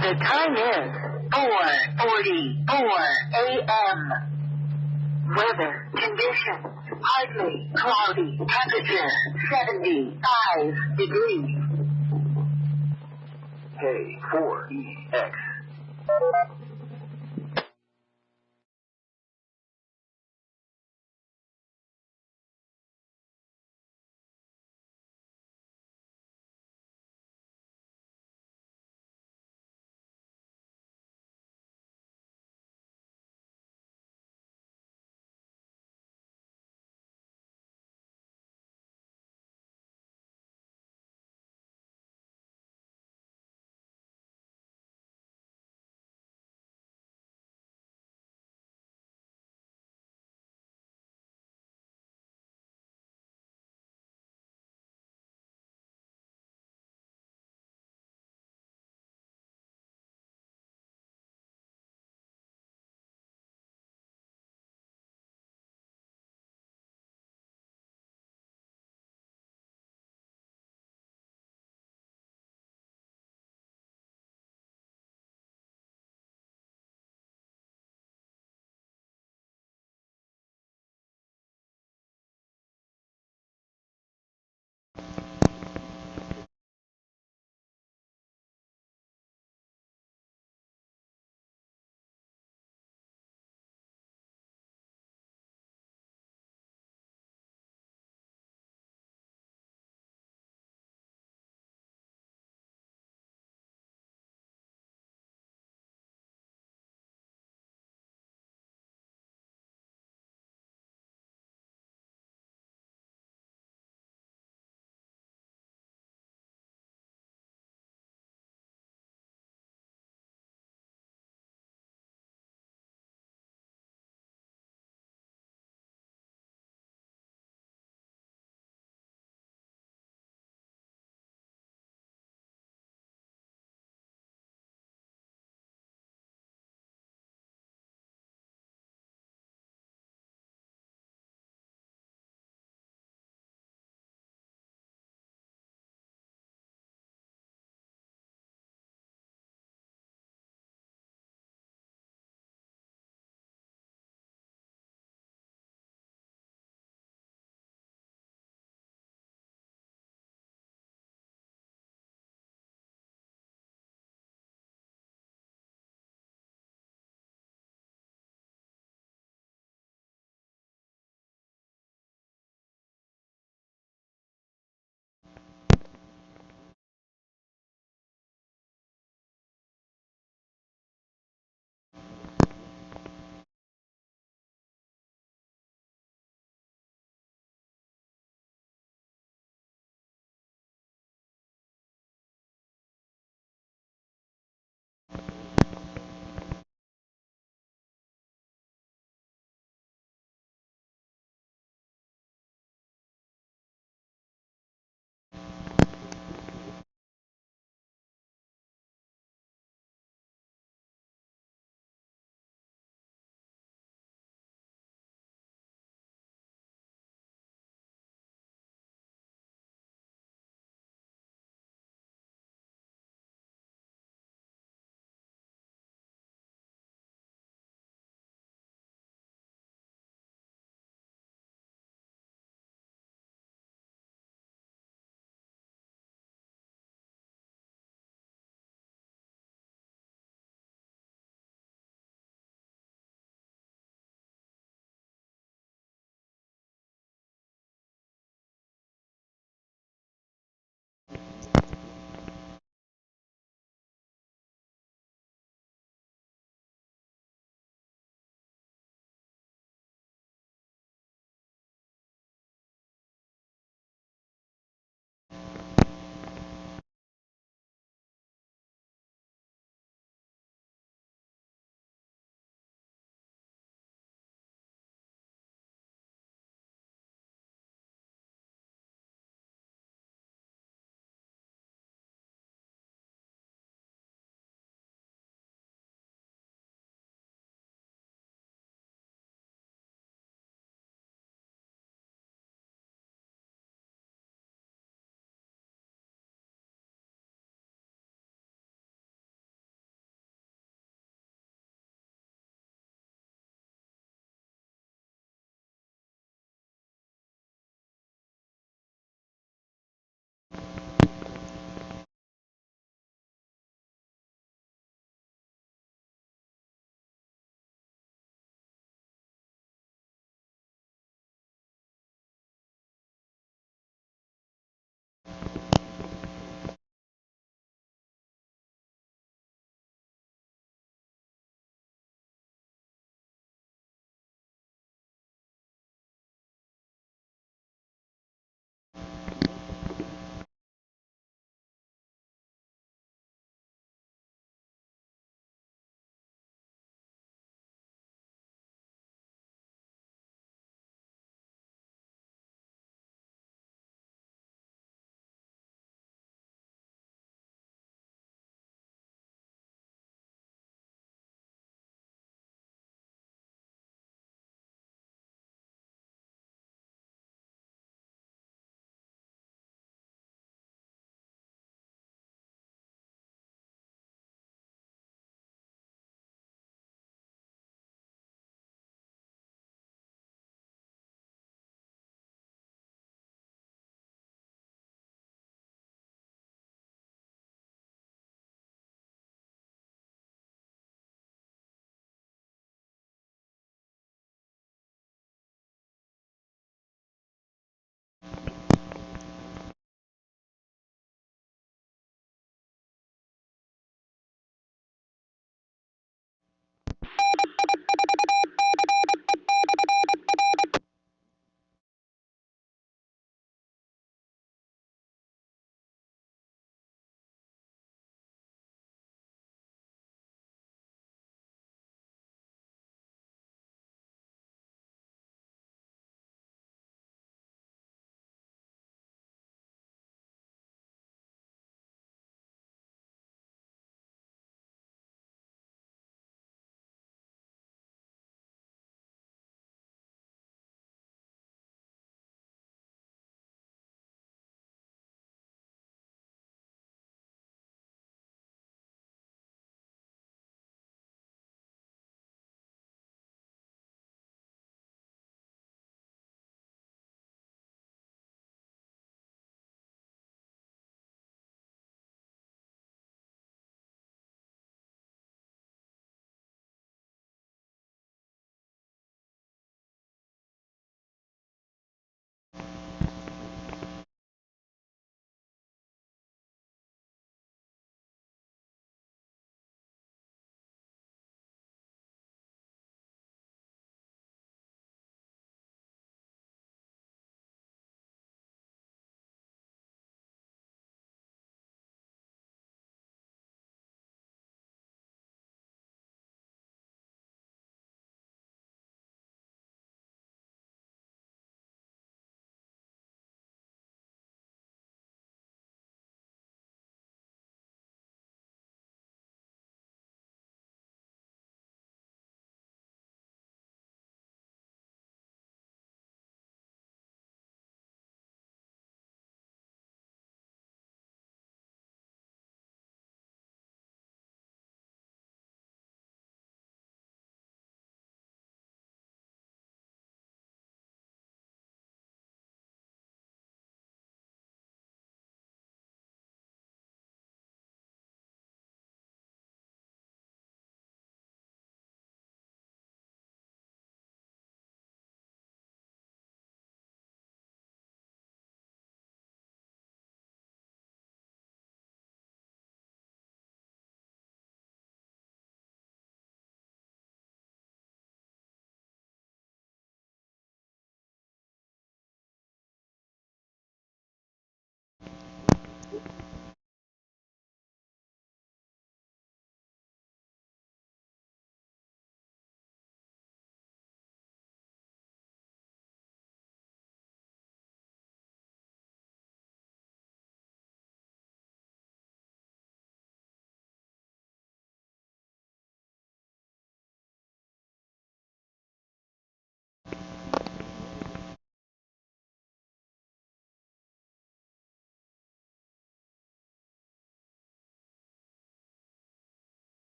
The time is 4:44 a.m. Weather conditions, partly cloudy, temperature 75 degrees. K4EX.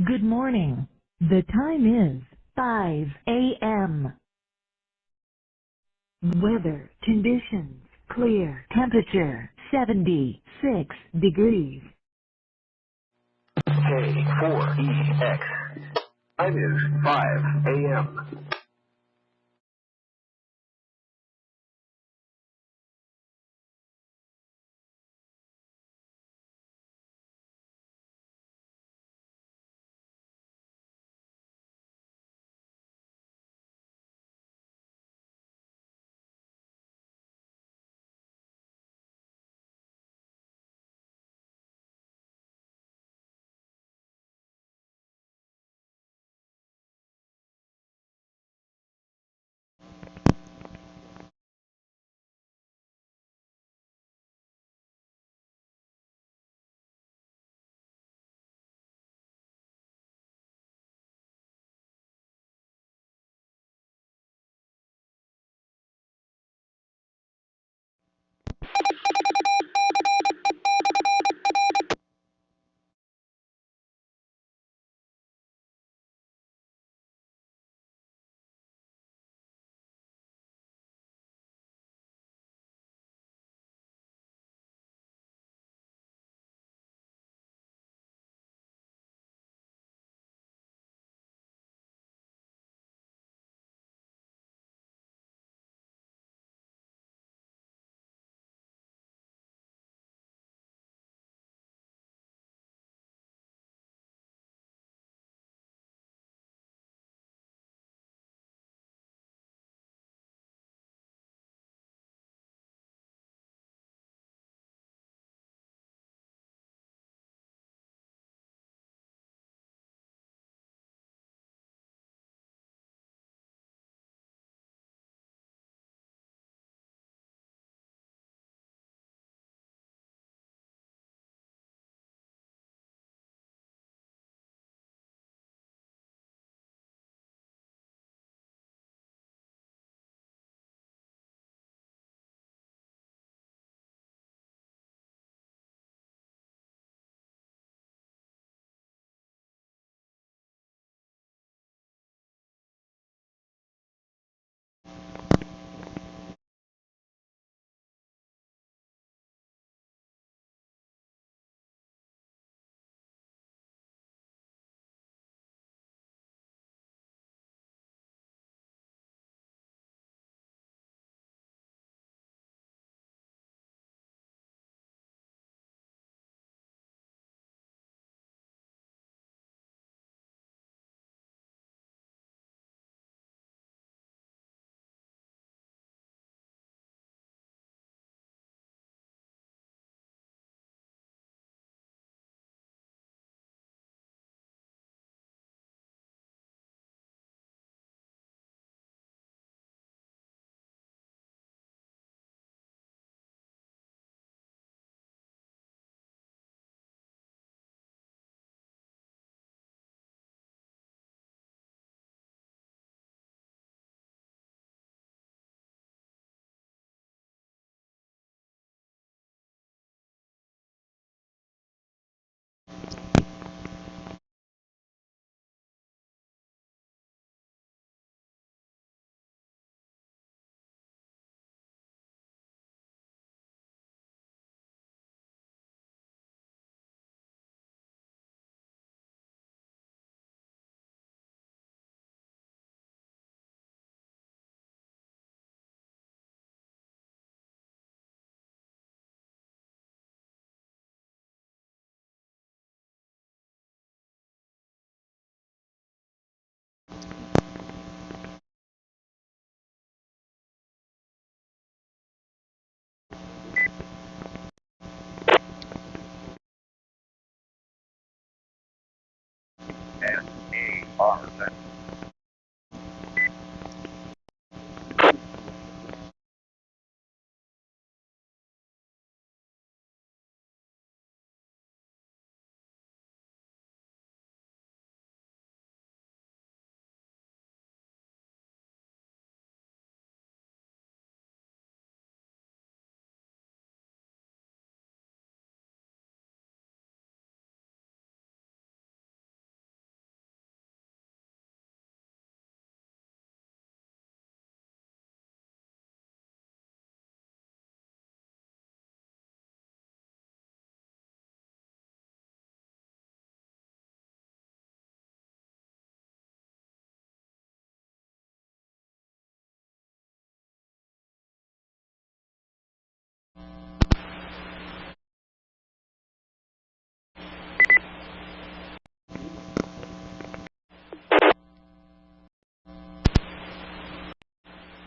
Good morning. The time is 5 a.m. Weather conditions clear. Temperature 76 degrees. K4EX. Time is 5 a.m.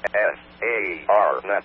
SARNet.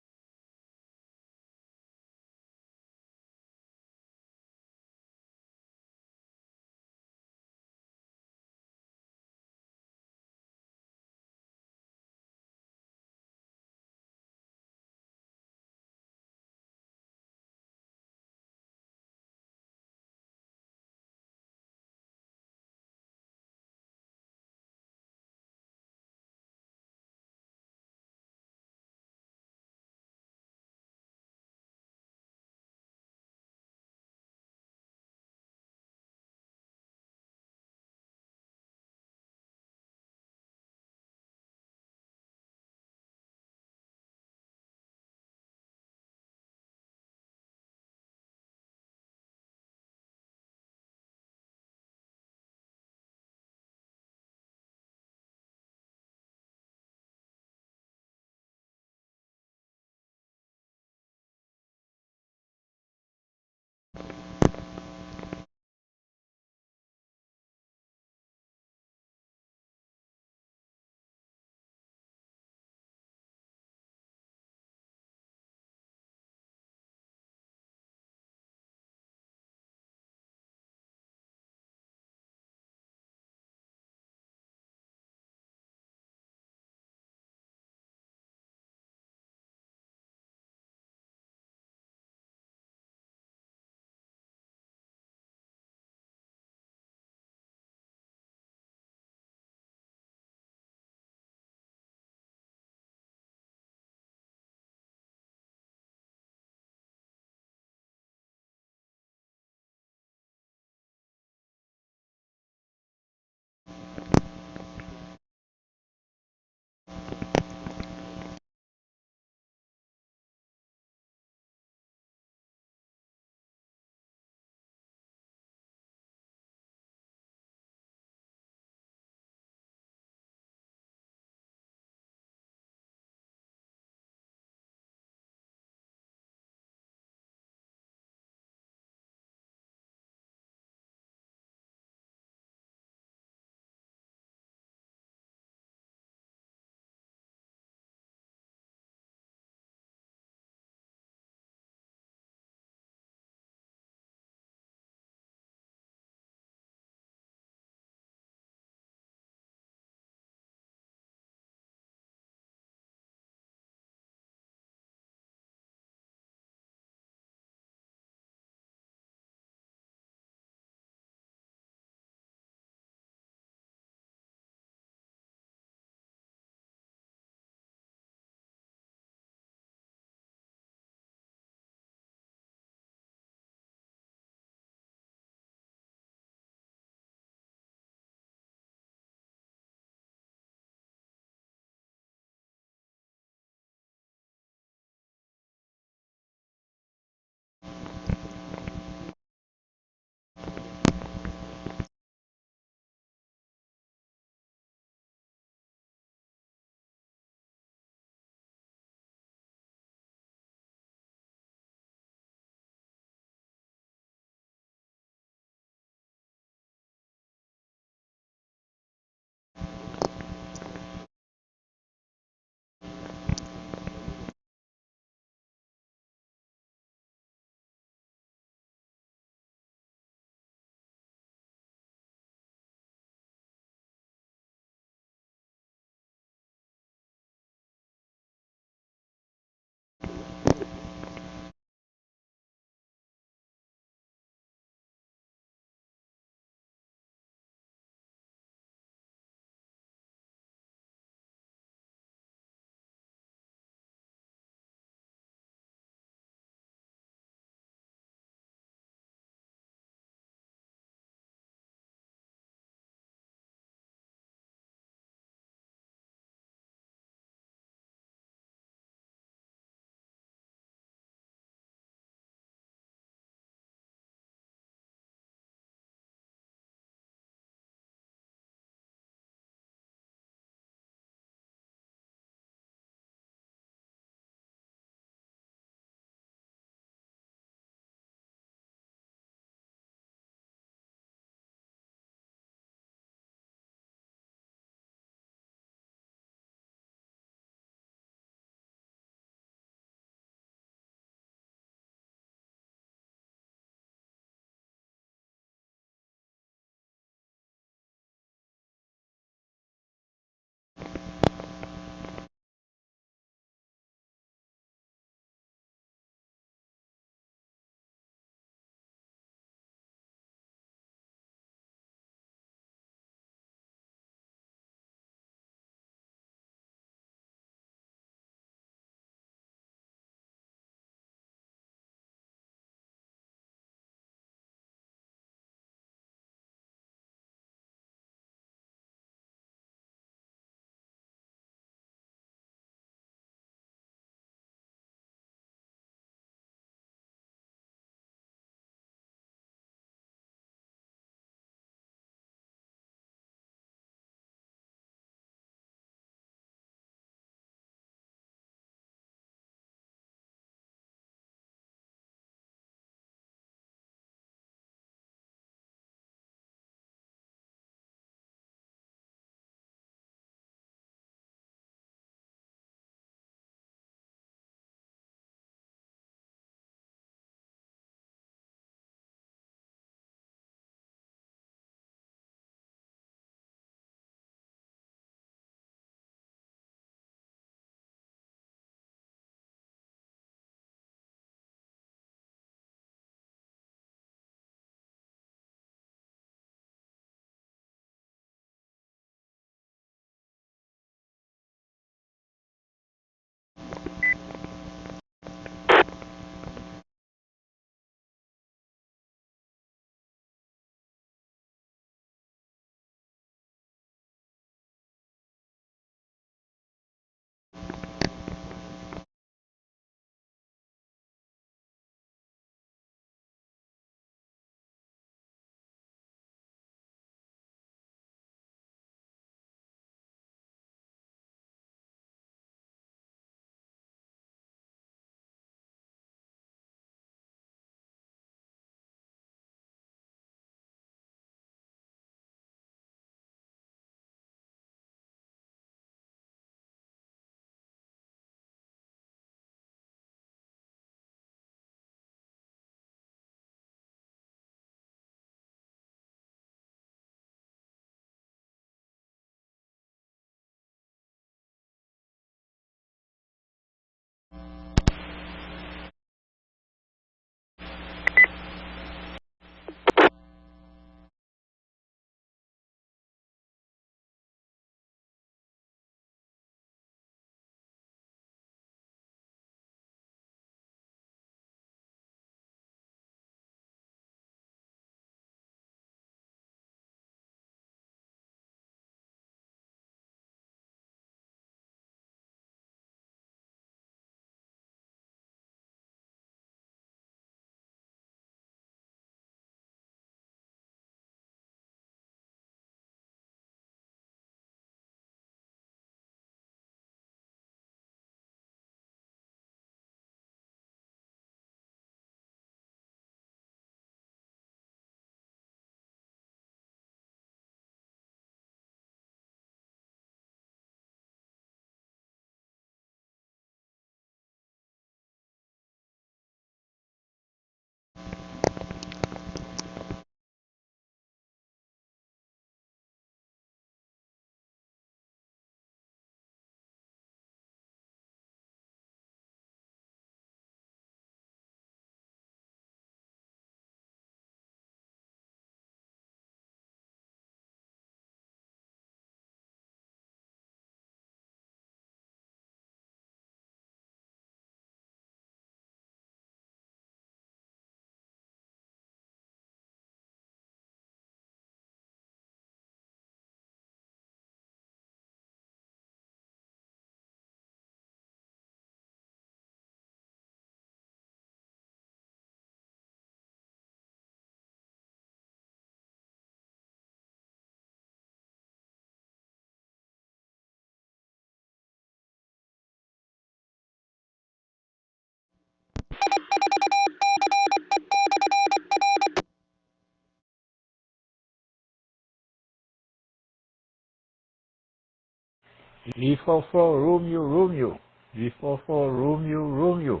E44, room you. E44, room you.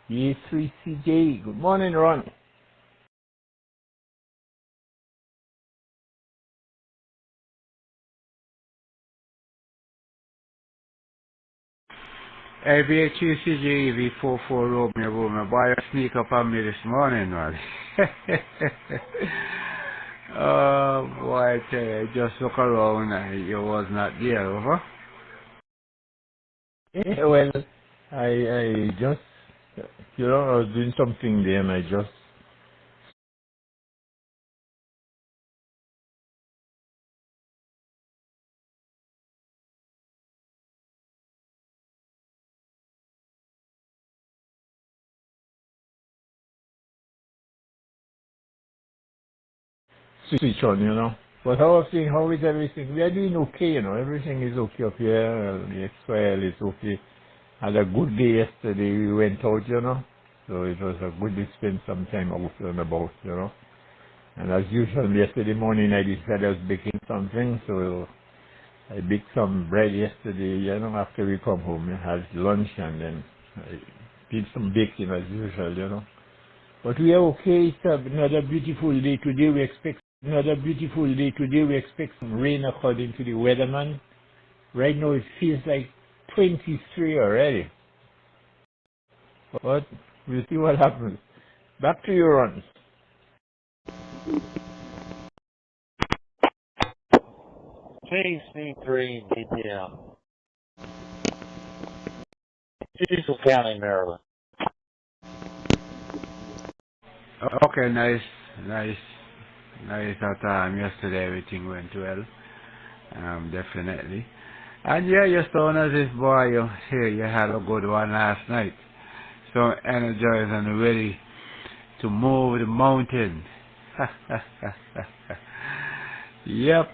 E3CJ, good morning, Ron. ABA3CJ, V44, room you. Boy, you sneak up on me this morning, man. Oh, boy, I tell you, just look around, you was not there, over. Yeah, well, I just, I was doing something there and I just switch on. But how is everything? We are doing okay, everything is okay up here, the XYL is okay. Had a good day yesterday, we went out, so it was a good day, spend some time out and about, And as usual, yesterday morning I decided I was baking something, so I baked some bread yesterday, after we come home. I had lunch and then I did some baking as usual, But we are okay. It's another beautiful day today. We expect some rain according to the weatherman. Right now it feels like 23 already. But we'll see what happens. Back to you, Ron. KC3 DPM. Cecil County, Maryland. Okay, nice. Yesterday everything went well. Definitely. And yeah, you sound as if, boy, you had a good one last night. So energized and ready to move the mountain. Yep.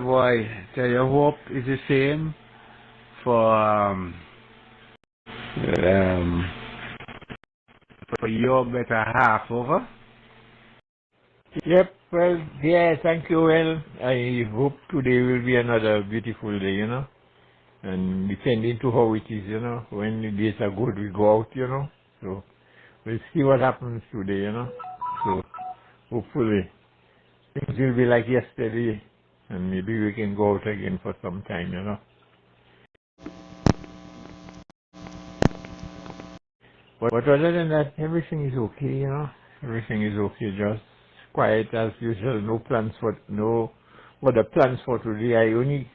Boy, tell you, hope is the same for your better half, over. Yep, well, yeah, thank you, well, I hope today will be another beautiful day, and depending to how it is, when the days are good, we go out, so we'll see what happens today, so hopefully things will be like yesterday, and maybe we can go out again for some time, But other than that, everything is okay, you know. Everything is okay, just quiet as usual. No plans for, no, what the plans for today. I only,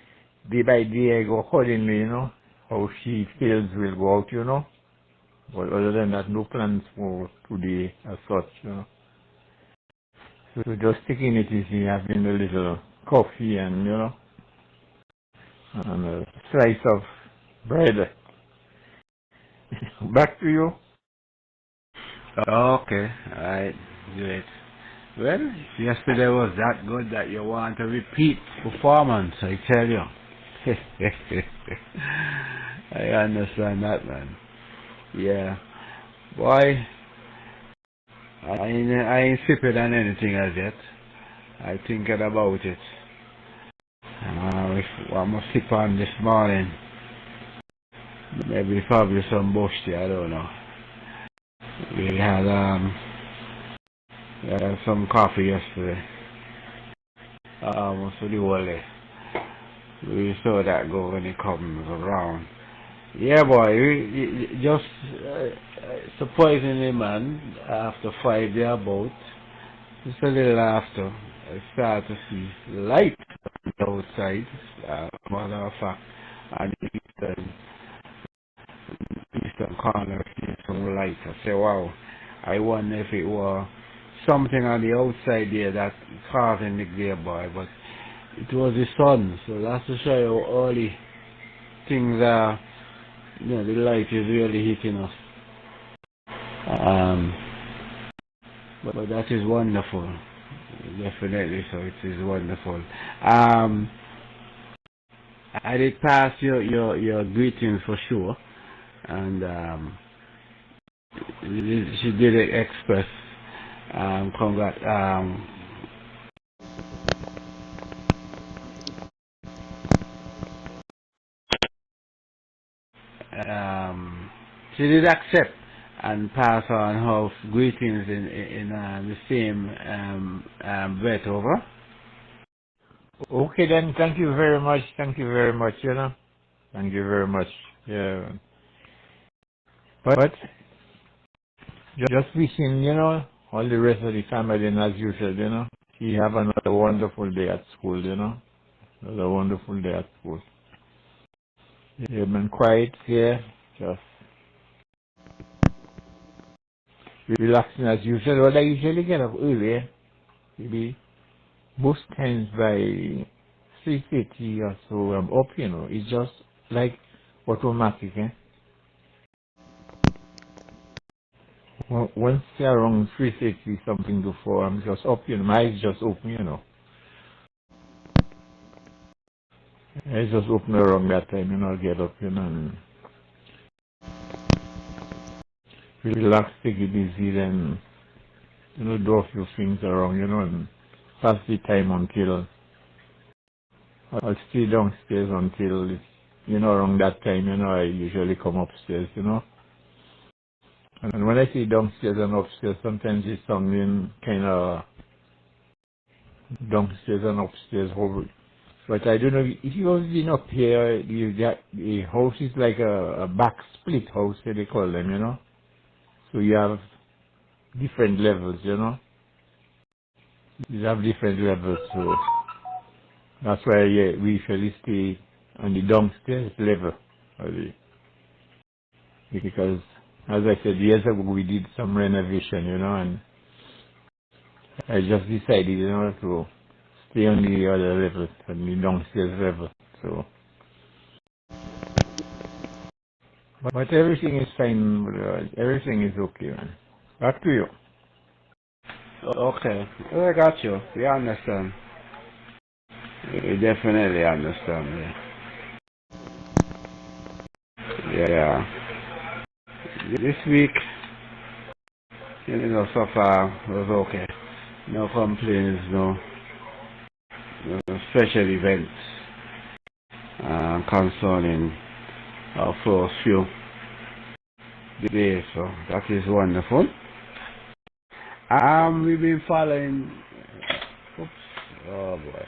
day by day, I go accordingly, you know. How she feels will go out, you know. But other than that, no plans for today as such, you know. So just taking it easy, having a little coffee and, you know, and a slice of bread. Back to you. Okay, alright, great. Well, yesterday was that good that you want a repeat performance, I tell you. I understand that, man. Yeah. Boy, I ain't sipping on anything as yet. I thinking about it. If I must sip on this morning, maybe probably some bush tea, I don't know. We had some coffee yesterday. Almost the whole day. We saw that go when it comes around. Yeah, boy, just surprisingly, man, after 5 days about, just a little after, I started to see light outside, matter of fact, on the eastern corner, see some light. I say, wow, I wonder if it was something on the outside there that causing the glare, boy, but it was the sun, so that's to show you how early things are. You know, the light is really hitting us. But that is wonderful. Definitely, so it is wonderful. I did pass your greetings for sure, and she did express she did accept and pass on her greetings in the same breath over. Okay then, thank you very much, you know. Thank you very much. Yeah. But just wishing, you know, all the rest of the family and as usual, you know. You have another wonderful day at school, you know. Another wonderful day at school. You've been quiet here, just relaxing as usual. Well, I usually get up early, maybe most times by 3:30 or so I'm up, you know. It's just like automatic, eh? Once around 3:30 something to 4, I'm just up, you know. My eyes just open, you know. I just open around that time, you know. I'll get up, you know, and relax, take it easy, then, you know, do a few things around, you know, and pass the time until I'll stay downstairs until, you know, around that time, you know, I usually come upstairs, you know. And when I say downstairs and upstairs, sometimes it's something kind of downstairs and upstairs. But I don't know, if you've been up here, the house is like a back split house, they call them, you know. So you have different levels, you know. You have different levels, so that's why we usually stay on the downstairs level. Because, as I said, years ago we did some renovation, you know, and I just decided, you know, to stay on the other level, on the downstairs level. So, but everything is fine, everything is okay, man. Back to you. Okay, I got you. We understand. We definitely understand. Yeah. This week, you know, so far was okay. No complaints, no special events concerning our first few days, so that is wonderful. We've been following, oh boy,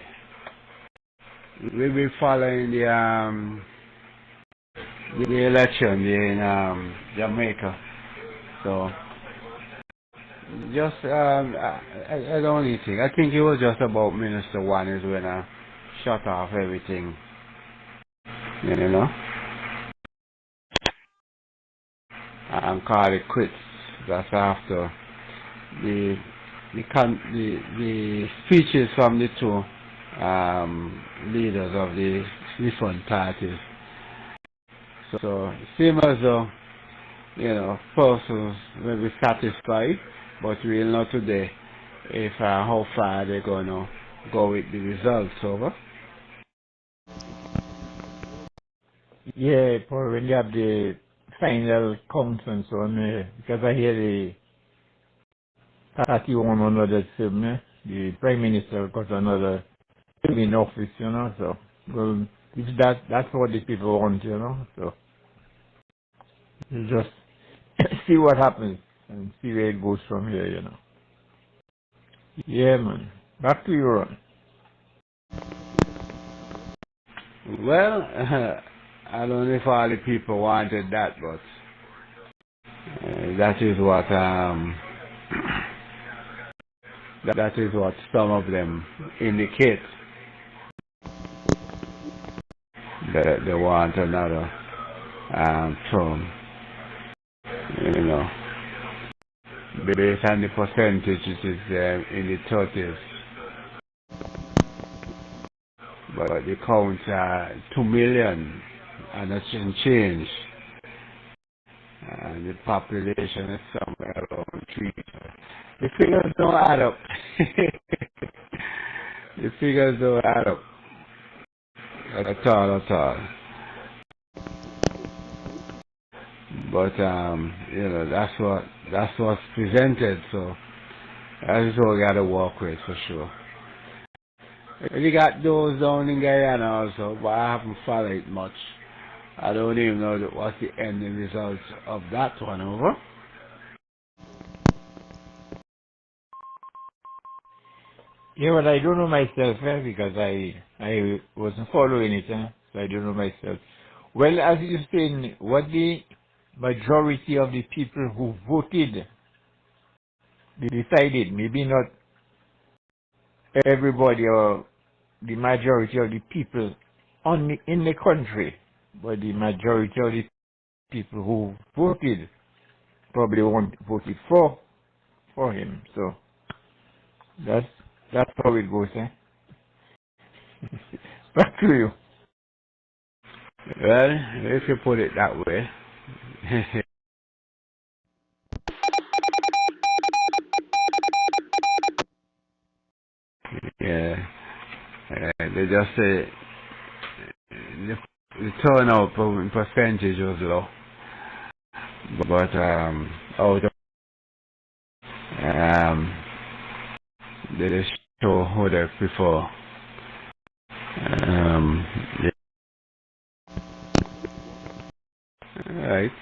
we've been following the election in Jamaica. So just I don't really think. I think it was just about Minister One is when I shut off everything, you know, and call it quits. That's after the speeches from the two leaders of the different parties. So it seems as though, you know, persons will be satisfied, but we'll know today if how far they're going to go with the results over. Yeah, probably when you have the final counts and so on, because I hear the party won another term, the Prime Minister got another term in office, you know, so, well, if that's what the people want, you know, so, you just see what happens and see where it goes from here, you know. Yeah, man. Back to you, Ron. Well, I don't know if all the people wanted that, but that is what some of them indicate, that they want another term, you know. Based on the percentage, it is in the 30s. But the counts are 2 million and a change. And the population is somewhere around 3. The figures don't add up. The figures don't add up. At all. But you know, that's what's presented, so that's what we gotta work with for sure. We got those down in Guyana also, but I haven't followed it much. I don't even know what's the end result of that one over. Yeah, well, I don't know myself, because I wasn't following it, so I don't know myself. Well, as you're saying, what the majority of the people who voted decided, maybe not everybody or the majority of the people in the country, but the majority of the people who voted probably voted for him. So that's how it goes, Back to you. Well, if you put it that way. Yeah. They just say the turnout percentage was low. But out of they show who they prefer. Yeah. Right.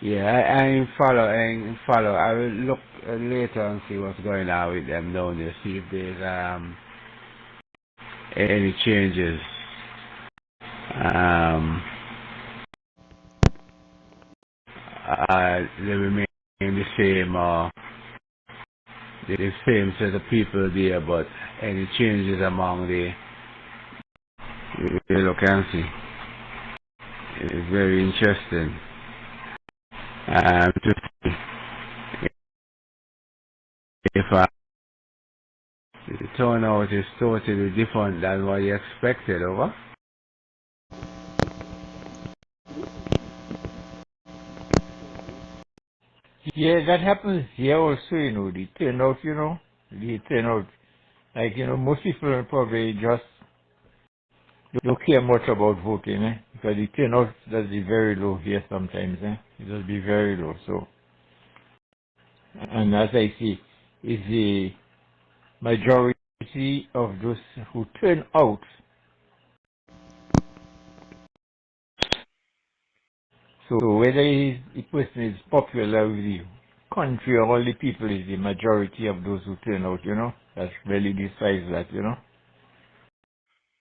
Yeah, I follow. I will look later and see what's going on with them down there. See if there's any changes. They remain the same, the same set of people there, but any changes among the look and see. It's very interesting to see if the turnout is totally different than what you expected, over. Yeah, that happens here also, you know, the turnout, like, you know, most people probably just don't care much about voting, because the turnout does be very low here sometimes, It does be very low, so. And as I see, it's the majority of those who turn out. So whether the person is popular with the country or all the people is the majority of those who turn out, you know. That really decides that, you know.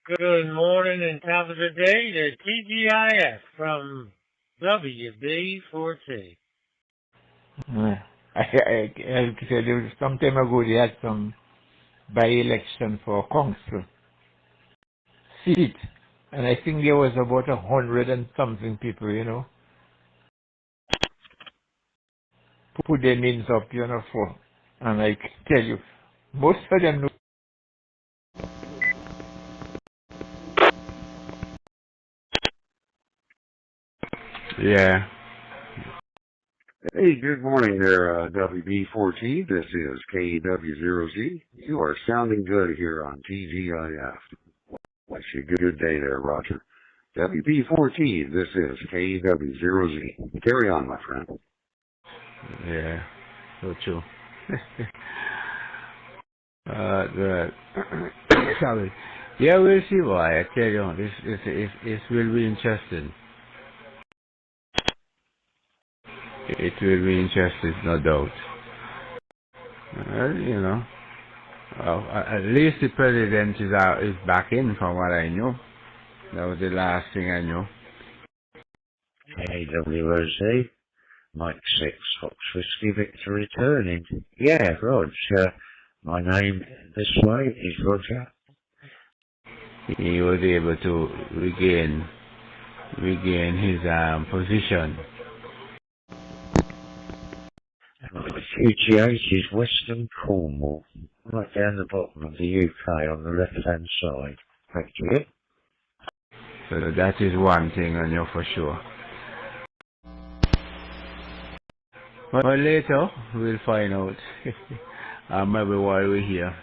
Good morning and top of the day to TGIF from WB4T. I said some time ago they had some by-election for council seat, and I think there was about 100 and something people, put their names up, for, and I tell you, most of them know. Yeah. Hey, good morning there, WB4T. This is KW0Z. You are sounding good here on TGIF. Wish you a good day there, Roger. WB4T, this is KW0Z. Carry on, my friend. Yeah, so true. Sorry. Yeah, we'll see why. I tell you, this will be interesting. It will be interesting, no doubt. At least the president is back in, from what I know. That was the last thing I knew. AWOC, Mike 6, Fox Whiskey Victor returning. Yeah, Rog, my name this way is Roger. He was able to regain his position. QGH is Western Cornwall, right down the bottom of the UK on the left-hand side. Thank you. So that is one thing I know for sure. But later, we'll find out. Maybe while we're here.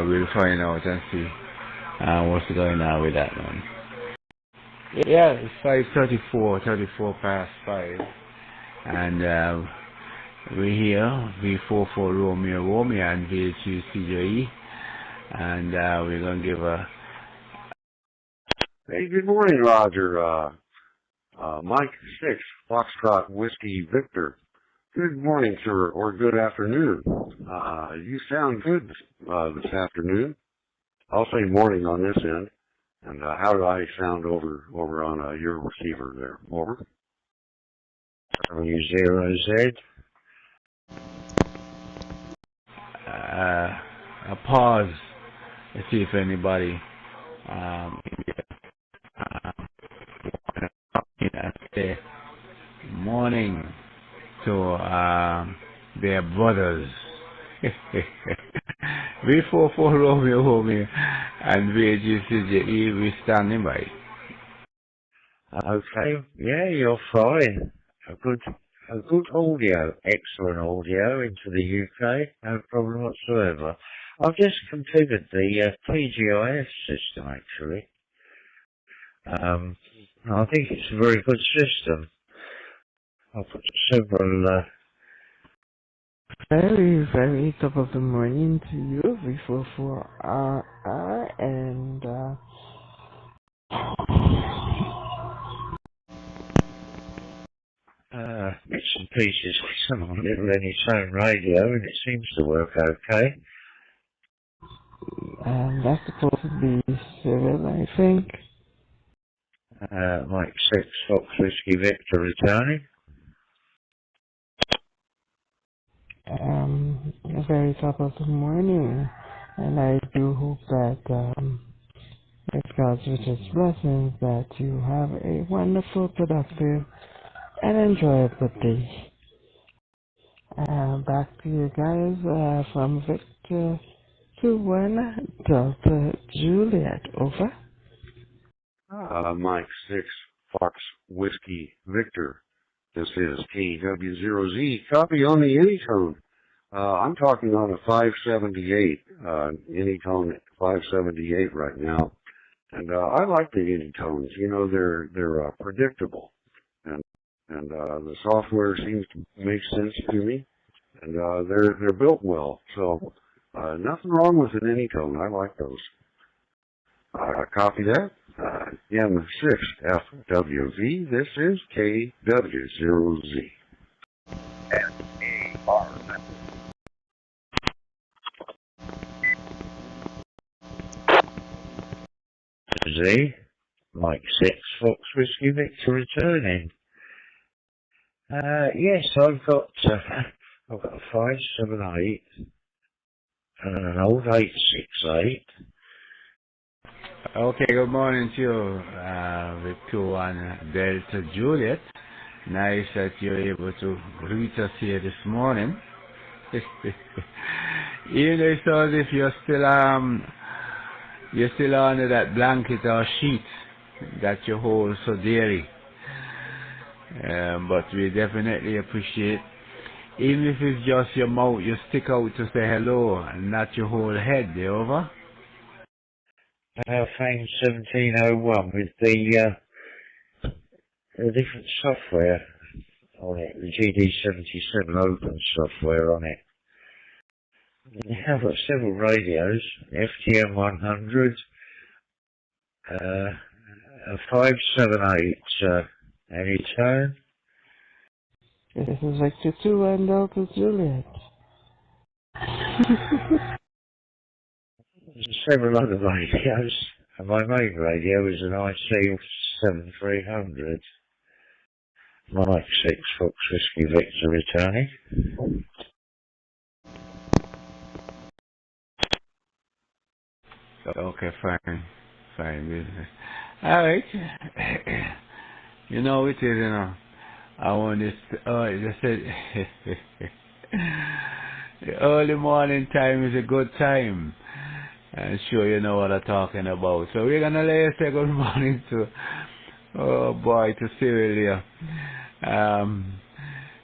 We'll find out and see what's going on with that one. Yeah, it's 5:34 past 5. And we're here, V44 Romeo and VHU CJE. And we're going to give a... Hey, good morning, Roger. Mike 6, Foxtrot Whiskey Victor. Good morning, sir, or good afternoon. You sound good this afternoon. I'll say morning on this end. And how do I sound over on your receiver there? Over. W0Z. A pause to see if anybody say morning to their brothers. V44 Romeo and VGCJE, we standing by. Okay, yeah, you're fine. A good audio, excellent audio into the UK, no problem whatsoever. I've just configured the TGIF system actually. I think it's a very good system. I'll put several very, very top of the morning to you, V44RR, and bits and pieces with some little anytone radio, and it seems to work okay. And that's supposed to be civil, I think. Mike 6, Fox Whiskey Victor returning. Very top of the morning, and I do hope that with God's richest blessings that you have a wonderful, productive, and enjoyable day. Back to you guys from Victor to 1 Delta Juliet, over. Mike 6, Fox Whiskey Victor. This is KW0Z. Copy on the Anytone. I'm talking on a 578, Anytone 578 right now. And I like the Anytones. You know, they're predictable. And the software seems to make sense to me. And they're built well. So nothing wrong with an Anytone. I like those. Copy that. M6FWV. This is KW0Z. SARNet. Z, Mike 6, Fox Whiskey Victor returning. Yes, I've got a 578 and an old 868. Okay, good morning to you, Victor and Delta Juliet. Nice that you're able to greet us here this morning. Even though it sounds as if you're still under that blanket or sheet that you hold so dearly. But we definitely appreciate, even if it's just your mouth, you stick out to say hello and not your whole head. Over? Fame 1701 with the different software on it, the GD77 open software on it. I've got several radios, FTM 100, a 578 Anytone. This is Victor 2 and Delta Juliet. Several other radios, and my main radio is an IC 7300. Mike 6, Fox Whiskey Victor returning. Okay, fine business. Alright. You know it is, I want this, I said, the early morning time is a good time. I'm sure you know what I'm talking about. So we're gonna let you say good morning to, oh boy, to Cyril here.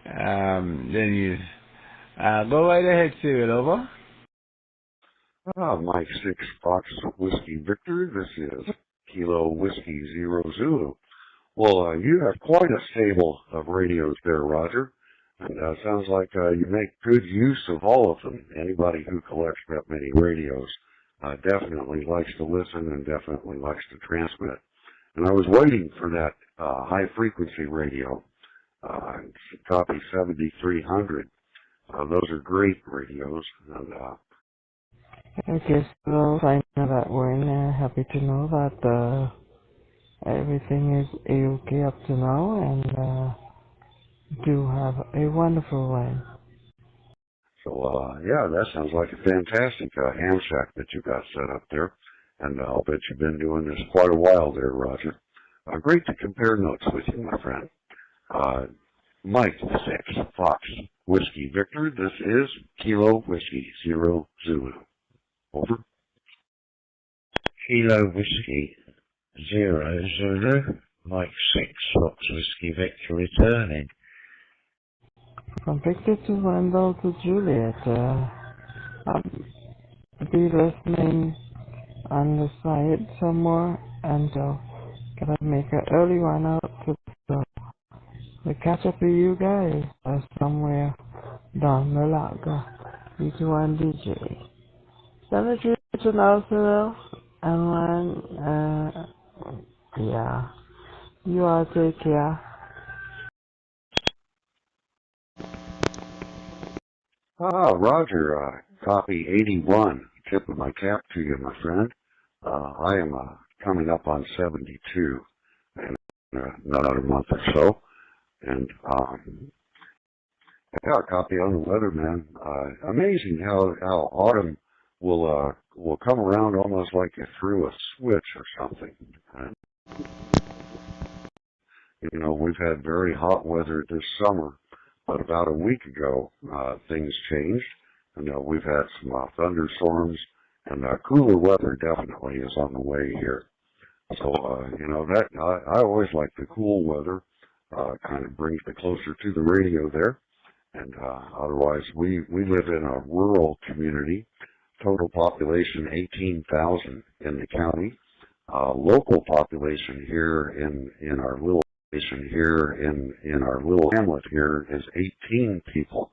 Then you, go right ahead, Cyril, over. Mike 6, Fox Whiskey Victor. This is Kilo Whiskey Zero Zulu. Well, you have quite a stable of radios there, Roger. And sounds like you make good use of all of them. Anybody who collects that many radios definitely likes to listen and definitely likes to transmit. And I was waiting for that high-frequency radio, copy 7300. Those are great radios. And I guess we'll find out that we're happy to know that everything is A-OK up to now, and do have a wonderful line. So, yeah, that sounds like a fantastic ham shack that you got set up there. And I'll bet you've been doing this quite a while there, Roger. Great to compare notes with you, my friend. Mike 6, Fox Whiskey Victor. This is Kilo Whiskey Zero Zulu. Over. Kilo Whiskey Zero Zulu. Mike 6, Fox Whiskey Victor returning. From Victor to Randall to Juliet, I'll be listening on the side somewhere, and gonna make an early one out to catch up with you guys somewhere down the log. B21 DJ. Send it to now, Cyril, and yeah, you all take care. Roger, copy 81. Tip of my cap to you, my friend. I am coming up on 72 in another month or so. And, yeah, a copy on the weather, man. Amazing how autumn will come around almost like you threw a switch or something. And, you know, we've had very hot weather this summer, but about a week ago, things changed. And we've had some thunderstorms, and cooler weather definitely is on the way here. So, you know, that I always like the cool weather. Kind of brings me closer to the radio there. And otherwise, we live in a rural community. Total population 18,000 in the county. Local population here in our little hamlet here is 18 people.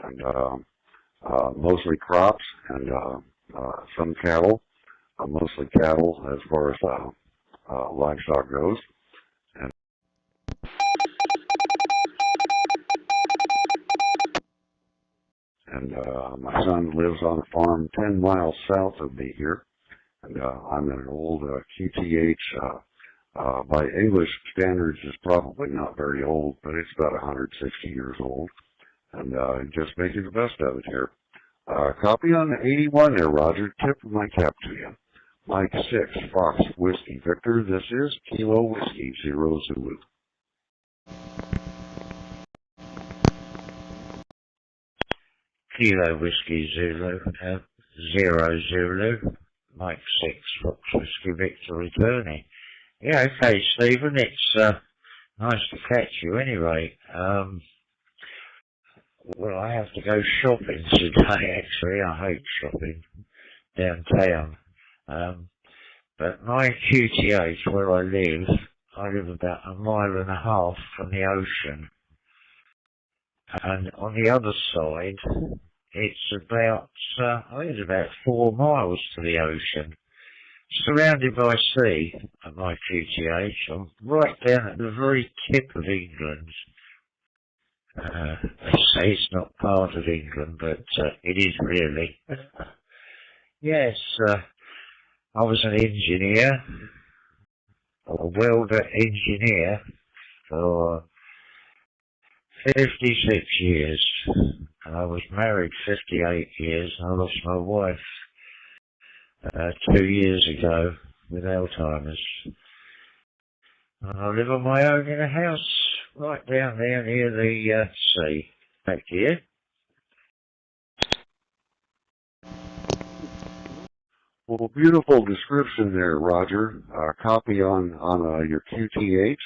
And mostly crops and some cattle. Mostly cattle as far as livestock goes. And my son lives on a farm 10 miles south of me here. And I'm an old QTH. By English standards, is probably not very old, but it's about 160 years old. And just making the best of it here. Copy on the 81 there, Roger. Tip of my cap to you. Mike 6, Fox Whiskey Victor. This is Kilo Whiskey 0 Zulu. Kilo Whiskey Zulu 0 Zulu. Mike 6, Fox Whiskey Victor returning. Yeah, okay, Stephen. It's nice to catch you anyway. Well, I have to go shopping today, actually. I hate shopping downtown. But my QTH, where I live about 1.5 miles from the ocean. And on the other side, it's about, I think it's about 4 miles to the ocean. Surrounded by sea at my QTH. I'm right down at the very tip of England. They say it's not part of England, but it is really. Yes, I was an engineer, a welder engineer for 56 years. And I was married 58 years, and I lost my wife 2 years ago with Alzheimer's. And I live on my own in a house right down there near the sea. Back to you. Well, beautiful description there, Roger. Copy on your QTH.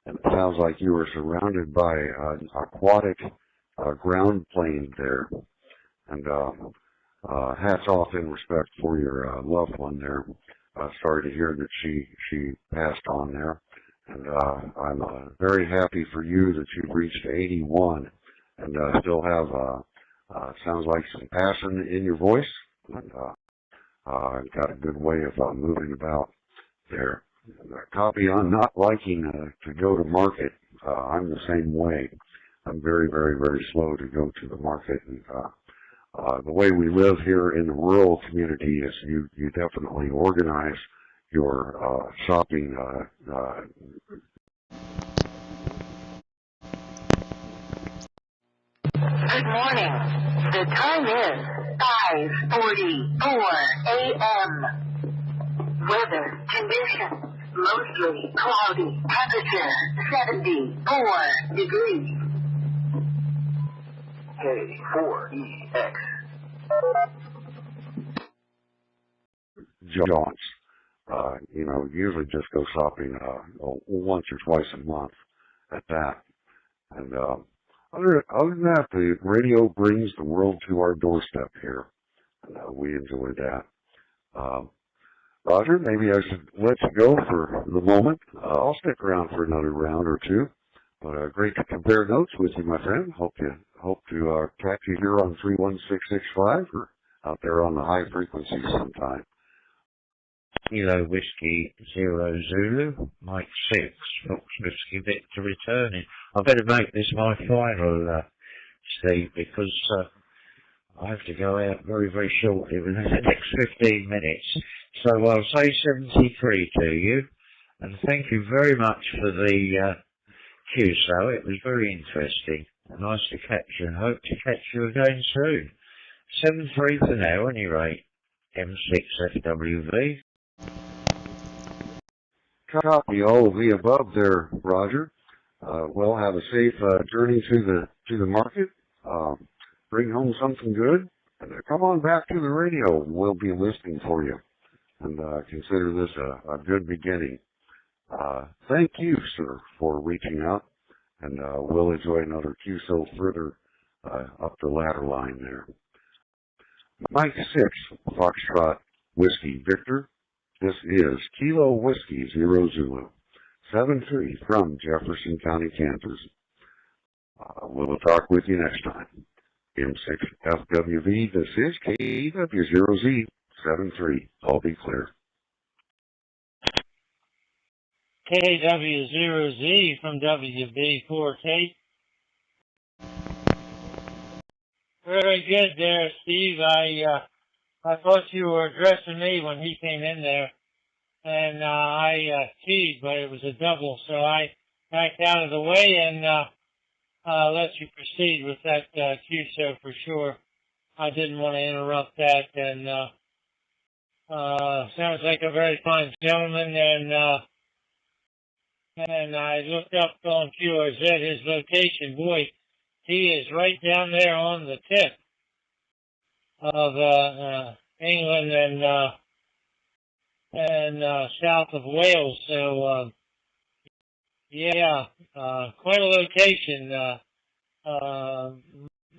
And it sounds like you were surrounded by an aquatic ground plane there. And hats off in respect for your loved one there. Sorry to hear that she passed on there. And I'm very happy for you that you've reached 81 and still have, sounds like some passion in your voice. And got a good way of moving about there. Copy on not liking to go to market. I'm the same way. I'm very, very, very slow to go to the market. And the way we live here in the rural community is you definitely organize your shopping. Good morning. The time is 5:44 a.m. Weather conditions. Mostly cloudy. Temperature 74 degrees. K4EX. Jaunts. Usually just go shopping once or twice a month at that. And other than that, the radio brings the world to our doorstep here. And we enjoy that. Roger, maybe I should let you go for the moment. I'll stick around for another round or two. But great to compare notes with you, my friend. Hope to catch you here on 31665 or out there on the high frequency sometime. Kilo Whiskey 0 Zulu, Mike 6, Fox Whiskey Victor returning. I better make this my final, Steve, because I have to go out very, very shortly within the next 15 minutes. So I'll say 73 to you, and thank you very much for the QSO. It was very interesting. Nice to catch you, and hope to catch you again soon. 73 for now, at any rate. M6FWV. Copy all of the above there, Roger. Well, have a safe journey to the market. Bring home something good, and come on back to the radio. We'll be listening for you, and consider this a good beginning. Thank you, sir, for reaching out, and we'll enjoy another QSO further up the ladder line there. Mike 6, Foxtrot Whiskey Victor. This is Kilo Whiskey 0 Zulu, 73 from Jefferson County, Kansas. We'll talk with you next time. M6FWV, this is KW0Z 73. I'll be clear. KW0Z from WB4K. Very good there, Steve. I thought you were addressing me when he came in there, and I keyed, but it was a double, so I backed out of the way and let you proceed with that QSO for sure. I didn't want to interrupt that, and sounds like a very fine gentleman, and I looked up on QRZ his location. Boy, he is right down there on the tip of England and south of Wales. So yeah, quite a location.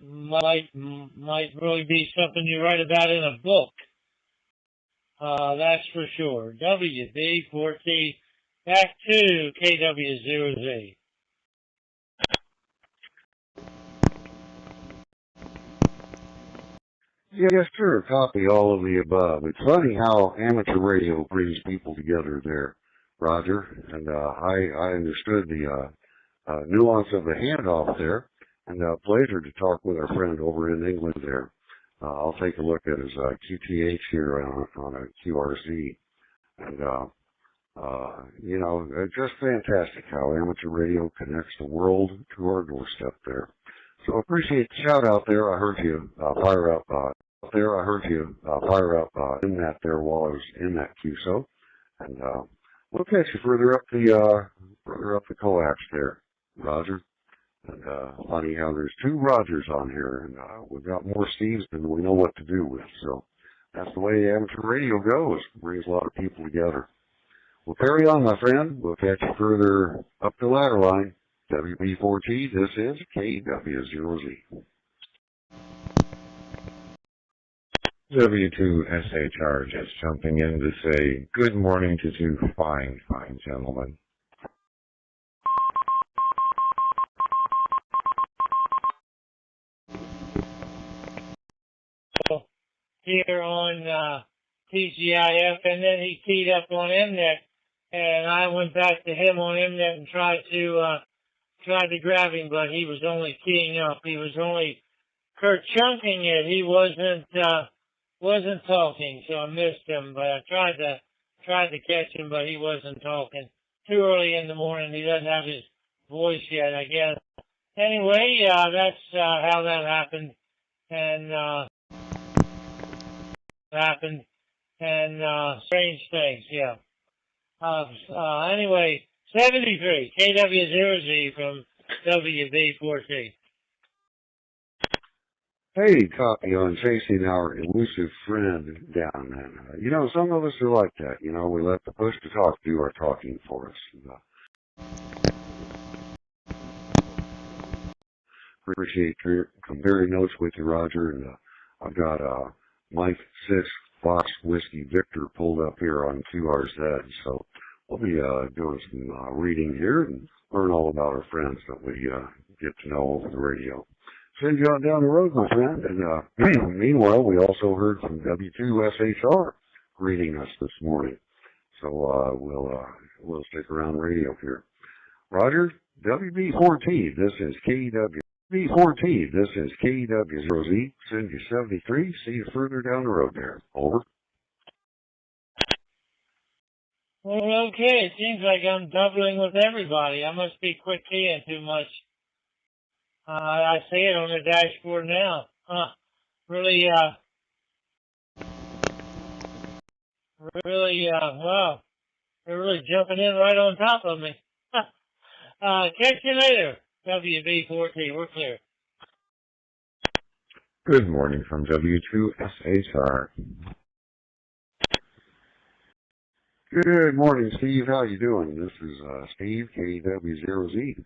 Might really be something you write about in a book. That's for sure. WB4T, back to KW0Z. Yes, sir. Copy all of the above. It's funny how amateur radio brings people together there, Roger. And I understood the nuance of the handoff there. And pleasure to talk with our friend over in England there. I'll take a look at his QTH here on a QRZ. And, you know, just fantastic how amateur radio connects the world to our doorstep there. So appreciate the shout out there. I heard you fire up in that there while I was in that QSO. And we'll catch you further up the coax there, Roger. And funny how there's two Rogers on here, and we've got more Steves than we know what to do with. So that's the way amateur radio goes. Brings a lot of people together. We'll carry on, my friend. We'll catch you further up the ladder line. WB4T, this is KW0Z. W2SHR just jumping in to say good morning to two fine gentlemen. Here on TGIF, and then he keyed up on MNet, and I went back to him on MNet and tried to grab him, but he was only keying up. He was only chunking it. He wasn't talking, so I missed him. But I tried to catch him, but he wasn't talking. Too early in the morning. He doesn't have his voice yet, I guess. Anyway, that's how that happened, and strange things, yeah. Anyway, 73, KW0Z from WB4T. Hey, copy on chasing our elusive friend down. And, you know, some of us are like that. You know, we let the push to talk do our talking for us. And, appreciate comparing notes with you, Roger. And I've got Mike 6 Fox Whiskey Victor pulled up here on QRZ. So we'll be doing some reading here and learn all about our friends that we get to know over the radio. Send you on down the road, my friend. And meanwhile, we also heard from W2SHR greeting us this morning. So we'll stick around radio here. Roger, WB4T, this is KW4T, this is KW0Z. Send you 73. See you further down the road there. Over. Well, okay. It seems like I'm doubling with everybody. I must be quick keying too much. I see it on the dashboard now. Really, wow. They're really jumping in right on top of me. Catch you later, WB4T. We're clear. Good morning from W2SHR. Good morning, Steve. How you doing? This is Steve, KW0Z.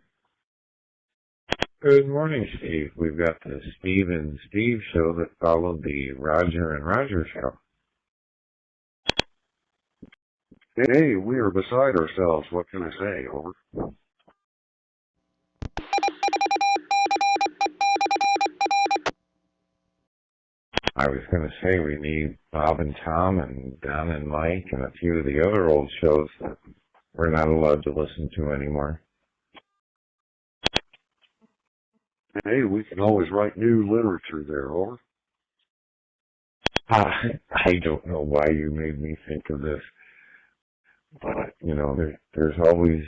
Good morning, Steve. We've got the Steve and Steve show that followed the Roger and Roger show. Hey, we are beside ourselves. What can I say? Over. I was going to say we need Bob and Tom and Don and Mike and a few of the other old shows that we're not allowed to listen to anymore. Hey, we can always write new literature there, over. I don't know why you made me think of this, but, you know, there's always,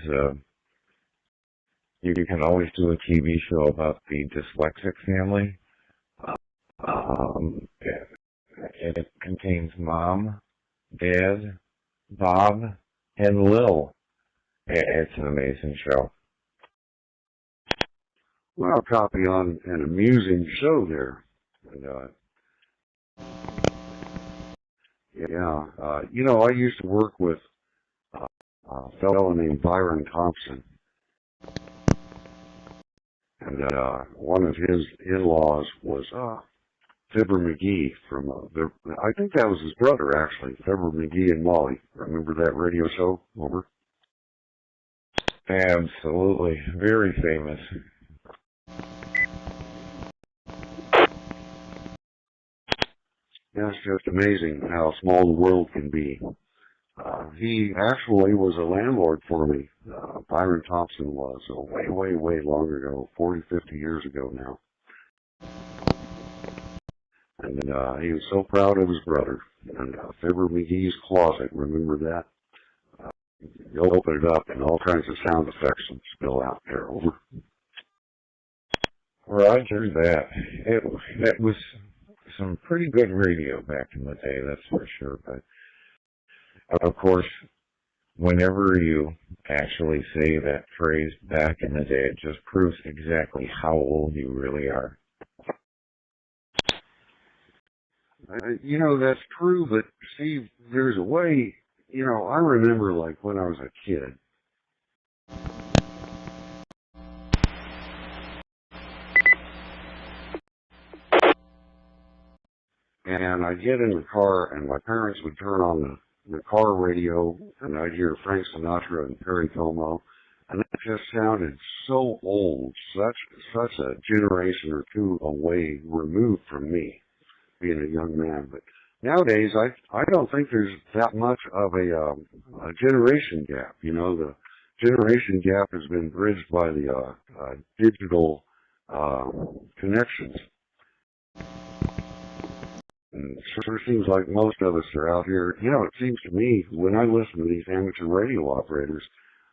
you can always do a TV show about the dyslexic family. It contains Mom, Dad, Bob, and Lil. It's an amazing show. Well, copy on an amusing show there. And, you know, I used to work with a fellow named Byron Thompson. And one of his in-laws was Fibber McGee from, I think that was his brother, actually, Fibber McGee and Molly. Remember that radio show? Over? Absolutely. Very famous. Yeah, it's just amazing how small the world can be. He actually was a landlord for me. Byron Thompson was, way long ago, 40, 50 years ago now. And he was so proud of his brother. And Fibber McGee's closet, remember that? You open it up and all kinds of sound effects would spill out there. Over. Roger that. That was some pretty good radio back in the day, that's for sure. But of course, whenever you actually say that phrase back in the day, it just proves exactly how old you really are. You know, that's true, but Steve, there's a way, you know, I remember like when I was a kid. And I'd get in the car and my parents would turn on the car radio and I'd hear Frank Sinatra and Perry Como, and it just sounded so old, such a generation or two away removed from me, being a young man. But nowadays, I don't think there's that much of a generation gap. You know, the generation gap has been bridged by the digital connections. And it sure seems like most of us are out here. You know, it seems to me, when I listen to these amateur radio operators,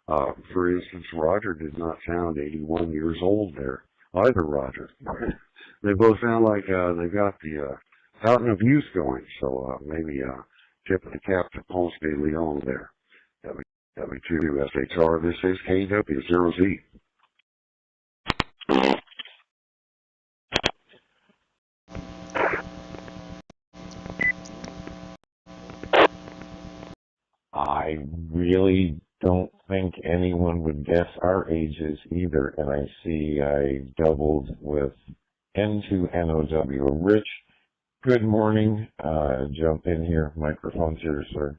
for instance, Roger did not sound 81 years old there. Either Roger. They both sound like they got the fountain of youth going. So maybe tip of the cap to Ponce de Leon there. W2 SHR, this is KW0Z. I really don't think anyone would guess our ages either, and I see I doubled with N2NOW. Rich, good morning. Jump in here. Microphone's yours, sir.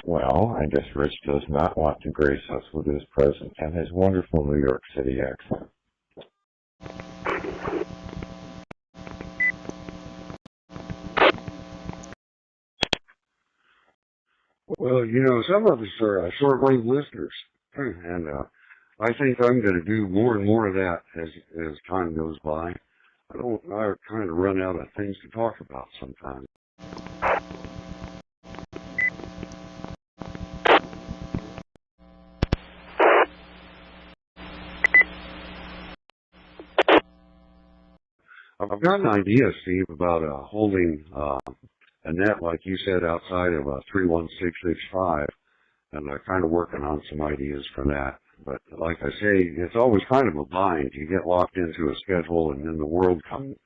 Well, I guess Rich does not want to grace us with his presence and his wonderful New York City accent. Well, you know, some of us are shortwave listeners, and I think I'm going to do more and more of that as time goes by. I kind of run out of things to talk about sometimes. I've got an idea, Steve, about holding a net, like you said, outside of 31665, and I'm kind of working on some ideas for that. But like I say, it's always kind of a bind. You get locked into a schedule, and then the world comes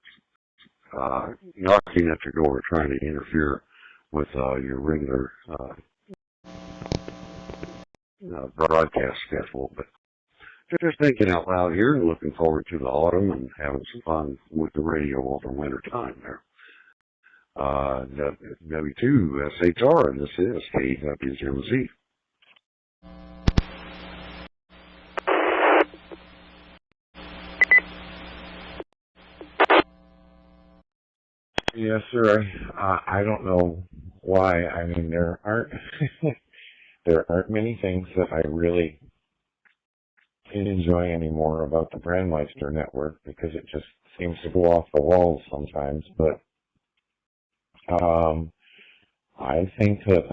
knocking at your door, trying to interfere with your regular broadcast schedule. But just thinking out loud here and looking forward to the autumn and having some fun with the radio over winter time there. W2 SHR, and this is KW0Z. Yes, sir. I don't know why. I mean, there aren't there aren't many things that I really enjoy anymore about the Brandmeister network because it just seems to go off the walls sometimes. But I think that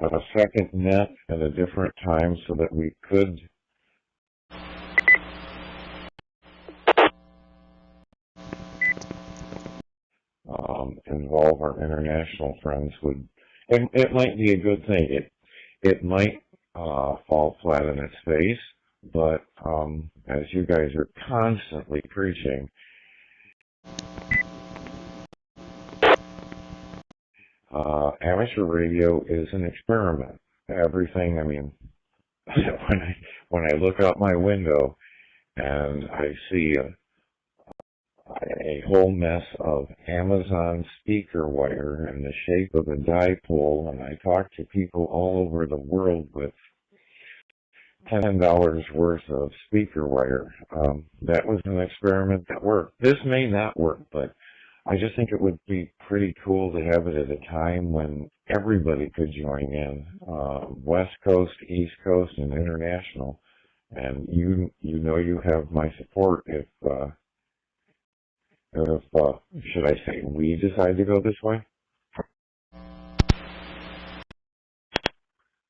a second net at a different time so that we could involve our international friends would, and it might be a good thing. It might fall flat in its face, but as you guys are constantly preaching, amateur radio is an experiment. Everything, I mean, when I look out my window and I see a whole mess of Amazon speaker wire in the shape of a dipole, and I talk to people all over the world with $10 worth of speaker wire. That was an experiment that worked. This may not work, but I just think it would be pretty cool to have it at a time when everybody could join in, West Coast, East Coast, and international. And you know you have my support if should I say, we decide to go this way?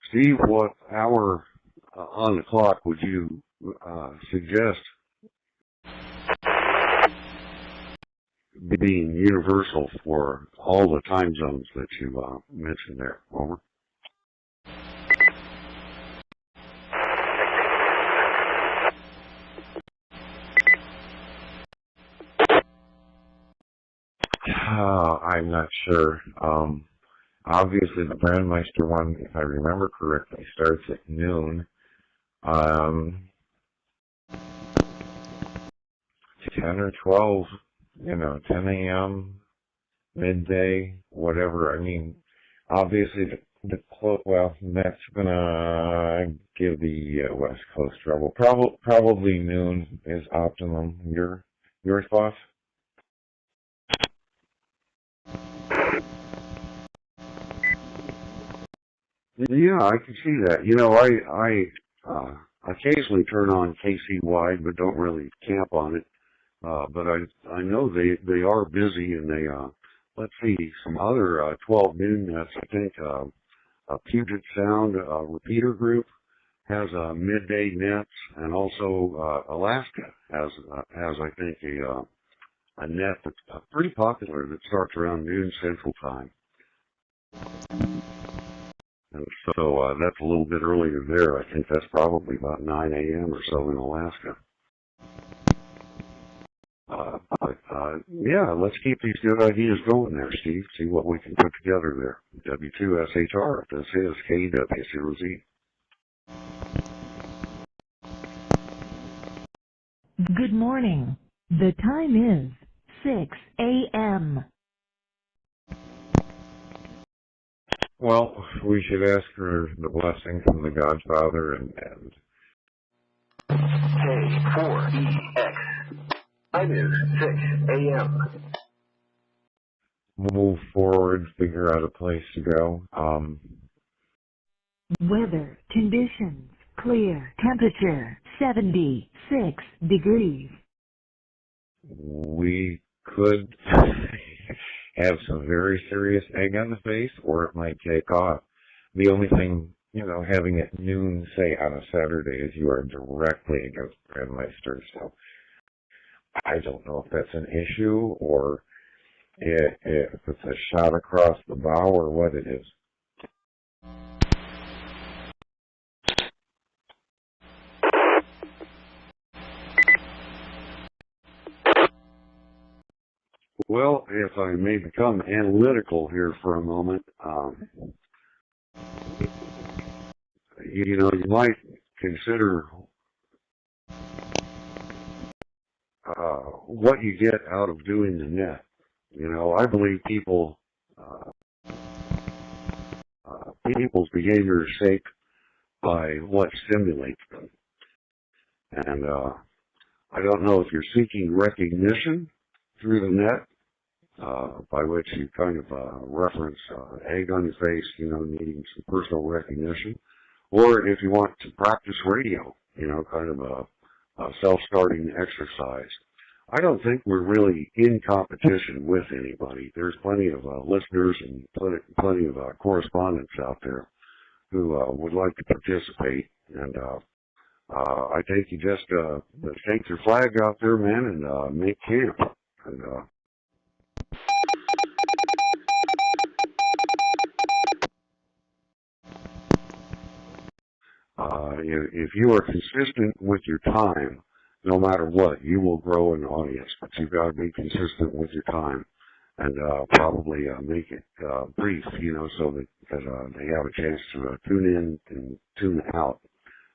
Steve, what hour on the clock would you suggest being universal for all the time zones that you mentioned there? Over. I'm not sure. Obviously, the Brandmeister one, if I remember correctly, starts at noon. 10 or 12, 10 a.m., midday, whatever. I mean, obviously, that's going to give the West Coast trouble. Probably noon is optimum. Your thoughts? Yeah, I can see that. I occasionally turn on KCY, but don't really camp on it. But I know they are busy, and they let's see, some other 12 noon nets. I think Puget Sound repeater group has midday nets, and also Alaska has I think a net that's pretty popular that starts around noon Central Time. And so that's a little bit earlier there. I think that's probably about 9 a.m. or so in Alaska. Yeah, let's keep these good ideas going there, Steve. See what we can put together there. W2SHR, this is KW0Z. Good morning. The time is 6 a.m. Well, we should ask for the blessing from the Godfather and K4EX. Time is 6 a.m. move forward, figure out a place to go. Weather conditions clear. Temperature 76 degrees. We could have some very serious egg on the face, or it might take off. The only thing, having it noon, say, on a Saturday is you are directly against Brandmeister. So I don't know if that's an issue or if it's a shot across the bow or what it is. Well, if I may become analytical here for a moment, you might consider what you get out of doing the net. I believe people's behavior is shaped by what stimulates them. And I don't know if you're seeking recognition through the net, by which you kind of reference egg on your face, needing some personal recognition, or if you want to practice radio, kind of a self-starting exercise. I don't think we're really in competition with anybody. There's plenty of listeners and plenty of correspondents out there who would like to participate, and I think you just take your flag out there, man, and make camp. And if you are consistent with your time, no matter what, you will grow an audience. But you've got to be consistent with your time, and probably make it brief, so that they have a chance to tune in and tune out.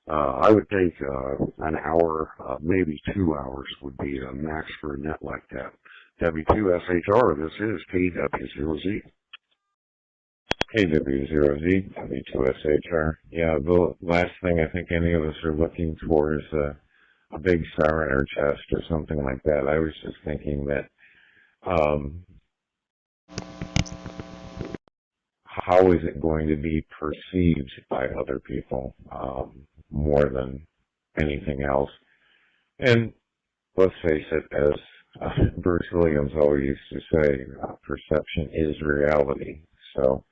I would think an hour, maybe 2 hours would be a max for a net like that. W2SHR, this is KW0Z. KW0Z, W2SHR. Yeah, the last thing I think any of us are looking for is a big star in our chest or something like that. I was just thinking that how is it going to be perceived by other people more than anything else? And let's face it, as Bruce Williams always used to say, perception is reality. So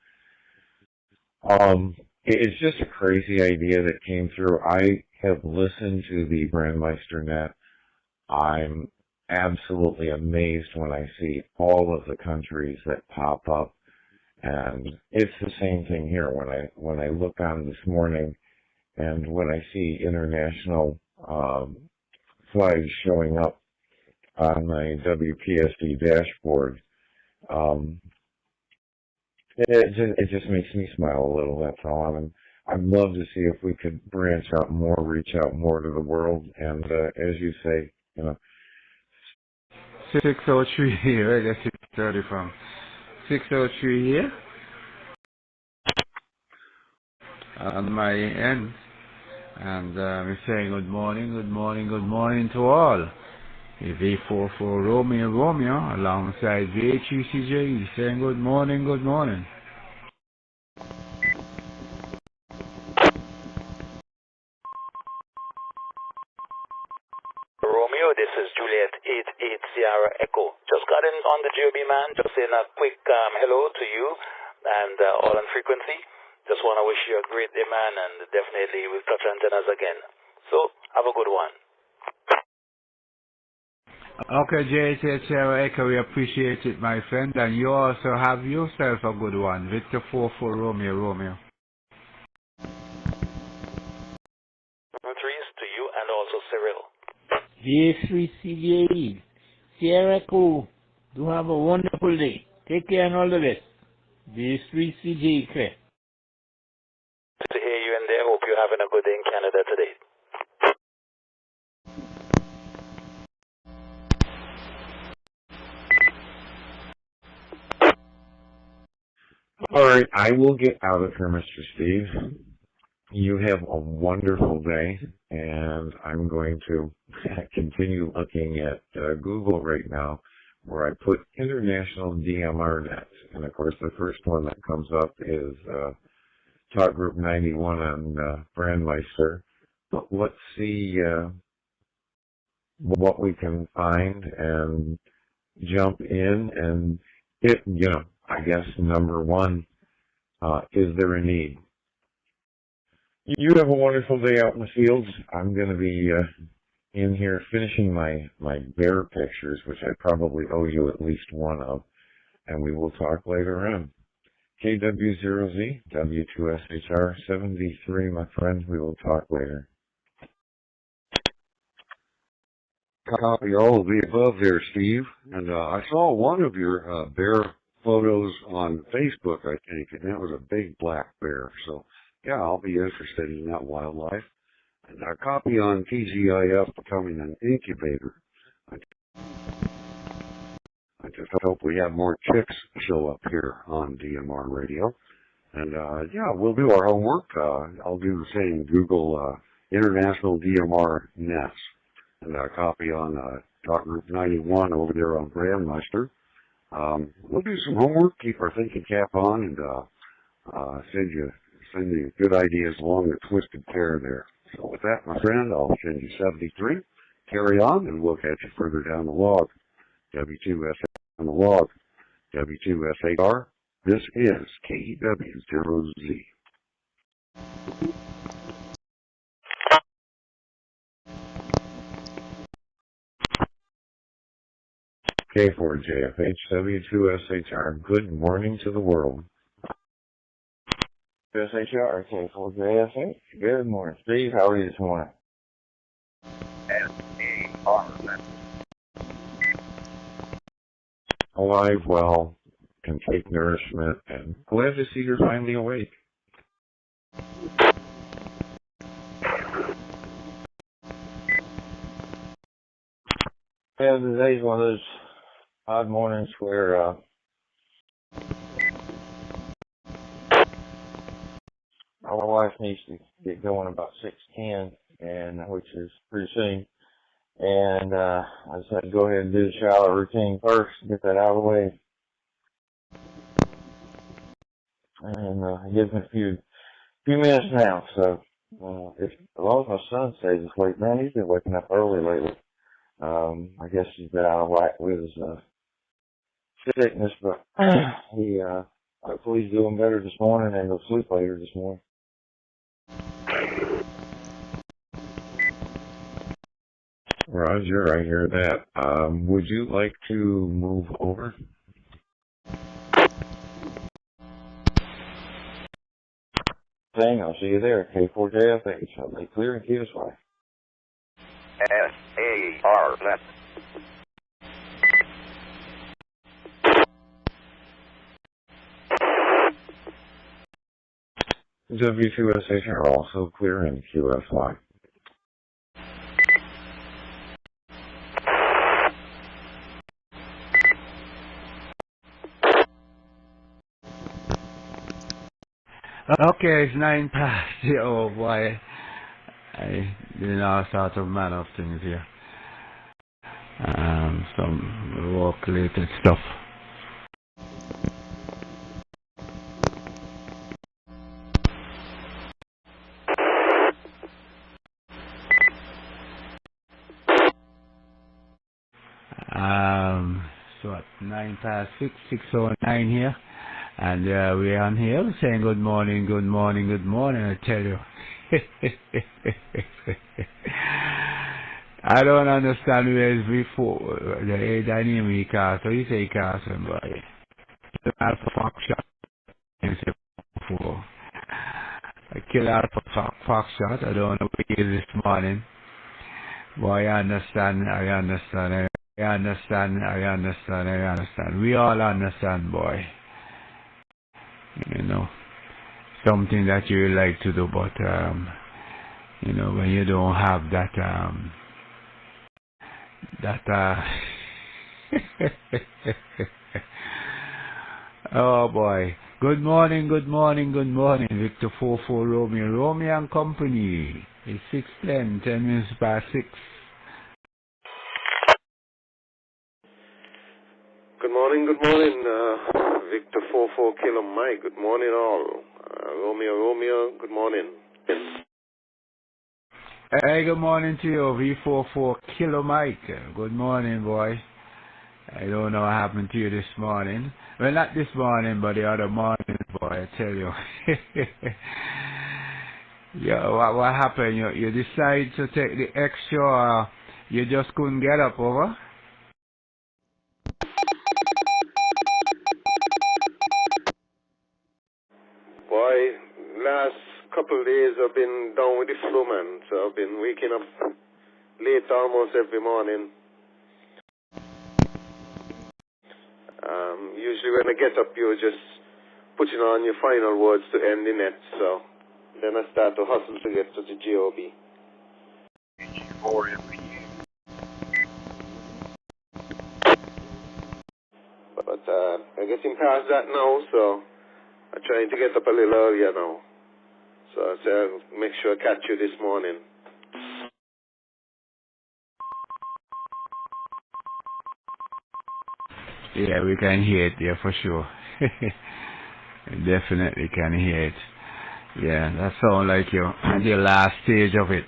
it's just a crazy idea that came through. I have listened to the Brandmeister net. I'm absolutely amazed when I see all of the countries that pop up, and it's the same thing here. When I look on this morning, and when I see international flags showing up on my WPSD dashboard, it just makes me smile a little. That's all. I'd love to see if we could branch out more, reach out more to the world, and as you say, 603 here. I guess 630 from 603 here on my end, and we're saying good morning, good morning, good morning to all. V44 Romeo Romeo alongside VHUCJ saying good morning, good morning. Romeo, this is Juliet 88 Sierra Echo. Just got in on the GOB, man. Just saying a quick hello to you and all on frequency. Just want to wish you a great day, man, and definitely we'll touch antennas again. So, have a good one. Okay, JHS Sierra Echo, we appreciate it, my friend, and you also have yourself a good one. Victor 44 Romeo Romeo. Threes to you and also Cyril. J3CJ, Sierra Echo, do have a wonderful day. Take care and all the best. J3CJ, clear. To hear you in there. Hope you're having a good day in Canada today. All right, I will get out of here, Mr. Steve. You have a wonderful day, and I'm going to continue looking at Google right now, where I put International DMR Net, and of course the first one that comes up is TalkGroup 91 on Brandmeister. But let's see what we can find and jump in, and I guess number one, is there a need? You have a wonderful day out in the fields. I'm going to be in here finishing my bear pictures, which I probably owe you at least one of, and we will talk later on. KW0Z, W2SHR 73, my friend. We will talk later. Copy all of the above there, Steve. And I saw one of your bear photos on Facebook, I think, and that was a big black bear. So, yeah, I'll be interested in that wildlife. And a copy on TGIF becoming an incubator. I just hope we have more chicks show up here on DMR radio. And, yeah, we'll do our homework. I'll do the same, Google International DMR Nets. And a copy on TalkGroup 91 over there on Brandmeister. We'll do some homework, keep our thinking cap on, and send you good ideas along the twisted pair there. So with that, my friend, I'll send you 73. Carry on, and we'll catch you further down the log. W2SA on the log. W2SAR. This is KEW0Z. K4JFH, W2SHR. Good morning to the world. SHR, K4JFH. Good morning, Steve. How are you this morning? SARNet. Alive, well, can take nourishment, and glad to see you're finally awake. Yeah, today's one of those odd mornings where my wife needs to get going about 6:10, and which is pretty soon. And I just had to go ahead and do the shower routine first, get that out of the way. And it gives me a few minutes now. So as long as my son stays asleep, man, he's been waking up early lately. I guess he's been out of whack with his sickness, but he hopefully he's doing better this morning, and he'll sleep later this morning. Roger, I hear that. Would you like to move over? Thing, I'll see you there. K4JFH. I'll be clear and keep us away. SARNet. W2SHR also clear in QFY. Okay, it's 9 past. Oh boy, I doing all sorts of man of things here. Some work-related stuff. So at 9 past 6:09 here. And we're on here saying good morning, good morning, good morning, I tell you. I don't understand where it's before the dynamic cast, so you say cast, boy. The alpha fox shot, I kill alpha fox shot, I don't know what it is this morning. Boy, I understand. We all understand, boy. You know, something that you like to do, but you know, when you don't have that oh boy. Good morning, Victor 44 Romeo and Company. It's 6:10, 10 minutes past 6. Good morning, Victor 44 Kilo Mike, good morning all. Romeo, good morning. Hey, good morning to you, V44 Kilo Mike. Good morning, boy. I don't know what happened to you this morning. Well, not this morning, but the other morning, boy, I tell you. Yeah, what happened? You decided to take the extra, you just couldn't get up, over? Boy, last couple of days I've been down with the flu, man. So I've been waking up late almost every morning. Usually when I get up, you're just putting on your final words to end the net. So then I start to hustle to get to the GOB. But I'm getting past that now, so I'm trying to get up a little earlier now. So I said I'll make sure I catch you this morning. Yeah, we can hear it there for sure. Definitely can hear it. Yeah, that sounds like the last stage of it.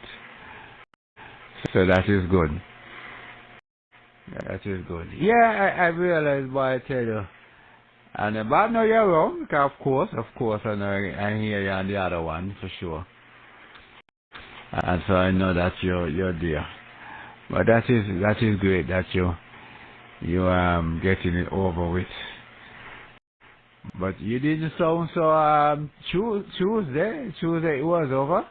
So that is good. That is good. Yeah, I realize why I tell you. And but no, you're wrong. Because of course, I know I hear you on the other one for sure. And so I know that you're there. But that is great that you getting it over with. But you didn't sound so Tuesday it was over.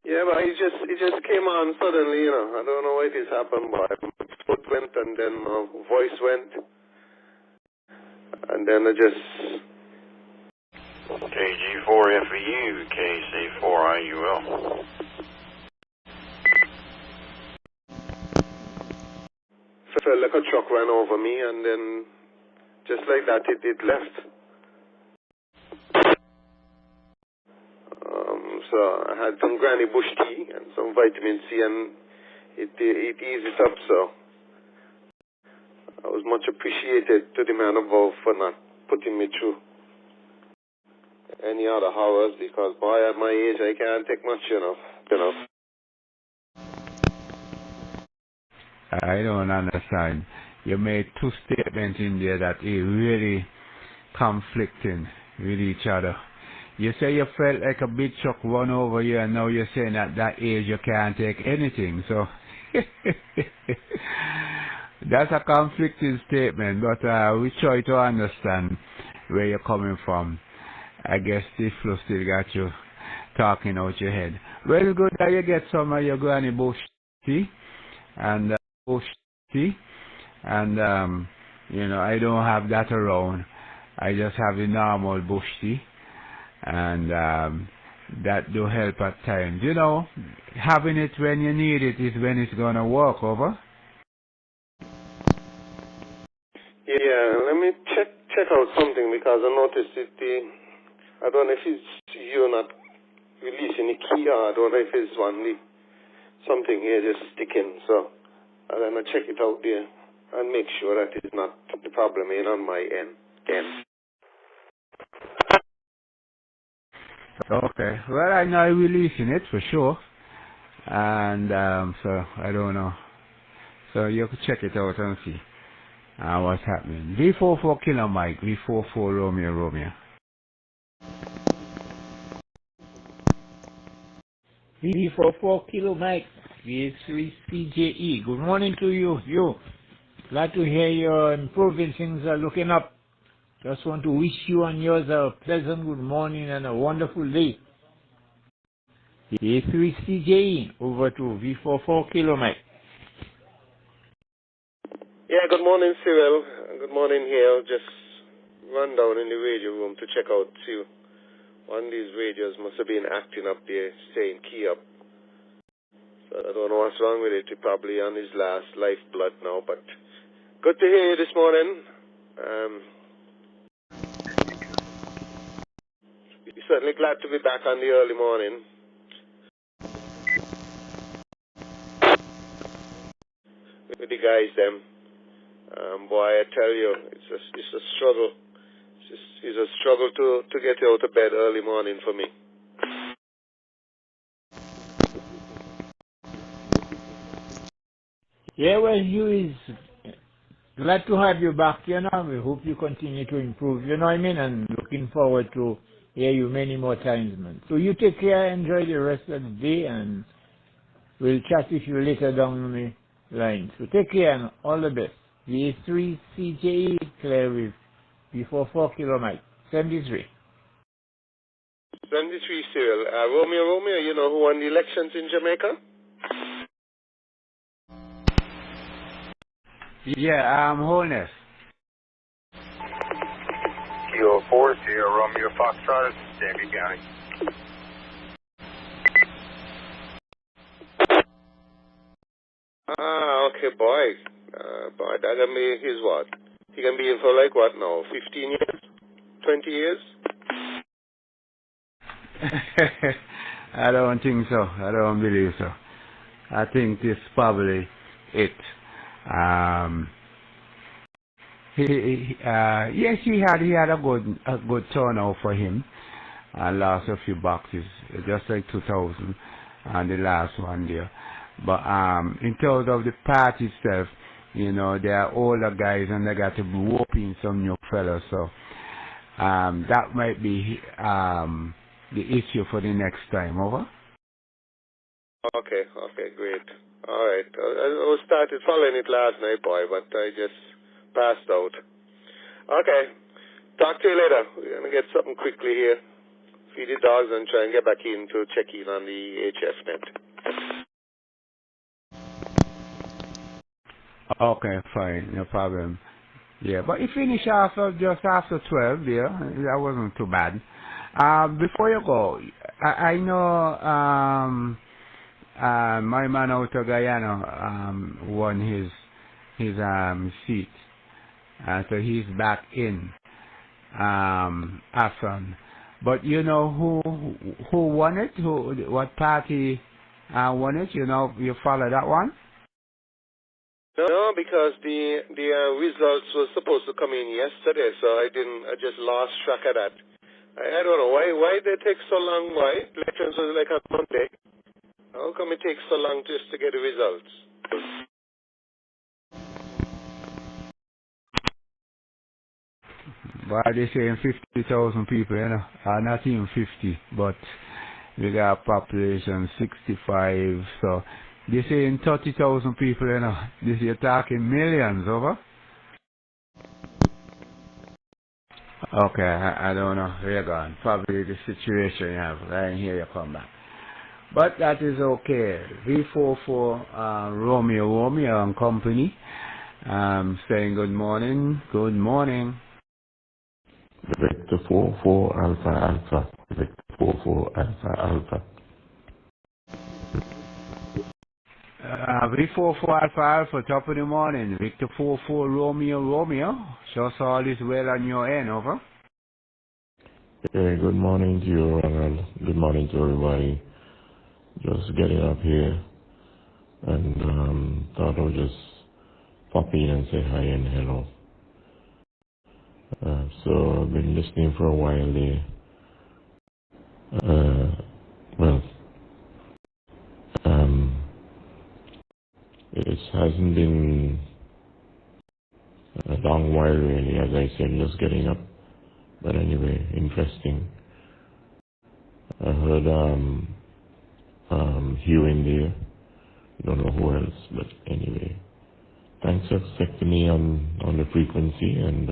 Yeah, but it just came on suddenly, I don't know why this happened, but my foot went and then my voice went. And then I just... KG4FEU, KC4IUL. Felt like a truck ran over me, and then just like that it left. So I had some granny bush tea and some vitamin C, and it eased it up. So I was much appreciated to the man above for not putting me through any other horrors, because boy, at my age I can't take much, I don't understand. You made two statements in there that are really conflicting with each other. You say you felt like a big truck run over you, and now you're saying at that age you can't take anything. So that's a conflicting statement, but we try to understand where you're coming from. I guess the flu still got you talking out your head. Well, it's good that you get some of your granny bush tea, and I don't have that around. I just have the normal bush tea, and that do help at times. Having it when you need it is when it's gonna work, over. Yeah, let me check out something, because I noticed I don't know if it's you not releasing the key, or I don't know if it's something here just sticking. So I'm gonna check it out there and make sure that it's not the problem on my end. Okay. Well, I know I'm releasing it for sure, and so I don't know. So you can check it out and see what's happening. V44 Kilo Mike, V44 Romeo. V44 Kilo Mike, V3 CJE. Good morning to you. Glad to hear you're improving. Things are looking up. Just want to wish you and yours a pleasant good morning and a wonderful day. V3 CJE, over to V44 Kilo Mike. Yeah, good morning, Cyril. Good morning here. Just run down in the radio room to check out, see. One of these radios must have been acting up there, saying key up. So I don't know what's wrong with it. He's probably on his last lifeblood now, but good to hear you this morning. We're certainly glad to be back on the early morning. With the guys, them. Boy, I tell you, it's a struggle. It's a struggle to get out of bed early morning for me. Yeah, well, you is glad to have you back, We hope you continue to improve, you know what I mean? And looking forward to hear you many more times, man. So you take care, enjoy the rest of the day, and we'll chat with you later down the line. So take care and all the best. V3 CJE, clear with V44 Kilo Mike, 73. 73, Cyril. Romeo, you know who won the elections in Jamaica? Yeah, Holness. Kilo 4, Sierra Romeo Foxtrot, Stanley County. Okay, boy. Boy, that can be his what? He can be in for like what now? 15 years? 20 years? I don't think so. I don't believe so. I think this is probably it. Yes, he had a good turnout for him. Lost a few boxes, just like 2000 and the last one there. But in terms of the party itself, you know, they are older guys and they got to be whooping some new fellas. So that might be the issue for the next time. Over. Okay, great. All right. I started following it last night, boy, but I just passed out. Okay. Talk to you later. We're going to get something quickly here. Feed the dogs and try and get back in to check in on the HF net. Okay, fine. No problem. Yeah, but you finish after just after 12 there. That wasn't too bad. Before you go, I know my man out of Guyana won his seat. So he's back in Afghan. But you know who won it? What party won it? You know, you follow that one? No, because the results were supposed to come in yesterday, so I just lost track of that. I don't know why they take so long. Why elections was like on Monday? How come it takes so long just to get the results? Why they saying 50,000 people, you know? Not even 50, but we got a population 65, so they're saying 30,000 people, you know? You're talking millions, over? Okay, I don't know where you're going. Probably the situation you have. I didn't hear you come back. But that is okay. V44 Romeo and Company. Saying good morning. Good morning. Victor 44 Alpha Alpha. Victor 44 Alpha Alpha. V44 Alpha Alpha, top of the morning. Victor 44 Romeo. Just all is well on your end, over. Yeah, good morning to you, Ronald. Good morning to everybody. Just getting up here and thought I would just pop in and say hi and hello. So I've been listening for a while there. It hasn't been a long while really, as I said, just getting up. But anyway, interesting. I heard Hugh in there. Don't know who else, but anyway. Thanks for accepting me on the frequency, and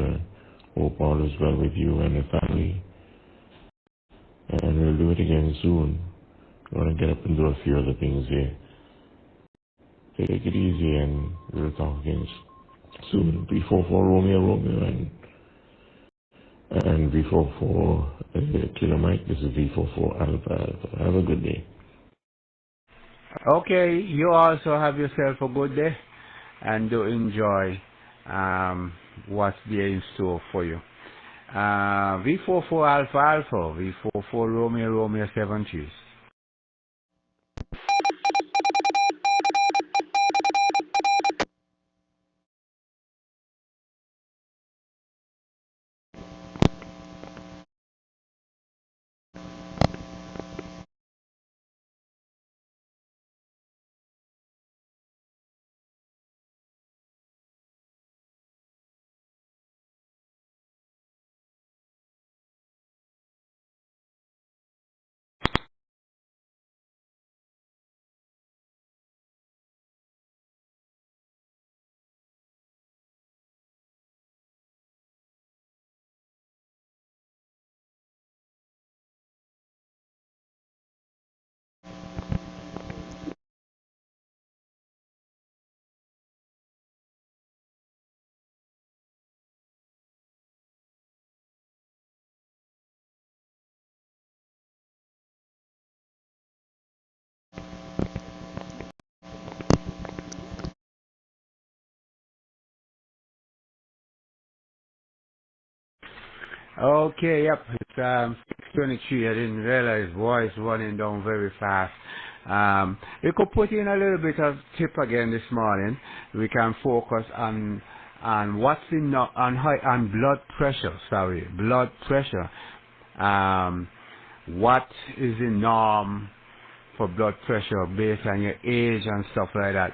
hope all is well with you and the family. And we'll do it again soon. I want to get up and do a few other things here. Take it easy, and we'll talk again soon. V44 Romeo and V44 Kilo Mike. This is V44 Alpha Alpha. Have a good day. Okay, you also have yourself a good day, and do enjoy what's there in store for you. V44 Alpha Alpha, V44 Romeo 7 Cheese. Okay, yep, it's 6:23. I didn't realize voice running down very fast. We could put in a little bit of tip again this morning. We can focus on what's in on blood pressure. Sorry, blood pressure. What is the norm for blood pressure based on your age and stuff like that?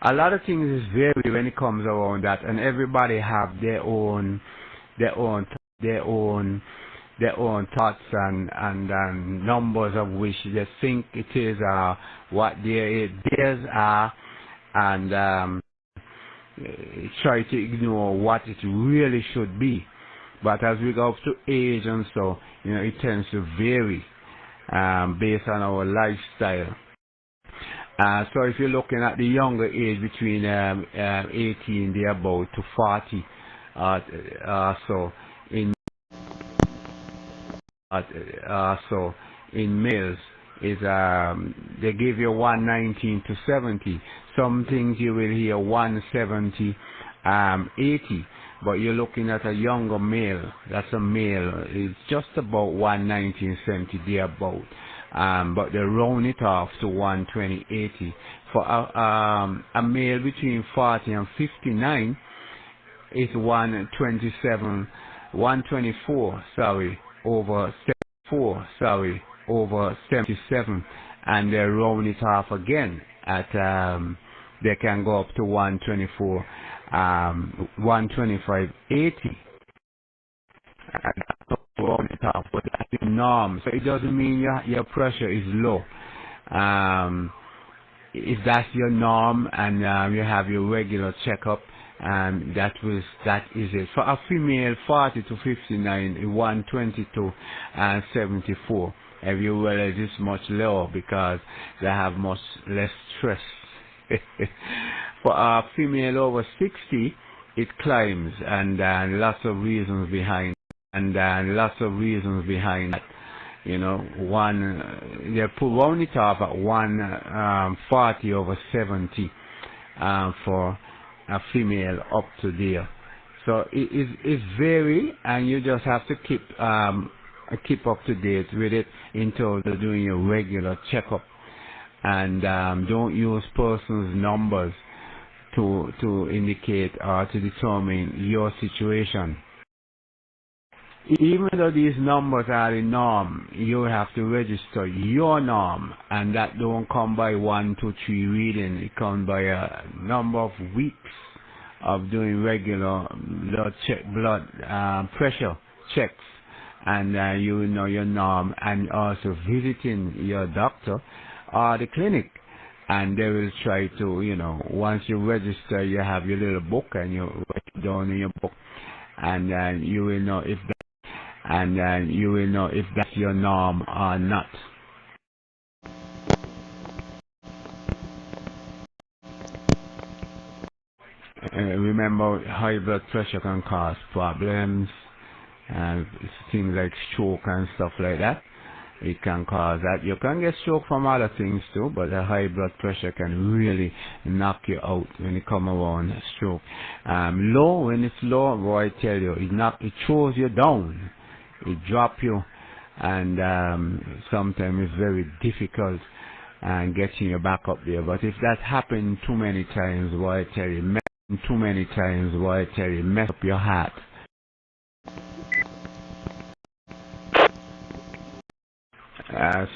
A lot of things is vary when it comes around that, and everybody have their own thoughts and numbers of which they think it is what theirs are, and try to ignore what it really should be. But as we go up to age and so, it tends to vary based on our lifestyle. So if you're looking at the younger age between 18 thereabout to 40, so in males is they give you 119 to 70. Some things you will hear 170, 80. But you're looking at a younger male. That's a male. It's just about 119, 70 thereabout. But they round it off to 120, 80. For a male between 40 and 59, it's 124, over 74, over 77. And they round it off again at, they can go up to 124, 125, 80. Round it off, but that's the norm. So it doesn't mean your pressure is low. If that's your norm and you have your regular checkup, that is it. For a female, 40 to 59, 122 and 74. If you realize it's much lower because they have much less stress. For a female over 60, it climbs, and lots of reasons behind. That. They put round it off at 140 over 70 for a female up to there. So it's vary, and you just have to keep up to date with it until they're doing your regular checkup, and don't use persons' numbers to indicate or to determine your situation. Even though these numbers are the norm, you have to register your norm, and that don't come by 1, 2, 3 reading. It comes by a number of weeks of doing regular blood pressure checks, and you know your norm, and also visiting your doctor or the clinic, and they will try to, once you register, you have your little book, and you write it down in your book, and you will know if that's your norm or not. Remember, high blood pressure can cause problems, things like stroke and stuff like that. It can cause that. You can get stroke from other things too, but the high blood pressure can really knock you out when it come around stroke. When it's low, boy, I tell you, it throws you down. It drop you, and sometimes it's very difficult getting you back up there. But if that happens too many times, boy, I tell you, mess up your heart.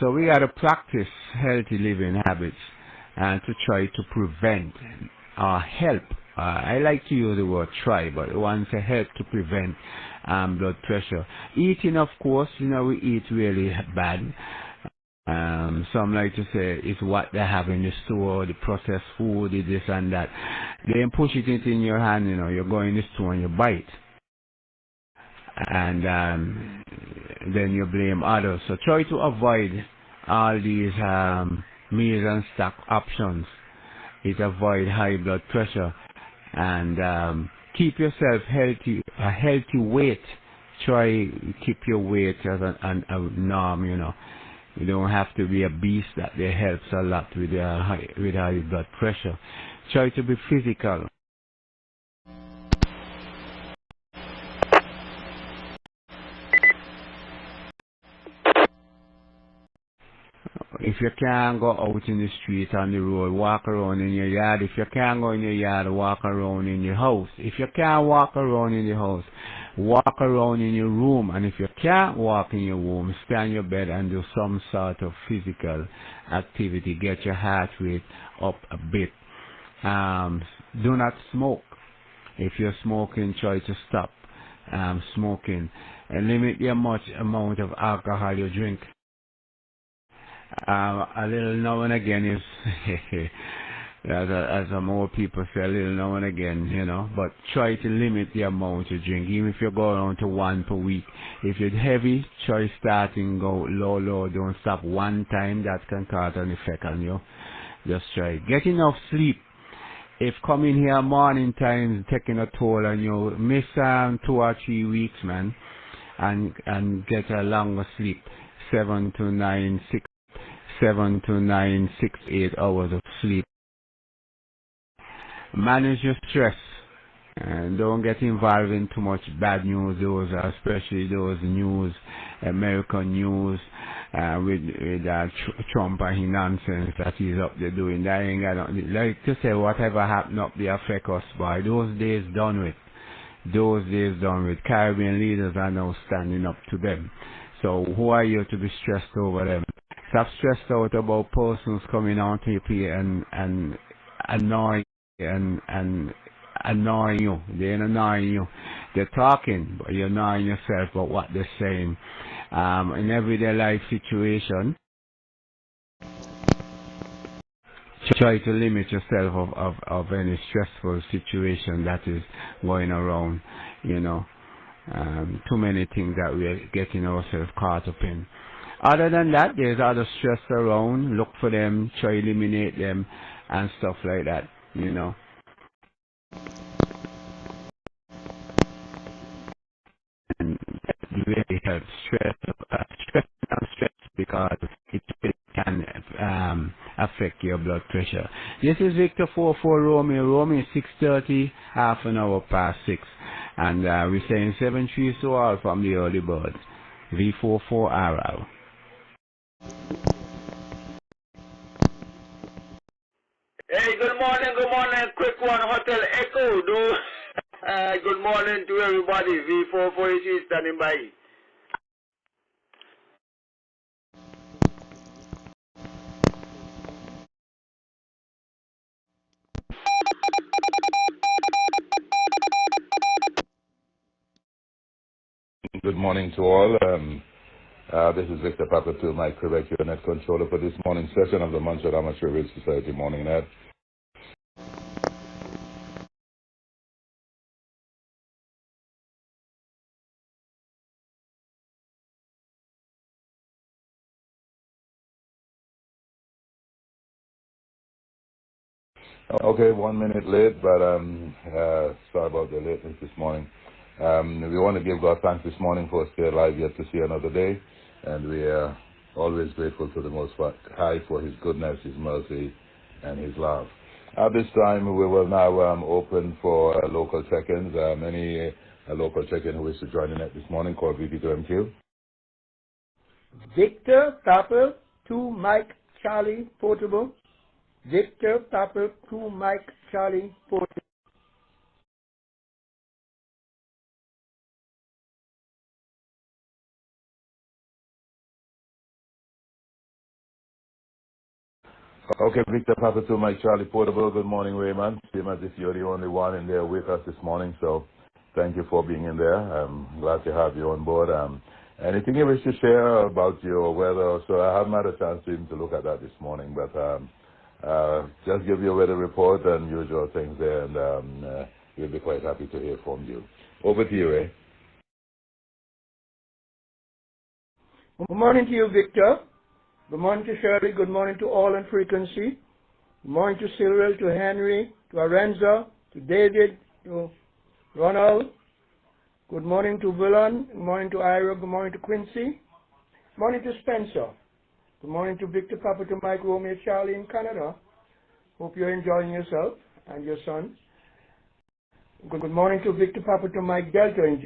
So we got to practice healthy living habits and to try to prevent or help. I like to use the word try, but once to help to prevent blood pressure. Eating, of course, we eat really bad. Some like to say it's what they have in the store, the processed food, this and that. They push it in your hand, you go in the store and you bite. And then you blame others. So try to avoid all these meals and stock options. It avoid high blood pressure, and keep yourself healthy, a healthy weight. Try keep your weight as a norm. You don't have to be a beast. That helps a lot with high blood pressure. Try to be physical. If you can't go out in the street on the road, walk around in your yard. If you can't go in your yard, walk around in your house. If you can't walk around in the house, walk around in your room. And if you can't walk in your room, stay on your bed and do some sort of physical activity. Get your heart rate up a bit. Do not smoke. If you're smoking, try to stop smoking. And limit the amount of alcohol you drink. A little now and again is, as more people say, a little now and again, you know. But try to limit the amount you drink, even if you go around to 1 per week. If you're heavy, try starting, go low, don't stop one time. That can cause an effect on you. Just try. Get enough sleep. If coming here morning time taking a toll on you, miss 2 or 3 weeks, man, and get a longer sleep, 7 to 9, 8 hours of sleep. Manage your stress and don't get involved in too much bad news, especially those news, American news, with Trump and his nonsense that he's up there doing. That ain't got like to say whatever happened up there affect us, boy. Those days done with. Those days done with. Caribbean leaders are now standing up to them. So who are you to be stressed over them? Stop stressed out about persons coming on to you and annoy you. They're annoying you. They're talking, but you're annoying yourself about what they're saying. In everyday life situation, try to limit yourself of any stressful situation that is going around, you know. Too many things that we're getting ourselves caught up in. Other than that, there's other stress around. Look for them, try to eliminate them, and stuff like that, you know. And that really helps stress because it can affect your blood pressure. This is Victor 44 Romeo 6:30, half an hour past 6. And we're saying 7-3 to all from the early bird. V44RL. Hey, good morning, quick one, Hotel Echo, do. Good morning to everybody, V443 standing by. Good morning to all. This is Victor Papa to my Quebec Unit Controller for this morning session of the Montreal Amateur Radio Society Morning Net. Okay, 1 minute late, but sorry about the lateness this morning. We want to give God thanks this morning for staying alive yet to see another day, and we are always grateful to the Most High for His goodness, His mercy, and His love. At this time, we will now open for local check-ins. Any local check-in who wishes to join in this morning, call VP2MQ. Victor Papa 2 Mike Charlie Portable. Victor Papa 2 Mike Charlie Portable. Okay, Victor Papa 2 Mike Charlie Portable. Good morning, Raymond. Same as if you're the only one in there with us this morning, so thank you for being in there. I'm glad to have you on board. Anything you wish to share about your weather? So I haven't had a chance to even look at that this morning, but just give your weather report and usual things there, and we'll be quite happy to hear from you. Over to you, Ray. Good morning to you, Victor. Good morning to Shirley. Good morning to all on frequency. Good morning to Cyril, to Henry, to Arenza, to David, to Ronald. Good morning to Villan. Good morning to Ira. Good morning to Quincy. Good morning to Spencer. Good morning to Victor Papa to Mike Romeo Charlie in Canada. Hope you're enjoying yourself and your son. Good morning to Victor Papa to Mike Delta,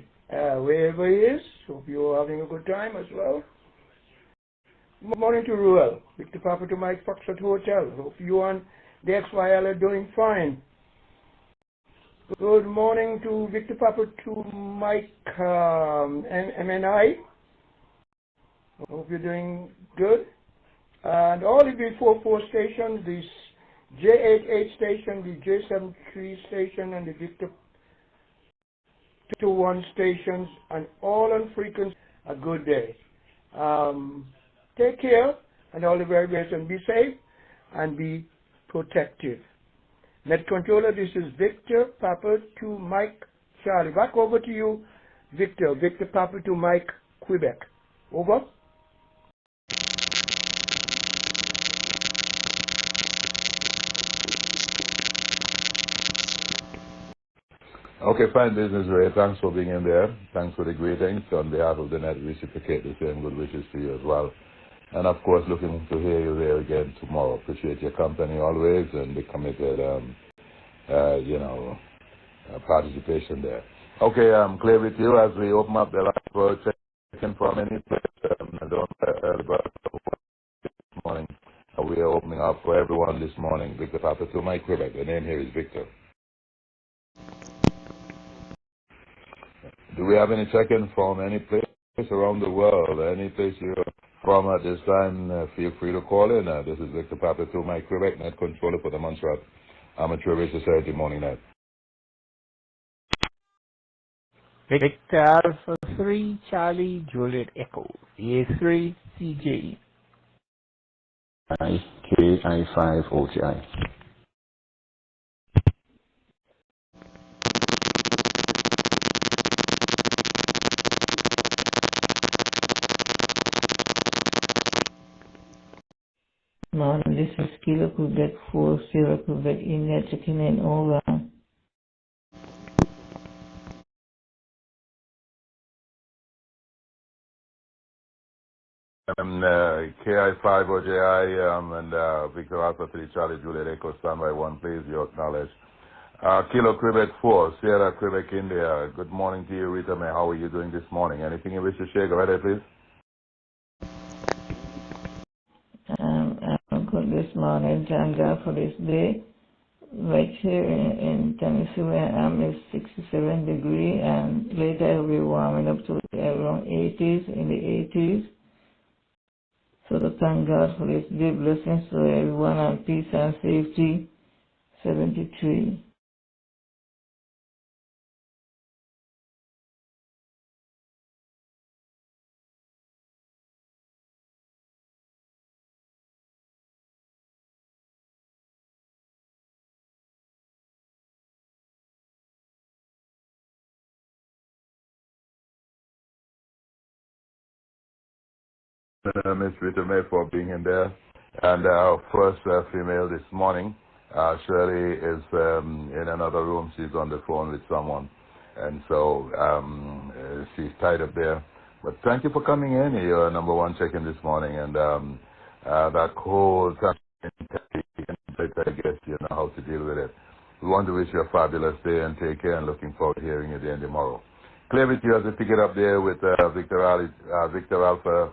wherever he is. Hope you're having a good time as well. Good morning to Ruel. Victor Papa to Mike Foxtrot Hotel. Hope you and the XYL are doing fine. Good morning to Victor Papa to Mike MNI. Hope you're doing good. And all the B44 stations, the J88 station, the J73 station, and the Victor 21 stations, and all on frequency, a good day. Take care, and all the very best, and be safe, and be protective. Net controller, this is Victor Papa to Mike Charlie. Back over to you, Victor. Victor Papa to Mike Quebec. Over. Okay, fine business, Ray. Thanks for being in there. Thanks for the greetings. On behalf of the net, reciprocate the same good wishes to you as well. And of course, looking to hear you there again tomorrow. Appreciate your company always and the committed, participation there. Okay, I'm clear with you as we open up the line for checking from any place. This morning. We are opening up for everyone this morning. Victor Papa to Mike Quebec. The name here is Victor. Do we have any check-in from any place around the world? Any place you're from at this time, feel free to call in. This is Victor Papa to Mike Quebec, net controller for the Montreal Amateur Radio Society Morning Net. Victor Alpha 3, Charlie, Juliet Echo, A3, CJ. KI5 OTI. Morning, this is Kilo Quebec 4, Sierra Quebec, India, checking in over. KI5 OJI and Victor Alpha 3 Charlie Juliet Echo, standby 1, please, you acknowledge. Kilo Quebec 4, Sierra Quebec, India. Good morning to you, Rita May. How are you doing this morning? Anything you wish to share? Go ahead, please. I'm good this morning. Thank God for this day. Right here in Tennessee where I am is 67 degrees, and later it will be warming up to around 80s, in the 80s. So to thank God for this day. Blessings to everyone and peace and safety. 73. Ms. Rita May for being in there. And our first female this morning, Shirley, is in another room. She's on the phone with someone. And so she's tied up there. But thank you for coming in. You're number one check-in this morning. And that whole time, I guess you know how to deal with it. We want to wish you a fabulous day and take care, and looking forward to hearing you again tomorrow. Clear with you as we pick it up there with Victor Alpha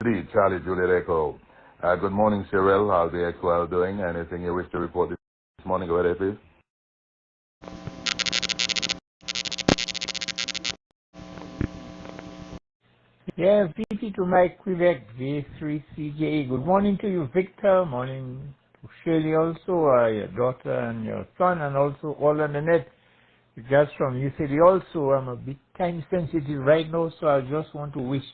3, Charlie Juliet Echo. Good morning, Cheryl. How's the XYL doing? Anything you wish to report this morning? Go ahead, please. Yeah, VP to Mike Quebec, V3CJ. Good morning to you, Victor. Morning to Shirley also, your daughter and your son, and also all on the net. Just from you said also, I'm a bit time sensitive right now, so I just want to wish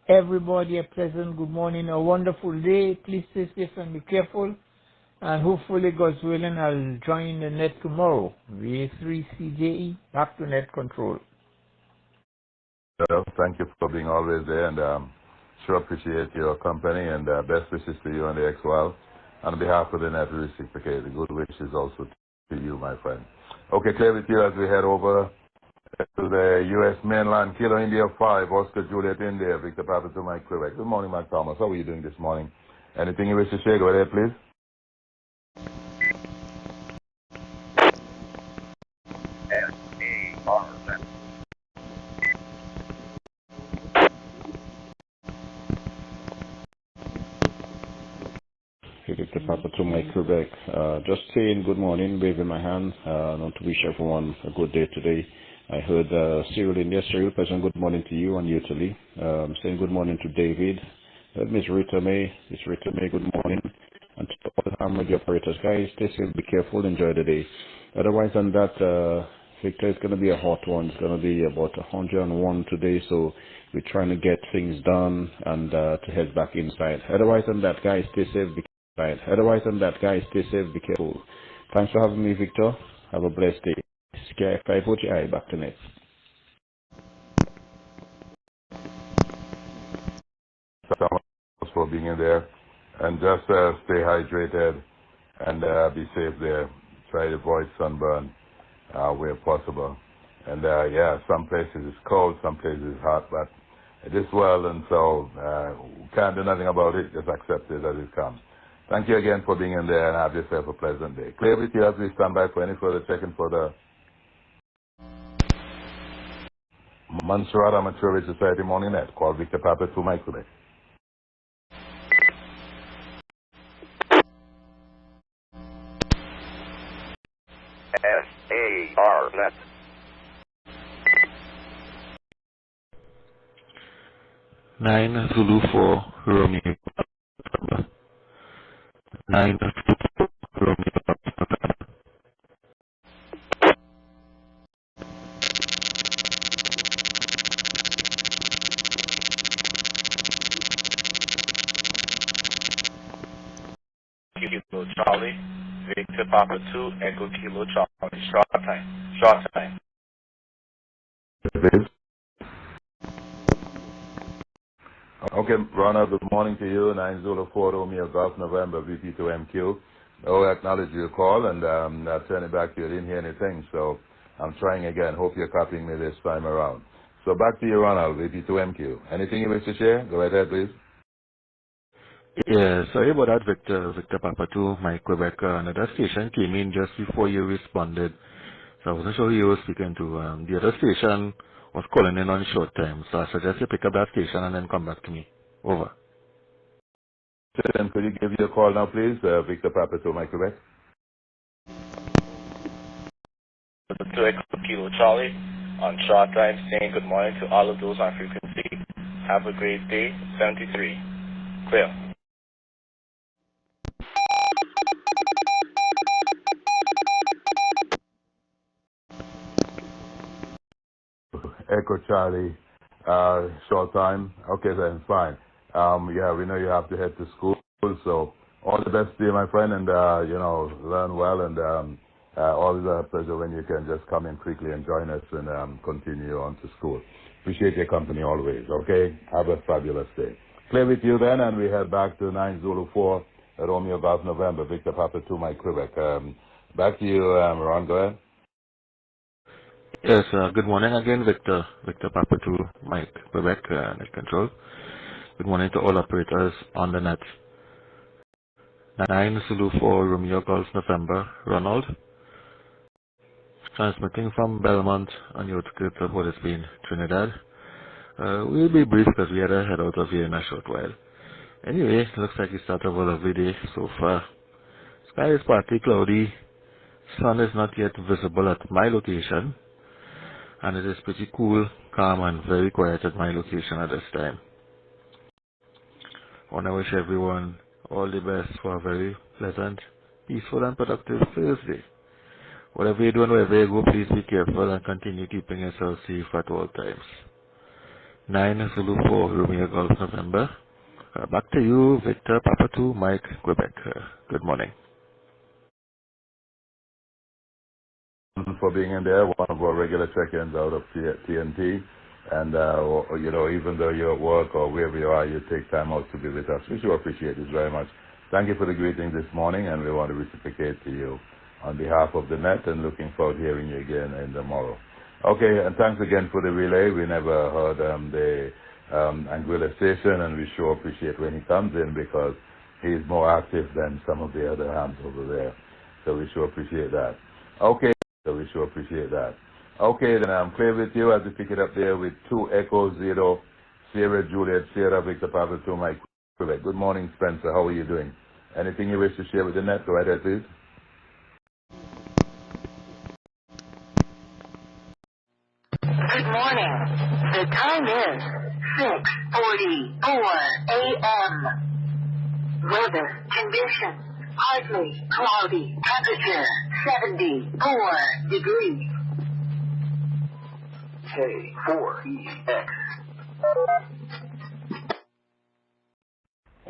everybody a pleasant good morning, a wonderful day. Please stay safe and be careful. And hopefully, God's willing, I'll join the net tomorrow. V3CJE, back to net control. Well, thank you for being always there, and sure appreciate your company, and best wishes to you and the XYL. On behalf of the net, we reciprocate the good wishes also to you, my friend. Okay, clear with you as we head over to the U.S. mainland. Kilo India 5, Oscar Juliet India, Victor Papa to Mike Quebec. Good morning, Mike Thomas. How are you doing this morning? Anything you wish to share? Go ahead, please. Victor Papa to Mike Quebec. Just saying good morning, waving my hand. Want to wish everyone a good day today. I heard Cyril in there. Cyril, pleasant good morning to you and you to Lee. Saying good morning to David. Miss Rita May. Miss Rita May, good morning. And to all the Harmony operators, guys, stay safe, be careful, enjoy the day. Otherwise than that, Victor, it's going to be a hot one. It's going to be about 101 today, so we're trying to get things done and to head back inside. Otherwise than that, guys, stay safe, be careful. Otherwise than that, guys, stay safe, be careful. Thanks for having me, Victor. Have a blessed day. SKYWARN, back to net. Thanks for being in there. And just stay hydrated and be safe there. Try to avoid sunburn where possible. And yeah, some places it's cold, some places it's hot, but it is well, and so can't do nothing about it. Just accept it as it comes. Thank you again for being in there, and have yourself a pleasant day. Clear with you as we stand by for any further checking for the Montserrat Amateur Society Morning Net. Call Victor Papa to Mike Quebec. SARNet. 9 Zulu 4 Romeo. 9 Zulu 4 Romeo. Kilo Charlie, Victor Papa 2, Echo Kilo Charlie, short time. Okay, Ronald, good morning to you. 9 Zulu 4 Romeo Golf November VP2MQ. I acknowledge your call, and I'll turn it back to you. I didn't hear anything, so I'm trying again. Hope you're copying me this time around. So back to you, Ronald, VP2MQ. Anything you wish to share? Go ahead, please. Yeah, sorry about that, Victor Papa 2, Mike Quebec. Another station came in just before you responded, so I wasn't sure who you were speaking to. The other station was calling in on short time, so I suggest you pick up that station and then come back to me. Over. Then could you give you a call now, please, Victor Papa 2, Mike Quebec? To Echo Kilo Charlie on short time, saying good morning to all of those on frequency. Have a great day. 73. Clear. Echo Charlie, short time. Okay, then fine. Yeah, we know you have to head to school, so all the best to you, my friend, and learn well, and always a pleasure when you can just come in quickly and join us and continue on to school. Appreciate your company always. Okay, have a fabulous day. Play with you then, and we head back to 9 Zulu 4 Romeo Golf November Victor Papa 2 Mike Quebec. Back to you, Ron. Go ahead. Yes, good morning again, Victor Papa 2, Mike Quebec, Net Control. Good morning to all operators on the net. 9 Zulu 4 Romeo Golf November, Ronald. Transmitting from Belmont on the outskirts of what has been Trinidad. We'll be brief because we had to head out of here in a short while. Anyway, looks like it's start of a lovely day so far. Sky is partly cloudy. Sun is not yet visible at my location. And it is pretty cool, calm, and very quiet at my location at this time. I want to wish everyone all the best for a very pleasant, peaceful, and productive Thursday. Whatever you do and wherever you go, please be careful and continue keeping yourself safe at all times. 9 Zulu 4 Romeo Golf November. Back to you, Victor Papa 2, Mike Quebec. Good morning. For being in there, one of our regular check-ins out of TNT, and even though you're at work or wherever you are, you take time out to be with us. We sure appreciate it very much. Thank you for the greeting this morning, and we want to reciprocate to you on behalf of the net, and looking forward to hearing you again in the morrow. Okay, and thanks again for the relay. We never heard the Anguilla station, and we sure appreciate when he comes in because he's more active than some of the other hams over there. So we sure appreciate that. Okay. So we sure appreciate that. Okay, then I'm clear with you as we pick it up there with 2 Echo 0, Sierra Juliet, Sierra Victor Papa 2 Mike Quebec. Good morning, Spencer. How are you doing? Anything you wish to share with the net? Go ahead, please. Good morning. The time is 6:44 a.m. Weather conditions. Partly cloudy. Temperature 74 degrees. K4EX.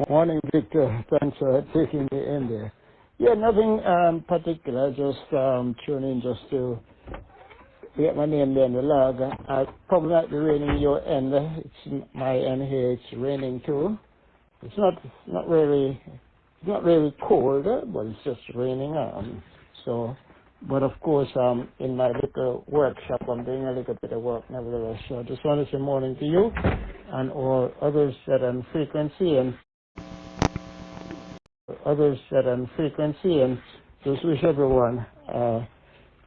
Morning, Victor. Thanks for taking me in there. Yeah, nothing particular. Just tune in just to get my name there in the log. I probably might be raining your end. It's my end here. It's raining too. It's not really cold, but it's just raining. But of course, in my little workshop, I'm doing a little bit of work nevertheless. So I just want to say morning to you and all others that are on frequency and just wish everyone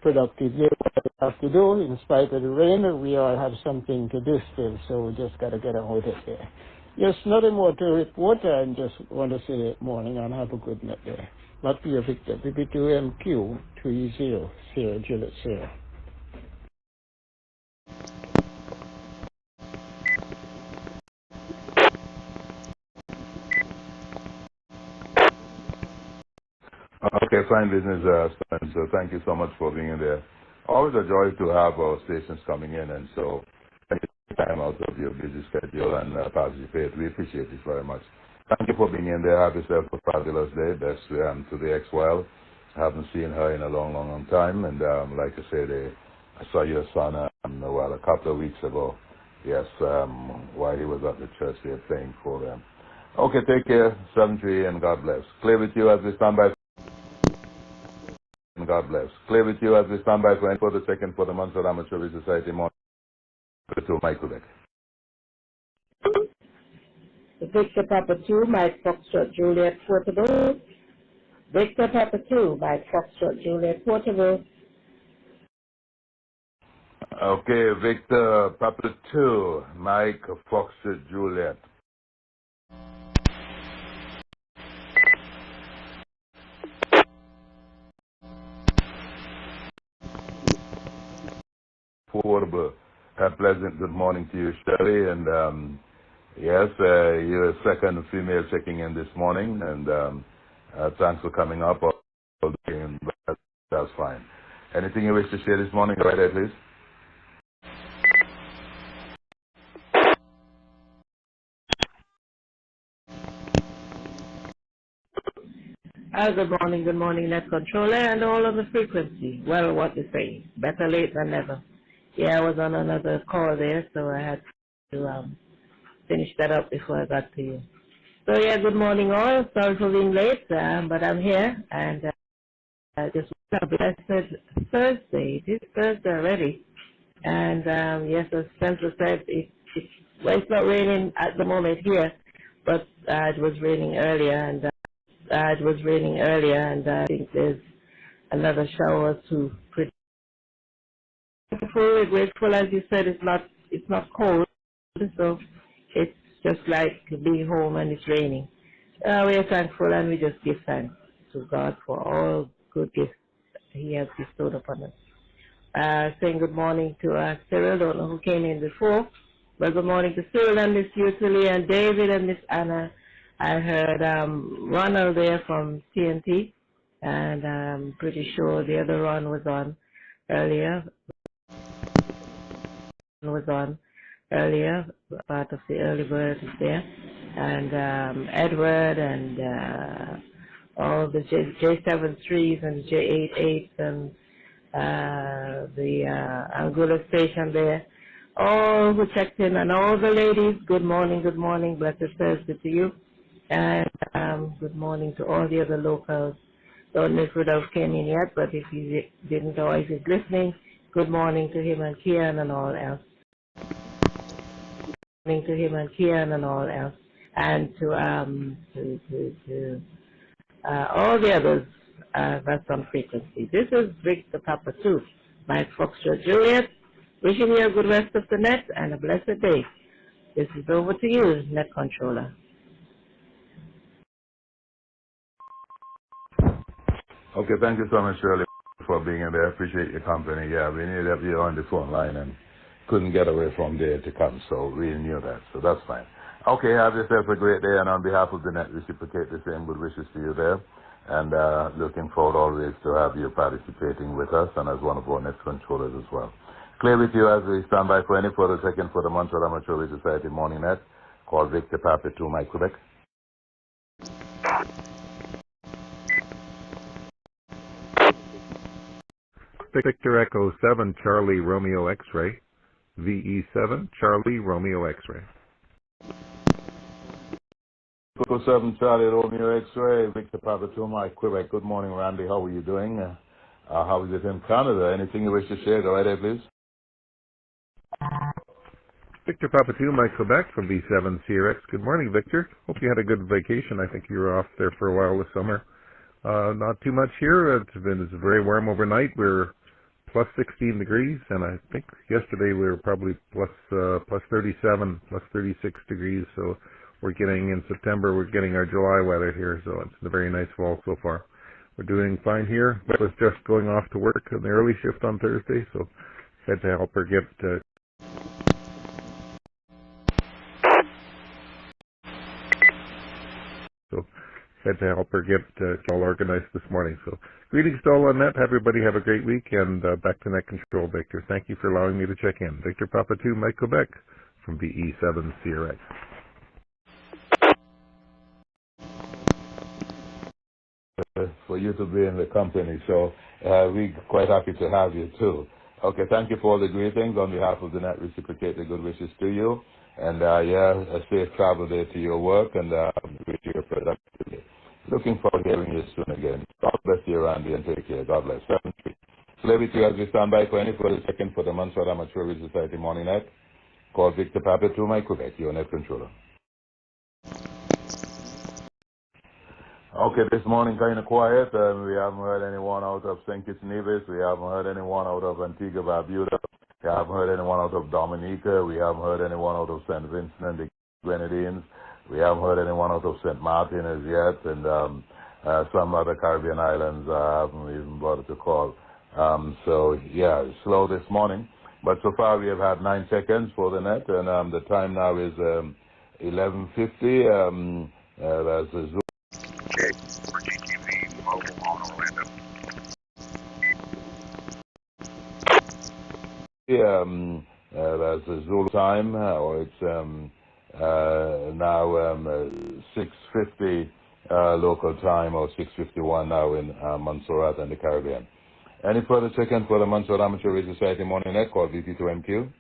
productive day. What we have to do, in spite of the rain, we all have something to do still, so we just got to get on with it there. Yes, nothing more to report, and just want to say morning and have a good night there. Back to you, Victor. BB2MQ 30 Juliet 0. Okay, fine business, Spencer. Thank you so much for being in there. Always a joy to have our stations coming in, and so take time out of your busy schedule and participate. We appreciate it very much. Thank you for being in there. Have yourself a fabulous day. Best to the ex-wife. Haven't seen her in a long time, and like I said, I saw your son a couple of weeks ago. Yes, while he was at the church there playing for them. Okay, take care, 7-3, and God bless. Clear with you as we stand by. God bless. Clear with you as we stand by for the second for the Montreal Amateur Radio Society morning. To Michael Beck. Victor Papa 2, Mike Foxtrot Juliet Portable. Victor Papa 2, Mike Foxtrot Juliet Portable. Okay, Victor Papa 2, Mike Foxtrot Juliet. Portable. A pleasant good morning to you, Shirley, and yes, you're a second female checking in this morning, and thanks for coming up. And that's fine. Anything you wish to share this morning? Go ahead, please. Good morning, Net Controller and all of the frequency. Well, what to say? Better late than never. Yeah, I was on another call there, so I had to finish that up before I got to you. So yeah, good morning all. Sorry for being late, but I'm here, and just a blessed Thursday. This Thursday already, and yes, as Spencer said, it's not raining at the moment here, but it was raining earlier, and I think there's another shower or two. Pretty grateful, as you said, it's not cold, so it's just like being home and it's raining. We are thankful, and we just give thanks to God for all good gifts He has bestowed upon us. Saying good morning to Cyril, don't know who came in before, but good morning to Cyril and Miss Utility and David and Miss Anna. I heard Ronald there from TNT, and I'm pretty sure the other Ron was on earlier. Part of the early bird is there, and Edward and all the J73s and J88s and the Angular station there, all who checked in, and all the ladies, good morning, blessed Thursday to you, and good morning to all the other locals. Don't know if Rudolph came in yet, but if he didn't or if he's listening, good morning to him and Kian and all else. And to all the others that's on frequency. This is Victor Papa 2, Mike Foxtrot Juliet, wishing you a good rest of the net and a blessed day. This is over to you, Net Controller. Okay, thank you so much, Shirley, for being in there. I appreciate your company. Yeah, we knew that you were on the phone line and couldn't get away from there to come, so we knew that, so that's fine. Okay, have yourself a great day, and on behalf of the net, reciprocate the same good wishes to you there, and looking forward always to have you participating with us and as one of our net controllers as well. Clear with you as we stand by for any further check-in for the Montreal Amateur Radio Society Morning Net. Call Victor Papa 2 Mike Quebec. Victor Echo 7 Charlie Romeo X-Ray. VE7 Charlie Romeo X-Ray. Echo 7 Charlie Romeo X-Ray. Victor Papa 2 Mike Quebec. Good morning, Randy. How are you doing? How is it in Canada? Anything you wish to share? Go right ahead, please. Victor Papa 2 Mike Quebec from V7 CRX. Good morning, Victor. Hope you had a good vacation. I think you were off there for a while this summer. Not too much here. It's very warm overnight. We're plus 16 degrees, and I think yesterday we were probably plus 37, plus 36 degrees. So we're getting, in September, we're getting our July weather here. So it's a very nice fall so far. We're doing fine here. I was just going off to work on the early shift on Thursday, so had to help her get all organized this morning. So greetings to all on net. Everybody have a great week, and back to net control, Victor. Thank you for allowing me to check in. Victor Papa 2 Mike Quebec from VE7 CRX. For you to be in the company, so we're quite happy to have you too. Okay, thank you for all the greetings. On behalf of the net, reciprocate the good wishes to you, and a safe travel day to your work, and wish you a productive day. Looking forward to hearing you soon again. God bless you, Randy, and take care. God bless. 7-3. Play with you as we stand by for any further check-in for the Montreal Amateur Radio Society Morning Net. Call Victor Papa 2 Mike Quebec, your net controller. Okay, this morning kind of quiet. We haven't heard anyone out of St. Kitts Nevis. We haven't heard anyone out of Antigua Barbuda. We haven't heard anyone out of Dominica. We haven't heard anyone out of St. Vincent and the Grenadines. We haven't heard anyone out of St. Martin as yet, and some other Caribbean islands I haven't even bothered to call. So, yeah, it's slow this morning. But so far we have had 9 check-ins for the net, and the time now is 11:50. That's a Zoom. Okay, for GTV, mobile on Orlando. That's a Zulu time, or it's now 6:50 local time, or 6:51 now in Montserrat and the Caribbean. Any further check-in for the Montreal Amateur Radio Society Morning Net? Call VP2MQ.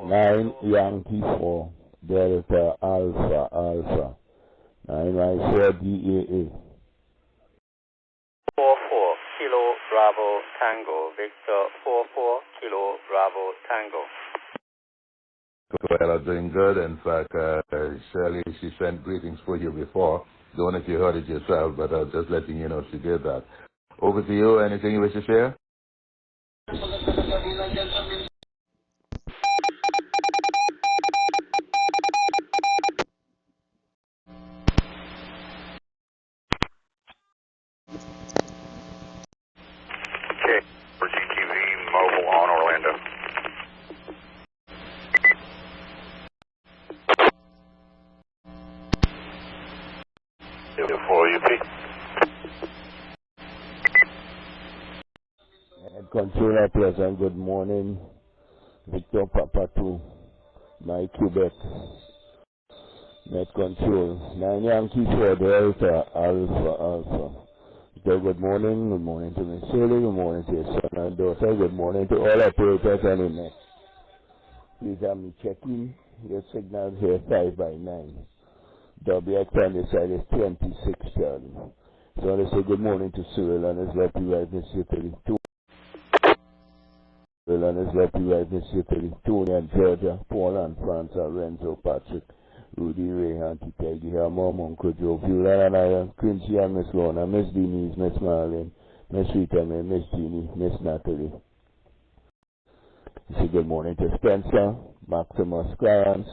Nine Yankee 4 Delta Alpha 994 DAA. 44 Kilo Bravo Tango Victor 44 Kilo Bravo Tango. Well, I'm doing good. In fact, Shirley, she sent greetings for you before. Don't know if you heard it yourself, but I'm just letting you know she did that. Over to you. Anything you wish to share? Okay, for GTV, mobile on Orlando. For UP. Controller present, good morning. Victor Papa 2 Mike Quebec. Net control 9 Yankee 4 Delta Alpha. So good morning to Miss Shirley, good morning to your son and daughter, good morning to all operators on the net. Please have me check in. Your signal here 5 by 9. WX on the side is 26 Charlie. So I want to say good morning to Cyril and his lucky wife, Mr. 32. Cyril and his lucky wife, Mr. 32. Tony and Georgia, Paul and Francis, Renzo, Patrick, Rudy, Ray, Auntie Peggy, her mom, Uncle Joe, Viola and I, Quincy and Miss Lorna, Miss Denise, Miss Marlene, Miss Rita, Miss Jeannie, Miss Natalie. Say good morning to Spencer, Maximus Clarence,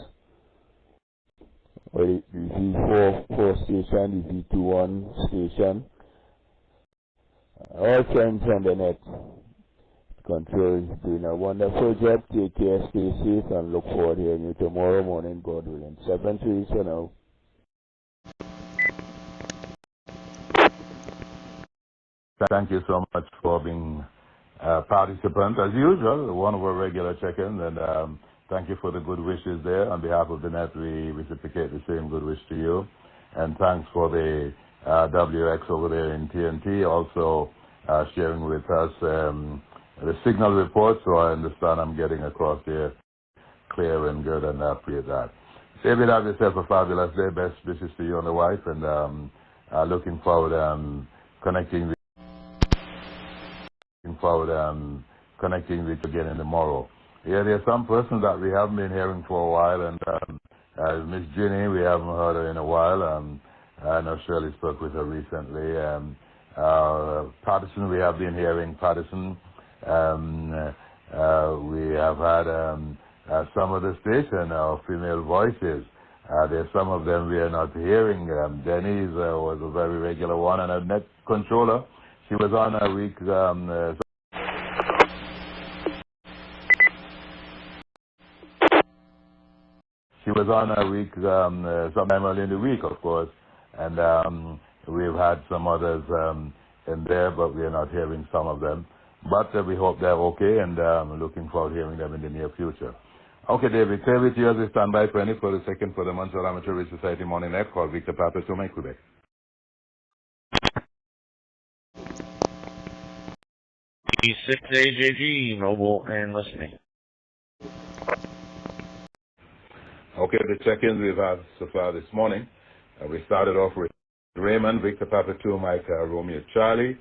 or the V44 station, the V21 station. All friends on the net. Control is doing a wonderful job. Take care, stay safe, and look forward to hearing you tomorrow morning, God willing. 7-3 for now. Thank you so much for being a participant, as usual, one of our regular check-ins, and thank you for the good wishes there. On behalf of the net, we reciprocate the same good wish to you. And thanks for the WX over there in TNT, also sharing with us the signal report, so I understand I'm getting across here clear and good, and I appreciate that. David, have yourself a fabulous day. Best wishes to you and the wife, and looking forward connecting with you again tomorrow. Yeah, there's some person that we haven't been hearing for a while, and Miss Ginny, we haven't heard her in a while. I know Shirley spoke with her recently. Patterson, we have been hearing Patterson. We have had some of the station, female voices. There's some of them we are not hearing. Denise was a very regular one, and a net controller. She was on a week. She was on a week sometime early in the week, of course, and we've had some others in there, but we are not hearing some of them. But we hope they're okay, and looking forward to hearing them in the near future. Okay, David, stay with you as we stand by for the second for the Montreal Amateur Radio Society Morning Net called Victor Papa to Quebec. E6AJG, mobile and listening. Okay, the check-ins we've had so far this morning. We started off with Raymond, Victor Papa 2, Mike Romeo Charlie.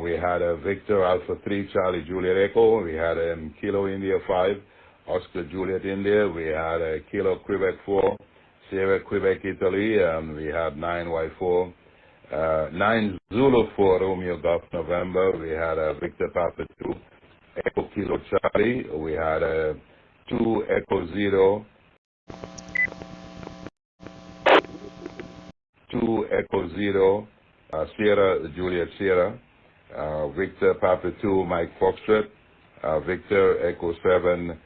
We had Victor Alpha 3, Charlie Juliet Echo. We had Kilo India 5, Oscar Juliet India. We had Kilo Quebec 4, Sierra Quebec Italy. We had 9Y4, 9 Zulu 4, Romeo Golf November. We had Victor Papa 2, Echo Kilo Charlie. We had 2 Echo 0, 2 Echo 0, Sierra Juliet Sierra. Victor Papa 2, Mike Foxtrot, Victor Echo 7,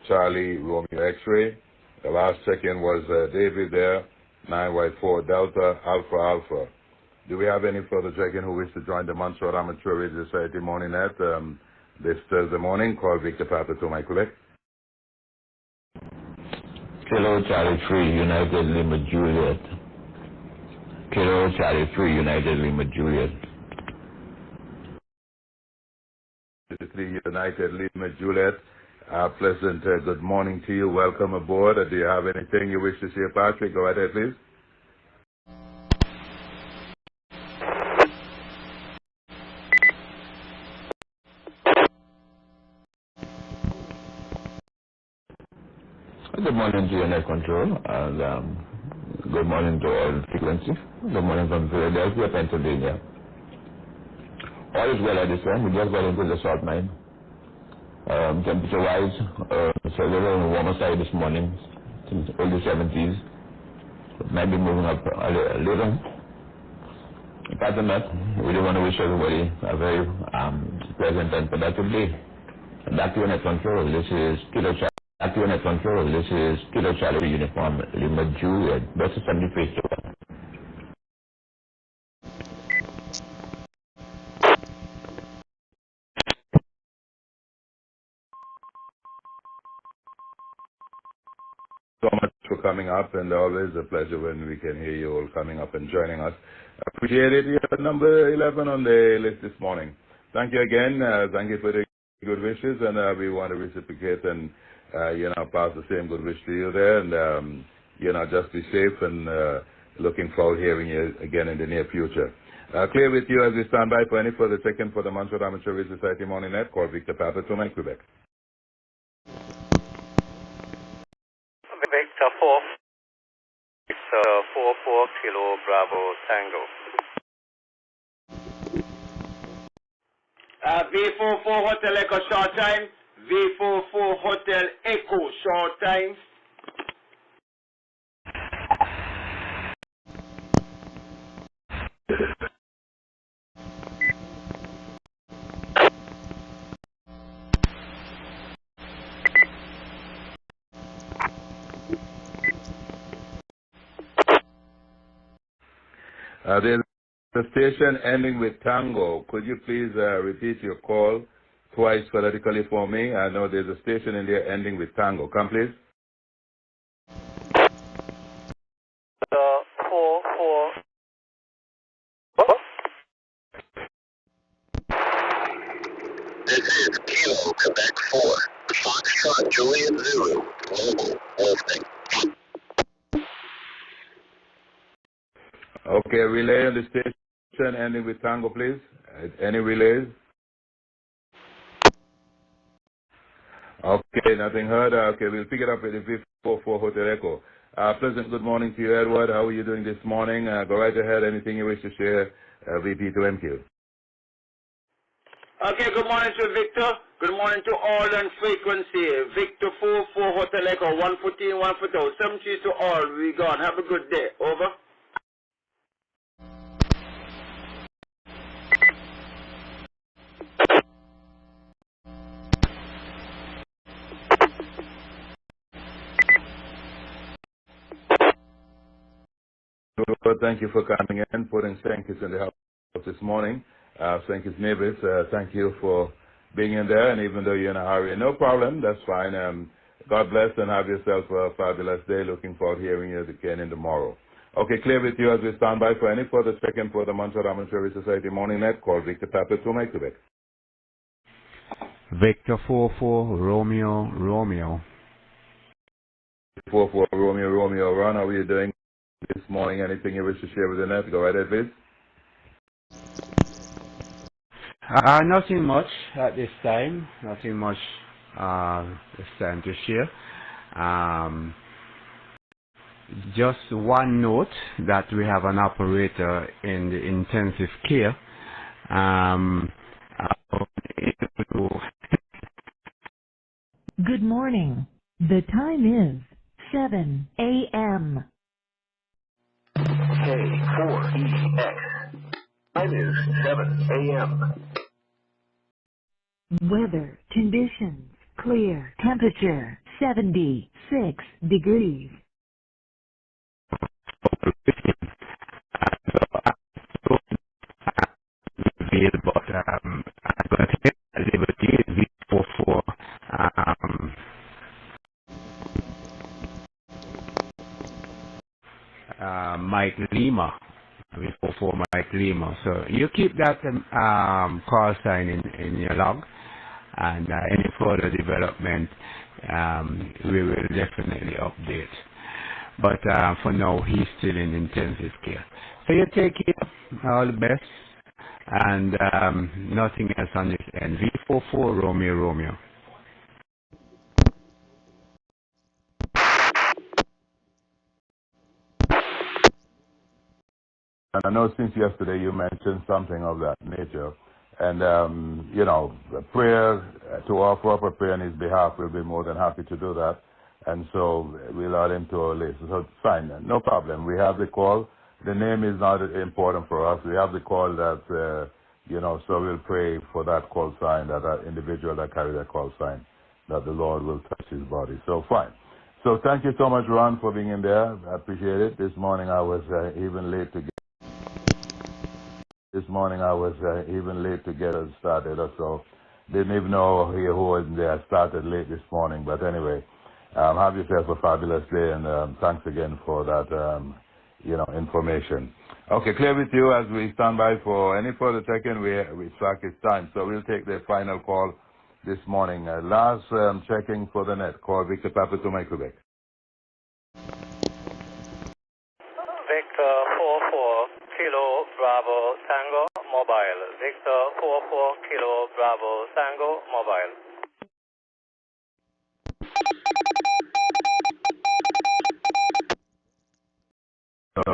Charlie Romeo X-Ray. The last check-in was David there, 9Y4 Delta Alpha Alpha. Do we have any further check-in who wish to join the Montreal Amateur Radio Society Morning Net this Thursday morning? Call Victor Papa 2, Mike Quebec. Kilo Charlie 3, United Lima Juliet. Kilo Charlie 3, United Lima Juliet. 3 United Lima Juliet. Pleasant good morning to you. Welcome aboard. Do you have anything you wish to say, Patrick? Go ahead, please. Good morning to your net control, and good morning to all frequency. Good morning from Philadelphia, Pennsylvania. All is well at this time. We just got into the short night. Temperature-wise, it's a little on the warmer side this morning, early 70s. It might be moving up a little. Apart from that, we really want to wish everybody a very pleasant and productive day. Back to your net control. This is Kilo Charlie. Back to your net control. This is Kilo Charlie Uniform Lima Juliet. That's a 70 So much for coming up, and always a pleasure when we can hear you all coming up and joining us. Appreciate it. You're number 11 on the list this morning. Thank you again. Thank you for the good wishes, and we want to reciprocate and pass the same good wish to you there, and just be safe, and looking forward to hearing you again in the near future. Clear with you as we stand by for any further check-in for the Montreal Amateur Radio Society Morning Net. Call Victor Papa to Quebec. Victor 4, Victor 44 Kilo Bravo Tango. V44 Hotel Echo short time. V44 Hotel Echo short time. There's a station ending with Tango. Could you please repeat your call twice phonetically for me? I know there's a station in there ending with Tango. Come, please. 44. This is Kilo, Quebec 4. Foxtrot, Juliet Zulu. Global listening. Okay, relay on the station ending with Tango, please. Any relays? Okay, nothing heard. Okay, we'll pick it up with the V44 Hotel Echo. Pleasant good morning to you, Edward. How are you doing this morning? Go right ahead. Anything you wish to share, VP to MQ. Okay, good morning to Victor. Good morning to all on frequency. Victor 44 Hotel Echo, 114, 140. 70 to all. We gone. Have a good day. Over. Thank you for coming in, putting Sankis in the house this morning. Sankis Nevis, thank you for being in there, and even though you're in a hurry, no problem, that's fine. God bless and have yourself a fabulous day. Looking forward to hearing you again tomorrow. Okay, clear with you as we stand by for any further check-in for the Montreal Amateur Society Morning Net. Call Victor Papa to make Quebec. Victor 44, Romeo, Romeo. 44, Romeo, Romeo. Ron, how are you doing this morning? Anything you wish to share with the net? Go right ahead, please. Nothing much at this time. Nothing much this time to share. Just one note that we have an operator in the intensive care. Good morning. The time is 7 a.m. K4EX. Time is 7 a.m. Weather conditions clear. Temperature 76 degrees. But I'm going to take liberty V44. Mike Lima, V44 Mike Lima. So you keep that call sign in your log, and any further development we will definitely update. But for now, he's still in intensive care. So you take care, all the best, and nothing else on this end. V44 Romeo, Romeo. I know since yesterday you mentioned something of that nature, and you know, prayer, to offer up a prayer on his behalf, we'll be more than happy to do that, and so we'll add him to our list. So fine, no problem. We have the call. The name is not important for us. We have the call that, you know, so we'll pray for that call sign, that individual that carries that call sign, that the Lord will touch his body. So fine. So thank you so much, Ron, for being in there. I appreciate it. This morning I was even late to get. This morning I was even late to get us started, so didn't even know who was there. I started late this morning, but anyway, have yourself a fabulous day, and thanks again for that, you know, information. Okay, clear with you as we stand by for any further check-in. We track its time, so we'll take the final call this morning. Last checking for the net. Call Victor Papa to my Quebec. Victor 44 Kilo Bravo Tango Mobile. Victor 44 Kilo Bravo Tango Mobile.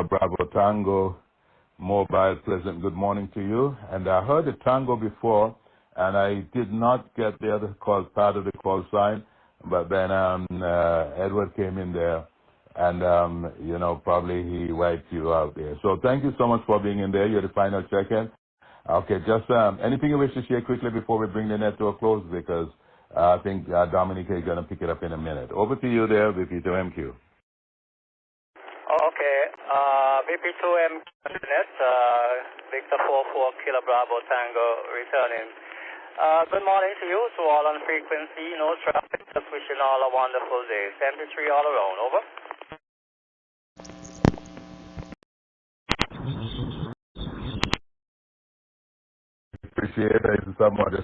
Bravo Tango Mobile, pleasant good morning to you. And I heard the Tango before, and I did not get the other call, part of the call sign, but then Edward came in there, and you know, probably he wiped you out there. So thank you so much for being in there. You're the final check-in. Okay, just anything you wish to share quickly before we bring the net to a close, because I think Dominic is going to pick it up in a minute. Over to you there, VP to MQ. Okay, VP2M SARNet, Victor 44 Kilo Bravo Tango returning. Good morning to you, to all on frequency, no traffic, just wishing all a wonderful day. 73 all around, over. Appreciate it. Someone just